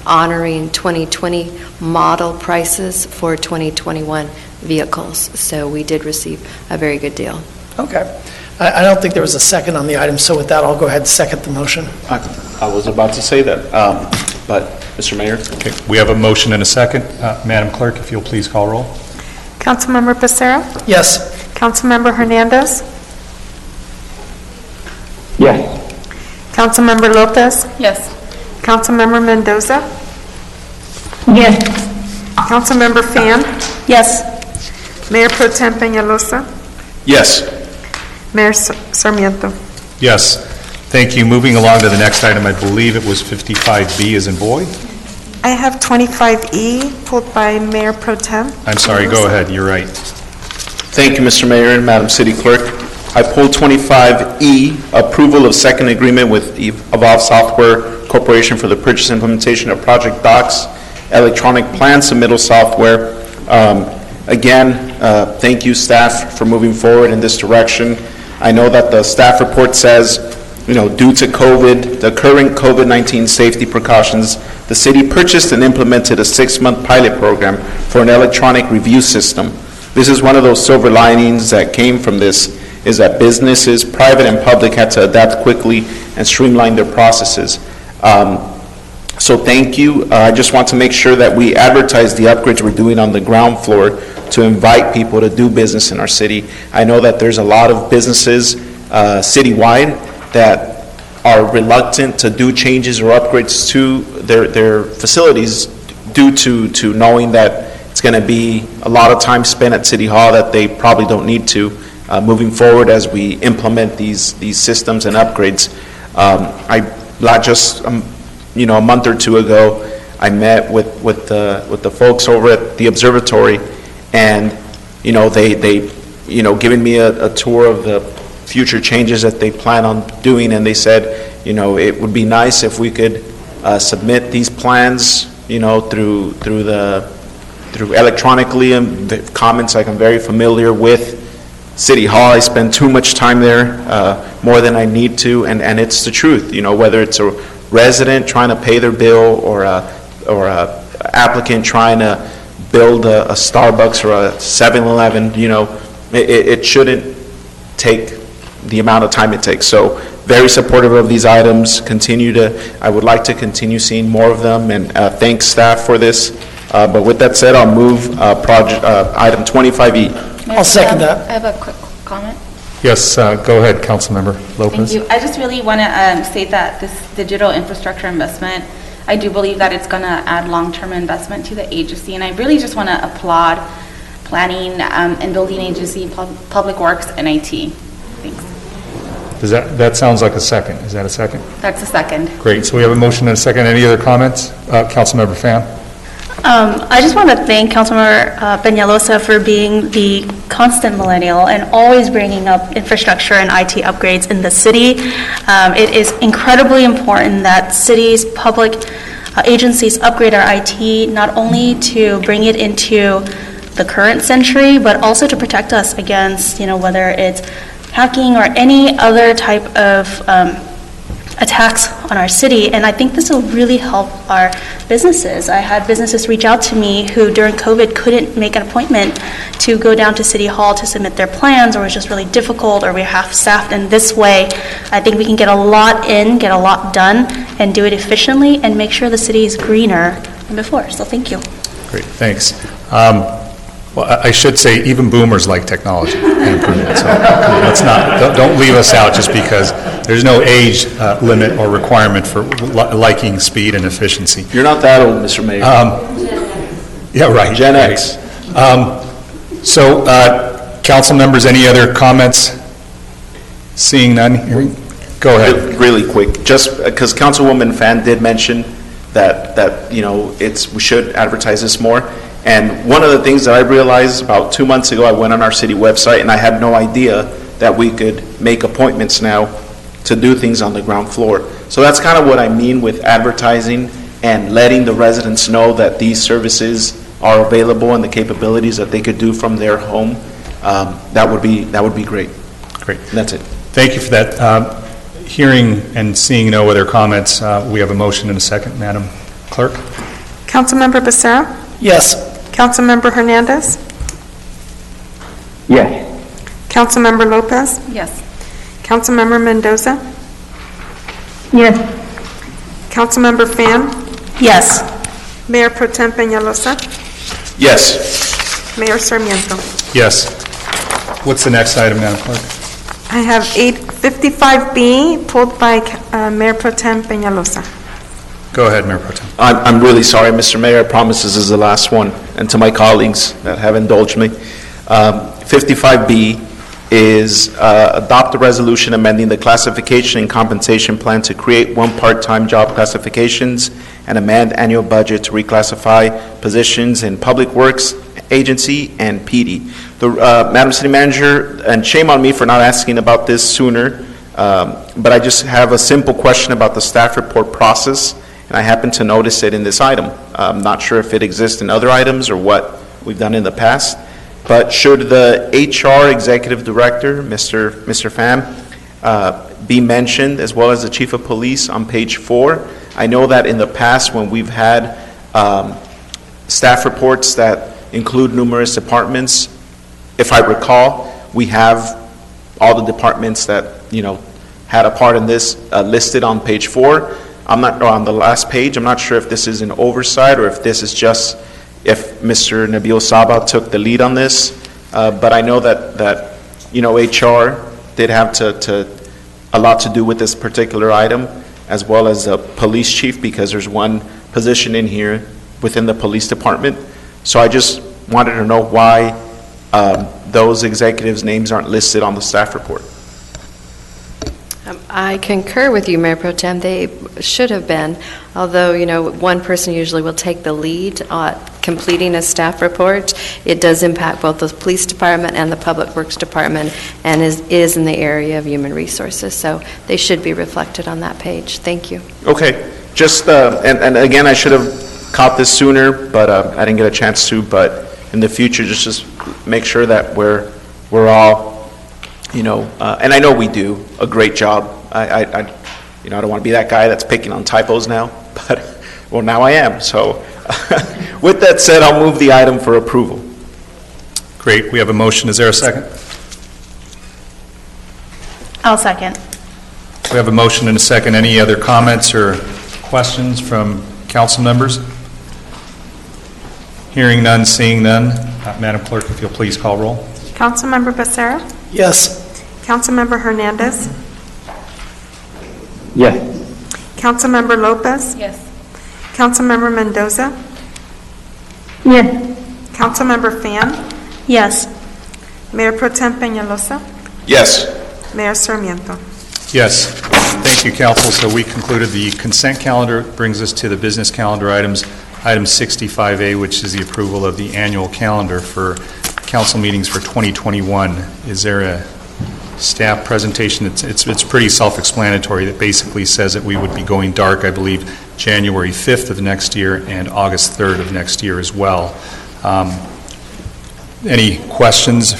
honoring 2020 model prices for 2021 vehicles. So we did receive a very good deal. Okay. I don't think there was a second on the item, so with that, I'll go ahead and second the motion. I was about to say that, but Mr. Mayor? Okay, we have a motion and a second. Madam Clerk, if you'll please call roll. Councilmember Becerra? Yes. Councilmember Hernandez? Yes. Councilmember Lopez? Yes. Councilmember Mendoza? Yes. Councilmember Fan? Yes. Mayor Pro Tem Peñalosa? Yes. Mayor Sarmiento? Yes. Thank you. Moving along to the next item, I believe it was 55B as in boy. I have 25E pulled by Mayor Pro Tem. I'm sorry, go ahead. You're right. Thank you, Mr. Mayor and Madam City Clerk. I pulled 25E, approval of second agreement with Evolve Software Corporation for the purchase and implementation of Project Docs, electronic plan submittal software. Again, thank you, staff, for moving forward in this direction. I know that the staff report says, due to COVID, the current COVID-19 safety precautions, the city purchased and implemented a 6-month pilot program for an electronic review system. This is one of those silver linings that came from this, is that businesses, private and public, had to adapt quickly and streamline their processes. So thank you. I just want to make sure that we advertise the upgrades we're doing on the ground floor to invite people to do business in our city. I know that there's a lot of businesses citywide that are reluctant to do changes or upgrades to their facilities due to knowing that it's going to be a lot of time spent at City Hall that they probably don't need to moving forward as we implement these systems and upgrades. A month or two ago, I met with the folks over at the observatory, and they giving me a tour of the future changes that they plan on doing, and they said, it would be nice if we could submit these plans, through electronically, and the comments, like, I'm very familiar with City Hall. I spend too much time there, more than I need to, and it's the truth, whether it's a resident trying to pay their bill or a applicant trying to build a Starbucks or a 7-Eleven, it shouldn't take the amount of time it takes. So very supportive of these items. I would like to continue seeing more of them, and thanks staff for this. But with that said, I'll move item 25E. I'll second that. I have a quick comment. Yes, go ahead, Councilmember Lopez. Thank you. I just really want to state that this digital infrastructure investment, I do believe that it's going to add long-term investment to the agency, and I really just want to applaud planning and building agency, Public Works, and IT. Thanks. That sounds like a second. Is that a second? That's a second. Great. So we have a motion and a second. Any other comments? Councilmember Fan? I just want to thank Councilmember Peñalosa for being the constant millennial and always bringing up infrastructure and IT upgrades in the city. It is incredibly important that cities, public agencies upgrade our IT, not only to bring it into the current century, but also to protect us against, whether it's hacking or any other type of attacks on our city. And I think this will really help our businesses. I had businesses reach out to me who during COVID couldn't make an appointment to go down to City Hall to submit their plans, or it's just really difficult, or we're half-staffed. And this way, I think we can get a lot in, get a lot done, and do it efficiently, and make sure the city is greener than before. So thank you. Great, thanks. Well, I should say even boomers like technology and improvement, so let's don't leave us out just because there's no age limit or requirement for liking speed and efficiency. You're not that old, Mr. Mayor. Yeah, right. Gen X. So, council members, any other comments? Seeing none, go ahead. Really quick, just because Councilwoman Fan did mention that we should advertise this more. And one of the things that I realized about 2 months ago, I went on our city website and I had no idea that we could make appointments now to do things on the ground floor. So that's kind of what I mean with advertising and letting the residents know that these services are available and the capabilities that they could do from their home. That would be great. Great. And that's it. Thank you for that. Hearing and seeing no other comments, we have a motion and a second. Madam Clerk? Councilmember Becerra? Yes. Councilmember Hernandez? Yes. Councilmember Lopez? Yes. Councilmember Mendoza? Yes. Councilmember Fan? Yes. Mayor Pro Tem Peñalosa? Yes. Mayor Sarmiento? Yes. What's the next item, Madam Clerk? I have 855B pulled by Mayor Pro Tem Peñalosa. Go ahead, Mayor Pro Tem. I'm really sorry, Mr. Mayor. I promise this is the last one. And to my colleagues that have indulged me, 55B is adopt a resolution amending the classification and compensation plan to create one part-time job classifications and amend annual budget to reclassify positions in Public Works Agency and PD. Madam City Manager, and shame on me for not asking about this sooner, but I just have a simple question about the staff report process. And I happen to notice it in this item. I'm not sure if it exists in other items or what we've done in the past, but should the HR Executive Director, Mr. Pham, be mentioned as well as the Chief of Police on page 4? I know that in the past when we've had staff reports that include numerous departments, if I recall, we have all the departments that, had a part in this listed on page 4. I'm not on the last page. I'm not sure if this is an oversight or if this is just if Mr. Nabil Saba took the lead on this. But I know that HR did have a lot to do with this particular item, as well as the police chief, because there's one position in here within the police department. So I just wanted to know why those executives' names aren't listed on the staff report. I concur with you, Mayor Pro Tem. They should have been, although, one person usually will take the lead on completing a staff report. It does impact both the police department and the public works department and is in the area of human resources. So they should be reflected on that page. Thank you. Okay. Just, and again, I should have caught this sooner, but I didn't get a chance to. But in the future, just make sure that we're all, and I know we do a great job. I don't want to be that guy that's picking on typos now, but, well, now I am. So with that said, I'll move the item for approval. Great. We have a motion. Is there a second? I'll second. We have a motion and a second. Any other comments or questions from council members? Hearing none, seeing none. Madam Clerk, if you'll please call roll. Councilmember Becerra? Yes. Councilmember Hernandez? Yes. Councilmember Lopez? Yes. Councilmember Mendoza? Yes. Councilmember Fan? Yes. Mayor Pro Tem Peñalosa? Yes. Mayor Sarmiento? Yes. Thank you, council. So we concluded the consent calendar. Brings us to the business calendar items. item 65A, which is the approval of the annual calendar for council meetings for 2021. Is there a staff presentation? It's pretty self-explanatory. That basically says that we would be going dark, I believe, January 5th of next year and August 3rd of next year as well. Any questions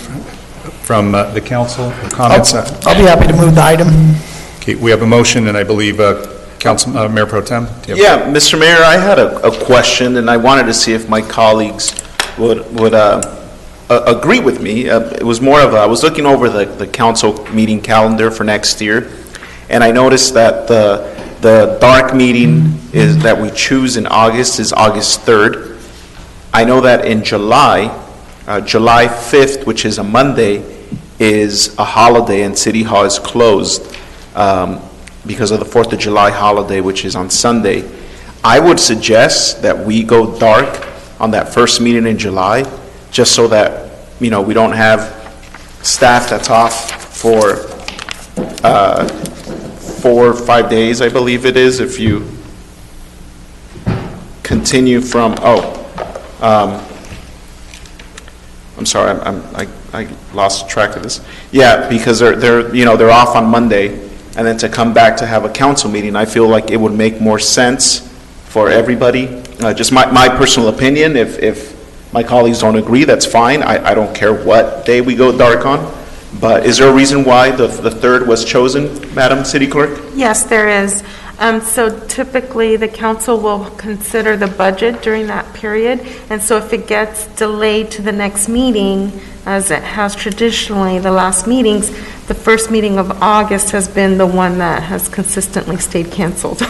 from the council or comments? I'll be happy to move the item. Okay, we have a motion, and I believe Mayor Pro Tem? do you have- Yeah, Mr. Mayor, I had a question, and I wanted to see if my colleagues would agree with me. It was more of I was looking over the council meeting calendar for next year, and I noticed that the dark meeting that we choose in August is August 3rd. I know that in July, July 5th, which is a Monday, is a holiday, and City Hall is closed because of the 4th of July holiday, which is on Sunday. I would suggest that we go dark on that first meeting in July, just so that, we don't have staff that's off for 4 or 5 days, I believe it is, if you continue from, I'm sorry, I lost track of this. Yeah, because they're off on Monday, and then to come back to have a council meeting, I feel like it would make more sense for everybody. Just my personal opinion. If my colleagues don't agree, that's fine. I don't care what day we go dark on. But is there a reason why the 3rd was chosen, Madam City Clerk? Yes, there is. So typically, the council will consider the budget during that period, and so if it gets delayed to the next meeting, as it has traditionally, the last meetings, the first meeting of August has been the one that has consistently stayed canceled.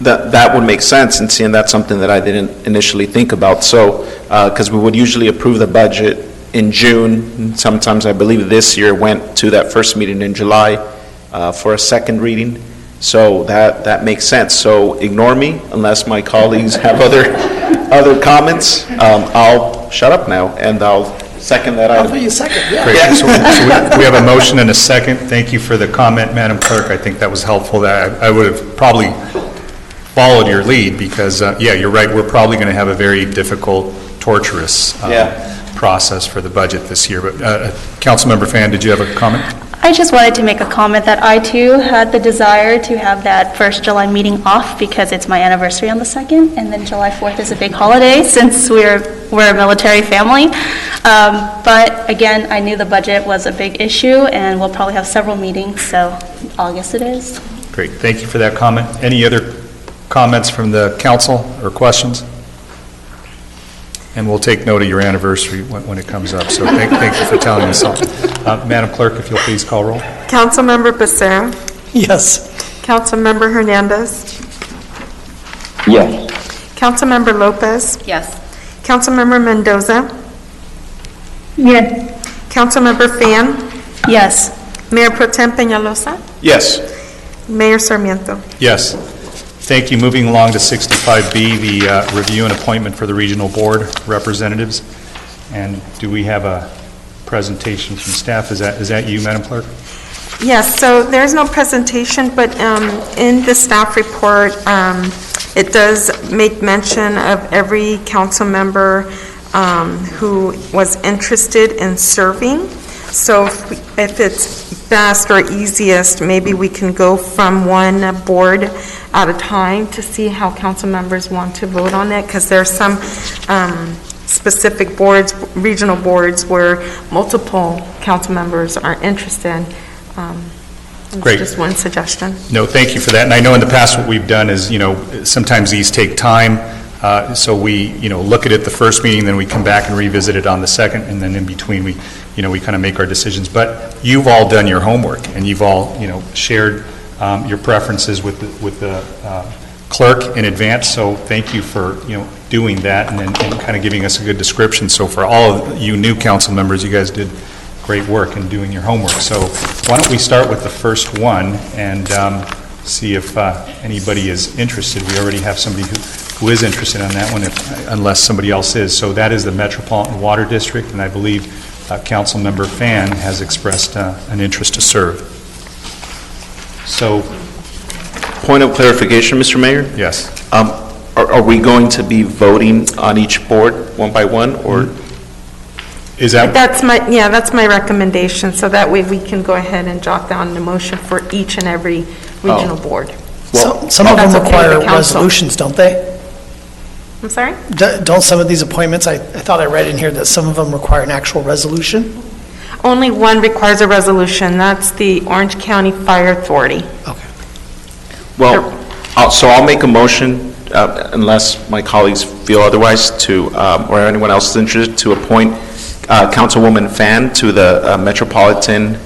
That would make sense, and seeing that's something that I didn't initially think about. So, because we would usually approve the budget in June, sometimes I believe this year went to that first meeting in July for a second reading. So that makes sense. So ignore me unless my colleagues have other comments. I'll shut up now, and I'll second that item. I'll you second, yeah. Great. So we have a motion and a second. Thank you for the comment, Madam Clerk. I think that was helpful. That I would have probably followed your lead because, you're right. We're probably going to have a very difficult, torturous process for the budget this year. But Councilmember Fan, did you have a comment? I just wanted to make a comment that I too had the desire to have that first July meeting off because it's my anniversary on the 2nd, and then July 4th is a big holiday since we're a military family. But again, I knew the budget was a big issue, and we'll probably have several meetings, so August it is. Great. Thank you for that comment. Any other comments from the council or questions? And we'll take note of your anniversary when it comes up. So thank you for telling us all. Madam Clerk, if you'll please call roll. Councilmember Becerra. Yes. Councilmember Hernandez. Yes. Councilmember Lopez. Yes. Councilmember Mendoza. Yes. Councilmember Fan. Yes. Mayor Pro Tem Peñalosa. Yes. Mayor Sarmiento. Yes. Thank you. Moving along to 65B, the review and appointment for the regional board representatives. And do we have a presentation from staff? Is that you, Madam Clerk? Yes, so there's no presentation, but in the staff report, it does make mention of every council member who was interested in serving. So if it's best or easiest, maybe we can go from one board at a time to see how council members want to vote on it, because there are some specific boards, regional boards, where multiple council members are interested. Great. Just one suggestion. No, thank you for that. And I know in the past what we've done is, sometimes these take time. So we, look at it the first meeting, then we come back and revisit it on the second, and then in between we kind of make our decisions. But you've all done your homework, and you've all, shared your preferences with the clerk in advance. So thank you for, doing that and kind of giving us a good description. So for all of you new council members, you guys did great work in doing your homework. So why don't we start with the first one and see if anybody is interested. We already have somebody who is interested in that one, unless somebody else is. So that is the Metropolitan Water District, and I believe Councilmember Fan has expressed an interest to serve. So, point of clarification, Mr. Mayor. Yes. Are we going to be voting on each board one by one, or? Is that? That's my recommendation, so that way we can go ahead and jot down the motion for each and every regional board. Some of them That's okay with require the council. resolutions, don't they? I'm sorry? Don't some of these appointments, I thought I read in here that some of them require an actual resolution? Only one requires a resolution, that's the Orange County Fire Authority. Well, so I'll make a motion, unless my colleagues feel otherwise, or anyone else is interested, to appoint Councilwoman Fan to the Metropolitan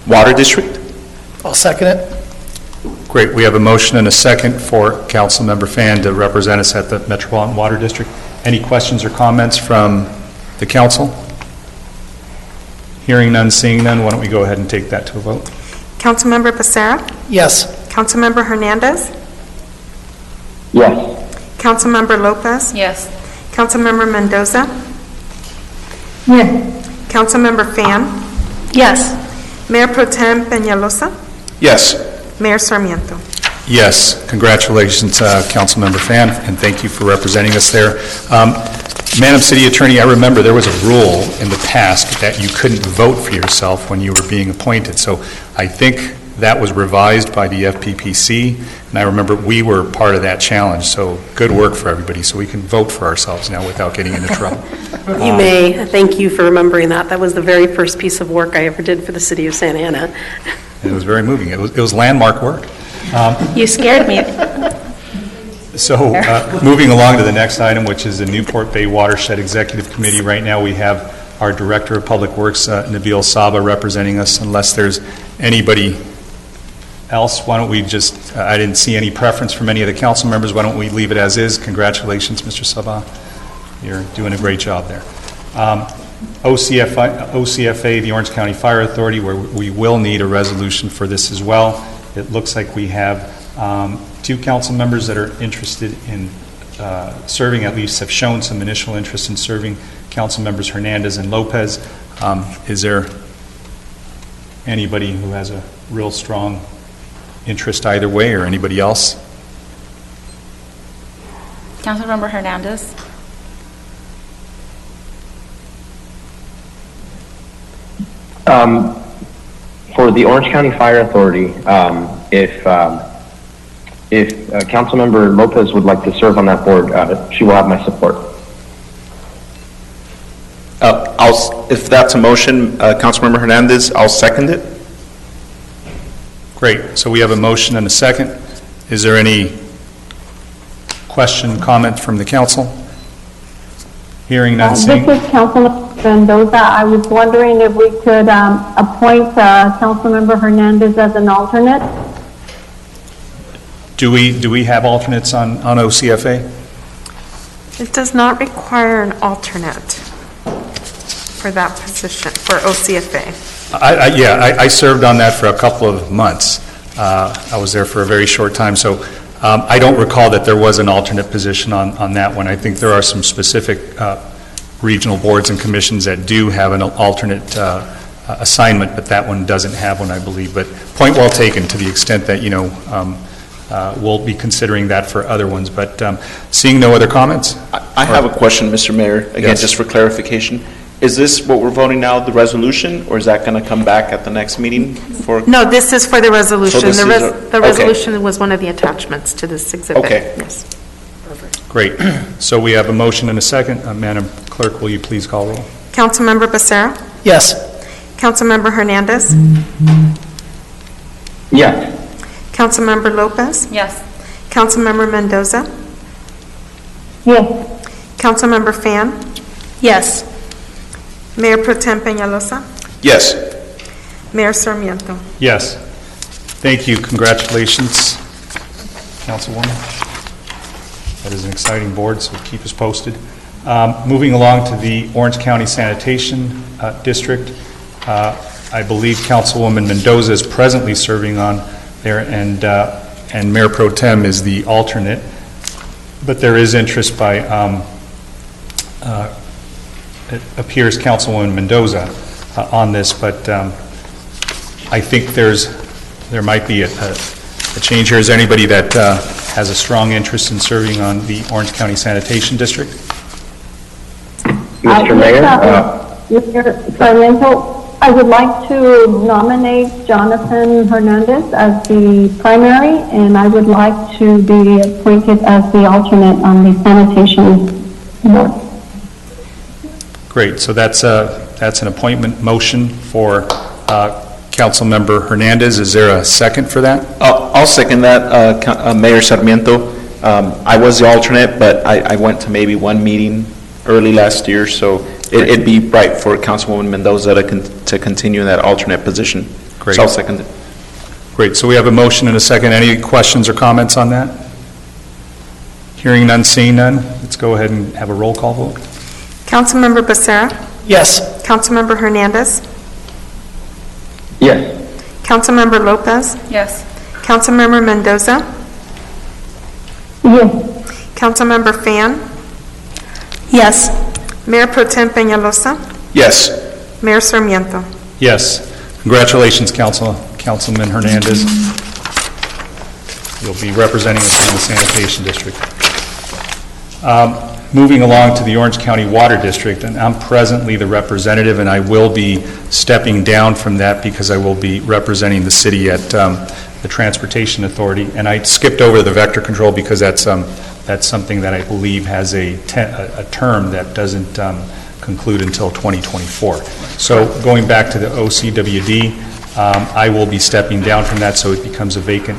Water District. I'll second it. Great, we have a motion and a second for Councilmember Fan to represent us at the Metropolitan Water District. Any questions or comments from the council? Hearing none, seeing none, why don't we go ahead and take that to a vote? Councilmember Becerra? Yes. Councilmember Hernandez? Yes. Councilmember Lopez? Yes. Councilmember Mendoza? Yes. Councilmember Fan? Yes. Mayor Pro Tem Peñalosa? Yes. Mayor Sarmiento? Yes, congratulations, Councilmember Fan, and thank you for representing us there. Madam City Attorney, I remember there was a rule in the past that you couldn't vote for yourself when you were being appointed, so I think that was revised by the FPPC, and I remember we were part of that challenge, so good work for everybody, so we can vote for ourselves now without getting into trouble. You may. Thank you for remembering that. That was the very first piece of work I ever did for the city of Santa Ana. It was very moving. It was landmark work. You scared me. So, moving along to the next item, which is the Newport Bay Watershed Executive Committee. Right now, we have our Director of Public Works, Nabil Saba, representing us. Unless there's anybody else, why don't we just, I didn't see any preference from any of the council members. Why don't we leave it as is? Congratulations, Mr. Saba. You're doing a great job there. OCFA, the Orange County Fire Authority, where we will need a resolution for this as well. It looks like we have two council members that are interested in serving, at least have shown some initial interest in serving, council members Hernandez and Lopez. Is there anybody who has a real strong interest either way, or anybody else? Councilmember Hernandez? For the Orange County Fire Authority, if Councilmember Lopez would like to serve on that board, she will have my support. If that's a motion, Councilmember Hernandez, I'll second it. Great. So we have a motion and a second. Is there any question, comment from the council? Hearing none, seeing. This is Councilmember Mendoza. I was wondering if we could appoint Councilmember Hernandez as an alternate. Do we have alternates on OCFA? It does not require an alternate for that position, for OCFA. I served on that for a couple of months. I was there for a very short time, so I don't recall that there was an alternate position on that one. I think there are some specific regional boards and commissions that do have an alternate assignment, but that one doesn't have one, I believe. But point well taken, to the extent that, we'll be considering that for other ones. But seeing no other comments? I have a question, Mr. Mayor, again, Yes. just for clarification. Is this what we're voting now, the resolution, or is that going to come back at the next meeting for? No, this is for the resolution. So this is The okay. resolution was one of the attachments to this exhibit. Okay. Yes. Great. So we have a motion and a second. Madam Clerk, will you please call roll? Councilmember Becerra? Yes. Councilmember Hernandez? Yes. Councilmember Lopez? Yes. Councilmember Mendoza? Yes. Councilmember Fan? Yes. Mayor Pro Tem Peñalosa? Yes. Mayor Sarmiento? Yes. Thank you. Congratulations, Councilwoman. That is an exciting board, so keep us posted. Moving along to the Orange County Sanitation District, I believe Councilwoman Mendoza is presently serving on there, and Mayor Pro Tem is the alternate. But there is interest by, it appears, Councilwoman Mendoza on this, but I think there might be a change here. Is there anybody that has a strong interest in serving on the Orange County Sanitation District? Mr. Mayor? Mr. Sarmiento, I would like to nominate Jonathan Hernandez as the primary, and I would like to be appointed as the alternate on the sanitation board. Great, so that's an appointment motion for Councilmember Hernandez. Is there a second for that? I'll second that, Mayor Sarmiento. I was the alternate, but I went to maybe one meeting early last year, so it'd be right for Councilwoman Mendoza to continue in that alternate position. Great. So I'll second it. Great, so we have a motion and a second. Any questions or comments on that? Hearing none, seeing none, let's go ahead and have a roll call vote. Councilmember Becerra? Yes. Councilmember Hernandez? Yes. Councilmember Lopez? Yes. Councilmember Mendoza? Yes. Councilmember Fan? Yes. Mayor Pro Tem Peñalosa? Yes. Mayor Sarmiento? Yes. Congratulations, Councilman Hernandez. You'll be representing us in the Sanitation District. Moving along to the Orange County Water District, and I'm presently the representative, and I will be stepping down from that because I will be representing the city at the Transportation Authority. And I skipped over the vector control because that's something that I believe has a term that doesn't conclude until 2024. So going back to the OCWD, I will be stepping down from that, so it becomes a vacant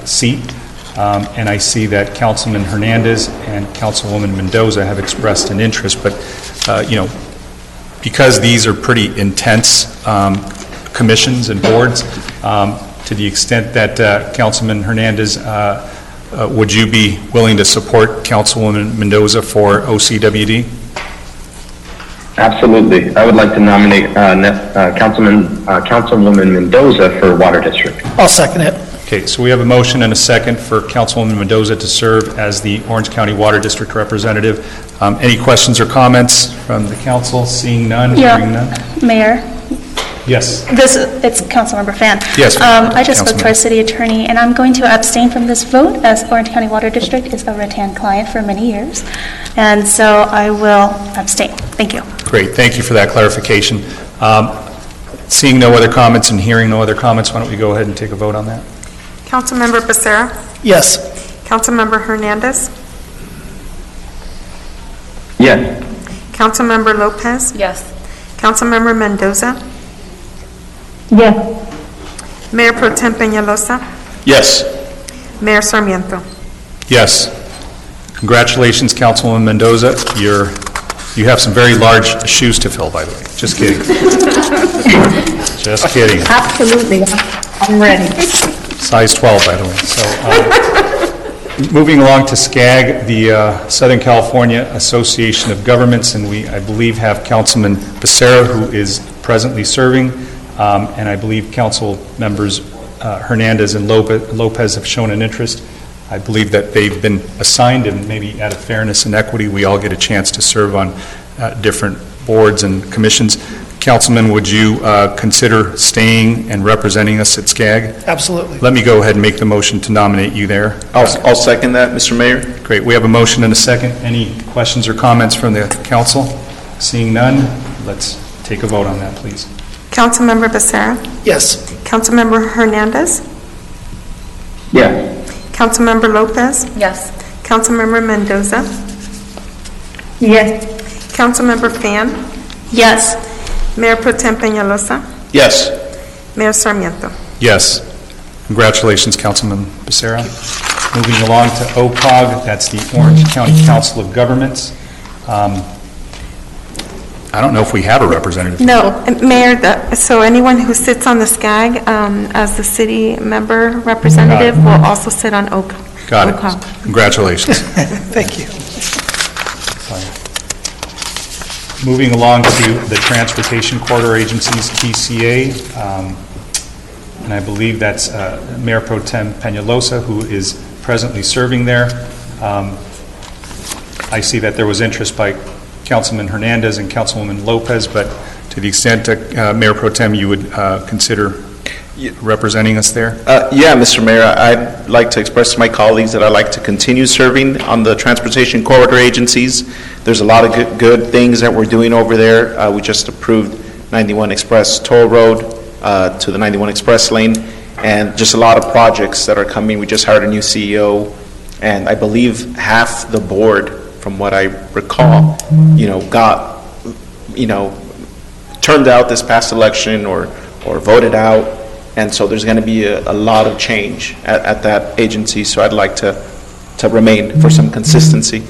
seat. And I see that Councilman Hernandez and Councilwoman Mendoza have expressed an interest, but, because these are pretty intense commissions and boards, to the extent that Councilman Hernandez, would you be willing to support Councilwoman Mendoza for OCWD? Absolutely. I would like to nominate Councilwoman Mendoza for Water District. I'll second it. Okay, so we have a motion and a second for Councilwoman Mendoza to serve as the Orange County Water District representative. Any questions or comments from the council? Seeing none, hearing none? Mayor? Yes. It's Councilmember Fan. Yes, I just spoke to our Councilmember. city attorney, and I'm going to abstain from this vote as Orange County Water District is a Rattan client for many years. And so I will abstain. Thank you. Great, thank you for that clarification. Seeing no other comments and hearing no other comments, why don't we go ahead and take a vote on that? Councilmember Becerra? Yes. Councilmember Hernandez? Yes. Councilmember Lopez? Yes. Councilmember Mendoza? Yes. Mayor Pro Tem Peñalosa? Yes. Mayor Sarmiento? Yes. Congratulations, Councilwoman Mendoza. You have some very large shoes to fill, by the way. Just kidding. Just kidding. Absolutely. I'm ready. Size 12, by the way. So, moving along to SCAG, the Southern California Association of Governments, and I believe, have Councilman Becerra, who is presently serving, and I believe Council members Hernandez and Lopez have shown an interest. I believe that they've been assigned, and maybe out of fairness and equity, we all get a chance to serve on different boards and commissions. Councilman, would you consider staying and representing us at SCAG? Absolutely. Let me go ahead and make the motion to nominate you there. I'll second that, Mr. Mayor. Great. We have a motion and a second. Any questions or comments from the council? Seeing none, let's take a vote on that, please. Councilmember Becerra? Yes. Councilmember Hernandez? Yes. Councilmember Lopez? Yes. Councilmember Mendoza? Yes. Councilmember Fan? Yes. Mayor Pro Tem Peñalosa? Yes. Mayor Sarmiento? Yes. Congratulations, Councilman Becerra. Moving along to OCOG, that's the Orange County Council of Governments. I don't know if we have a representative. No, Mayor, so anyone who sits on the SCAG as the city member representative will also sit on OCOG. Got it. Congratulations. Thank you. Moving along to the Transportation Corridor Agencies, TCA, and I believe that's Mayor Pro Tem Peñalosa, who is presently serving there. I see that there was interest by Councilman Hernandez and Councilwoman Lopez, but to the extent that Mayor Pro Tem you would consider representing us there? Yeah, Mr. Mayor, I'd like to express to my colleagues that I'd like to continue serving on the transportation corridor agencies. There's a lot of good things that we're doing over there. We just approved 91 Express Toll Road to the 91 Express lane, and just a lot of projects that are coming. We just hired a new CEO, and I believe half the board, from what I recall, got, turned out this past election or voted out. And so there's going to be a lot of change at that agency, so I'd like to remain for some consistency.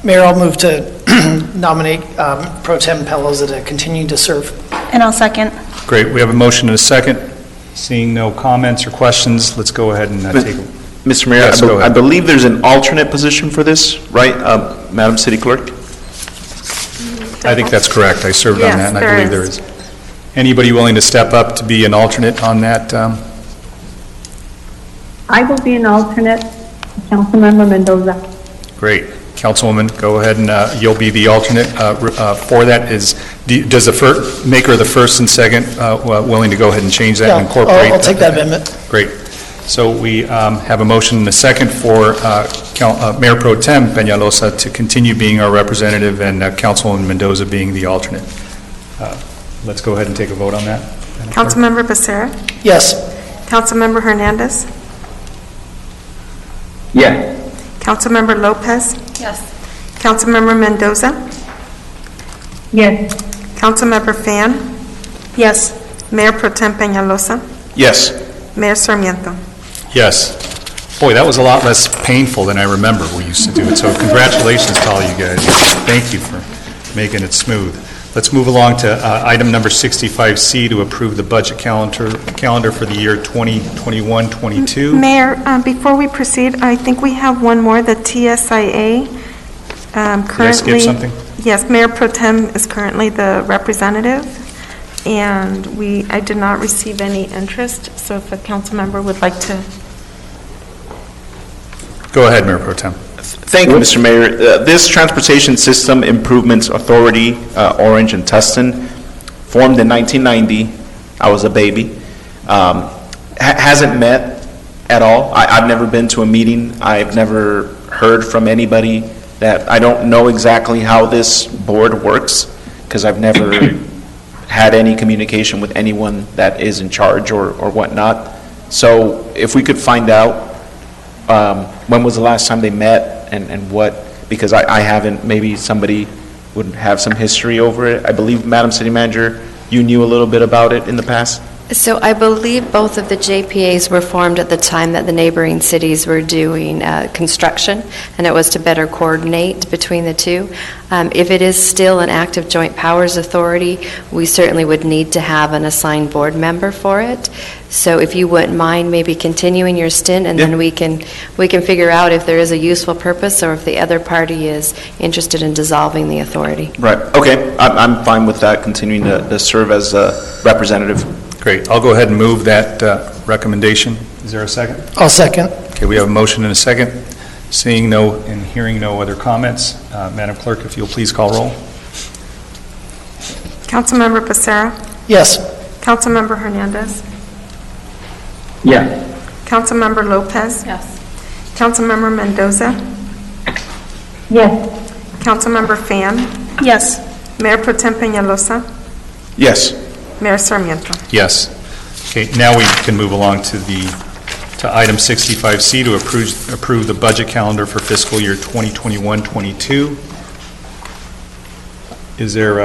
Mayor, I'll move to nominate Pro Tem Pelosi to continue to serve. And I'll second. Great, we have a motion and a second. Seeing no comments or questions, let's go ahead and take a... Mr. Mayor, Yes, go ahead. I believe there's an alternate position for this, right, Madam City Clerk? I think that's correct. I served on that, and I Yes, believe there is. Anybody willing to step up to be an alternate on that? I will be an alternate, Councilmember Mendoza. Great. Councilwoman, go ahead and you'll be the alternate for that. Does the maker of the first and second willing to go ahead and change that and incorporate? I'll take that amendment. Great. So we have a motion and a second for Mayor Pro Tem Peñalosa to continue being our representative and Councilwoman Mendoza being the alternate. Let's go ahead and take a vote on that. Councilmember Becerra? Yes. Councilmember Hernandez? Yes. Councilmember Lopez? Yes. Councilmember Mendoza? Yes. Councilmember Fan? Yes. Mayor Pro Tem Peñalosa? Yes. Mayor Sarmiento? Yes. Boy, that was a lot less painful than I remember we used to do it. So congratulations to all you guys. Thank you for making it smooth. Let's move along to item number 65C to approve the budget calendar for the year 2021-22. Mayor, before we proceed, I think we have one more, the TSIA. Did I skip something? Yes, Mayor Pro Tem is currently the representative, and I did not receive any interest, so if a council member would like to. Go ahead, Mayor Pro Tem. Thank you, Mr. Mayor. This Transportation System Improvements Authority, Orange and Tustin, formed in 1990. I was a baby. Hasn't met at all. I've never been to a meeting. I've never heard from anybody that I don't know exactly how this board works, because I've never had any communication with anyone that is in charge or whatnot. So if we could find out when was the last time they met and what, because I haven't, maybe somebody would have some history over it. I believe, Madam City Manager, you knew a little bit about it in the past? So I believe both of the JPAs were formed at the time that the neighboring cities were doing construction, and it was to better coordinate between the two. If it is still an active joint powers authority, we certainly would need to have an assigned board member for it. So if you wouldn't mind maybe continuing your stint, and then we can figure out if there is a useful purpose or if the other party is interested in dissolving the authority. Right, okay. I'm fine with that, continuing to serve as a representative. Great. I'll go ahead and move that recommendation. Is there a second? I'll second. Okay, we have a motion and a second. Seeing no and hearing no other comments, Madam Clerk, if you'll please call roll. Councilmember Becerra? Yes. Councilmember Hernandez? Yes. Councilmember Lopez? Yes. Councilmember Mendoza? Yes. Councilmember Fan? Yes. Mayor Pro Tem Peñalosa? Yes. Mayor Sarmiento? Yes. Okay, now we can move along to item 65C to approve the budget calendar for fiscal year 2021-22. Is there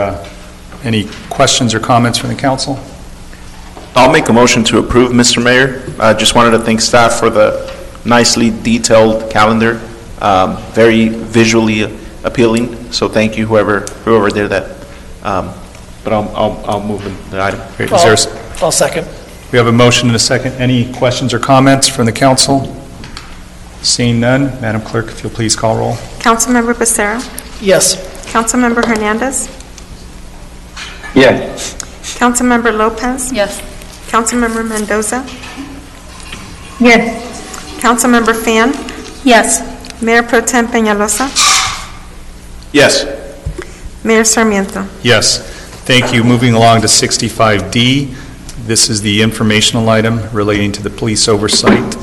any questions or comments from the council? I'll make a motion to approve, Mr. Mayor. I just wanted to thank staff for the nicely detailed calendar, very visually appealing, so thank you whoever did that. But I'll move the item. Great. I'll second. We have a motion and a second. Any questions or comments from the council? Seeing none, Madam Clerk, if you'll please call roll. Councilmember Becerra? Yes. Councilmember Hernandez? Yes. Councilmember Lopez? Yes. Councilmember Mendoza? Yes. Councilmember Fan? Yes. Mayor Pro Tem Peñalosa? Yes. Mayor Sarmiento? Yes. Thank you. Moving along to 65D, This is the informational item relating to the police oversight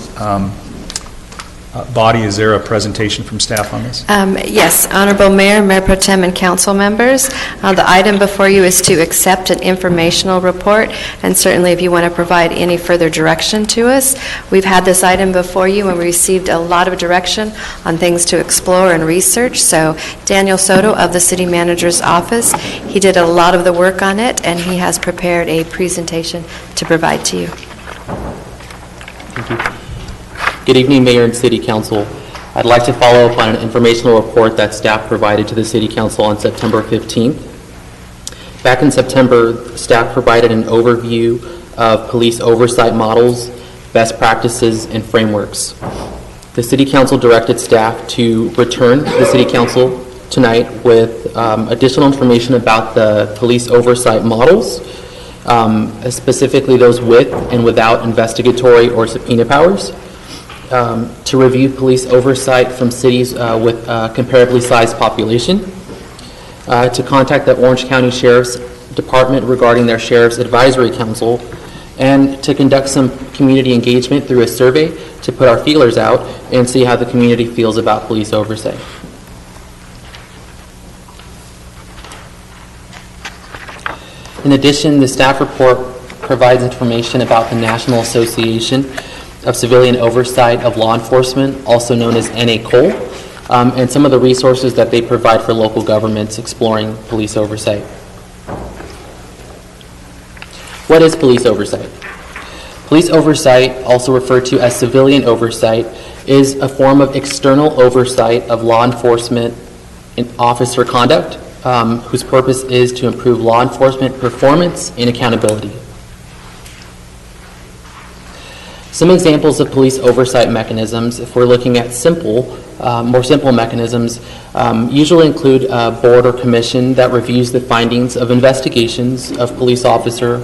body. Is there a presentation from staff on this? Yes, Honorable Mayor, Mayor Pro Tem, and council members. The item before you is to accept an informational report, and certainly if you want to provide any further direction to us. We've had this item before you and we received a lot of direction on things to explore and research. So Daniel Soto of the City Manager's Office, he did a lot of the work on it and he has prepared a presentation to provide to you. Thank you. Good evening, Mayor and City Council. I'd like to follow up on an informational report that staff provided to the City Council on September 15th. Back in September, staff provided an overview of police oversight models, best practices, and frameworks. The City Council directed staff to return to the City Council tonight with additional information about the police oversight models, specifically those with and without investigatory or subpoena powers. To review police oversight from cities with comparably sized population, to contact the Orange County Sheriff's Department regarding their Sheriff's Advisory Council, and to conduct some community engagement through a survey to put our feelers out and see how the community feels about police oversight. In addition, the staff report provides information about the National Association of Civilian Oversight of Law Enforcement, also known as NACOLE, and some of the resources that they provide for local governments exploring police oversight. What is police oversight? Police oversight, also referred to as civilian oversight, is a form of external oversight of law enforcement and officer conduct, whose purpose is to improve law enforcement performance and accountability. Some examples of police oversight mechanisms, if we're looking at more simple mechanisms, usually include a board or commission that reviews the findings of investigations of police officer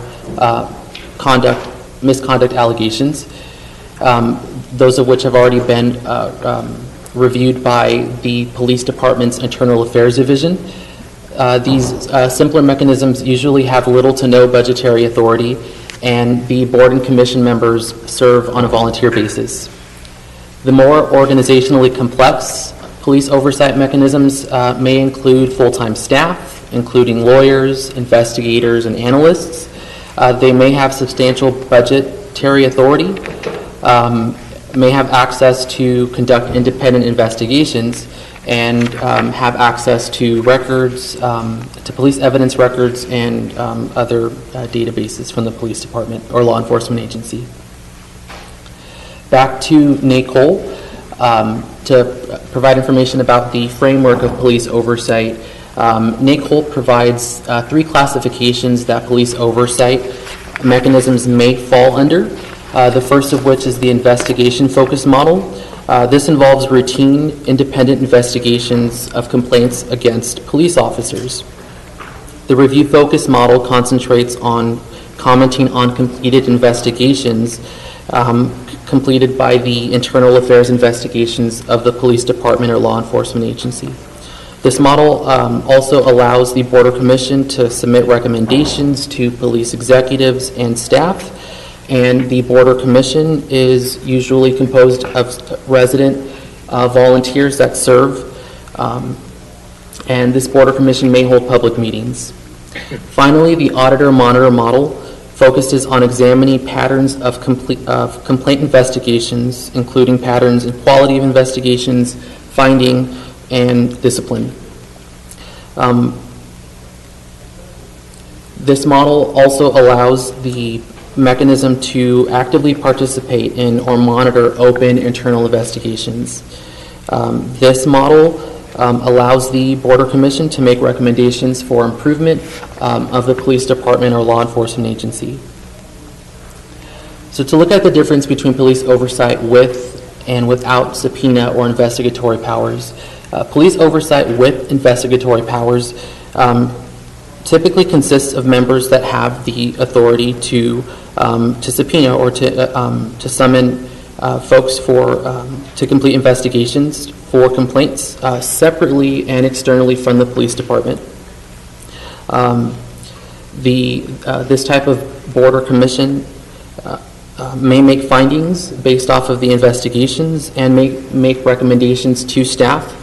misconduct allegations, those of which have already been reviewed by the police department's internal affairs division. These simpler mechanisms usually have little to no budgetary authority, and the board and commission members serve on a volunteer basis. The more organizationally complex police oversight mechanisms may include full-time staff, including lawyers, investigators, and analysts. They may have substantial budgetary authority, may have access to conduct independent investigations, and have access to records, to police evidence records, and other databases from the police department or law enforcement agency. Back to NACOLE, to provide information about the framework of police oversight. NACOLE provides 3 classifications that police oversight mechanisms may fall under. The first of which is the investigation-focused model. This involves routine, independent investigations of complaints against police officers. The review-focused model concentrates on commenting on completed investigations completed by the internal affairs investigations of the police department or law enforcement agency. This model also allows the Board or Commission to submit recommendations to police executives and staff, and the Board or Commission is usually composed of resident volunteers that serve, and this Board or Commission may hold public meetings. Finally, the auditor-monitor model focuses on examining patterns of complaint investigations, including patterns in quality of investigations, finding, and discipline. This model also allows the mechanism to actively participate in or monitor open internal investigations. This model allows the Board or Commission to make recommendations for improvement of the police department or law enforcement agency. So to look at the difference between police oversight with and without subpoena or investigatory powers, police oversight with investigatory powers typically consists of members that have the authority to subpoena or to summon folks to complete investigations for complaints separately and externally from the police department. This type of board or commission may make findings based off of the investigations and may make recommendations to staff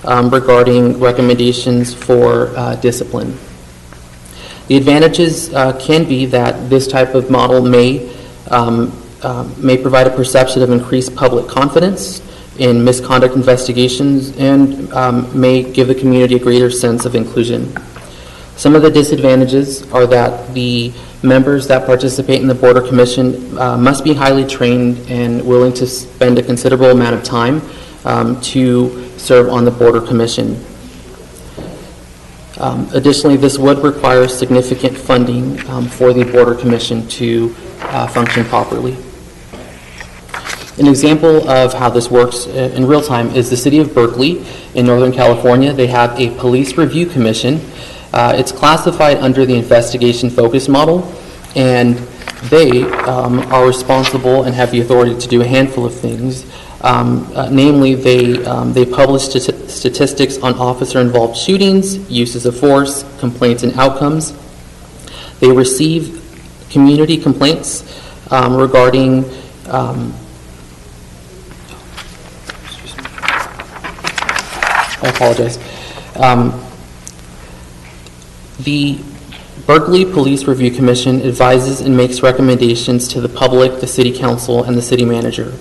regarding recommendations for discipline. The advantages can be that this type of model may provide a perception of increased public confidence in misconduct investigations and may give the community a greater sense of inclusion. Some of the disadvantages are that the members that participate in the Board or Commission must be highly trained and willing to spend a considerable amount of time to serve on the Board or Commission. Additionally, this would require significant funding for the Board or Commission to function properly. An example of how this works in real time is the City of Berkeley in Northern California. They have a police review commission. It's classified under the investigation focus model, and they are responsible and have the authority to do a handful of things. Namely, they publish statistics on officer-involved shootings, uses of force, complaints and outcomes. They receive community complaints regarding I apologize. The Berkeley Police Review Commission advises and makes recommendations to the public, the City Council, and the City Manager.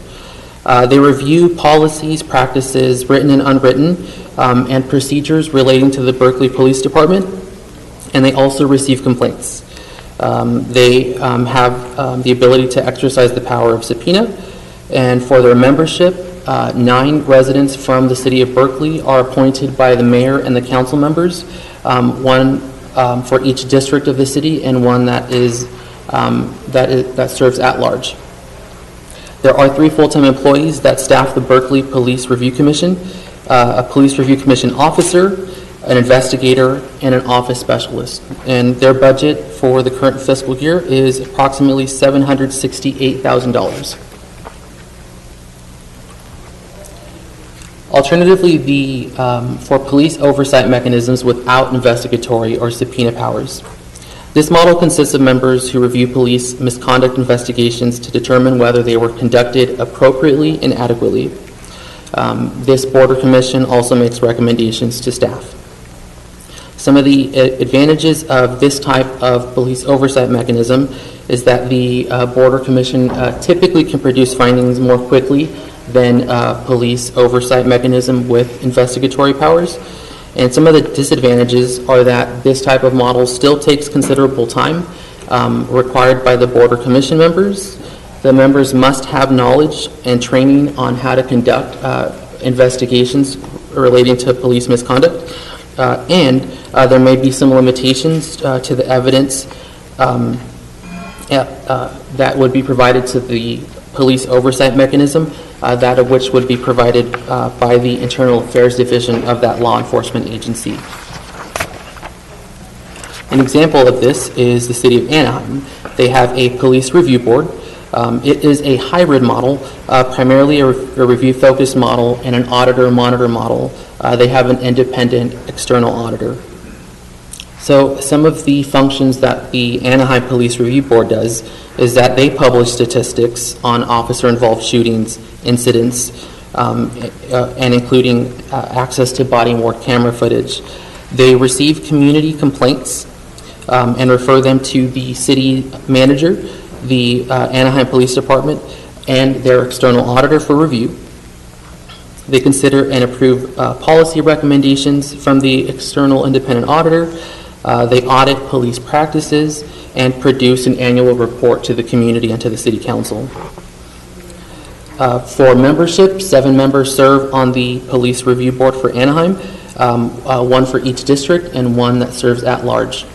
They review policies, practices, written and unwritten, and procedures relating to the Berkeley Police Department, and they also receive complaints. They have the ability to exercise the power of subpoena, and for their membership, 9 residents from the City of Berkeley are appointed by the mayor and the council members, one for each district of the city and one that serves at large. There are 3 full-time employees that staff the Berkeley Police Review Commission, a Police Review Commission officer, an investigator, and an office specialist. And their budget for the current fiscal year is approximately $768,000. Alternatively, for police oversight mechanisms without investigatory or subpoena powers. This model consists of members who review police misconduct investigations to determine whether they were conducted appropriately and adequately. This Board or Commission also makes recommendations to staff. Some of the advantages of this type of police oversight mechanism is that the Board or Commission typically can produce findings more quickly than police oversight mechanism with investigatory powers. And some of the disadvantages are that this type of model still takes considerable time required by the Board or Commission members. The members must have knowledge and training on how to conduct investigations relating to police misconduct. And there may be some limitations to the evidence that would be provided to the police oversight mechanism, that of which would be provided by the Internal Affairs Division of that law enforcement agency. An example of this is the City of Anaheim. They have a police review board. It is a hybrid model, primarily a review-focused model and an auditor-monitor model. They have an independent external auditor. So some of the functions that the Anaheim Police Review Board does is that they publish statistics on officer-involved shootings, incidents, and including access to body-worn camera footage. They receive community complaints and refer them to the city manager, the Anaheim Police Department, and their external auditor for review. They consider and approve policy recommendations from the external independent auditor. They audit police practices and produce an annual report to the community and to the City Council. For membership, 7 members serve on the Police Review Board for Anaheim, 1 for each district and 1 that serves at large.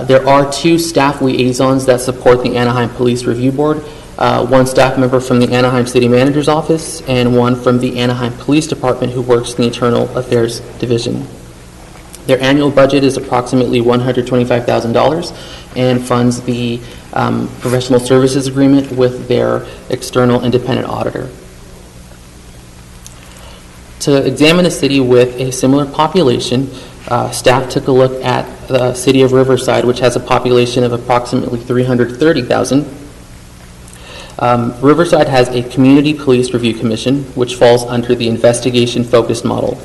There are 2 staff liaisons that support the Anaheim Police Review Board, 1 staff member from the Anaheim City Manager's Office and 1 from the Anaheim Police Department who works in the Internal Affairs Division. Their annual budget is approximately $125,000 and funds the professional services agreement with their external independent auditor. To examine a city with a similar population, Staff took a look at the city of Riverside, which has a population of approximately 330,000. Riverside has a Community Police Review Commission, which falls under the investigation-focused model.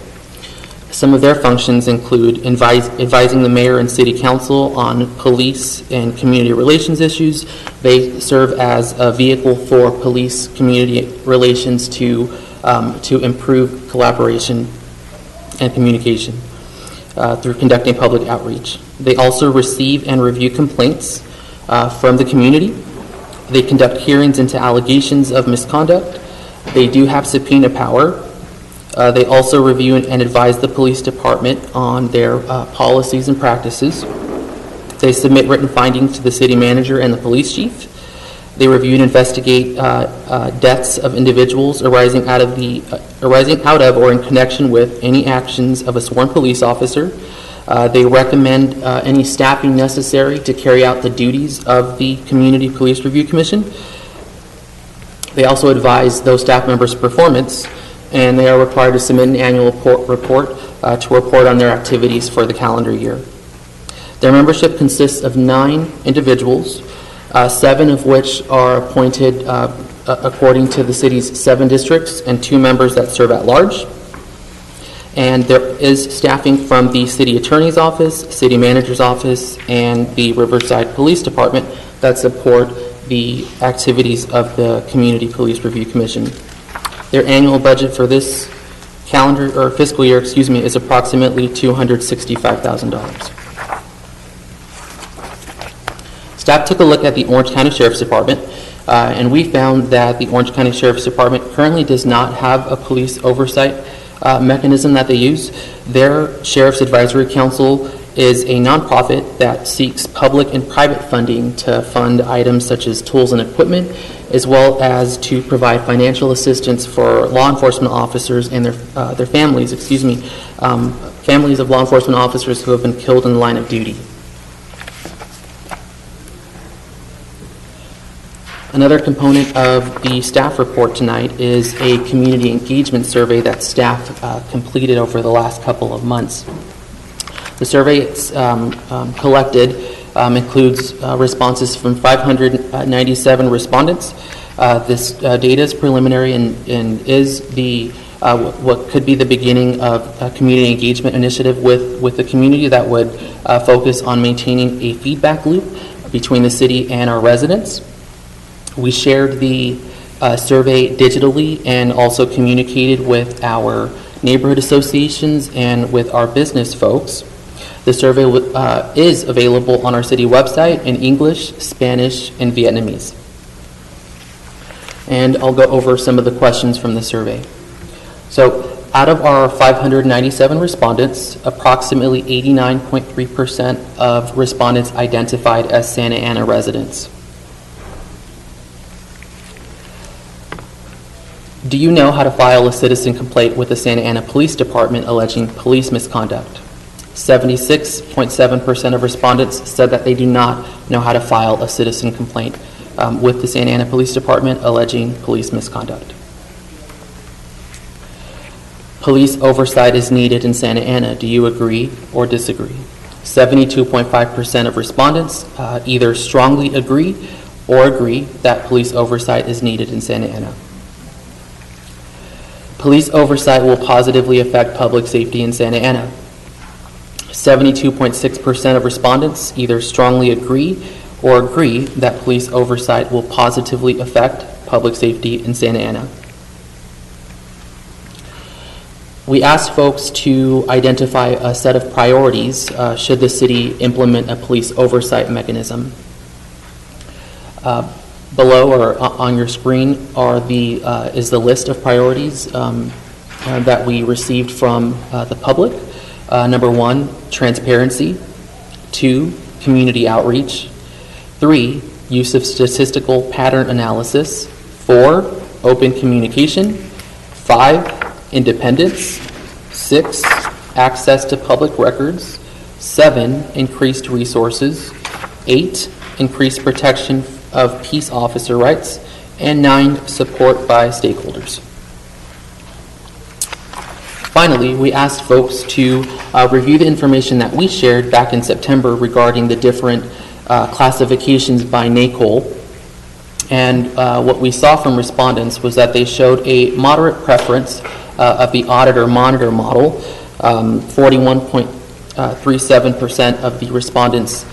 Some of their functions include advising the mayor and city council on police and community relations issues. They serve as a vehicle for police-community relations to improve collaboration and communication through conducting public outreach. They also receive and review complaints from the community. They conduct hearings into allegations of misconduct. They do have subpoena power. They also review and advise the police department on their policies and practices. They submit written findings to the city manager and the police chief. They review and investigate deaths of individuals arising out of or in connection with any actions of a sworn police officer. They recommend any staffing necessary to carry out the duties of the Community Police Review Commission. They also advise those staff members' performance, and they are required to submit an annual report to report on their activities for the calendar year. Their membership consists of 9 individuals, 7 of which are appointed according to the city's 7 districts, and 2 members that serve at large. And there is staffing from the city attorney's office, city manager's office, and the Riverside Police Department that support the activities of the Community Police Review Commission. Their annual budget for this fiscal year, is approximately $265,000. Staff took a look at the Orange County Sheriff's Department, and we found that the Orange County Sheriff's Department currently does not have a police oversight mechanism that they use. Their Sheriff's Advisory Council is a nonprofit that seeks public and private funding to fund items such as tools and equipment, as well as to provide financial assistance for law enforcement officers and their families, families of law enforcement officers who have been killed in the line of duty. Another component of the staff report tonight is a community engagement survey that staff completed over the last couple of months. The survey collected includes responses from 597 respondents. This data is preliminary and is what could be the beginning of a community engagement initiative with the community that would focus on maintaining a feedback loop between the city and our residents. We shared the survey digitally and also communicated with our neighborhood associations and with our business folks. The survey is available on our city website in English, Spanish, and Vietnamese. And I'll go over some of the questions from the survey. So out of our 597 respondents, approximately 89.3% of respondents identified as Santa Ana residents. Do you know how to file a citizen complaint with the Santa Ana Police Department alleging police misconduct? 76.7% of respondents said that they do not know how to file a citizen complaint with the Santa Ana Police Department alleging police misconduct. Police oversight is needed in Santa Ana. Do you agree or disagree? 72.5% of respondents either strongly agree or agree that police oversight is needed in Santa Ana. Police oversight will positively affect public safety in Santa Ana. 72.6% of respondents either strongly agree or agree that police oversight will positively affect public safety in Santa Ana. We asked folks to identify a set of priorities should the city implement a police oversight mechanism. Below or on your screen is the list of priorities that we received from the public. Number 1, transparency. 2, community outreach. 3, use of statistical pattern analysis. 4, open communication. 5, independence. 6, access to public records. 7, increased resources. 8, increased protection of peace officer rights. And 9, support by stakeholders. Finally, we asked folks to review the information that we shared back in September regarding the different classifications by NACOL. And what we saw from respondents was that they showed a moderate preference of the auditor-monitor model. 41.37% of the respondents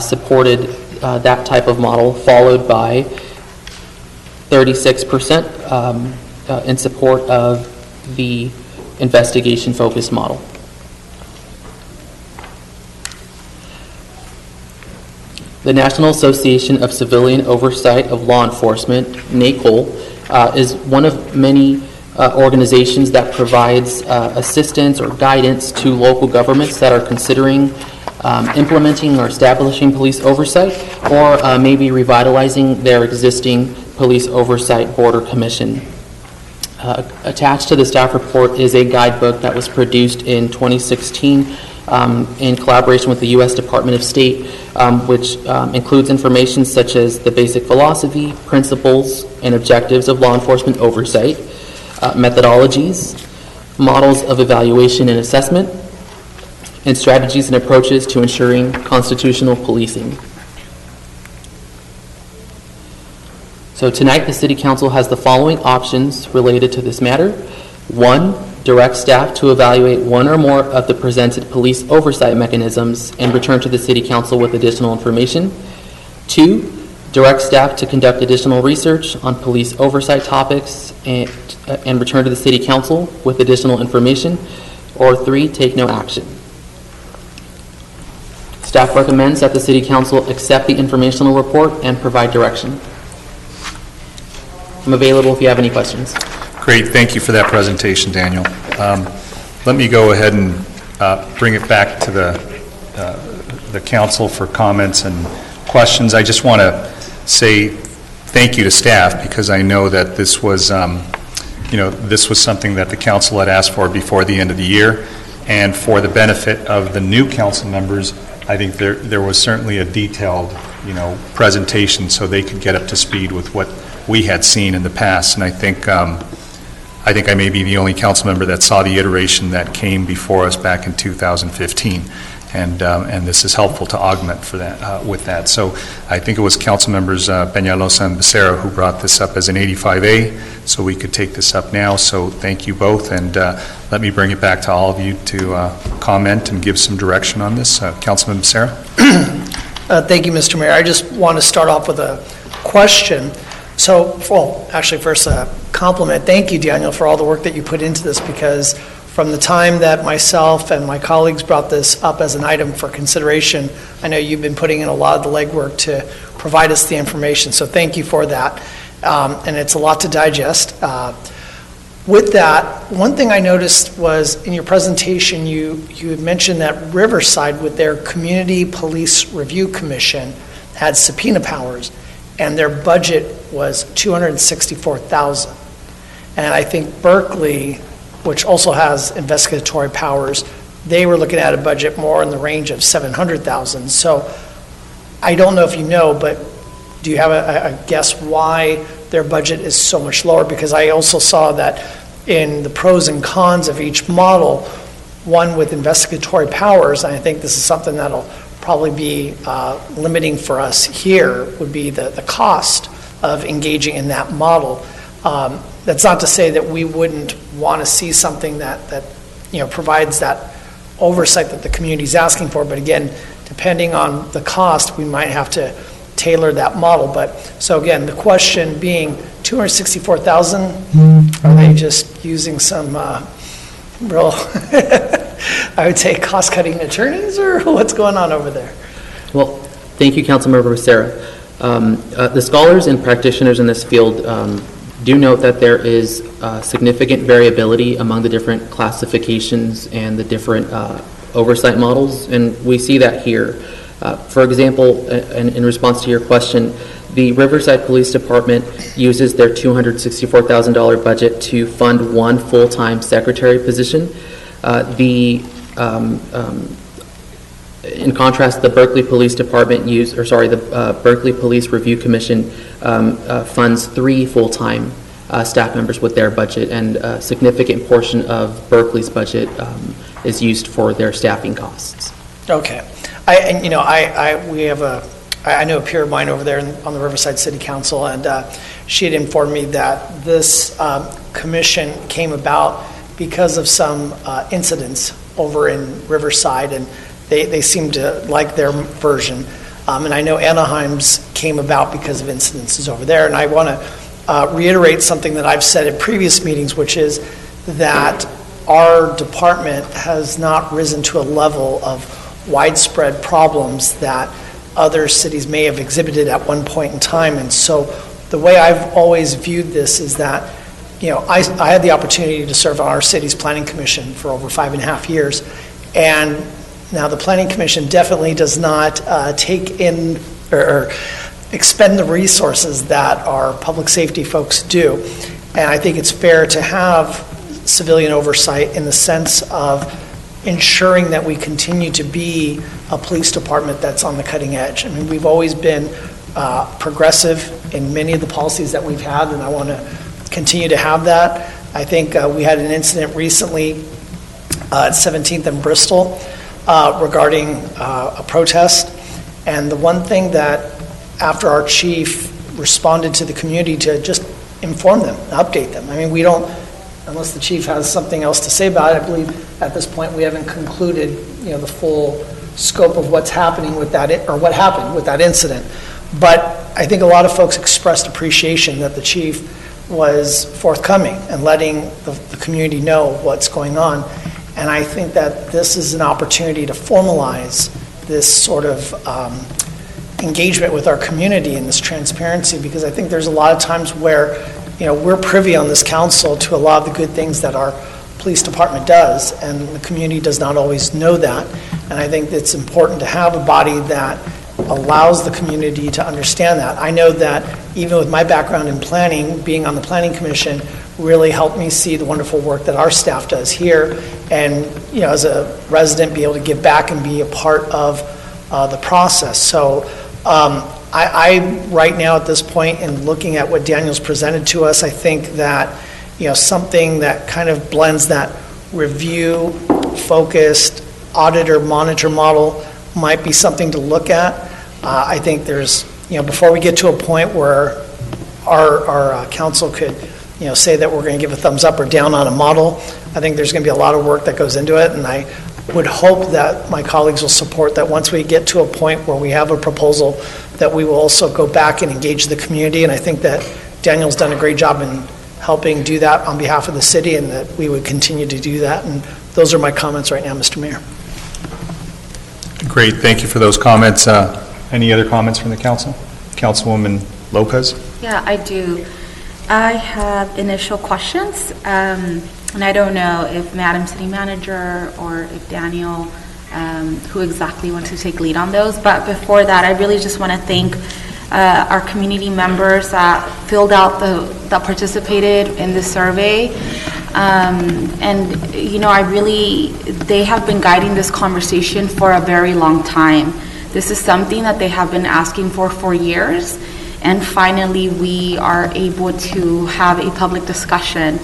supported that type of model, followed by 36% in support of the investigation-focused model. The National Association of Civilian Oversight of Law Enforcement, NACOL, is one of many organizations that provides assistance or guidance to local governments that are considering implementing or establishing police oversight, or maybe revitalizing their existing police oversight board or commission. Attached to the staff report is a guidebook that was produced in 2016 in collaboration with the U.S. Department of State, which includes information such as the basic philosophy, principles, and objectives of law enforcement oversight, methodologies, models of evaluation and assessment, and strategies and approaches to ensuring constitutional policing. So tonight, the City Council has the following options related to this matter. 1, direct staff to evaluate one or more of the presented police oversight mechanisms and return to the City Council with additional information. 2, direct staff to conduct additional research on police oversight topics and return to the City Council with additional information. Or 3, take no action. Staff recommends that the City Council accept the informational report and provide direction. I'm available if you have any questions. Great, thank you for that presentation, Daniel. Let me go ahead and bring it back to the council for comments and questions. I just want to say thank you to staff, because I know that this was, this was something that the council had asked for before the end of the year, and for the benefit of the new council members, I think there was certainly a detailed, presentation so they could get up to speed with what we had seen in the past. And I think I may be the only council member that saw the iteration that came before us back in 2015, and this is helpful to augment for that with that. So I think it was council members Peñalosa and Becerra who brought this up as an 85A, so we could take this up now. So thank you both, and let me bring it back to all of you to comment and give some direction on this. Councilman Becerra. Thank you, Mr. Mayor. I just want to start off with a question. So, well, actually, first a compliment. Thank you, Daniel, for all the work that you put into this, because from the time that myself and my colleagues brought this up as an item for consideration, I know you've been putting in a lot of the legwork to provide us the information. So thank you for that. And it's a lot to digest. With that, one thing I noticed was in your presentation, you had mentioned that Riverside, with their Community Police Review Commission, had subpoena powers, and their budget was $264,000. And I think Berkeley, which also has investigatory powers, they were looking at a budget more in the range of $700,000. So I don't know if you know, but do you have a guess why their budget is so much lower? Because I also saw that in the pros and cons of each model, one with investigatory powers, and I think this is something that'll probably be limiting for us here, would be the cost of engaging in that model. That's not to say that we wouldn't want to see something that provides that oversight that the community is asking for, but again, depending on the cost, we might have to tailor that model. But so again, the question being, $264,000, are they just using some real I would say cost-cutting attorneys, or what's going on over there? Well, thank you, Councilmember Becerra. The scholars and practitioners in this field do note that there is significant variability among the different classifications and the different oversight models, and we see that here. For example, in response to your question, the Riverside Police Department uses their $264,000 budget to fund one full-time secretary position. In contrast, the Berkeley Police Department the Berkeley Police Review Commission funds 3 full-time staff members with their budget, and a significant portion of Berkeley's budget is used for their staffing costs. Okay. I know a peer of mine over there on the Riverside City Council, and she had informed me that this commission came about because of some incidents over in Riverside, and they seem to like their version. And I know Anaheim's came about because of incidences over there. And I want to reiterate something that I've said at previous meetings, which is that our department has not risen to a level of widespread problems that other cities may have exhibited at one point in time. And so the way I've always viewed this is that, I had the opportunity to serve on our city's planning commission for over 5.5 years. And now the planning commission definitely does not take in or expend the resources that our public safety folks do. And I think it's fair to have civilian oversight in the sense of ensuring that we continue to be a police department that's on the cutting edge. I mean, we've always been progressive in many of the policies that we've had, and I want to continue to have that. I think we had an incident recently at 17th and Bristol regarding a protest, and the one thing that after our chief responded to the community to just inform them, update them. I mean, we don't, unless the chief has something else to say about it, I believe at this point we haven't concluded, the full scope of what's happening with that, or what happened with that incident. But I think a lot of folks expressed appreciation that the chief was forthcoming and letting the community know what's going on. And I think that this is an opportunity to formalize this sort of engagement with our community and this transparency, because I think there's a lot of times where we're privy on this council to a lot of the good things that our police department does, and the community does not always know that. And I think it's important to have a body that allows the community to understand that. I know that even with my background in planning, being on the planning commission really helped me see the wonderful work that our staff does here, and as a resident be able to give back and be a part of the process. So I right now at this point, in looking at what Daniel's presented to us, I think that something that kind of blends that review focused auditor monitor model might be something to look at. I think there's before we get to a point where our council could say that we're going to give a thumbs up or down on a model, I think there's going to be a lot of work that goes into it, and I would hope that my colleagues will support that once we get to a point where we have a proposal, that we will also go back and engage the community. And I think that Daniel's done a great job in helping do that on behalf of the city, and that we would continue to do that. And those are my comments right now, Mr. Mayor. Great, thank you for those comments. Any other comments from the council? Councilwoman Lopez? Yeah, I do. I have initial questions, and I don't know if Madam City Manager or if Daniel, who exactly wants to take lead on those. But before that, I really just want to thank our community members that filled out that participated in the survey. They have been guiding this conversation for a very long time. This is something that they have been asking for years, and finally we are able to have a public discussion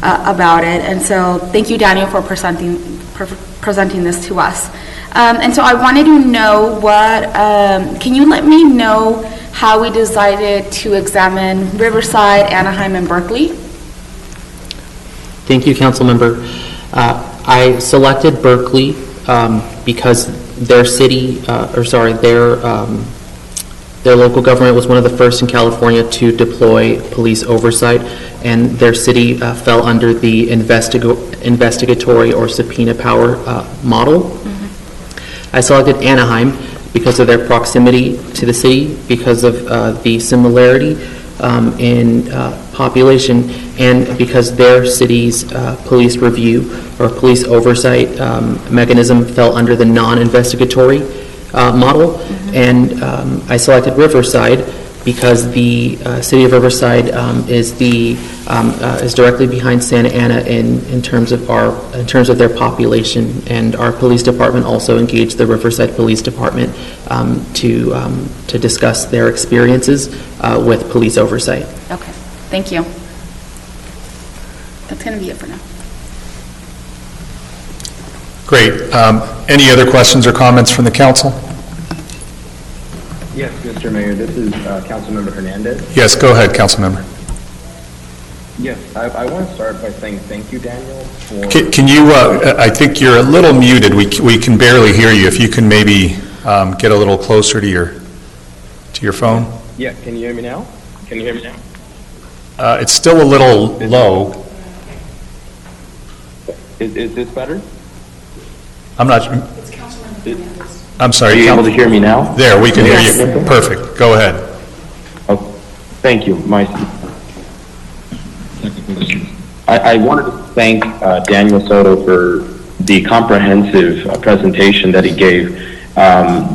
about it. And so thank you, Daniel, for presenting this to us. And so I wanted to know can you let me know how we decided to examine Riverside, Anaheim, and Berkeley? Thank you, Council Member. I selected Berkeley because their local government was one of the first in California to deploy police oversight, and their city fell under the investigatory or subpoena power model. Mm-hmm. I selected Anaheim because of their proximity to the city, because of the similarity in population, and because their city's police review or police oversight mechanism fell under the non-investigatory model. Mm-hmm. And I selected Riverside because the city of Riverside is directly behind Santa Ana in terms of their population, and our police department also engaged the Riverside Police Department to discuss their experiences with police oversight. Okay, thank you. that's going to be it for now. Great. Any other questions or comments from the council? Yes, Mr. Mayor, this is Councilmember Hernandez. Yes, go ahead, council member. Yes, I want to start by saying thank you, Daniel, for... Can you, I think you're a little muted. We can barely hear you. If you can maybe get a little closer to your phone. Yeah, can you hear me now? Can you hear me now? It's still a little low. Is this better? I'm not, I'm sorry. Are you able to hear me now? There, we can hear you. Perfect. Go ahead. Oh, thank you. I wanted to thank Daniel Soto for the comprehensive presentation that he gave.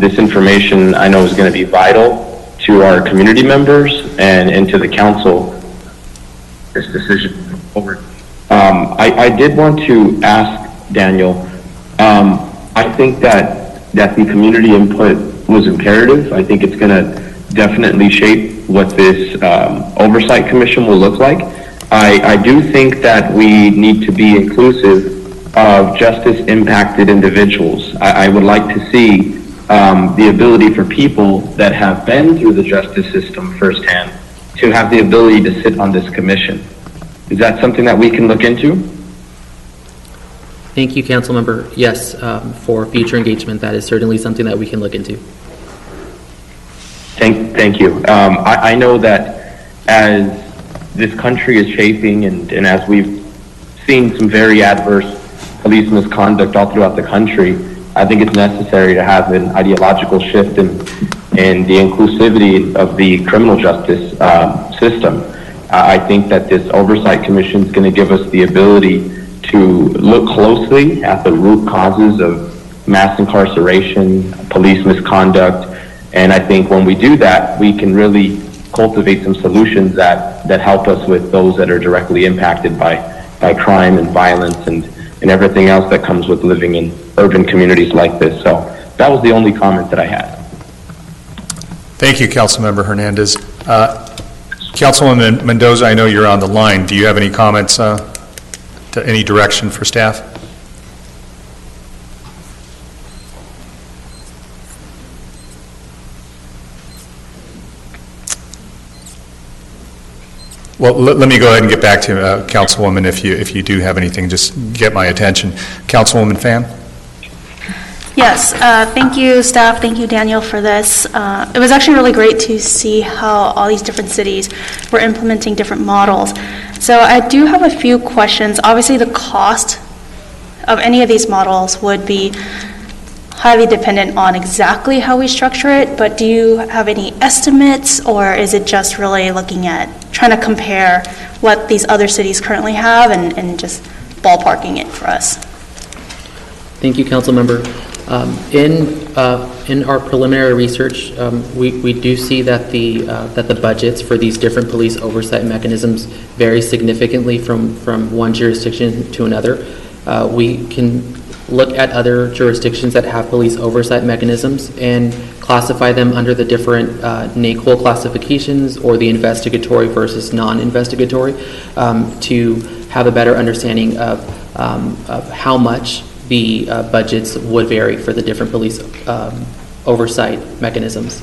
This information I know is going to be vital to our community members and to the council. This decision forward. I did want to ask Daniel, I think that the community input was imperative. I think it's going to definitely shape what this oversight commission will look like. I do think that we need to be inclusive of justice impacted individuals. I would like to see the ability for people that have been through the justice system firsthand to have the ability to sit on this commission. Is that something that we can look into? Thank you, Councilmember. Yes, for future engagement, that is certainly something that we can look into. Thank you. I know that as this country is shaping and as we've seen some very adverse police misconduct all throughout the country, I think it's necessary to have an ideological shift in the inclusivity of the criminal justice system. I think that this oversight commission is going to give us the ability to look closely at the root causes of mass incarceration, police misconduct, and I think when we do that, we can really cultivate some solutions that help us with those that are directly impacted by crime and violence and everything else that comes with living in urban communities like this. So that was the only comment that I had. Thank you, Councilmember Hernandez. Councilwoman Mendoza, I know you're on the line. Do you have any comments to any direction for staff? Well, let me go ahead and get back to Councilwoman. If you do have anything, just get my attention. Councilwoman Pham? Yes, thank you, staff. Thank you, Daniel, for this. It was actually really great to see how all these different cities were implementing different models. So I do have a few questions. Obviously, the cost of any of these models would be highly dependent on exactly how we structure it, but do you have any estimates, or is it just really looking at trying to compare what these other cities currently have and just ballparking it for us? Thank you, Councilmember. In our preliminary research, we do see that the budgets for these different police oversight mechanisms vary significantly from one jurisdiction to another. We can look at other jurisdictions that have police oversight mechanisms and classify them under the different NACOL classifications or the investigatory versus non-investigatory to have a better understanding of how much the budgets would vary for the different police oversight mechanisms.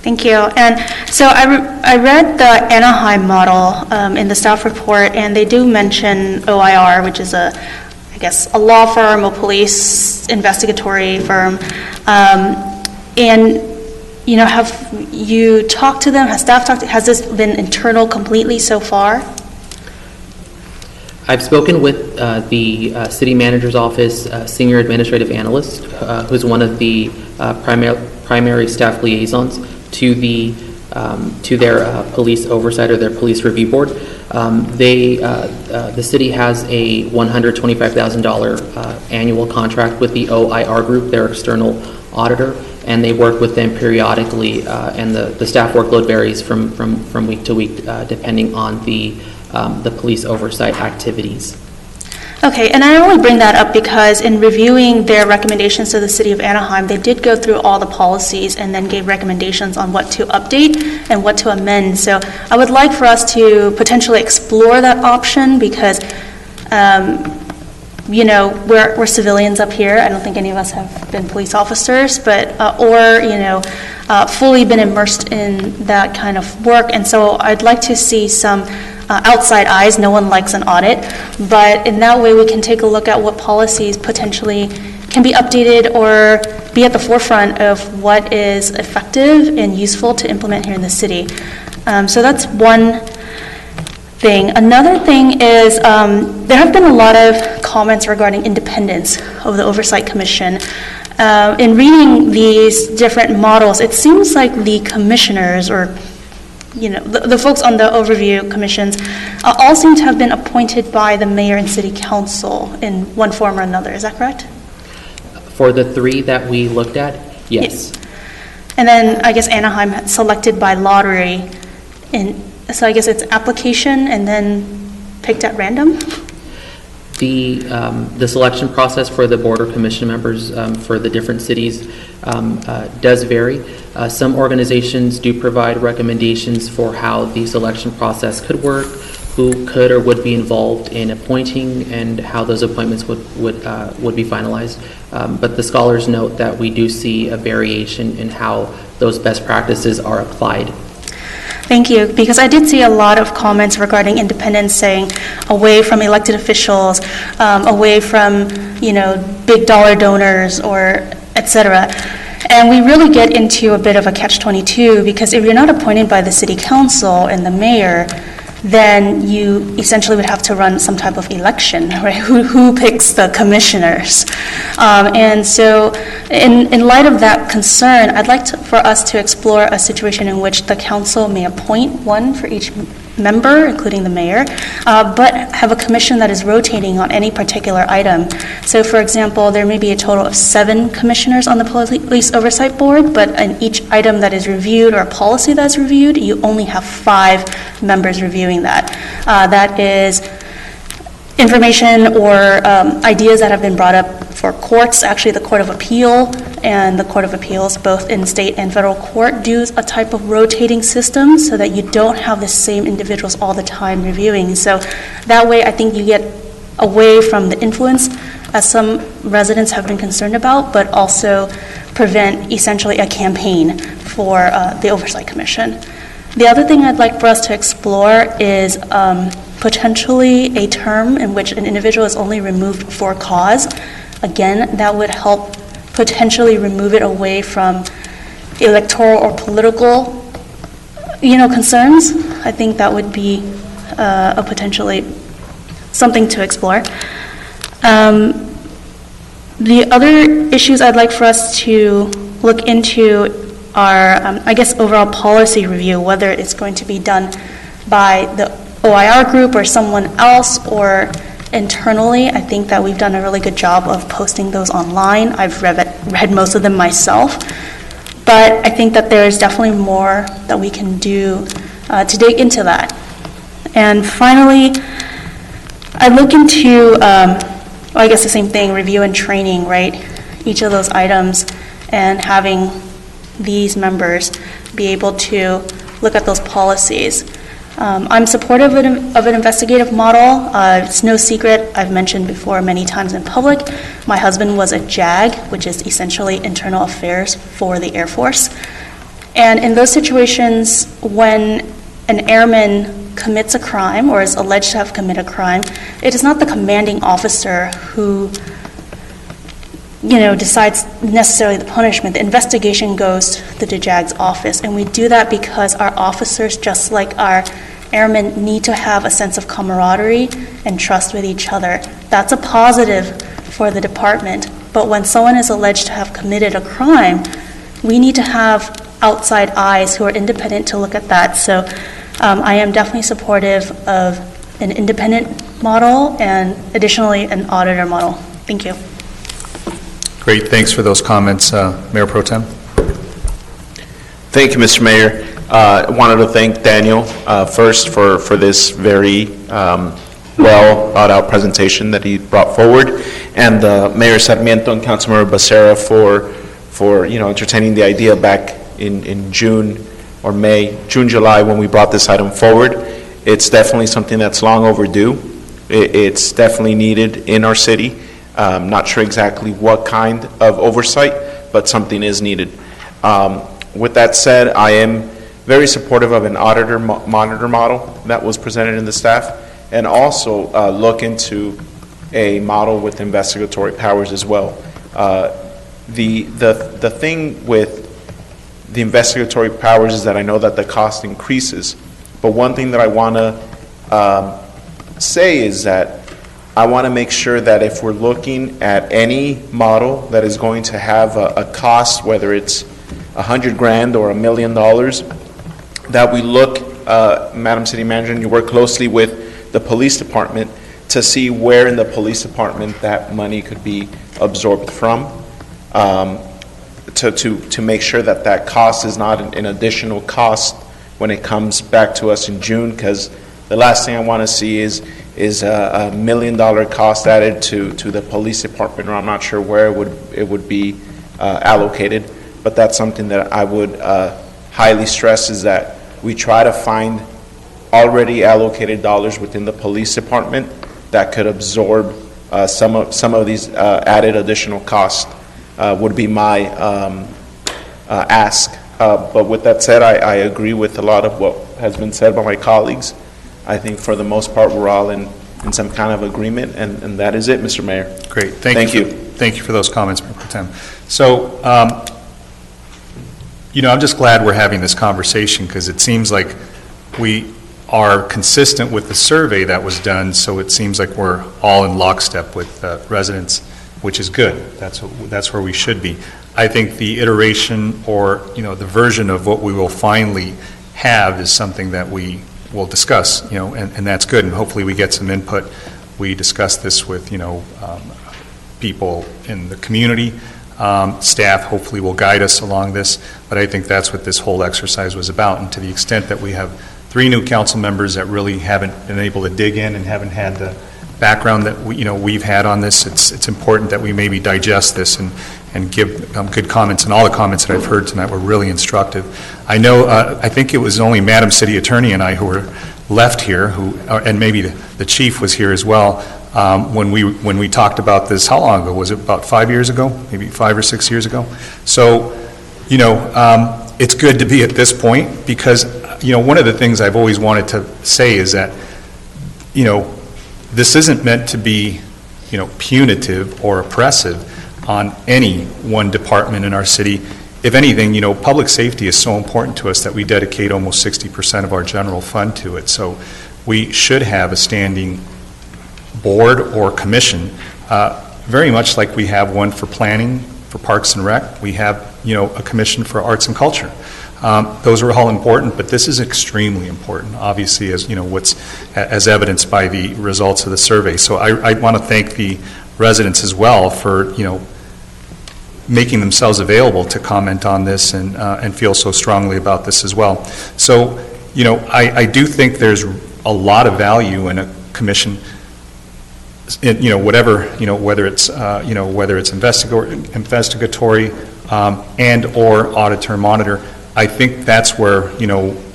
Thank you. And so I read the Anaheim model in the staff report, and they do mention OIR, which is a law firm, a police investigatory firm. And, you know, have you talked to them? Has staff talked? Has this been internal completely so far? I've spoken with the city manager's office senior administrative analyst, who's one of the primary staff liaisons to their police oversight or their police review board. The city has a $125,000 annual contract with the OIR group, their external auditor, and they work with them periodically, and the staff workload varies from week to week depending on the police oversight activities. Okay, and I only bring that up because in reviewing their recommendations to the City of Anaheim, they did go through all the policies and then gave recommendations on what to update and what to amend. So I would like for us to potentially explore that option because You know, we're civilians up here. I don't think any of us have been police officers, but, or, you know, fully been immersed in that kind of work. And so I'd like to see some outside eyes. No one likes an audit, but in that way we can take a look at what policies potentially can be updated or be at the forefront of what is effective and useful to implement here in the city. So that's one thing. Another thing is there have been a lot of comments regarding independence of the Oversight Commission. In reading these different models, it seems like the commissioners, or you know, the folks on the overview commissions, all seem to have been appointed by the mayor and city council in one form or another. Is that correct? For the three that we looked at, yes. And then I guess Anaheim selected by lottery, and so I guess it's application and then picked at random? The selection process for the board or commission members for the different cities does vary. Some organizations do provide recommendations for how the selection process could work, who could or would be involved in appointing, and how those appointments would be finalized. But the scholars note that we do see a variation in how those best practices are applied. Thank you, because I did see a lot of comments regarding independence, saying away from elected officials, away from, you know, big dollar donors, or et cetera. And we really get into a bit of a catch-22, because if you're not appointed by the city council and the mayor, then you essentially would have to run some type of election, right? Who picks the commissioners? And so in light of that concern, I'd like for us to explore a situation in which the council may appoint one for each member, including the mayor, but have a commission that is rotating on any particular item. So for example, there may be a total of 7 commissioners on the Police Oversight Board, but in each item that is reviewed or a policy that's reviewed, you only have 5 members reviewing that. That is information or ideas that have been brought up for courts. Actually, the Court of Appeal and the Court of Appeals, both in state and federal court, do a type of rotating system so that you don't have the same individuals all the time reviewing. So that way, I think you get away from the influence, as some residents have been concerned about, but also prevent essentially a campaign for the Oversight Commission. The other thing I'd like for us to explore is potentially a term in which an individual is only removed for cause. Again, that would help potentially remove it away from electoral or political, you know, concerns. I think that would be a potentially something to explore. The other issues I'd like for us to look into are, I guess, overall policy review, whether it's going to be done by the OIR group or someone else or internally. I think that we've done a really good job of posting those online. I've read most of them myself, but I think that there is definitely more that we can do to dig into that. And finally, I look into, I guess the same thing, review and training, right? Each of those items, and having these members be able to look at those policies. I'm supportive of an investigative model. It's no secret, I've mentioned before many times in public, my husband was a JAG, which is essentially internal affairs for the Air Force. And in those situations, when an airman commits a crime or is alleged to have committed a crime, it is not the commanding officer who, you know, decides necessarily the punishment. The investigation goes to the JAG's office, and we do that because our officers, just like our airmen, need to have a sense of camaraderie and trust with each other. That's a positive for the department. But when someone is alleged to have committed a crime, we need to have outside eyes who are independent to look at that. So I am definitely supportive of an independent model and additionally an auditor model. Thank you. Great, thanks for those comments, Mayor Pro Tem. Thank you, Mr. Mayor. I wanted to thank Daniel first for this very well thought out presentation that he brought forward, and Mayor Sarmiento and Councilmember Becerra for entertaining the idea back in June or May, June, July, when we brought this item forward. It's definitely something that's long overdue. It's definitely needed in our city. Not sure exactly what kind of oversight, but something is needed. With that said, I am very supportive of an auditor monitor model that was presented in the staff, and also look into a model with investigatory powers as well. The thing with the investigatory powers is that I know that the cost increases, but one thing that I want to say is that I want to make sure that if we're looking at any model that is going to have a cost, whether it's $100,000 or $1 million, that we look, Madam City Manager, and you work closely with the police department to see where in the police department that money could be absorbed from, to make sure that that cost is not an additional cost when it comes back to us in June, because the last thing I want to see is a $1 million cost added to the police department, or I'm not sure where it would be allocated. But that's something that I would highly stress, is that we try to find already allocated dollars within the police department that could absorb some of these added additional costs. Would be my ask. But with that said, I agree with a lot of what has been said by my colleagues. I think for the most part, we're all in some kind of agreement, and that is it, Mr. Mayor. Great. Thank you. Thank you for those comments, Mayor Pro Tem. So, I'm just glad we're having this conversation, because it seems like we are consistent with the survey that was done, so it seems like we're all in lockstep with residents, which is good. That's where we should be. I think the iteration, or the version of what we will finally have, is something that we will discuss, and that's good, and hopefully we get some input. We discuss this with people in the community. Staff hopefully will guide us along this, but I think that's what this whole exercise was about. And to the extent that we have 3 new council members that really haven't been able to dig in and haven't had the background that we've had on this, it's important that we maybe digest this and give good comments. And all the comments that I've heard tonight were really instructive. I know, I think it was only Madam City Attorney and I who were left here, and maybe the chief was here as well, when we talked about this. How long ago? Was it about 5 years ago? Maybe 5 or 6 years ago? So, it's good to be at this point, because, one of the things I've always wanted to say is that, this isn't meant to be, punitive or oppressive on any one department in our city. If anything, public safety is so important to us that we dedicate almost 60% of our general fund to it. So we should have a standing board or commission, very much like we have one for planning, for Parks and Rec. We have, a commission for arts and culture. Those are all important, but this is extremely important, obviously, as as evidenced by the results of the survey. So I want to thank the residents as well for, making themselves available to comment on this and feel so strongly about this as well. So, I do think there's a lot of value in a commission, whatever, whether it's, whether it's investigatory and or auditor monitor. I think that's where,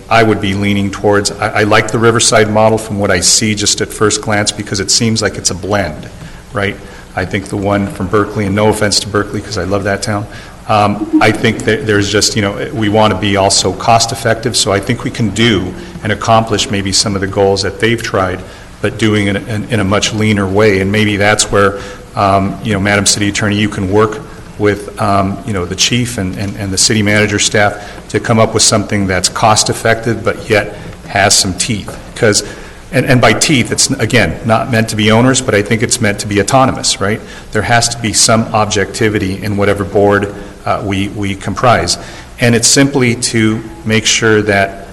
I would be leaning towards. I like the Riverside model from what I see just at first glance, because it seems like it's a blend, right? I think the one from Berkeley, and no offense to Berkeley because I love that town, I think that there's just, we want to be also cost effective, so I think we can do and accomplish maybe some of the goals that they've tried, but doing it in a much leaner way. And maybe that's where, Madam City Attorney, you can work with, the chief and the city manager staff to come up with something that's cost effective, but yet has some teeth. Because, and by teeth, it's, again, not meant to be onerous, but I think it's meant to be autonomous, right? There has to be some objectivity in whatever board we comprise. And it's simply to make sure that,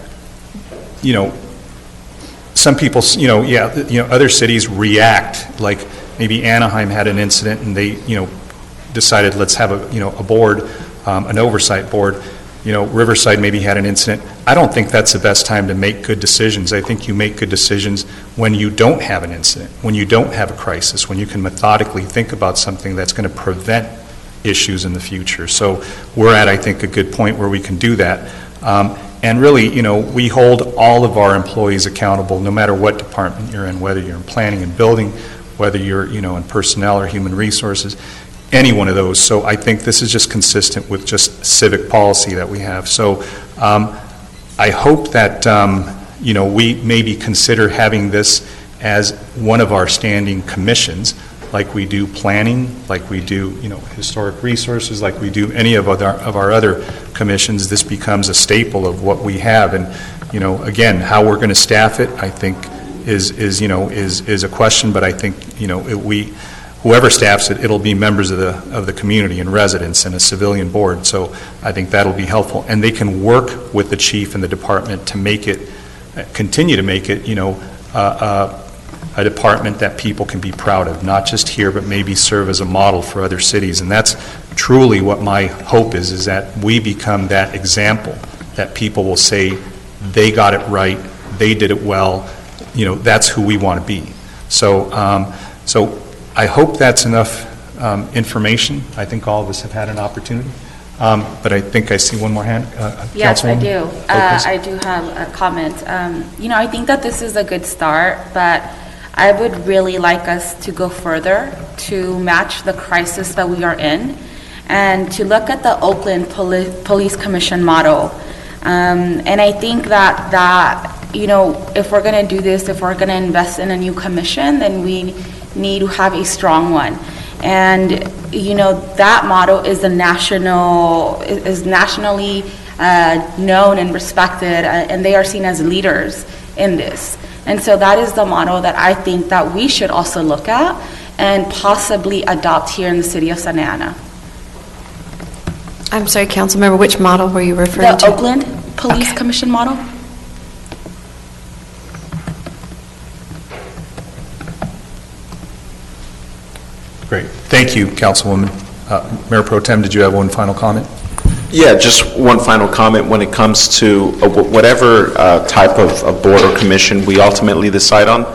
some people, other cities react, like maybe Anaheim had an incident and they, decided let's have a board, an oversight board. Riverside maybe had an incident. I don't think that's the best time to make good decisions. I think you make good decisions when you don't have an incident, when you don't have a crisis, when you can methodically think about something that's going to prevent issues in the future. So we're at, I think, a good point where we can do that. And really, we hold all of our employees accountable, no matter what department you're in, whether you're in planning and building, whether you're, in personnel or human resources, any one of those. So I think this is just consistent with just civic policy that we have. So I hope that, we maybe consider having this as one of our standing commissions, like we do planning, like we do, historic resources, like we do any of our other commissions. This becomes a staple of what we have. And, again, how we're going to staff it, I think, is a question. But I think, whoever staffs it, it'll be members of the community and residents and a civilian board. So I think that'll be helpful. And they can work with the chief and the department to make it, continue to make it, a department that people can be proud of, not just here, but maybe serve as a model for other cities. And that's truly what my hope is that we become that example, that people will say, they got it right, they did it well, that's who we want to be. So, I hope that's enough information. I think all of us have had an opportunity. But I think I see one more hand. Yes, I do. Focus. I do have a comment. I think that this is a good start, but I would really like us to go further to match the crisis that we are in and to look at the Oakland Police Commission model. And I think that if we're going to do this, if we're going to invest in a new commission, then we need to have a strong one. And, that model is nationally known and respected, and they are seen as leaders in this. And so that is the model that I think that we should also look at and possibly adopt here in the city of Santa Ana. I'm sorry, Councilmember, which model were you referring to? The Oakland Police Commission model. Great. Thank you, Councilwoman. Mayor Pro Tem, did you have one final comment? Yeah, just one final comment. When it comes to whatever type of board or commission we ultimately decide on,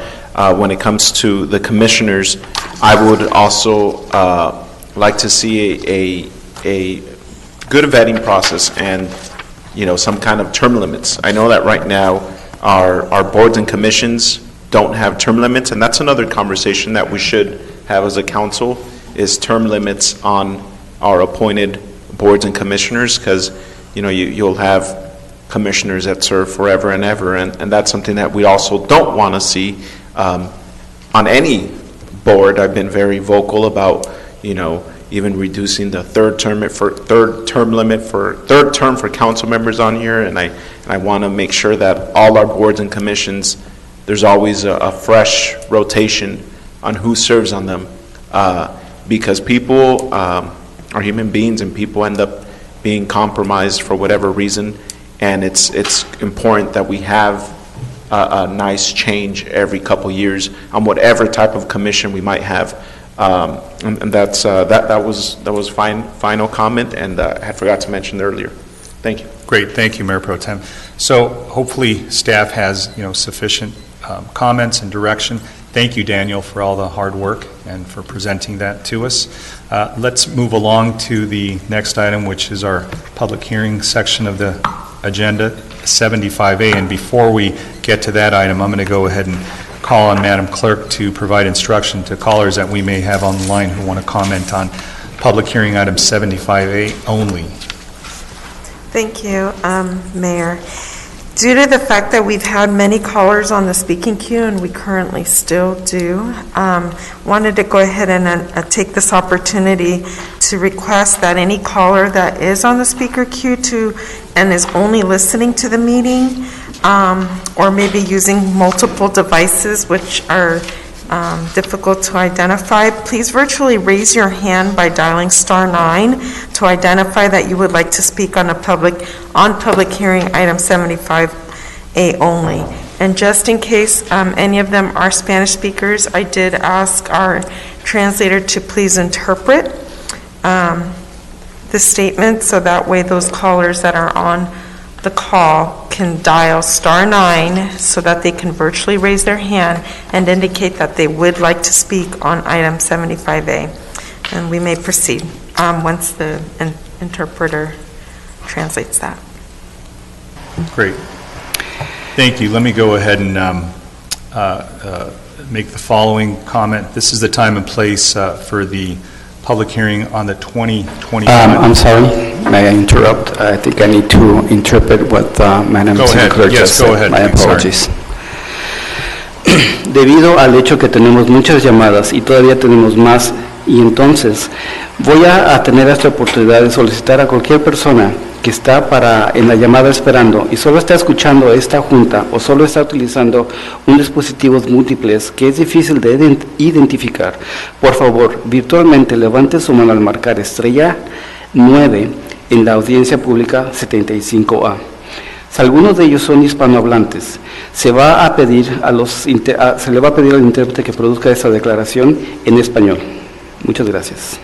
when it comes to the commissioners, I would also like to see a good vetting process and, some kind of term limits. I know that right now our boards and commissions don't have term limits, and that's another conversation that we should have as a council, is term limits on our appointed boards and commissioners, because you'll have commissioners that serve forever and ever, and that's something that we also don't want to see on any board. I've been very vocal about even reducing the third term for council members on here, and I want to make sure that all our boards and commissions, there's always a fresh rotation on who serves on them, because people are human beings, and people end up being compromised for whatever reason, and it's important that we have a nice change every couple years on whatever type of commission we might have, and that's that was final comment, and I had forgot to mention earlier. Thank you. Great, thank you, Mayor Pro Tem. So hopefully staff has sufficient comments and direction. Thank you, Daniel, for all the hard work and for presenting that to us. Let's move along to the next item, which is our public hearing section of the agenda, 75A. And before we get to that item, I'm going to go ahead and call on Madam Clerk to provide instruction to callers that we may have on the line who want to comment on public hearing item 75A only. Thank you, Mayor. Due to the fact that we've had many callers on the speaking queue, and we currently still do, wanted to go ahead and take this opportunity to request that any caller that is on the speaker queue and is only listening to the meeting, or maybe using multiple devices which are difficult to identify, please virtually raise your hand by dialing *9 to identify that you would like to speak on public hearing item 75A only. And just in case any of them are Spanish speakers, I did ask our translator to please interpret the statement, so that way those callers that are on the call can dial *9 so that they can virtually raise their hand and indicate that they would like to speak on item 75A. And we may proceed once the interpreter translates that. Great. Thank you. Let me go ahead and make the following comment. This is the time and place for the public hearing on the 2021. I'm sorry, may I interrupt? I think I need to interpret what Madam Go City ahead. Clerk Yes, just go said. ahead. My Sorry. apologies. Debido al hecho que tenemos muchas llamadas y todavía tenemos más, y entonces voy a tener esta oportunidad de solicitar a cualquier persona que está en la llamada esperando y solo está escuchando esta junta o solo está utilizando un dispositivo múltiples que es difícil de identificar, por favor, virtualmente levante su mano al marcar estrella 9 en la audiencia pública 75A. Si algunos de ellos son hispanohablantes, se le va a pedir al intérprete que produzca esta declaración en español. Muchas gracias.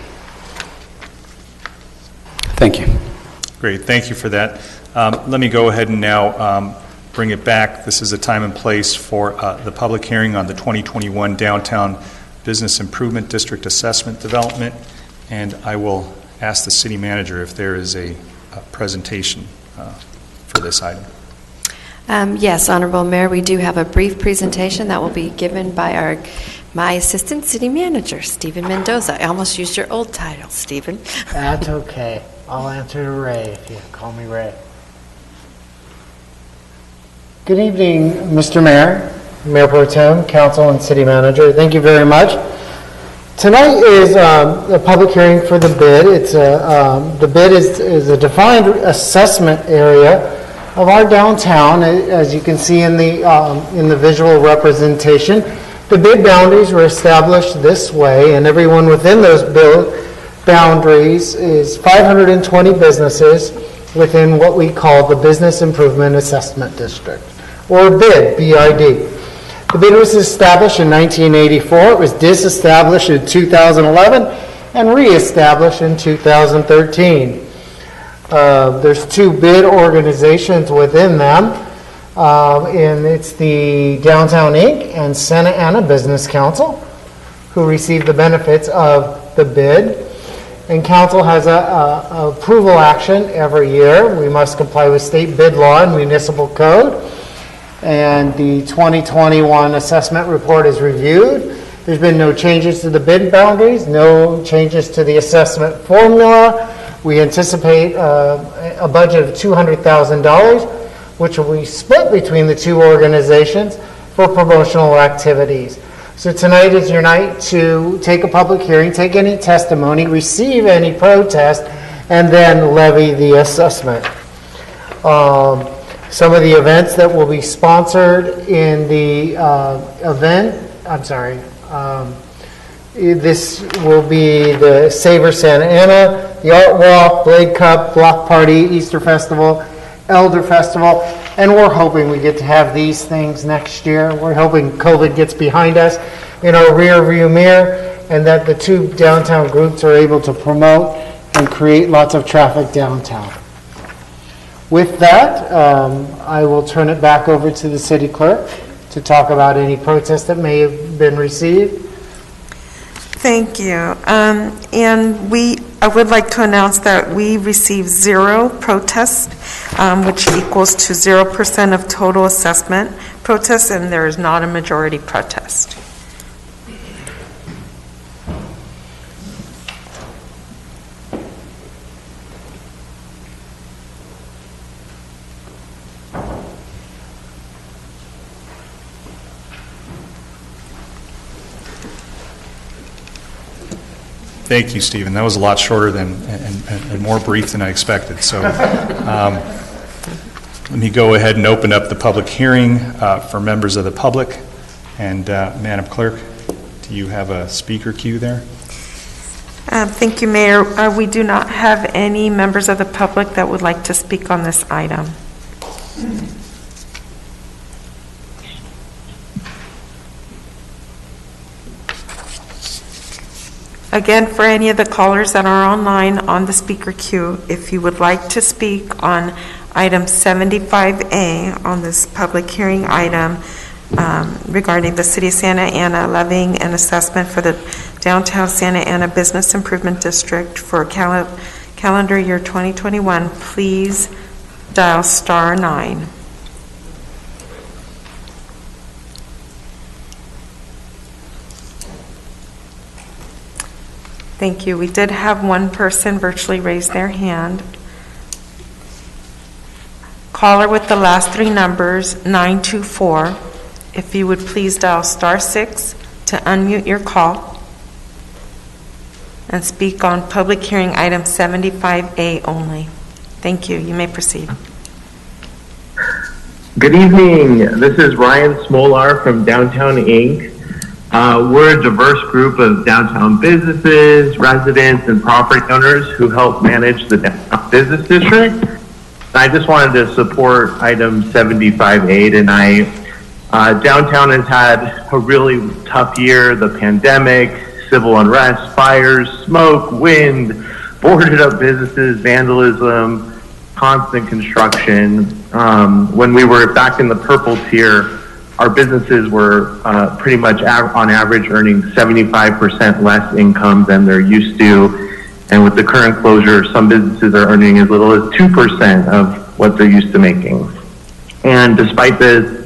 Thank you. Great, thank you for that. Let me go ahead and now bring it back. This is a time and place for the public hearing on the 2021 Downtown Business Improvement District Assessment Development, and I will ask the city manager if there is a presentation for this item. Yes, Honorable Mayor, we do have a brief presentation that will be given by my Assistant City Manager, Stephen Mendoza. I almost used your old title, Stephen. That's okay. I'll answer to Ray if you call me Ray. Good evening, Mr. Mayor, Mayor Pro Tem, Council, and City Manager. Thank you very much. Tonight is a public hearing for the bid. The bid is a defined assessment area of our downtown, as you can see in the visual representation. The bid boundaries were established this way, and everyone within those boundaries is 520 businesses within what we call the Business Improvement Assessment District, or BID, B-I-D. The bid was established in 1984. It was disestablished in 2011 and reestablished in 2013. There's two bid organizations within them, and it's the Downtown Inc. and Santa Ana Business Council, who receive the benefits of the bid. And council has a approval action every year. We must comply with state bid law and municipal code. And the 2021 assessment report is reviewed. There's been no changes to the bid boundaries, no changes to the assessment formula. We anticipate a budget of $200,000, which will be split between the two organizations for promotional activities. So tonight is your night to take a public hearing, take any testimony, receive any protest, and then levy the assessment. Some of the events that will be sponsored in the this will be the Savor Santa Ana, the Art Walk, Blade Cup, Block Party, Easter Festival, Elder Festival, and we're hoping we get to have these things next year. We're hoping COVID gets behind us in our rear view mirror and that the two downtown groups are able to promote and create lots of traffic downtown. With that, I will turn it back over to the city clerk to talk about any protests that may have been received. Thank you. I would like to announce that we received 0 protests, which equals to 0% of total assessment protests, and there is not a majority protest. Thank you, Stephen. That was a lot shorter than and more brief than I expected. So let me go ahead and open up the public hearing for members of the public. And Madam Clerk, do you have a speaker queue there? Thank you, Mayor. We do not have any members of the public that would like to speak on this item. Again, for any of the callers that are online on the speaker queue, if you would like to speak on item 75A on this public hearing item regarding the City of Santa Ana levying an assessment for the Downtown Santa Ana Business Improvement District for calendar year 2021, please dial star 9. Thank you. We did have one person virtually raise their hand. Caller with the last 3 numbers, 924. If you would please dial star 6 to unmute your call and speak on public hearing item 75A only. Thank you. You may proceed. Good evening. This is Ryan Smolar from Downtown Inc. We're a diverse group of downtown businesses, residents, and property owners who help manage the downtown business district. I just wanted to support item 75A tonight. Downtown has had a really tough year. The pandemic, civil unrest, fires, smoke, wind, boarded up businesses, vandalism, constant construction. When we were back in the purple tier, our businesses were pretty much on average earning 75% less income than they're used to. And with the current closure, some businesses are earning as little as 2% of what they're used to making. And despite this,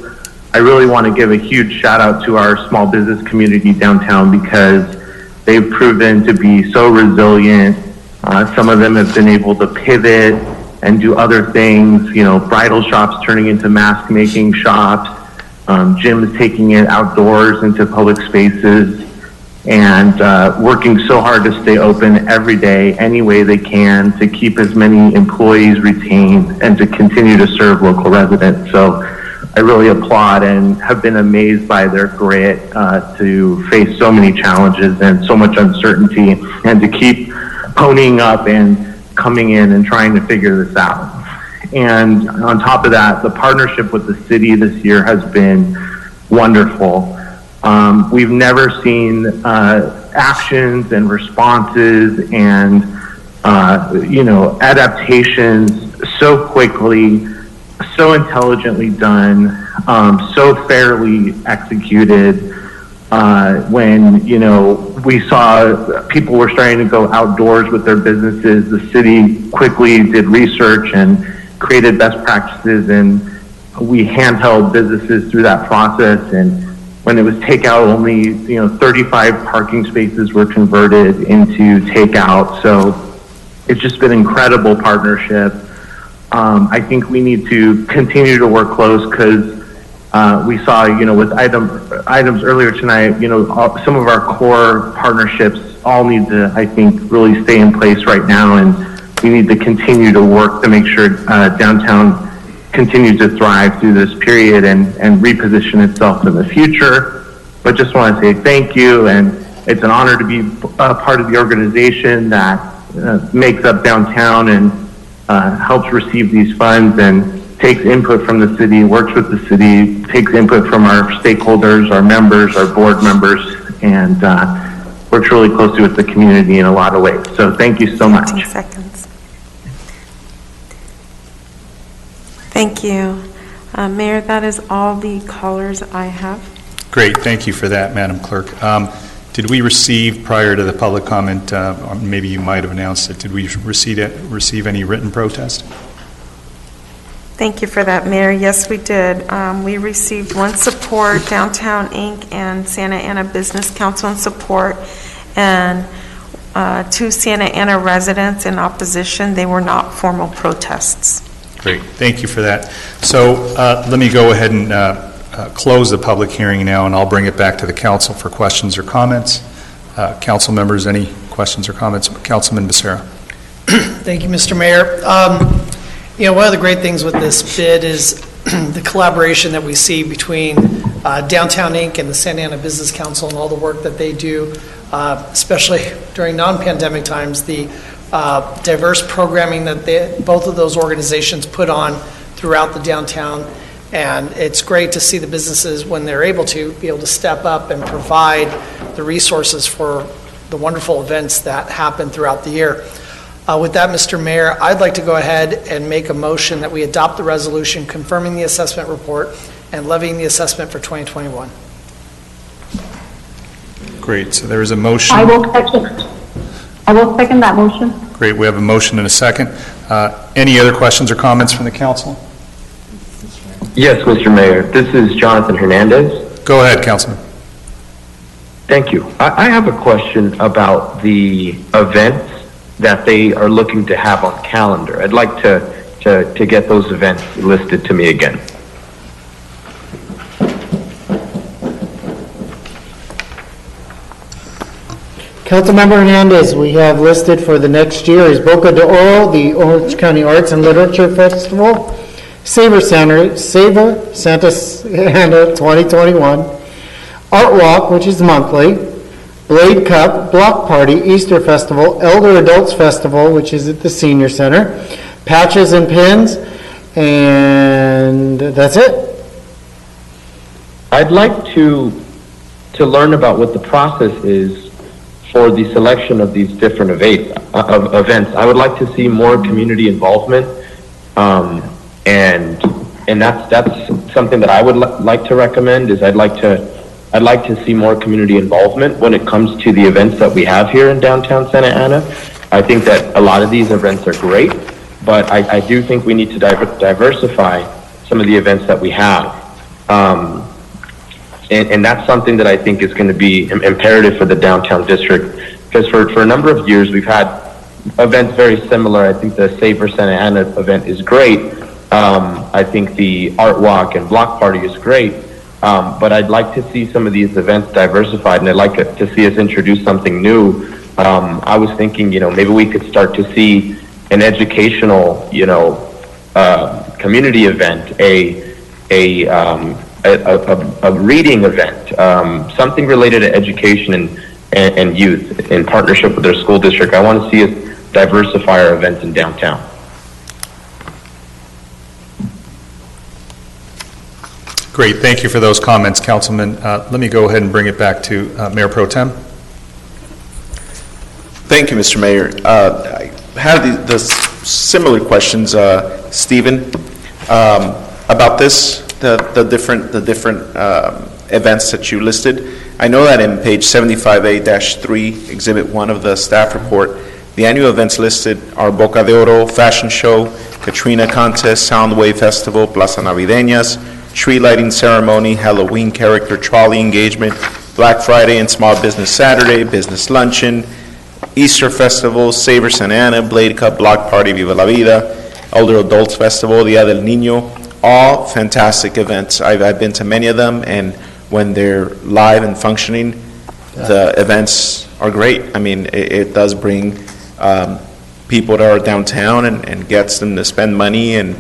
I really want to give a huge shout out to our small business community downtown because they've proven to be so resilient. Some of them have been able to pivot and do other things, you know, bridal shops turning into mask making shops, gyms taking it outdoors into public spaces, and working so hard to stay open every day any way they can to keep as many employees retained and to continue to serve local residents. So I really applaud and have been amazed by their grit to face so many challenges and so much uncertainty and to keep ponying up and coming in and trying to figure this out. And on top of that, the partnership with the city this year has been wonderful. We've never seen actions and responses and adaptations so quickly, so intelligently done, so fairly executed. When we saw people were starting to go outdoors with their businesses, the city quickly did research and created best practices, and we handheld businesses through that process. And when it was takeout only, 35 parking spaces were converted into takeout. So it's just been an incredible partnership. I think we need to continue to work close because we saw, with items earlier tonight, some of our core partnerships all need to, I think, really stay in place right now, and we need to continue to work to make sure downtown continues to thrive through this period and reposition itself in the future. But just want to say thank you, and it's an honor to be a part of the organization that makes up downtown and helps receive these funds and takes input from the city, works with the city, takes input from our stakeholders, our members, our board members, and works really closely with the community in a lot of ways. So thank you so much. 15 seconds. Thank you. Mayor, that is all the callers I have. Great, thank you for that, Madam Clerk. Did we receive, prior to the public comment, or maybe you might have announced it, did we receive any written protest? Thank you for that, Mayor. Yes, we did. We received one support, Downtown Inc. and Santa Ana Business Council in support, and 2 Santa Ana residents in opposition. They were not formal protests. Great, thank you for that. So let me go ahead and close the public hearing now, and I'll bring it back to the council for questions or comments. Council members, any questions or comments? Councilman Becerra. Thank you, Mr. Mayor. One of the great things with this bid is the collaboration that we see between Downtown Inc. and the Santa Ana Business Council and all the work that they do, especially during non-pandemic times, the diverse programming that both of those organizations put on throughout the downtown. And it's great to see the businesses, when they're able to, be able to step up and provide the resources for the wonderful events that happen throughout the year. With that, Mr. Mayor, I'd like to go ahead and make a motion that we adopt the resolution confirming the assessment report and levying the assessment for 2021. Great, so there is a motion. I will second that motion. Great, we have a motion and a second. Any other questions or comments from the council? Yes, Mr. Mayor. This is Jonathan Hernandez. Go ahead, Councilman. Thank you. I have a question about the events that they are looking to have on calendar. I'd like to get those events listed to me again. Councilmember Hernandez, we have listed for the next year is Boca de Oro, the Orange County Arts and Literature Festival, Savor Santa Ana 2021, Art Walk, which is monthly, Blade Cup, Block Party, Easter Festival, Elder Adults Festival, which is at the Senior Center, Patches and Pins, and that's it. I'd like to learn about what the process is for the selection of these different events. I would like to see more community involvement, and that's something that I would like to recommend. Is I'd like to see more community involvement when it comes to the events that we have here in downtown Santa Ana. I think that a lot of these events are great, but I do think we need to diversify some of the events that we have. And that's something that I think is going to be imperative for the downtown district, because for a number of years we've had events very similar. I think the Savor Santa Ana event is great. I think the Art Walk and Block Party is great. But I'd like to see some of these events diversified, and I'd like to see us introduce something new. I was thinking, maybe we could start to see an educational, community event, a reading event, something related to education and youth in partnership with their school district. I want to see us diversify our events in downtown. Great, thank you for those comments, Councilman. Let me go ahead and bring it back to Mayor Pro Tem. Thank you, Mr. Mayor. I have the similar questions, Stephen, about this, the different events that you listed. I know that in page 75A-3, Exhibit 1 of the staff report, the annual events listed are Boca de Oro Fashion Show, Katrina Contest, Soundwave Festival, Plaza Navideñas, Tree Lighting Ceremony, Halloween Character Trolley Engagement, Black Friday and Small Business Saturday, Business Luncheon, Easter Festival, Savor Santa Ana, Blade Cup, Block Party, Viva la Vida, Elder Adults Festival, Dia del Niño, all fantastic events. I've been to many of them, and when they're live and functioning, the events are great. I mean, it does bring people to our downtown and gets them to spend money and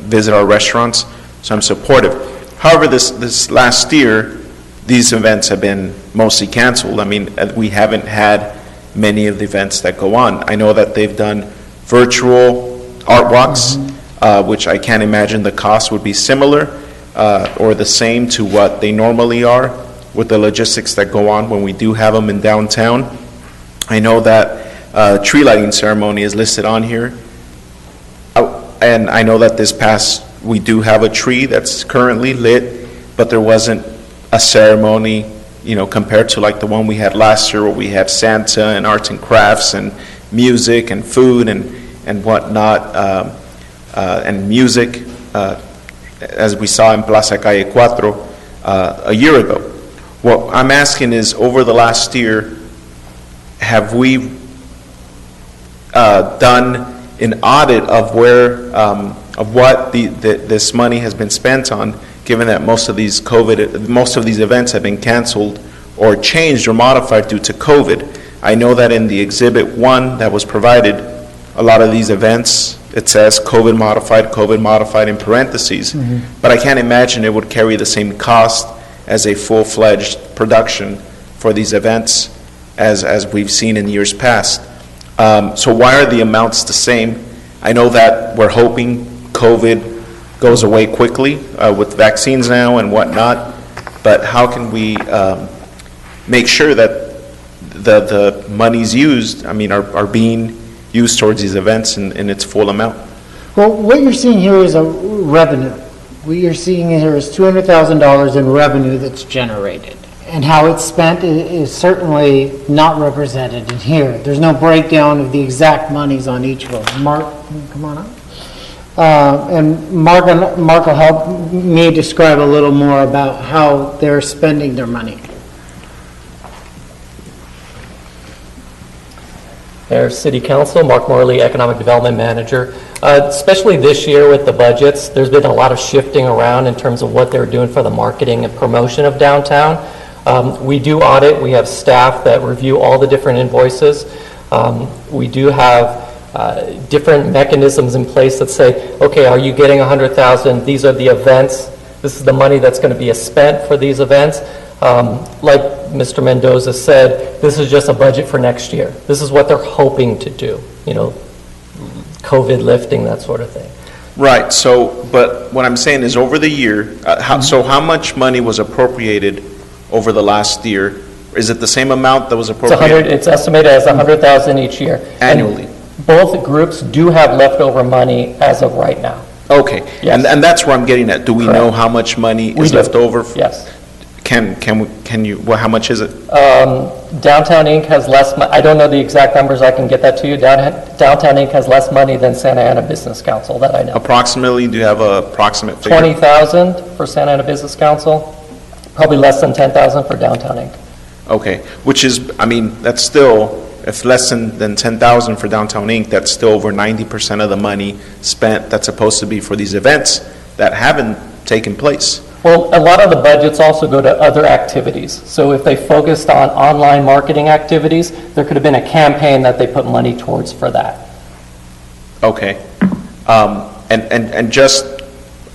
visit our restaurants, so I'm supportive. However, this last year, these events have been mostly canceled. I mean, we haven't had many of the events that go on. I know that they've done virtual art walks, which I can't imagine the cost would be similar or the same to what they normally are with the logistics that go on when we do have them in downtown. I know that tree lighting ceremony is listed on here. And I know that we do have a tree that's currently lit, but there wasn't a ceremony, compared to like the one we had last year where we had Santa and arts and crafts and music and food and whatnot, and music, as we saw in Plaza Calle 4 a year ago. What I'm asking is, over the last year, have we done an audit of where, of what this money has been spent on, given that most of these events have been canceled or changed or modified due to COVID? I know that in the Exhibit 1 that was provided, a lot of these events, it says COVID modified in parentheses, but I can't imagine it would carry the same cost as a full-fledged production for these events as we've seen in years past. So why are the amounts the same? I know that we're hoping COVID goes away quickly with vaccines now and whatnot, but how can we make sure that the monies used, are being used towards these events in its full amount? Well, what you're seeing here is a revenue. What you're seeing here is $200,000 in revenue that's generated. and how it's spent is certainly not represented in here. There's no breakdown of the exact monies on each of them. Mark, come on up. And Mark will help me describe a little more about how they're spending their money. Mayor, City Council, Mark Morley, Economic Development Manager. Especially this year with the budgets, there's been a lot of shifting around in terms of what they're doing for the marketing and promotion of downtown. We do audit. We have staff that review all the different invoices. We do have different mechanisms in place that say, okay, are you getting 100,000? These are the events. This is the money that's going to be spent for these events. Like Mr. Mendoza said, this is just a budget for next year. This is what they're hoping to do, you know, COVID lifting, that sort of thing. Right, so, but what I'm saying is over the year, so how much money was appropriated over the last year? Is it the same amount that was appropriated? It's estimated as 100,000 each year. Annually? And both groups do have leftover money as of right now. Okay, Yes. and that's where I'm getting at. Do we know how much money is left over? Yes. Can you, well, how much is it? Downtown Inc. has less, I don't know the exact numbers, I can get that to you. Downtown Inc. has less money than Santa Ana Business Council, that I know. Approximately, do you have an approximate figure? 20,000 for Santa Ana Business Council, probably less than 10,000 for Downtown Inc. Okay, which is, I mean, that's still, if less than 10,000 for Downtown Inc., that's still over 90% of the money spent that's supposed to be for these events that haven't taken place. Well, a lot of the budgets also go to other activities. So if they focused on online marketing activities, there could have been a campaign that they put money towards for that. Okay. And just,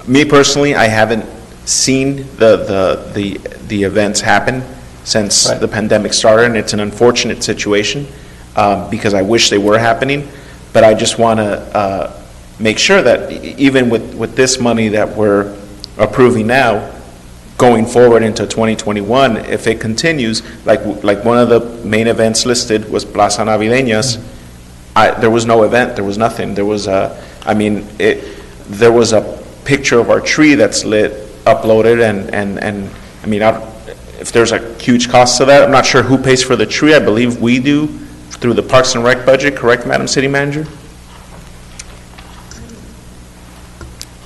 me personally, I haven't seen the events happen since the pandemic started, and it's an unfortunate situation because I wish they were happening, but I just want to make sure that even with this money that we're approving now, going forward into 2021, if it continues, like one of the main events listed was Plaza Navideñas, there was no event, there was nothing. There was there was a picture of our tree that's lit, uploaded, and I mean, if there's a huge cost to that, I'm not sure who pays for the tree. I believe we do through the Parks and Rec budget, correct, Madam City Manager?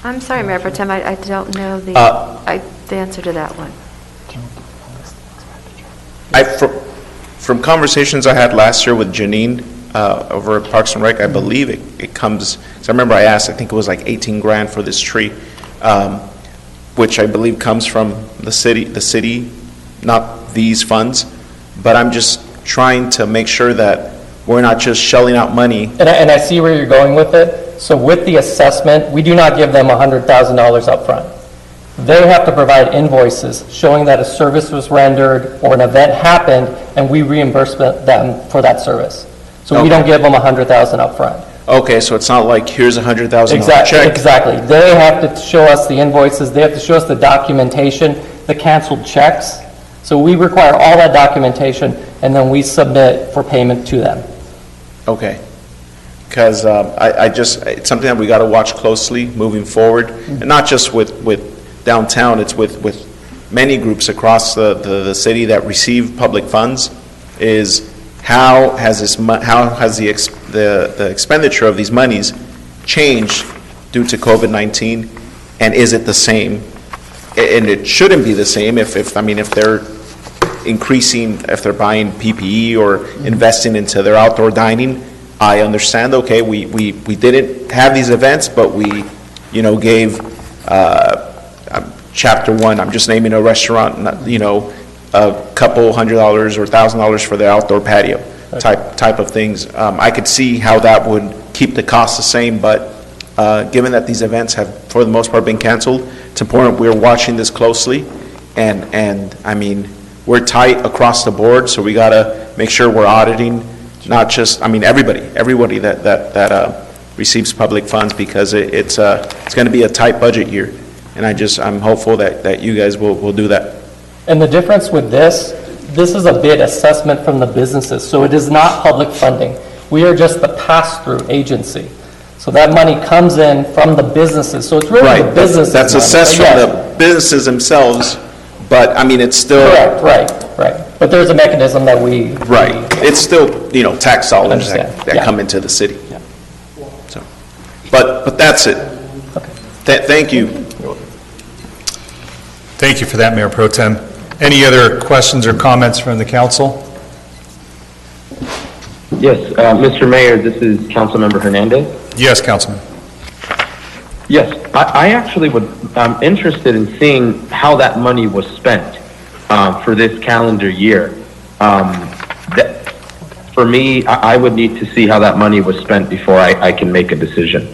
I'm sorry, Mayor Pro Tem, I don't know the answer to that one. From conversations I had last year with Janine over at Parks and Rec, I believe it comes, because I remember I asked, I think it was like 18 grand for this tree, which I believe comes from the city, not these funds, but I'm just trying to make sure that we're not just shelling out money. And I see where you're going with it. So with the assessment, we do not give them $100,000 up front. They have to provide invoices showing that a service was rendered or an event happened, and we reimburse them for that service. So we don't give them $100,000 up front. Okay, so it's not like, here's a $100,000 check. Exactly. They have to show us the invoices, they have to show us the documentation, the canceled checks. So we require all that documentation, and then we submit for payment to them. Okay. Because it's something that we got to watch closely moving forward, and not just with downtown, it's with many groups across the city that receive public funds, is how has the expenditure of these monies changed due to COVID-19, and is it the same? And it shouldn't be the same if they're increasing, if they're buying PPE or investing into their outdoor dining. I understand, okay, we didn't have these events, but we, gave chapter one, I'm just naming a restaurant, a couple $100 or $1,000 for their outdoor patio type of things. I could see how that would keep the cost the same, but given that these events have, for the most part, been canceled, it's important we're watching this closely, and I mean, we're tight across the board, so we gotta make sure we're auditing, not just, everybody that receives public funds, because it's going to be a tight budget year, and I'm hopeful that you guys will do that. And the difference with this is a bid assessment from the businesses, so it is not public funding. We are just the pass-through agency. So that money comes in from the businesses, so it's really the businesses. That's assessed from the businesses themselves, But, I mean, it's still... Correct, right. But there's a mechanism that we... Right. It's still, you know, tax dollars Understand. that Yeah. come into the city. So, but that's it. Thank you. Thank you for that, Mayor Pro Tem. Any other questions or comments from the council? Yes, Mr. Mayor, this is Councilmember Hernandez. Yes, Councilman. Yes, I actually I'm interested in seeing how that money was spent for this calendar year. For me, I would need to see how that money was spent before I can make a decision.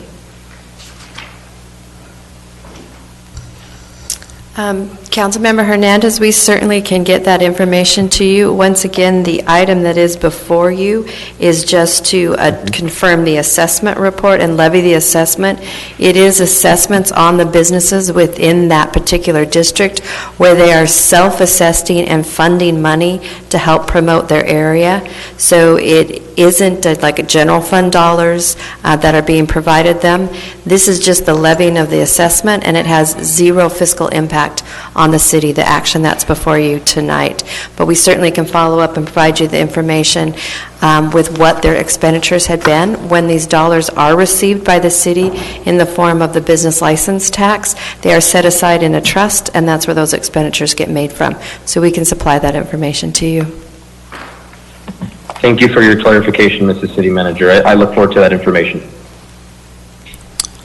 Councilmember Hernandez, we certainly can get that information to you. Once again, the item that is before you is just to confirm the assessment report and levy the assessment. It is assessments on the businesses within that particular district where they are self-assessing and funding money to help promote their area. So it isn't like a general fund dollars that are being provided them. This is just the levying of the assessment, and it has zero fiscal impact on the city, the action that's before you tonight. But we certainly can follow up and provide you the information with what their expenditures had been. When these dollars are received by the city in the form of the business license tax, they are set aside in a trust, and that's where those expenditures get made from. So we can supply that information to you. Thank you for your clarification, Mrs. City Manager. I look forward to that information.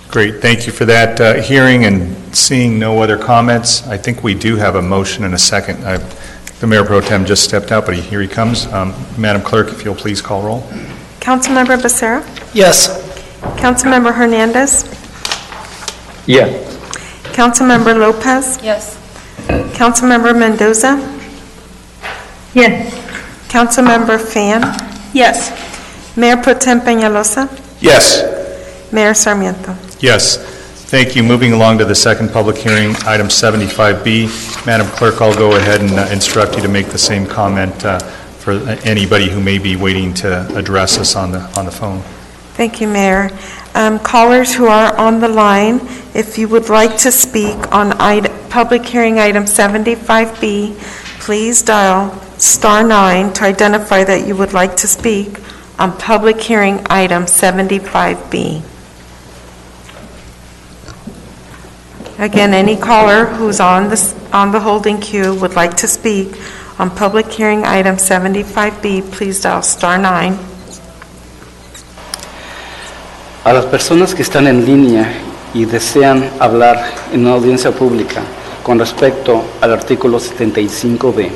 Great, thank you for that hearing, and seeing no other comments, I think we do have a motion and a second. The Mayor Pro Tem just stepped out, but here he comes. Madam Clerk, if you'll please call roll. Councilmember Becerra? Yes. Councilmember Hernandez? Yes. Councilmember Lopez? Yes. Councilmember Mendoza? Yes. Councilmember Fan? Yes. Mayor Pro Tem Peñalosa? Yes. Mayor Sarmiento? Yes, thank you. Moving along to the second public hearing, item 75B. Madam Clerk, I'll go ahead and instruct you to make the same comment for anybody who may be waiting to address us on the phone. Thank you, Mayor. Callers who are on the line, if you would like to speak on public hearing item 75B, please dial *9 to identify that you would like to speak on public hearing item 75B. Again, any caller who's on the holding queue would like to speak on public hearing item 75B, please dial *9. A las personas que están en línea y desean hablar en una audiencia pública con respecto al artículo 75B,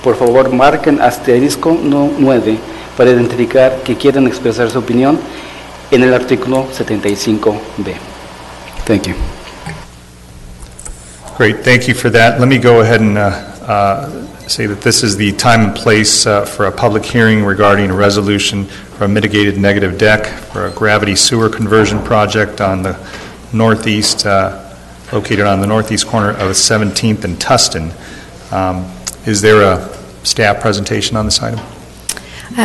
por favor marquen asterisco 9 para identificar que quieren expresar su opinión en el artículo 75B. Thank you. Great, thank you for that. Let me go ahead and say that this is the time and place for a public hearing regarding a resolution for a mitigated negative deck for a gravity sewer conversion project on the northeast, located on the northeast corner of 17th and Tustin. Is there a staff presentation on this item?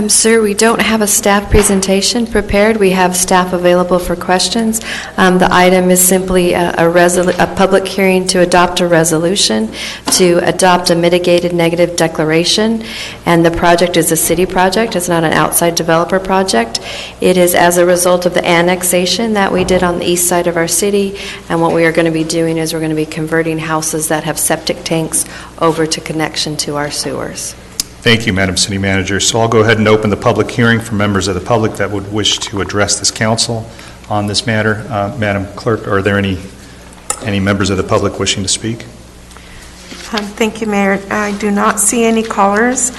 Sir, we don't have a staff presentation prepared. We have staff available for questions. The item is simply a public hearing to adopt a resolution, to adopt a mitigated negative declaration, and the project is a city project. It's not an outside developer project. It is as a result of the annexation that we did on the east side of our city, and what we are going to be doing is we're going to be converting houses that have septic tanks over to connection to our sewers. Thank you, Madam City Manager. So I'll go ahead and open the public hearing for members of the public that would wish to address this council on this matter. Madam Clerk, are there any members of the public wishing to speak? Thank you, Mayor. I do not see any callers.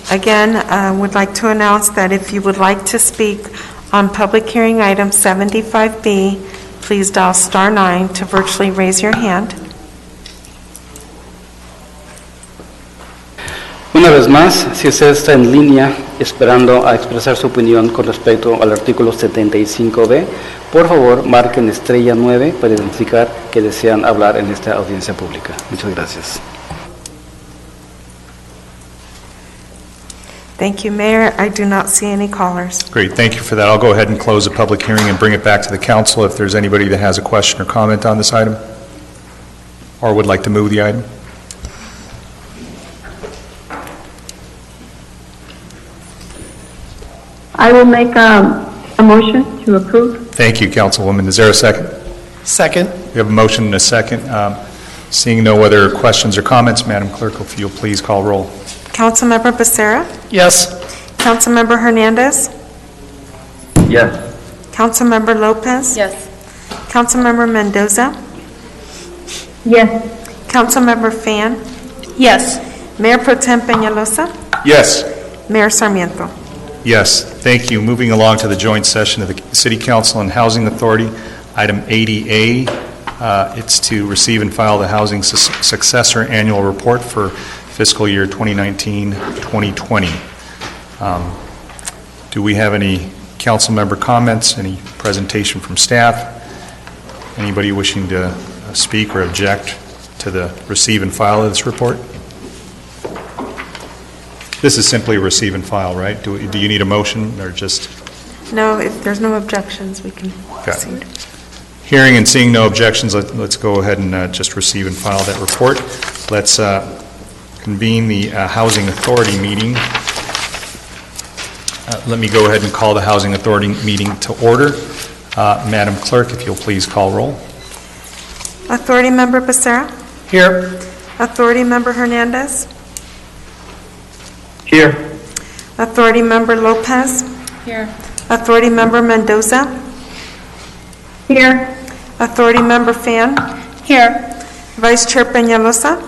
Again, would like to announce that if you would like to speak on public hearing item 75B, please dial *9 to virtually raise your hand. Una vez más, si usted está en línea esperando a expresar su opinión con respecto al artículo 75B, por favor marquen estrella 9 para identificar que desean hablar en esta audiencia pública. Muchas gracias. Thank you, Mayor. I do not see any callers. Great, thank you for that. I'll go ahead and close the public hearing and bring it back to the council if there's anybody that has a question or comment on this item or would like to move the item. I will make a motion to approve. Thank you, Councilwoman. Is there a second? Second. We have a motion and a second. Seeing no other questions or comments, Madam Clerk, if you'll please call roll. Councilmember Becerra? Yes. Councilmember Hernandez? Yes. Councilmember Lopez? Yes. Councilmember Mendoza? Yes. Councilmember Fan? Yes. Mayor Pro Tem Peñalosa? Yes. Mayor Sarmiento? Yes, thank you. Moving along to the joint session of the City Council and Housing Authority, item 80A. It's to receive and file the Housing Successor Annual Report for fiscal year 2019-2020. Do we have any council member comments, any presentation from staff? Anybody wishing to speak or object to the receive and file of this report? This is simply a receive and file, right? Do you need a motion or just? No, if there's no objections, we can proceed. Hearing and seeing no objections, let's go ahead and just receive and file that report. Let's convene the Housing Authority meeting. Let me go ahead and call the Housing Authority meeting to order. Madam Clerk, if you'll please call roll. Authority Member Becerra? Here. Authority Member Hernandez? Here. Authority Member Lopez? Here. Authority Member Mendoza? Here. Authority Member Fan? Here. Vice Chair Peñalosa?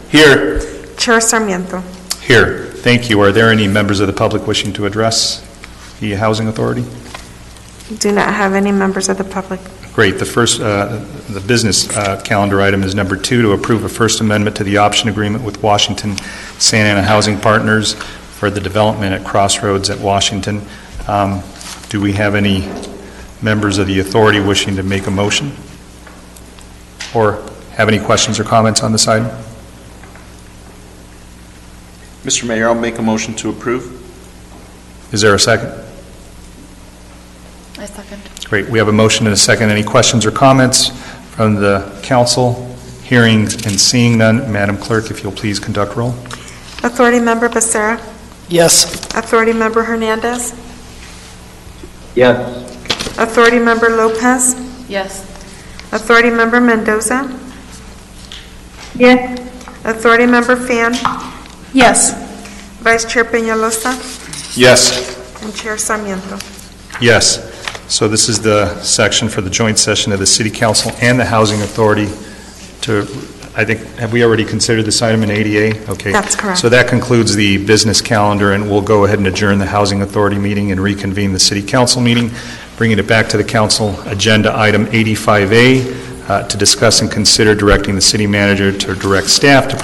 Here. Chair Sarmiento? Here. Thank you. Are there any members of the public wishing to address the Housing Authority? Do not have any members of the public. Great. The first, the business calendar item is number 2, to approve a first amendment to the option agreement with Washington Santa Ana Housing Partners for the development at Crossroads at Washington. Do we have any members of the authority wishing to make a motion or have any questions or comments on this item? Mr. Mayor, I'll make a motion to approve. Is there a second? I second. Great. We have a motion and a second. Any questions or comments from the council? Hearing and seeing none, Madam Clerk, if you'll please conduct roll. Authority Member Becerra? Yes. Authority Member Hernandez? Yes. Authority Member Lopez? Yes. Authority Member Mendoza? Yes. Authority Member Fan? Yes. Vice Chair Peñalosa? Yes. And Chair Sarmiento? Yes. So this is the section for the joint session of the City Council and the Housing Authority to, I think, have we already considered this item in ADA? Okay. That's correct. So that concludes the business calendar, and we'll go ahead and adjourn the Housing Authority meeting and reconvene the City Council meeting, bringing it back to the Council agenda item 85A to discuss and consider directing the City Manager to direct staff to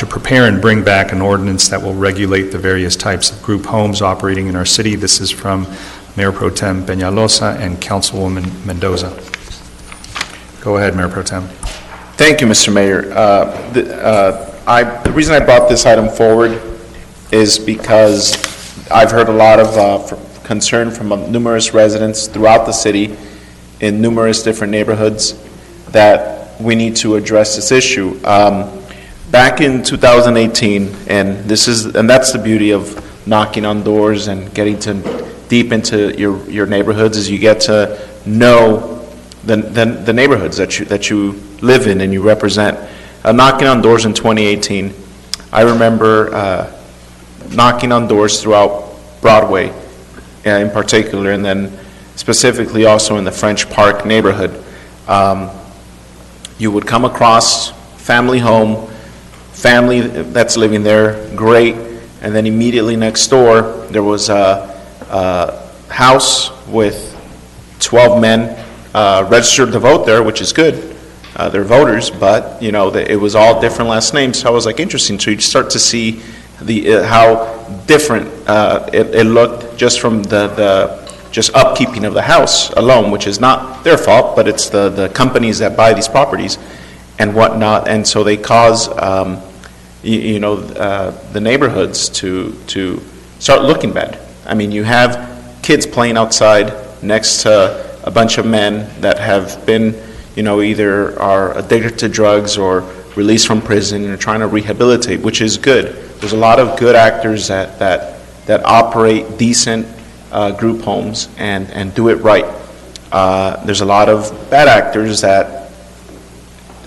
prepare and bring back an ordinance that will regulate the various types of group homes operating in our city. This is from Mayor Pro Tem Peñalosa and Councilwoman Mendoza. Go ahead, Mayor Pro Tem. Thank you, Mr. Mayor. The reason I brought this item forward is because I've heard a lot of concern from numerous residents throughout the city in numerous different neighborhoods that we need to address this issue. Back in 2018, and that's the beauty of knocking on doors and getting deep into your neighborhoods, is you get to know the neighborhoods that you live in and you represent. Knocking on doors in 2018, I remember knocking on doors throughout Broadway in particular, and then specifically also in the French Park neighborhood. You would come across family home, family that's living there, great, and then immediately next door there was a house with 12 men registered to vote there, which is good. They're voters, but it was all different last names. So I was like, interesting. So you start to see how different it looked just from the just upkeeping of the house alone, which is not their fault, but it's the companies that buy these properties and whatnot. And so they cause the neighborhoods to start looking bad. I mean, you have kids playing outside next to a bunch of men that have been, either are addicted to drugs or released from prison and are trying to rehabilitate, which is good. There's a lot of good actors that that operate decent group homes and do it right. There's a lot of bad actors that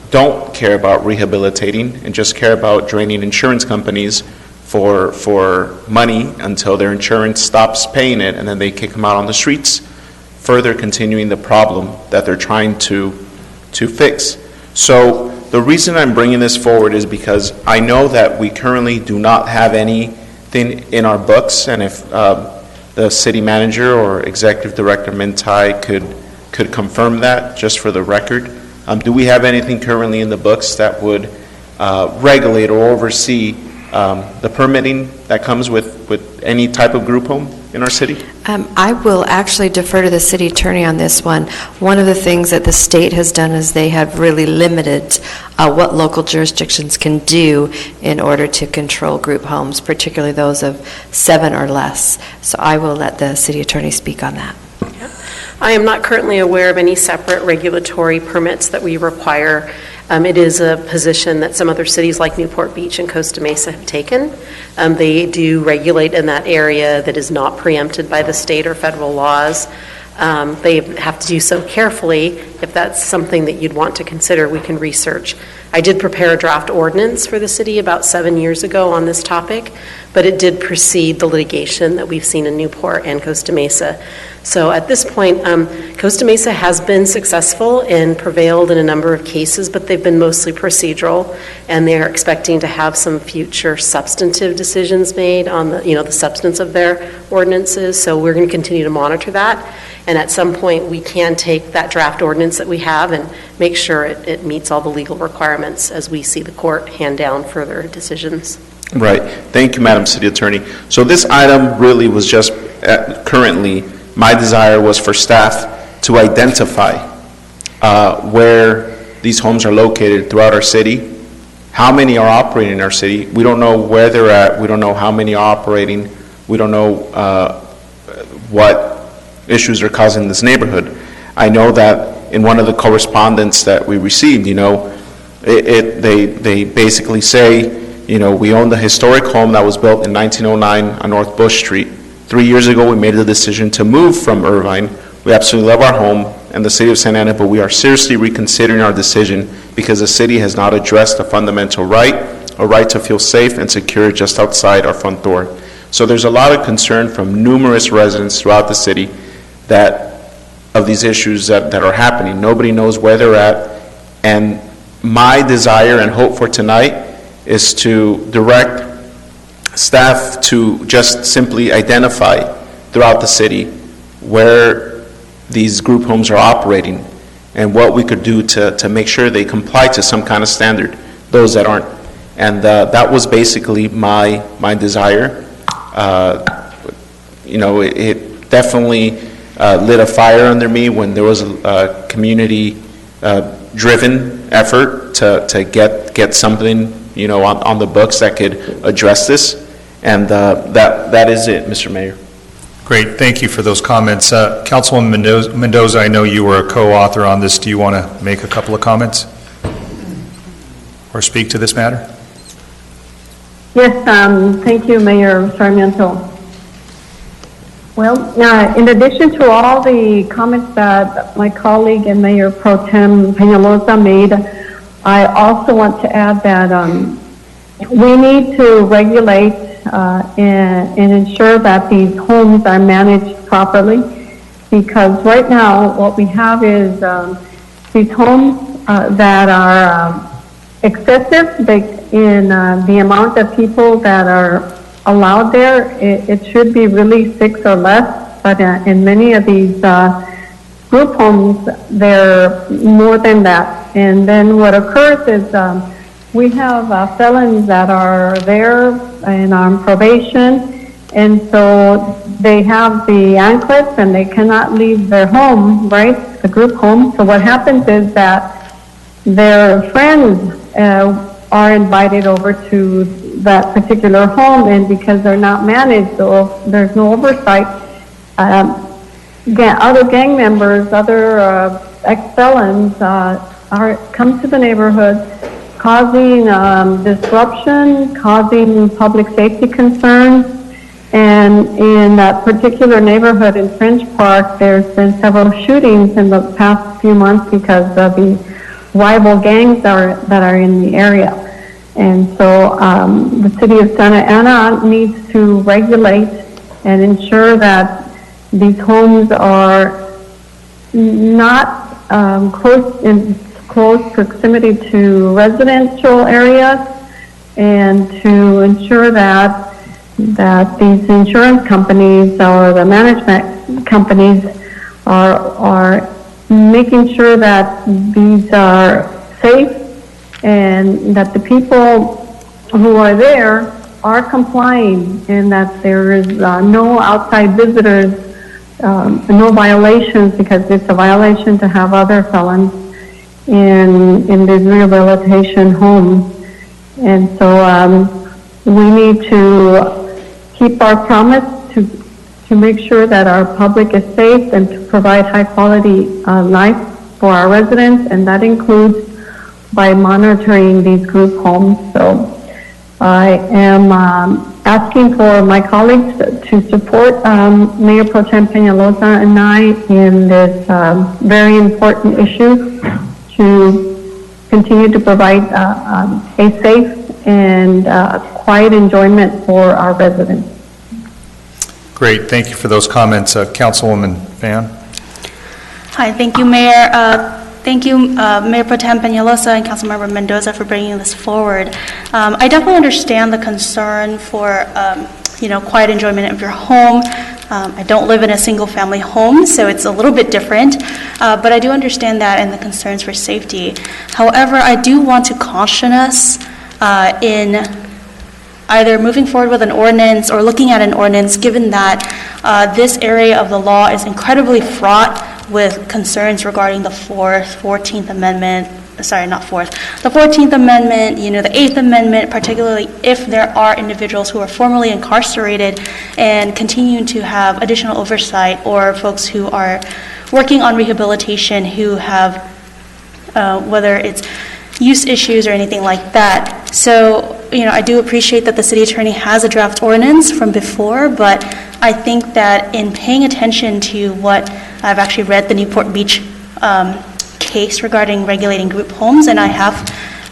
don't care about rehabilitating and just care about draining insurance companies for money until their insurance stops paying it, and then they kick them out on the streets, further continuing the problem that they're trying to fix. So the reason I'm bringing this forward is because I know that we currently do not have anything in our books, and if the city manager or executive director Mintai could confirm that, just for the record. Do we have anything currently in the books that would regulate or oversee the permitting that comes with any type of group home in our city? I will actually defer to the city attorney on this one. One of the things that the state has done is they have really limited what local jurisdictions can do in order to control group homes, particularly those of 7 or less. So I will let the city attorney speak on that. I am not currently aware of any separate regulatory permits that we require. It is a position that some other cities like Newport Beach and Costa Mesa have taken. They do regulate in that area that is not preempted by the state or federal laws. They have to do so carefully. If that's something that you'd want to consider, we can research. I did prepare a draft ordinance for the city about 7 years ago on this topic, but it did precede the litigation that we've seen in Newport and Costa Mesa. So at this point, Costa Mesa has been successful and prevailed in a number of cases, but they've been mostly procedural, and they're expecting to have some future substantive decisions made on the substance of their ordinances. So we're going to continue to monitor that, and at some point we can take that draft ordinance that we have and make sure it meets all the legal requirements as we see the court hand down further decisions. Right. Thank you, Madam City Attorney. So this item really was just currently, my desire was for staff to identify where these homes are located throughout our city, how many are operating in our city. We don't know where they're at. We don't know how many are operating. We don't know what issues are causing this neighborhood. I know that in one of the correspondence that we received, they basically say, we own the historic home that was built in 1909 on North Bush Street. 3 years ago, we made the decision to move from Irvine. We absolutely love our home and the city of Santa Ana, but we are seriously reconsidering our decision because the city has not addressed a fundamental right, a right to feel safe and secure just outside our front door. So there's a lot of concern from numerous residents throughout the city of these issues that are happening. Nobody knows where they're at, and my desire and hope for tonight is to direct staff to just simply identify throughout the city where these group homes are operating and what we could do to make sure they comply to some kind of standard, those that aren't. And that was basically my desire. It definitely lit a fire under me when there was a community driven effort to get something on the books that could address this, and that is it, Mr. Mayor. Great, thank you for those comments. Councilwoman Mendoza, I know you were a co-author on this. Do you want to make a couple of comments or speak to this matter? Yes, thank you, Mayor Sarmiento. Well, in addition to all the comments that my colleague and Mayor Pro Tem Peñalosa made, I also want to add that we need to regulate and ensure that these homes are managed properly, because right now what we have is these homes that are excessive in the amount of people that are allowed there. It should be really 6 or less, but in many of these group homes, they're more than that. And then what occurs is we have felons that are there and on probation, and so they have the anklets and they cannot leave their home, right, the group home. So what happens is that their friends are invited over to that particular home, and because they're not managed, so there's no oversight, other gang members, other ex-felons come to the neighborhood, causing disruption, causing public safety concerns, And in that particular neighborhood in French Park, there's been several shootings in the past few months because of the rival gangs that are in the area. And so the city of Santa Ana needs to regulate and ensure that these homes are not in close proximity to residential areas, and to ensure that these insurance companies or the management companies are making sure that these are safe and that the people who are there are complying, and that there is no outside visitors, no violations, because it's a violation to have other felons in these rehabilitation homes. And so we need to keep our promise to make sure that our public is safe and to provide high quality life for our residents, and that includes by monitoring these group homes. So I am asking for my colleagues to support Mayor Pro Tem Peñalosa and I in this very important issue to continue to provide a safe and quiet enjoyment for our residents. Great, thank you for those comments. Councilwoman Fan? Hi, thank you, Mayor. Thank you, Mayor Pro Tem Peñalosa and Councilmember Mendoza for bringing this forward. I definitely understand the concern for, quiet enjoyment of your home. I don't live in a single-family home, so it's a little bit different, but I do understand that and the concerns for safety. However, I do want to caution us in either moving forward with an ordinance or looking at an ordinance, given that this area of the law is incredibly fraught with concerns regarding the 14th Amendment, the 14th Amendment, the 8th Amendment, particularly if there are individuals who are formerly incarcerated and continuing to have additional oversight, or folks who are working on rehabilitation who have, whether it's use issues or anything like that. So, I do appreciate that the city attorney has a draft ordinance from before, but I think that in paying attention to what I've actually read the Newport Beach case regarding regulating group homes, and I have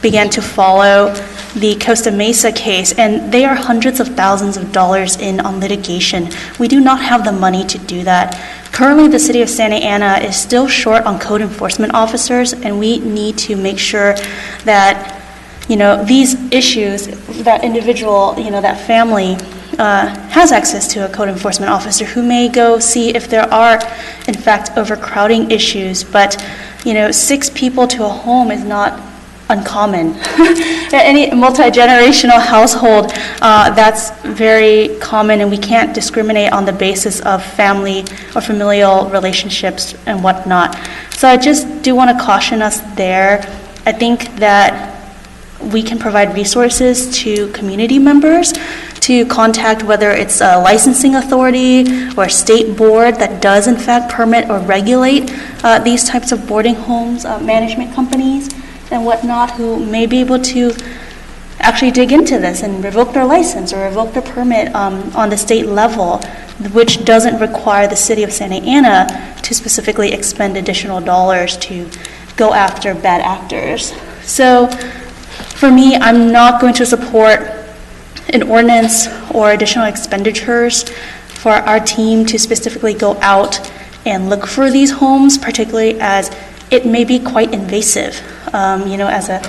began to follow the Costa Mesa case, and they are hundreds of thousands of dollars in on litigation. We do not have the money to do that. Currently, the city of Santa Ana is still short on code enforcement officers, and we need to make sure that these issues, that individual, that family has access to a code enforcement officer who may go see if there are, in fact, overcrowding issues. But, 6 people to a home is not uncommon. Any multi-generational household, that's very common, and we can't discriminate on the basis of family or familial relationships and whatnot. So I just do want to caution us there. I think that we can provide resources to community members to contact, whether it's a licensing authority or a state board that does in fact permit or regulate these types of boarding homes, management companies and whatnot, who may be able to actually dig into this and revoke their license or revoke their permit on the state level, which doesn't require the city of Santa Ana to specifically expend additional dollars to go after bad actors. So for me, I'm not going to support an ordinance or additional expenditures for our team to specifically go out and look for these homes, particularly as it may be quite invasive. As a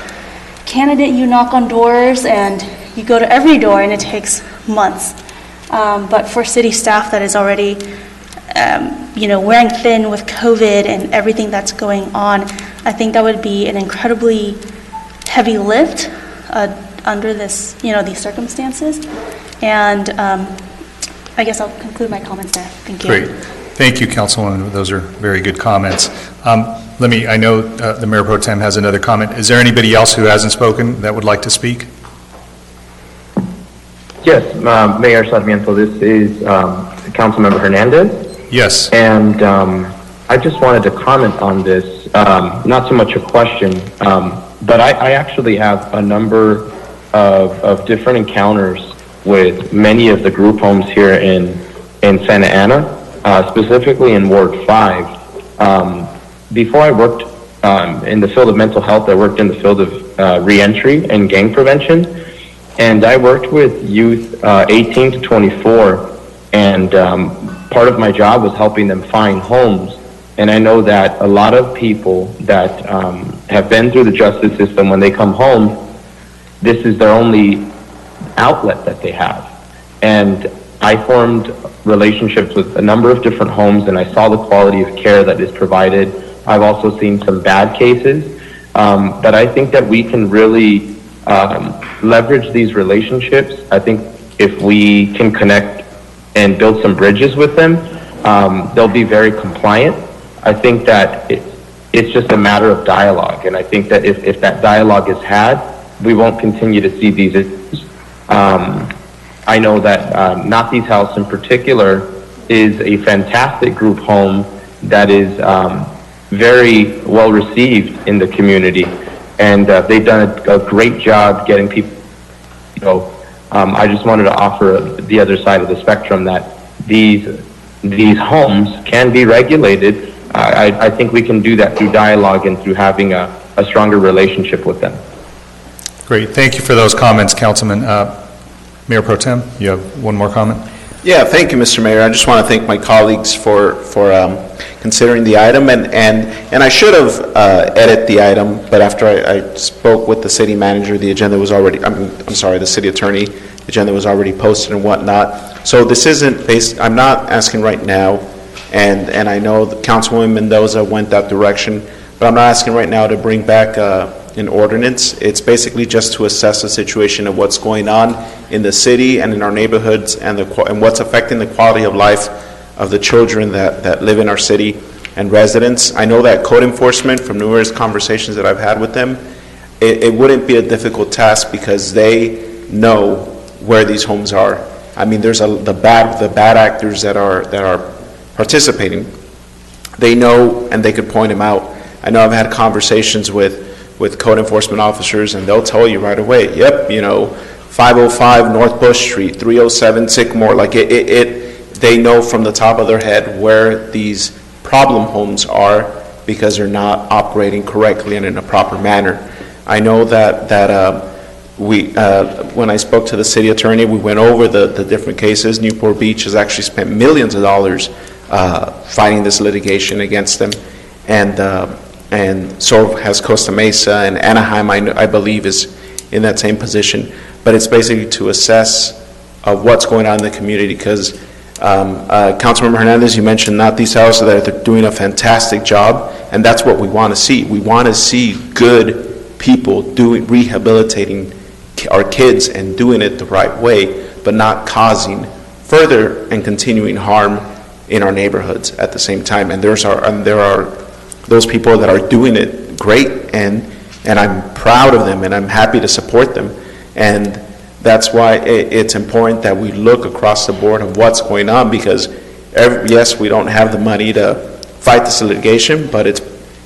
candidate, you knock on doors and you go to every door and it takes months. But for city staff that is already, wearing thin with COVID and everything that's going on, I think that would be an incredibly heavy lift under this, these circumstances. And I guess I'll conclude my comments there. Thank you. Great. Thank you, Councilwoman. Those are very good comments. I know the Mayor Pro Tem has another comment. Is there anybody else who hasn't spoken that would like to speak? Yes, Mayor Sarmiento, this is Councilmember Hernandez. Yes. And I just wanted to comment on this, not so much a question, but I actually have a number of different encounters with many of the group homes here in Santa Ana, specifically in Ward 5. Before I worked in the field of mental health, I worked in the field of reentry and gang prevention, and I worked with youth 18 to 24, and part of my job was helping them find homes. And I know that a lot of people that have been through the justice system, when they come home, this is their only outlet that they have. And I formed relationships with a number of different homes, and I saw the quality of care that is provided. I've also seen some bad cases, but I think that we can really leverage these relationships. I think if we can connect and build some bridges with them, they'll be very compliant. I think that it's just a matter of dialogue, and I think that if that dialogue is had, we won't continue to see these issues. I know that Nazi's House in particular is a fantastic group home that is very well received in the community, and they've done a great job getting people. So I just wanted to offer the other side of the spectrum, that these homes can be regulated. I think we can do that through dialogue and through having a stronger relationship with them. Great, thank you for those comments, Councilman. Mayor Pro Tem, you have one more comment? Yeah, thank you, Mr. Mayor. I just want to thank my colleagues for considering the item, and I should have edited the item, but after I spoke with the city manager, the agenda was already, I'm sorry, the city attorney, the agenda was already posted and whatnot. So this isn't based, I'm not asking right now, and I know that Councilwoman Mendoza went that direction, but I'm not asking right now to bring back an ordinance. It's basically just to assess the situation of what's going on in the city and in our neighborhoods, and what's affecting the quality of life of the children that live in our city and residents. I know that code enforcement, from numerous conversations that I've had with them, it wouldn't be a difficult task because they know where these homes are. I mean, there's the bad actors that are participating. They know, and they could point them out. I know I've had conversations with code enforcement officers, and they'll tell you right away, yep, 505 North Bush Street, 307 Sycamore, like they know from the top of their head where these problem homes are because they're not operating correctly and in a proper manner. I know that when I spoke to the city attorney, we went over the different cases. Newport Beach has actually spent millions of dollars fighting this litigation against them, and so has Costa Mesa, and Anaheim, I believe, is in that same position. But it's basically to assess what's going on in the community, because Councilmember Hernandez, you mentioned Nazi's House, that they're doing a fantastic job, and that's what we want to see. We want to see good people rehabilitating our kids and doing it the right way, but not causing further and continuing harm in our neighborhoods at the same time. And there are those people that are doing it great, and I'm proud of them, and I'm happy to support them. And that's why it's important that we look across the board of what's going on, because yes, we don't have the money to fight this litigation, but it's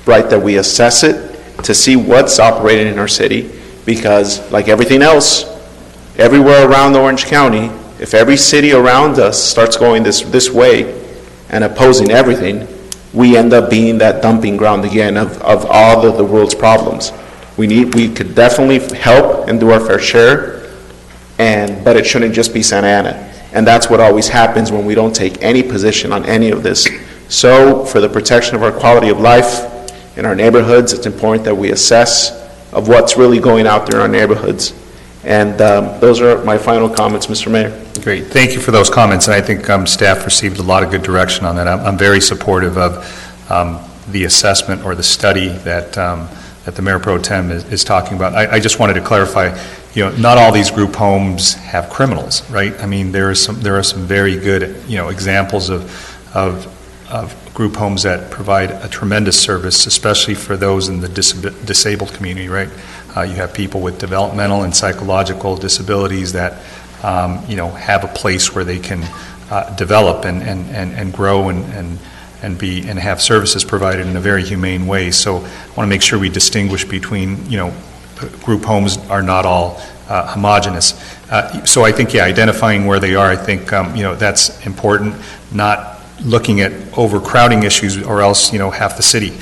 right that we assess it to see what's operating in our city, because like everything else, everywhere around Orange County, if every city around us starts going this way and opposing everything, we end up being that dumping ground again of all of the world's problems. We could definitely help and do our fair share, but it shouldn't just be Santa Ana. And that's what always happens when we don't take any position on any of this. So for the protection of our quality of life in our neighborhoods, it's important that we assess of what's really going out there in our neighborhoods. And those are my final comments, Mr. Mayor. Great, thank you for those comments, and I think staff received a lot of good direction on that. I'm very supportive of the assessment or the study that the Mayor Pro Tem is talking about. I just wanted to clarify, not all these group homes have criminals, right? I mean, there are some very good, examples of group homes that provide a tremendous service, especially for those in the disabled community, right? You have people with developmental and psychological disabilities that, have a place where they can develop and grow and have services provided in a very humane way. So I want to make sure we distinguish between, group homes are not all homogeneous. So I think, yeah, identifying where they are, I think, that's important, not looking at overcrowding issues, or else, half the city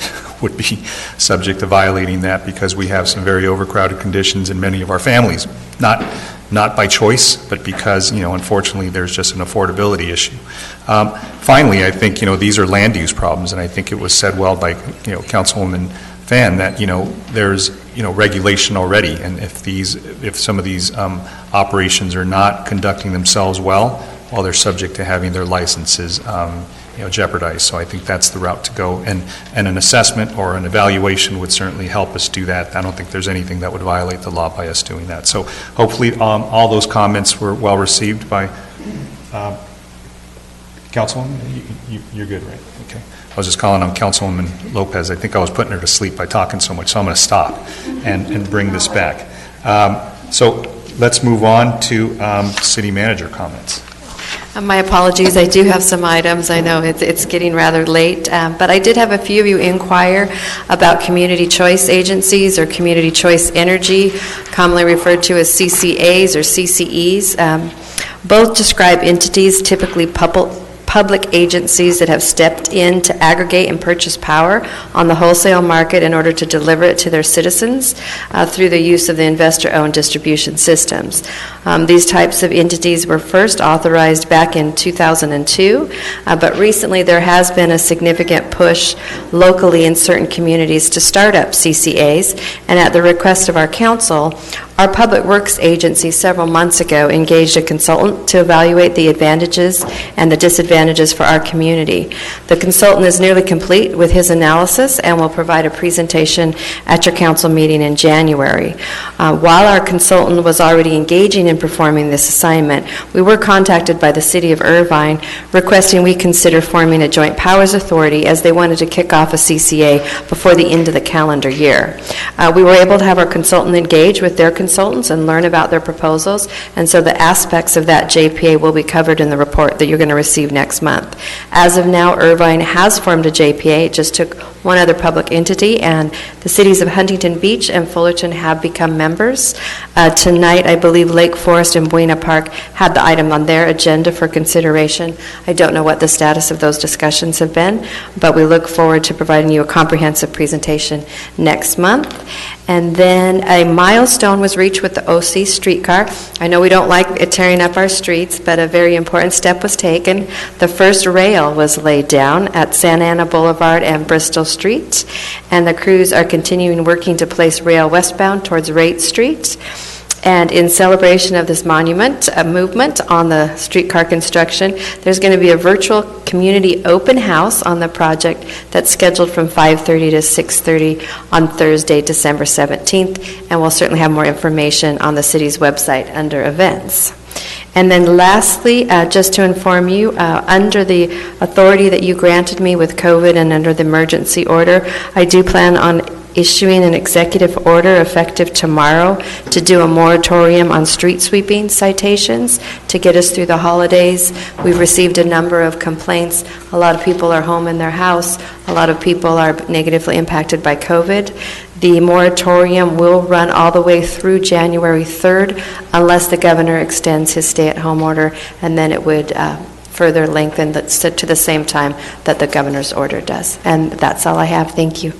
would be subject to violating that, because we have some very overcrowded conditions in many of our families. Not by choice, but because, unfortunately, there's just an affordability issue. Finally, I think, these are land use problems, and I think it was said well by, Councilwoman Fan that, there's, regulation already, and if some of these operations are not conducting themselves well they're subject to having their licenses jeopardized. So I think that's the route to go, and an assessment or an evaluation would certainly help us do that. I don't think there's anything that would violate the law by us doing that. So hopefully all those comments were well received by Councilwoman. You're good, right? Okay. I was just calling on Councilwoman Lopez. I think I was putting her to sleep by talking so much, so I'm going to stop and bring this back. So let's move on to City Manager comments. My apologies, I do have some items. I know it's getting rather late, but I did have a few of you inquire about community choice agencies or community choice energy, commonly referred to as CCAs or CCEs. Both describe entities, typically public agencies, that have stepped in to aggregate and purchase power on the wholesale market in order to deliver it to their citizens through the use of the investor-owned distribution systems. These types of entities were first authorized back in 2002, but recently there has been a significant push locally in certain communities to start up CCAs, and at the request of our council, our Public Works agency several months ago engaged a consultant to evaluate the advantages and the disadvantages for our community. The consultant is nearly complete with his analysis and will provide a presentation at your council meeting in January. While our consultant was already engaging in performing this assignment, we were contacted by the City of Irvine requesting we consider forming a joint powers authority, as they wanted to kick off a CCA before the end of the calendar year. We were able to have our consultant engage with their consultants and learn about their proposals, and so the aspects of that JPA will be covered in the report that you're going to receive next month. As of now, Irvine has formed a JPA. It just took one other public entity, and the cities of Huntington Beach and Fullerton have become members. Tonight, I believe Lake Forest and Buena Park had the item on their agenda for consideration. I don't know what the status of those discussions have been, but we look forward to providing you a comprehensive presentation next month. And then a milestone was reached with the OC streetcar. I know we don't like it tearing up our streets, but a very important step was taken. The first rail was laid down at Santa Ana Boulevard and Bristol Street, and the crews are continuing working to place rail westbound towards Raitt Street. And in celebration of this movement on the streetcar construction, there's going to be a virtual community open house on the project that's scheduled from 5:30 to 6:30 on Thursday, December 17th, and we'll certainly have more information on the city's website under events. And then lastly, just to inform you, under the authority that you granted me with COVID and under the emergency order, I do plan on issuing an executive order effective tomorrow to do a moratorium on street sweeping citations to get us through the holidays. We've received a number of complaints. A lot of people are home in their house. A lot of people are negatively impacted by COVID. The moratorium will run all the way through January 3rd unless the governor extends his stay-at-home order, and then it would further lengthen to the same time that the governor's order does. And that's all I have. Thank you.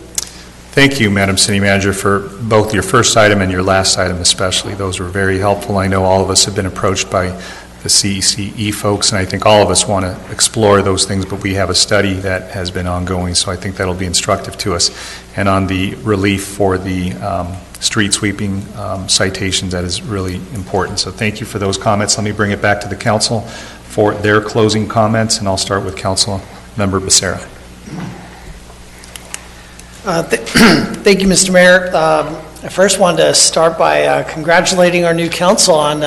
Thank you, Madam City Manager, for both your first item and your last item especially. Those were very helpful. I know all of us have been approached by the CECE folks, and I think all of us want to explore those things, but we have a study that has been ongoing, so I think that'll be instructive to us. And on the relief for the street sweeping citations, that is really important. So thank you for those comments. Let me bring it back to the council for their closing comments, and I'll start with Council Member Becerra. Thank you, Mr. Mayor. I first wanted to start by congratulating our new council on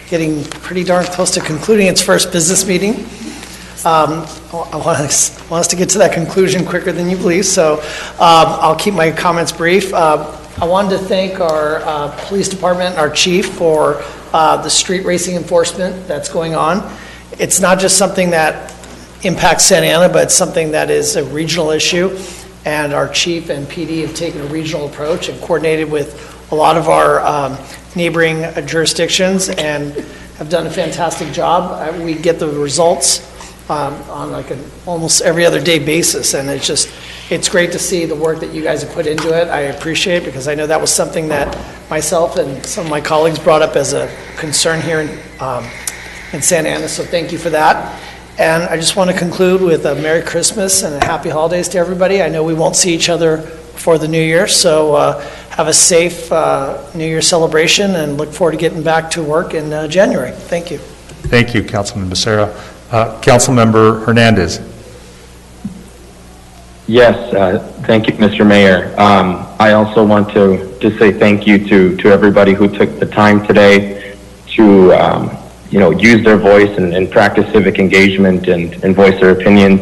getting pretty darn close to concluding its first business meeting. I want us to get to that conclusion quicker than you believe, so I'll keep my comments brief. I wanted to thank our police department, our chief, for the street racing enforcement that's going on. It's not just something that impacts Santa Ana, but it's something that is a regional issue. And our chief and PD have taken a regional approach and coordinated with a lot of our neighboring jurisdictions and have done a fantastic job. We get the results on like an almost every other day basis, and it's great to see the work that you guys have put into it. I appreciate it because I know that was something that myself and some of my colleagues brought up as a concern here in Santa Ana, so thank you for that. And I just want to conclude with a Merry Christmas and a Happy Holidays to everybody. I know we won't see each other before the New Year, so have a safe New Year celebration and look forward to getting back to work in January. Thank you. Thank you, Councilman Becerra. Councilmember Hernandez. Yes, thank you, Mr. Mayor. I also want to say thank you to everybody who took the time today to use their voice and practice civic engagement and voice their opinions.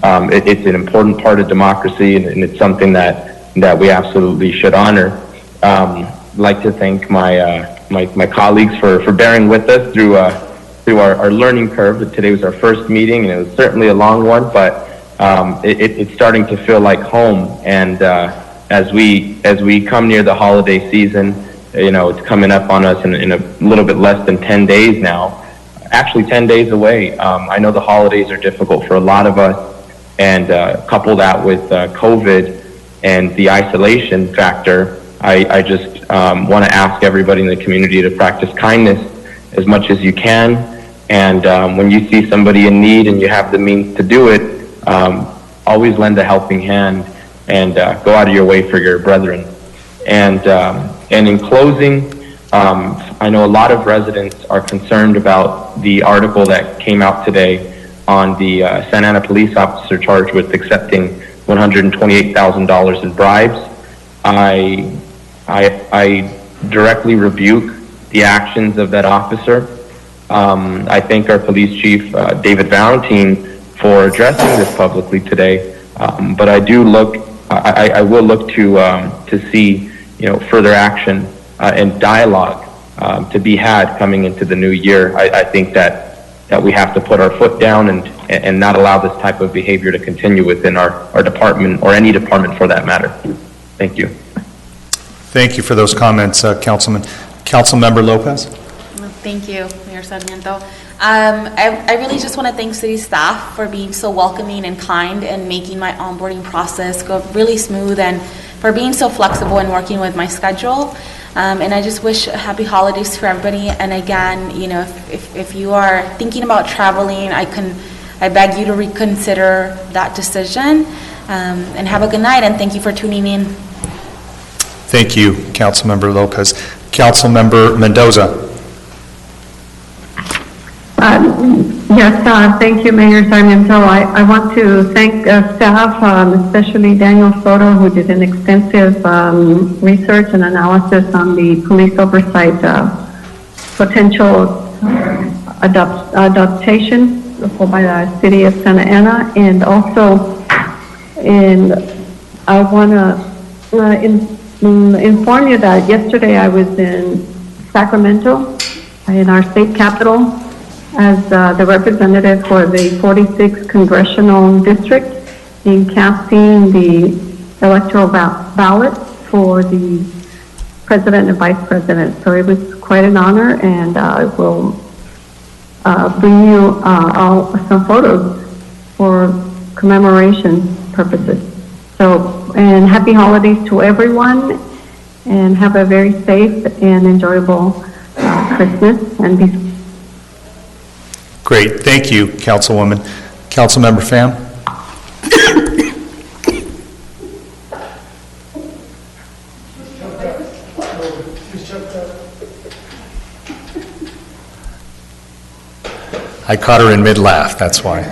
It's an important part of democracy, and it's something that we absolutely should honor. I'd like to thank my colleagues for bearing with us through our learning curve. Today was our first meeting, and it was certainly a long one, but it's starting to feel like home. And as we come near the holiday season, it's coming up on us in a little bit less than 10 days now. Actually, 10 days away. I know the holidays are difficult for a lot of us, and couple that with COVID and the isolation factor, I just want to ask everybody in the community to practice kindness as much as you can. And when you see somebody in need and you have the means to do it, always lend a helping hand and go out of your way for your brethren. And in closing, I know a lot of residents are concerned about the article that came out today on the Santa Ana police officer charged with accepting $128,000 in bribes. I directly rebuke the actions of that officer. I thank our police chief, David Valentine, for addressing this publicly today. But I will look to see further action and dialogue to be had coming into the new year. I think that we have to put our foot down and not allow this type of behavior to continue within our department, or any department for that matter. Thank you. Thank you for those comments, Councilman. Councilmember Lopez. Thank you, Mayor Sarmiento. I really just want to thank city staff for being so welcoming and kind and making my onboarding process go really smooth, and for being so flexible and working with my schedule. And I just wish happy holidays for everybody. And again, if you are thinking about traveling, I beg you to reconsider that decision. And have a good night, and thank you for tuning in. Thank you, Councilmember Lopez. Councilmember Mendoza. Yes, thank you, Mayor Sarmiento. I want to thank staff, especially Daniel Soto, who did an extensive research and analysis on the police oversight potential adaptation by the city of Santa Ana. And also, I want to inform you that yesterday I was in Sacramento, in our state capital, as the representative for the 46th Congressional District in casting the electoral ballot for the president and vice president. So it was quite an honor, and I will bring you all some photos for commemoration purposes. So, and happy holidays to everyone, and have a very safe and enjoyable Christmas and be. Great, thank you, Councilwoman. Councilmember Pham. I caught her in mid-laugh, that's why.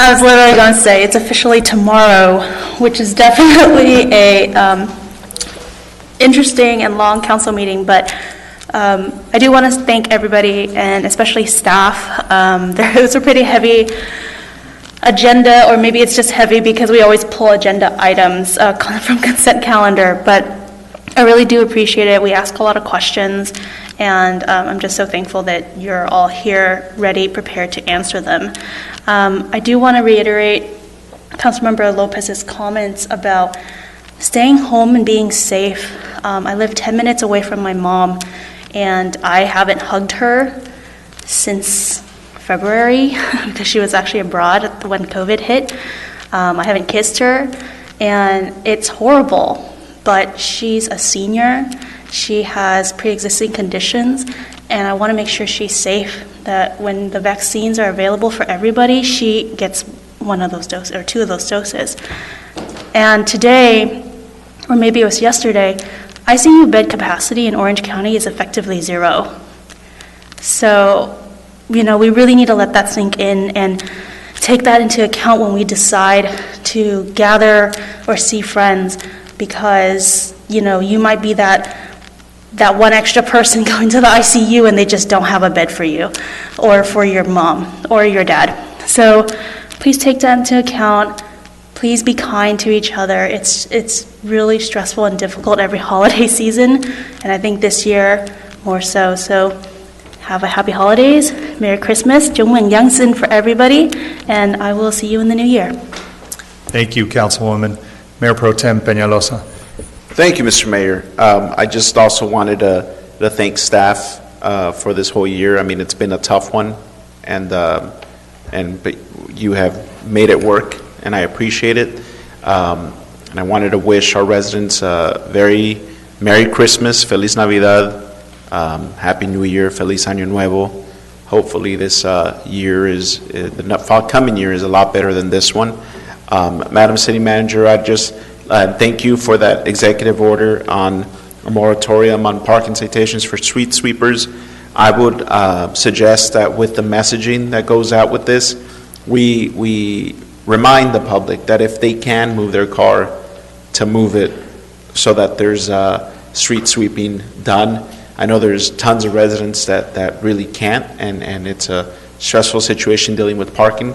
I was literally going to say, it's officially tomorrow, which is definitely a interesting and long council meeting, but I do want to thank everybody, and especially staff. There was a pretty heavy agenda, or maybe it's just heavy because we always pull agenda items from consent calendar, but I really do appreciate it. We ask a lot of questions, and I'm just so thankful that you're all here, ready, prepared to answer them. I do want to reiterate Councilmember Lopez's comments about staying home and being safe. I live 10 minutes away from my mom, and I haven't hugged her since February because she was actually abroad when COVID hit. I haven't kissed her, and it's horrible, but she's a senior. She has pre-existing conditions, and I want to make sure she's safe, that when the vaccines are available for everybody, she gets one of those doses or two of those doses. And today, or maybe it was yesterday, ICU bed capacity in Orange County is effectively 0. So, we really need to let that sink in and take that into account when we decide to gather or see friends, because, you might be that one extra person going to the ICU and they just don't have a bed for you or for your mom or your dad. So please take that into account. Please be kind to each other. It's really stressful and difficult every holiday season, and I think this year more so. So have a happy holidays, Merry Christmas, Jungwen Yangsin for everybody, and I will see you in the new year. Thank you, Councilwoman. Mayor Pro Tem Peñalosa. Thank you, Mr. Mayor. I just also wanted to thank staff for this whole year. I mean, it's been a tough one, but you have made it work, and I appreciate it. And I wanted to wish our residents a very Merry Christmas, Feliz Navidad, Happy New Year, Feliz Año Nuevo. Hopefully this the coming year is a lot better than this one. Madam City Manager, I just thank you for that executive order on a moratorium on parking citations for street sweepers. I would suggest that with the messaging that goes out with this, we remind the public that if they can move their car, to move it so that there's street sweeping done. I know there's tons of residents that really can't, and it's a stressful situation dealing with parking,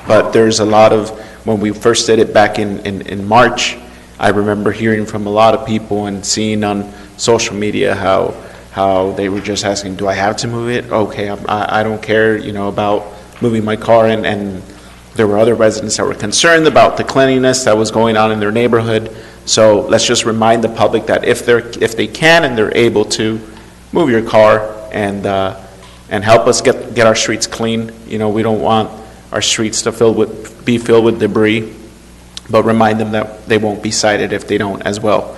but there's a lot of, when we first did it back in March, I remember hearing from a lot of people and seeing on social media how they were just asking, do I have to move it? Okay, I don't care, about moving my car, and there were other residents that were concerned about the cleanliness that was going on in their neighborhood. So let's just remind the public that if they can and they're able to, move your car and help us get our streets clean. We don't want our streets to be filled with debris, but remind them that they won't be cited if they don't as well.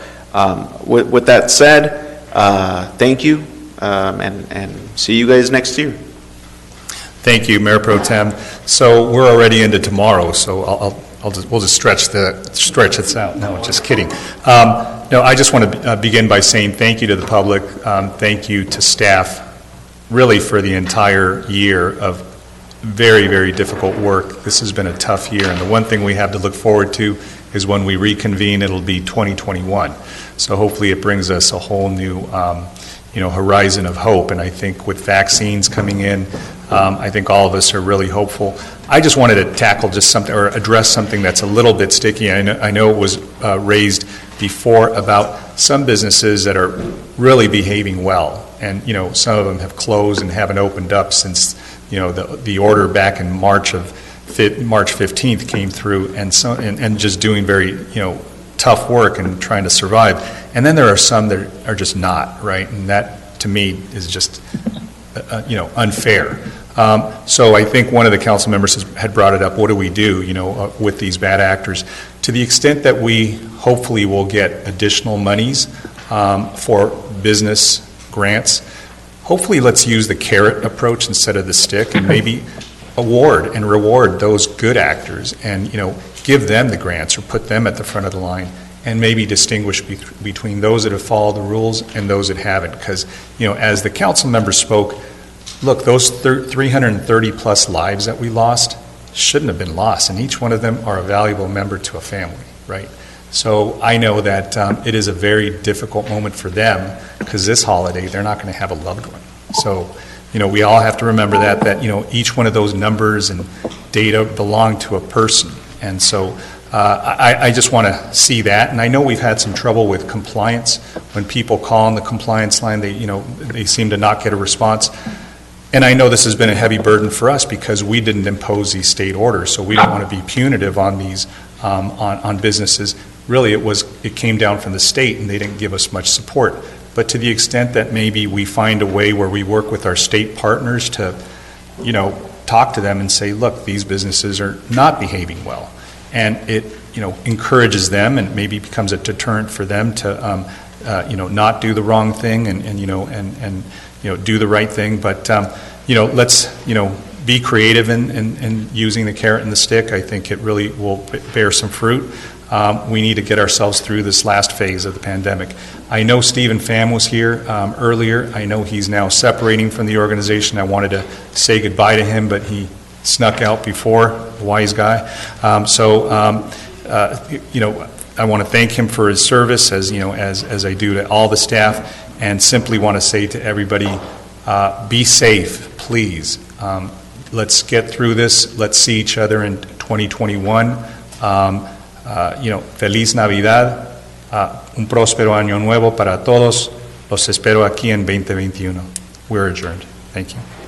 With that said, thank you, and see you guys next year. Thank you, Mayor Pro Tem. So we're already into tomorrow, so we'll just stretch this out. No, just kidding. No, I just want to begin by saying thank you to the public, thank you to staff, really for the entire year of very, very difficult work. This has been a tough year, and the one thing we have to look forward to is when we reconvene, it'll be 2021. So hopefully it brings us a whole new horizon of hope, and I think with vaccines coming in, I think all of us are really hopeful. I just wanted to tackle just something, or address something that's a little bit sticky. I know it was raised before about some businesses that are really behaving well, and some of them have closed and haven't opened up since the order back in March 15th came through, and just doing very tough work and trying to survive. And then there are some that are just not, right? And that to me is just unfair. So I think one of the council members had brought it up. What do we do, with these bad actors? To the extent that we hopefully will get additional monies for business grants, hopefully let's use the carrot approach instead of the stick, and maybe award and reward those good actors, and give them the grants or put them at the front of the line, and maybe distinguish between those that have followed the rules and those that haven't. Because as the council members spoke, look, those 330 plus lives that we lost shouldn't have been lost, and each one of them are a valuable member to a family, right? So I know that it is a very difficult moment for them, because this holiday they're not going to have a loved one. So we all have to remember that each one of those numbers and data belong to a person, and so I just want to see that. And I know we've had some trouble with compliance. When people call on the compliance line, they seem to not get a response. And I know this has been a heavy burden for us because we didn't impose these state orders, so we don't want to be punitive on these on businesses. Really, it was it came down from the state and they didn't give us much support. But to the extent that maybe we find a way where we work with our state partners to, talk to them and say, look, these businesses are not behaving well. And it, encourages them and maybe becomes a deterrent for them to, not do the wrong thing and do the right thing. But, let's, be creative in using the carrot and the stick. I think it really will bear some fruit. We need to get ourselves through this last phase of the pandemic. I know Stephen Pham was here earlier. I know he's now separating from the organization. I wanted to say goodbye to him, but he snuck out before, wise guy. I want to thank him for his service as I do to all the staff, and simply want to say to everybody, be safe, please. Let's get through this. Let's see each other in 2021. Feliz Navidad, un próspero año nuevo para todos. Los espero aquí en 2021. We're adjourned. Thank you.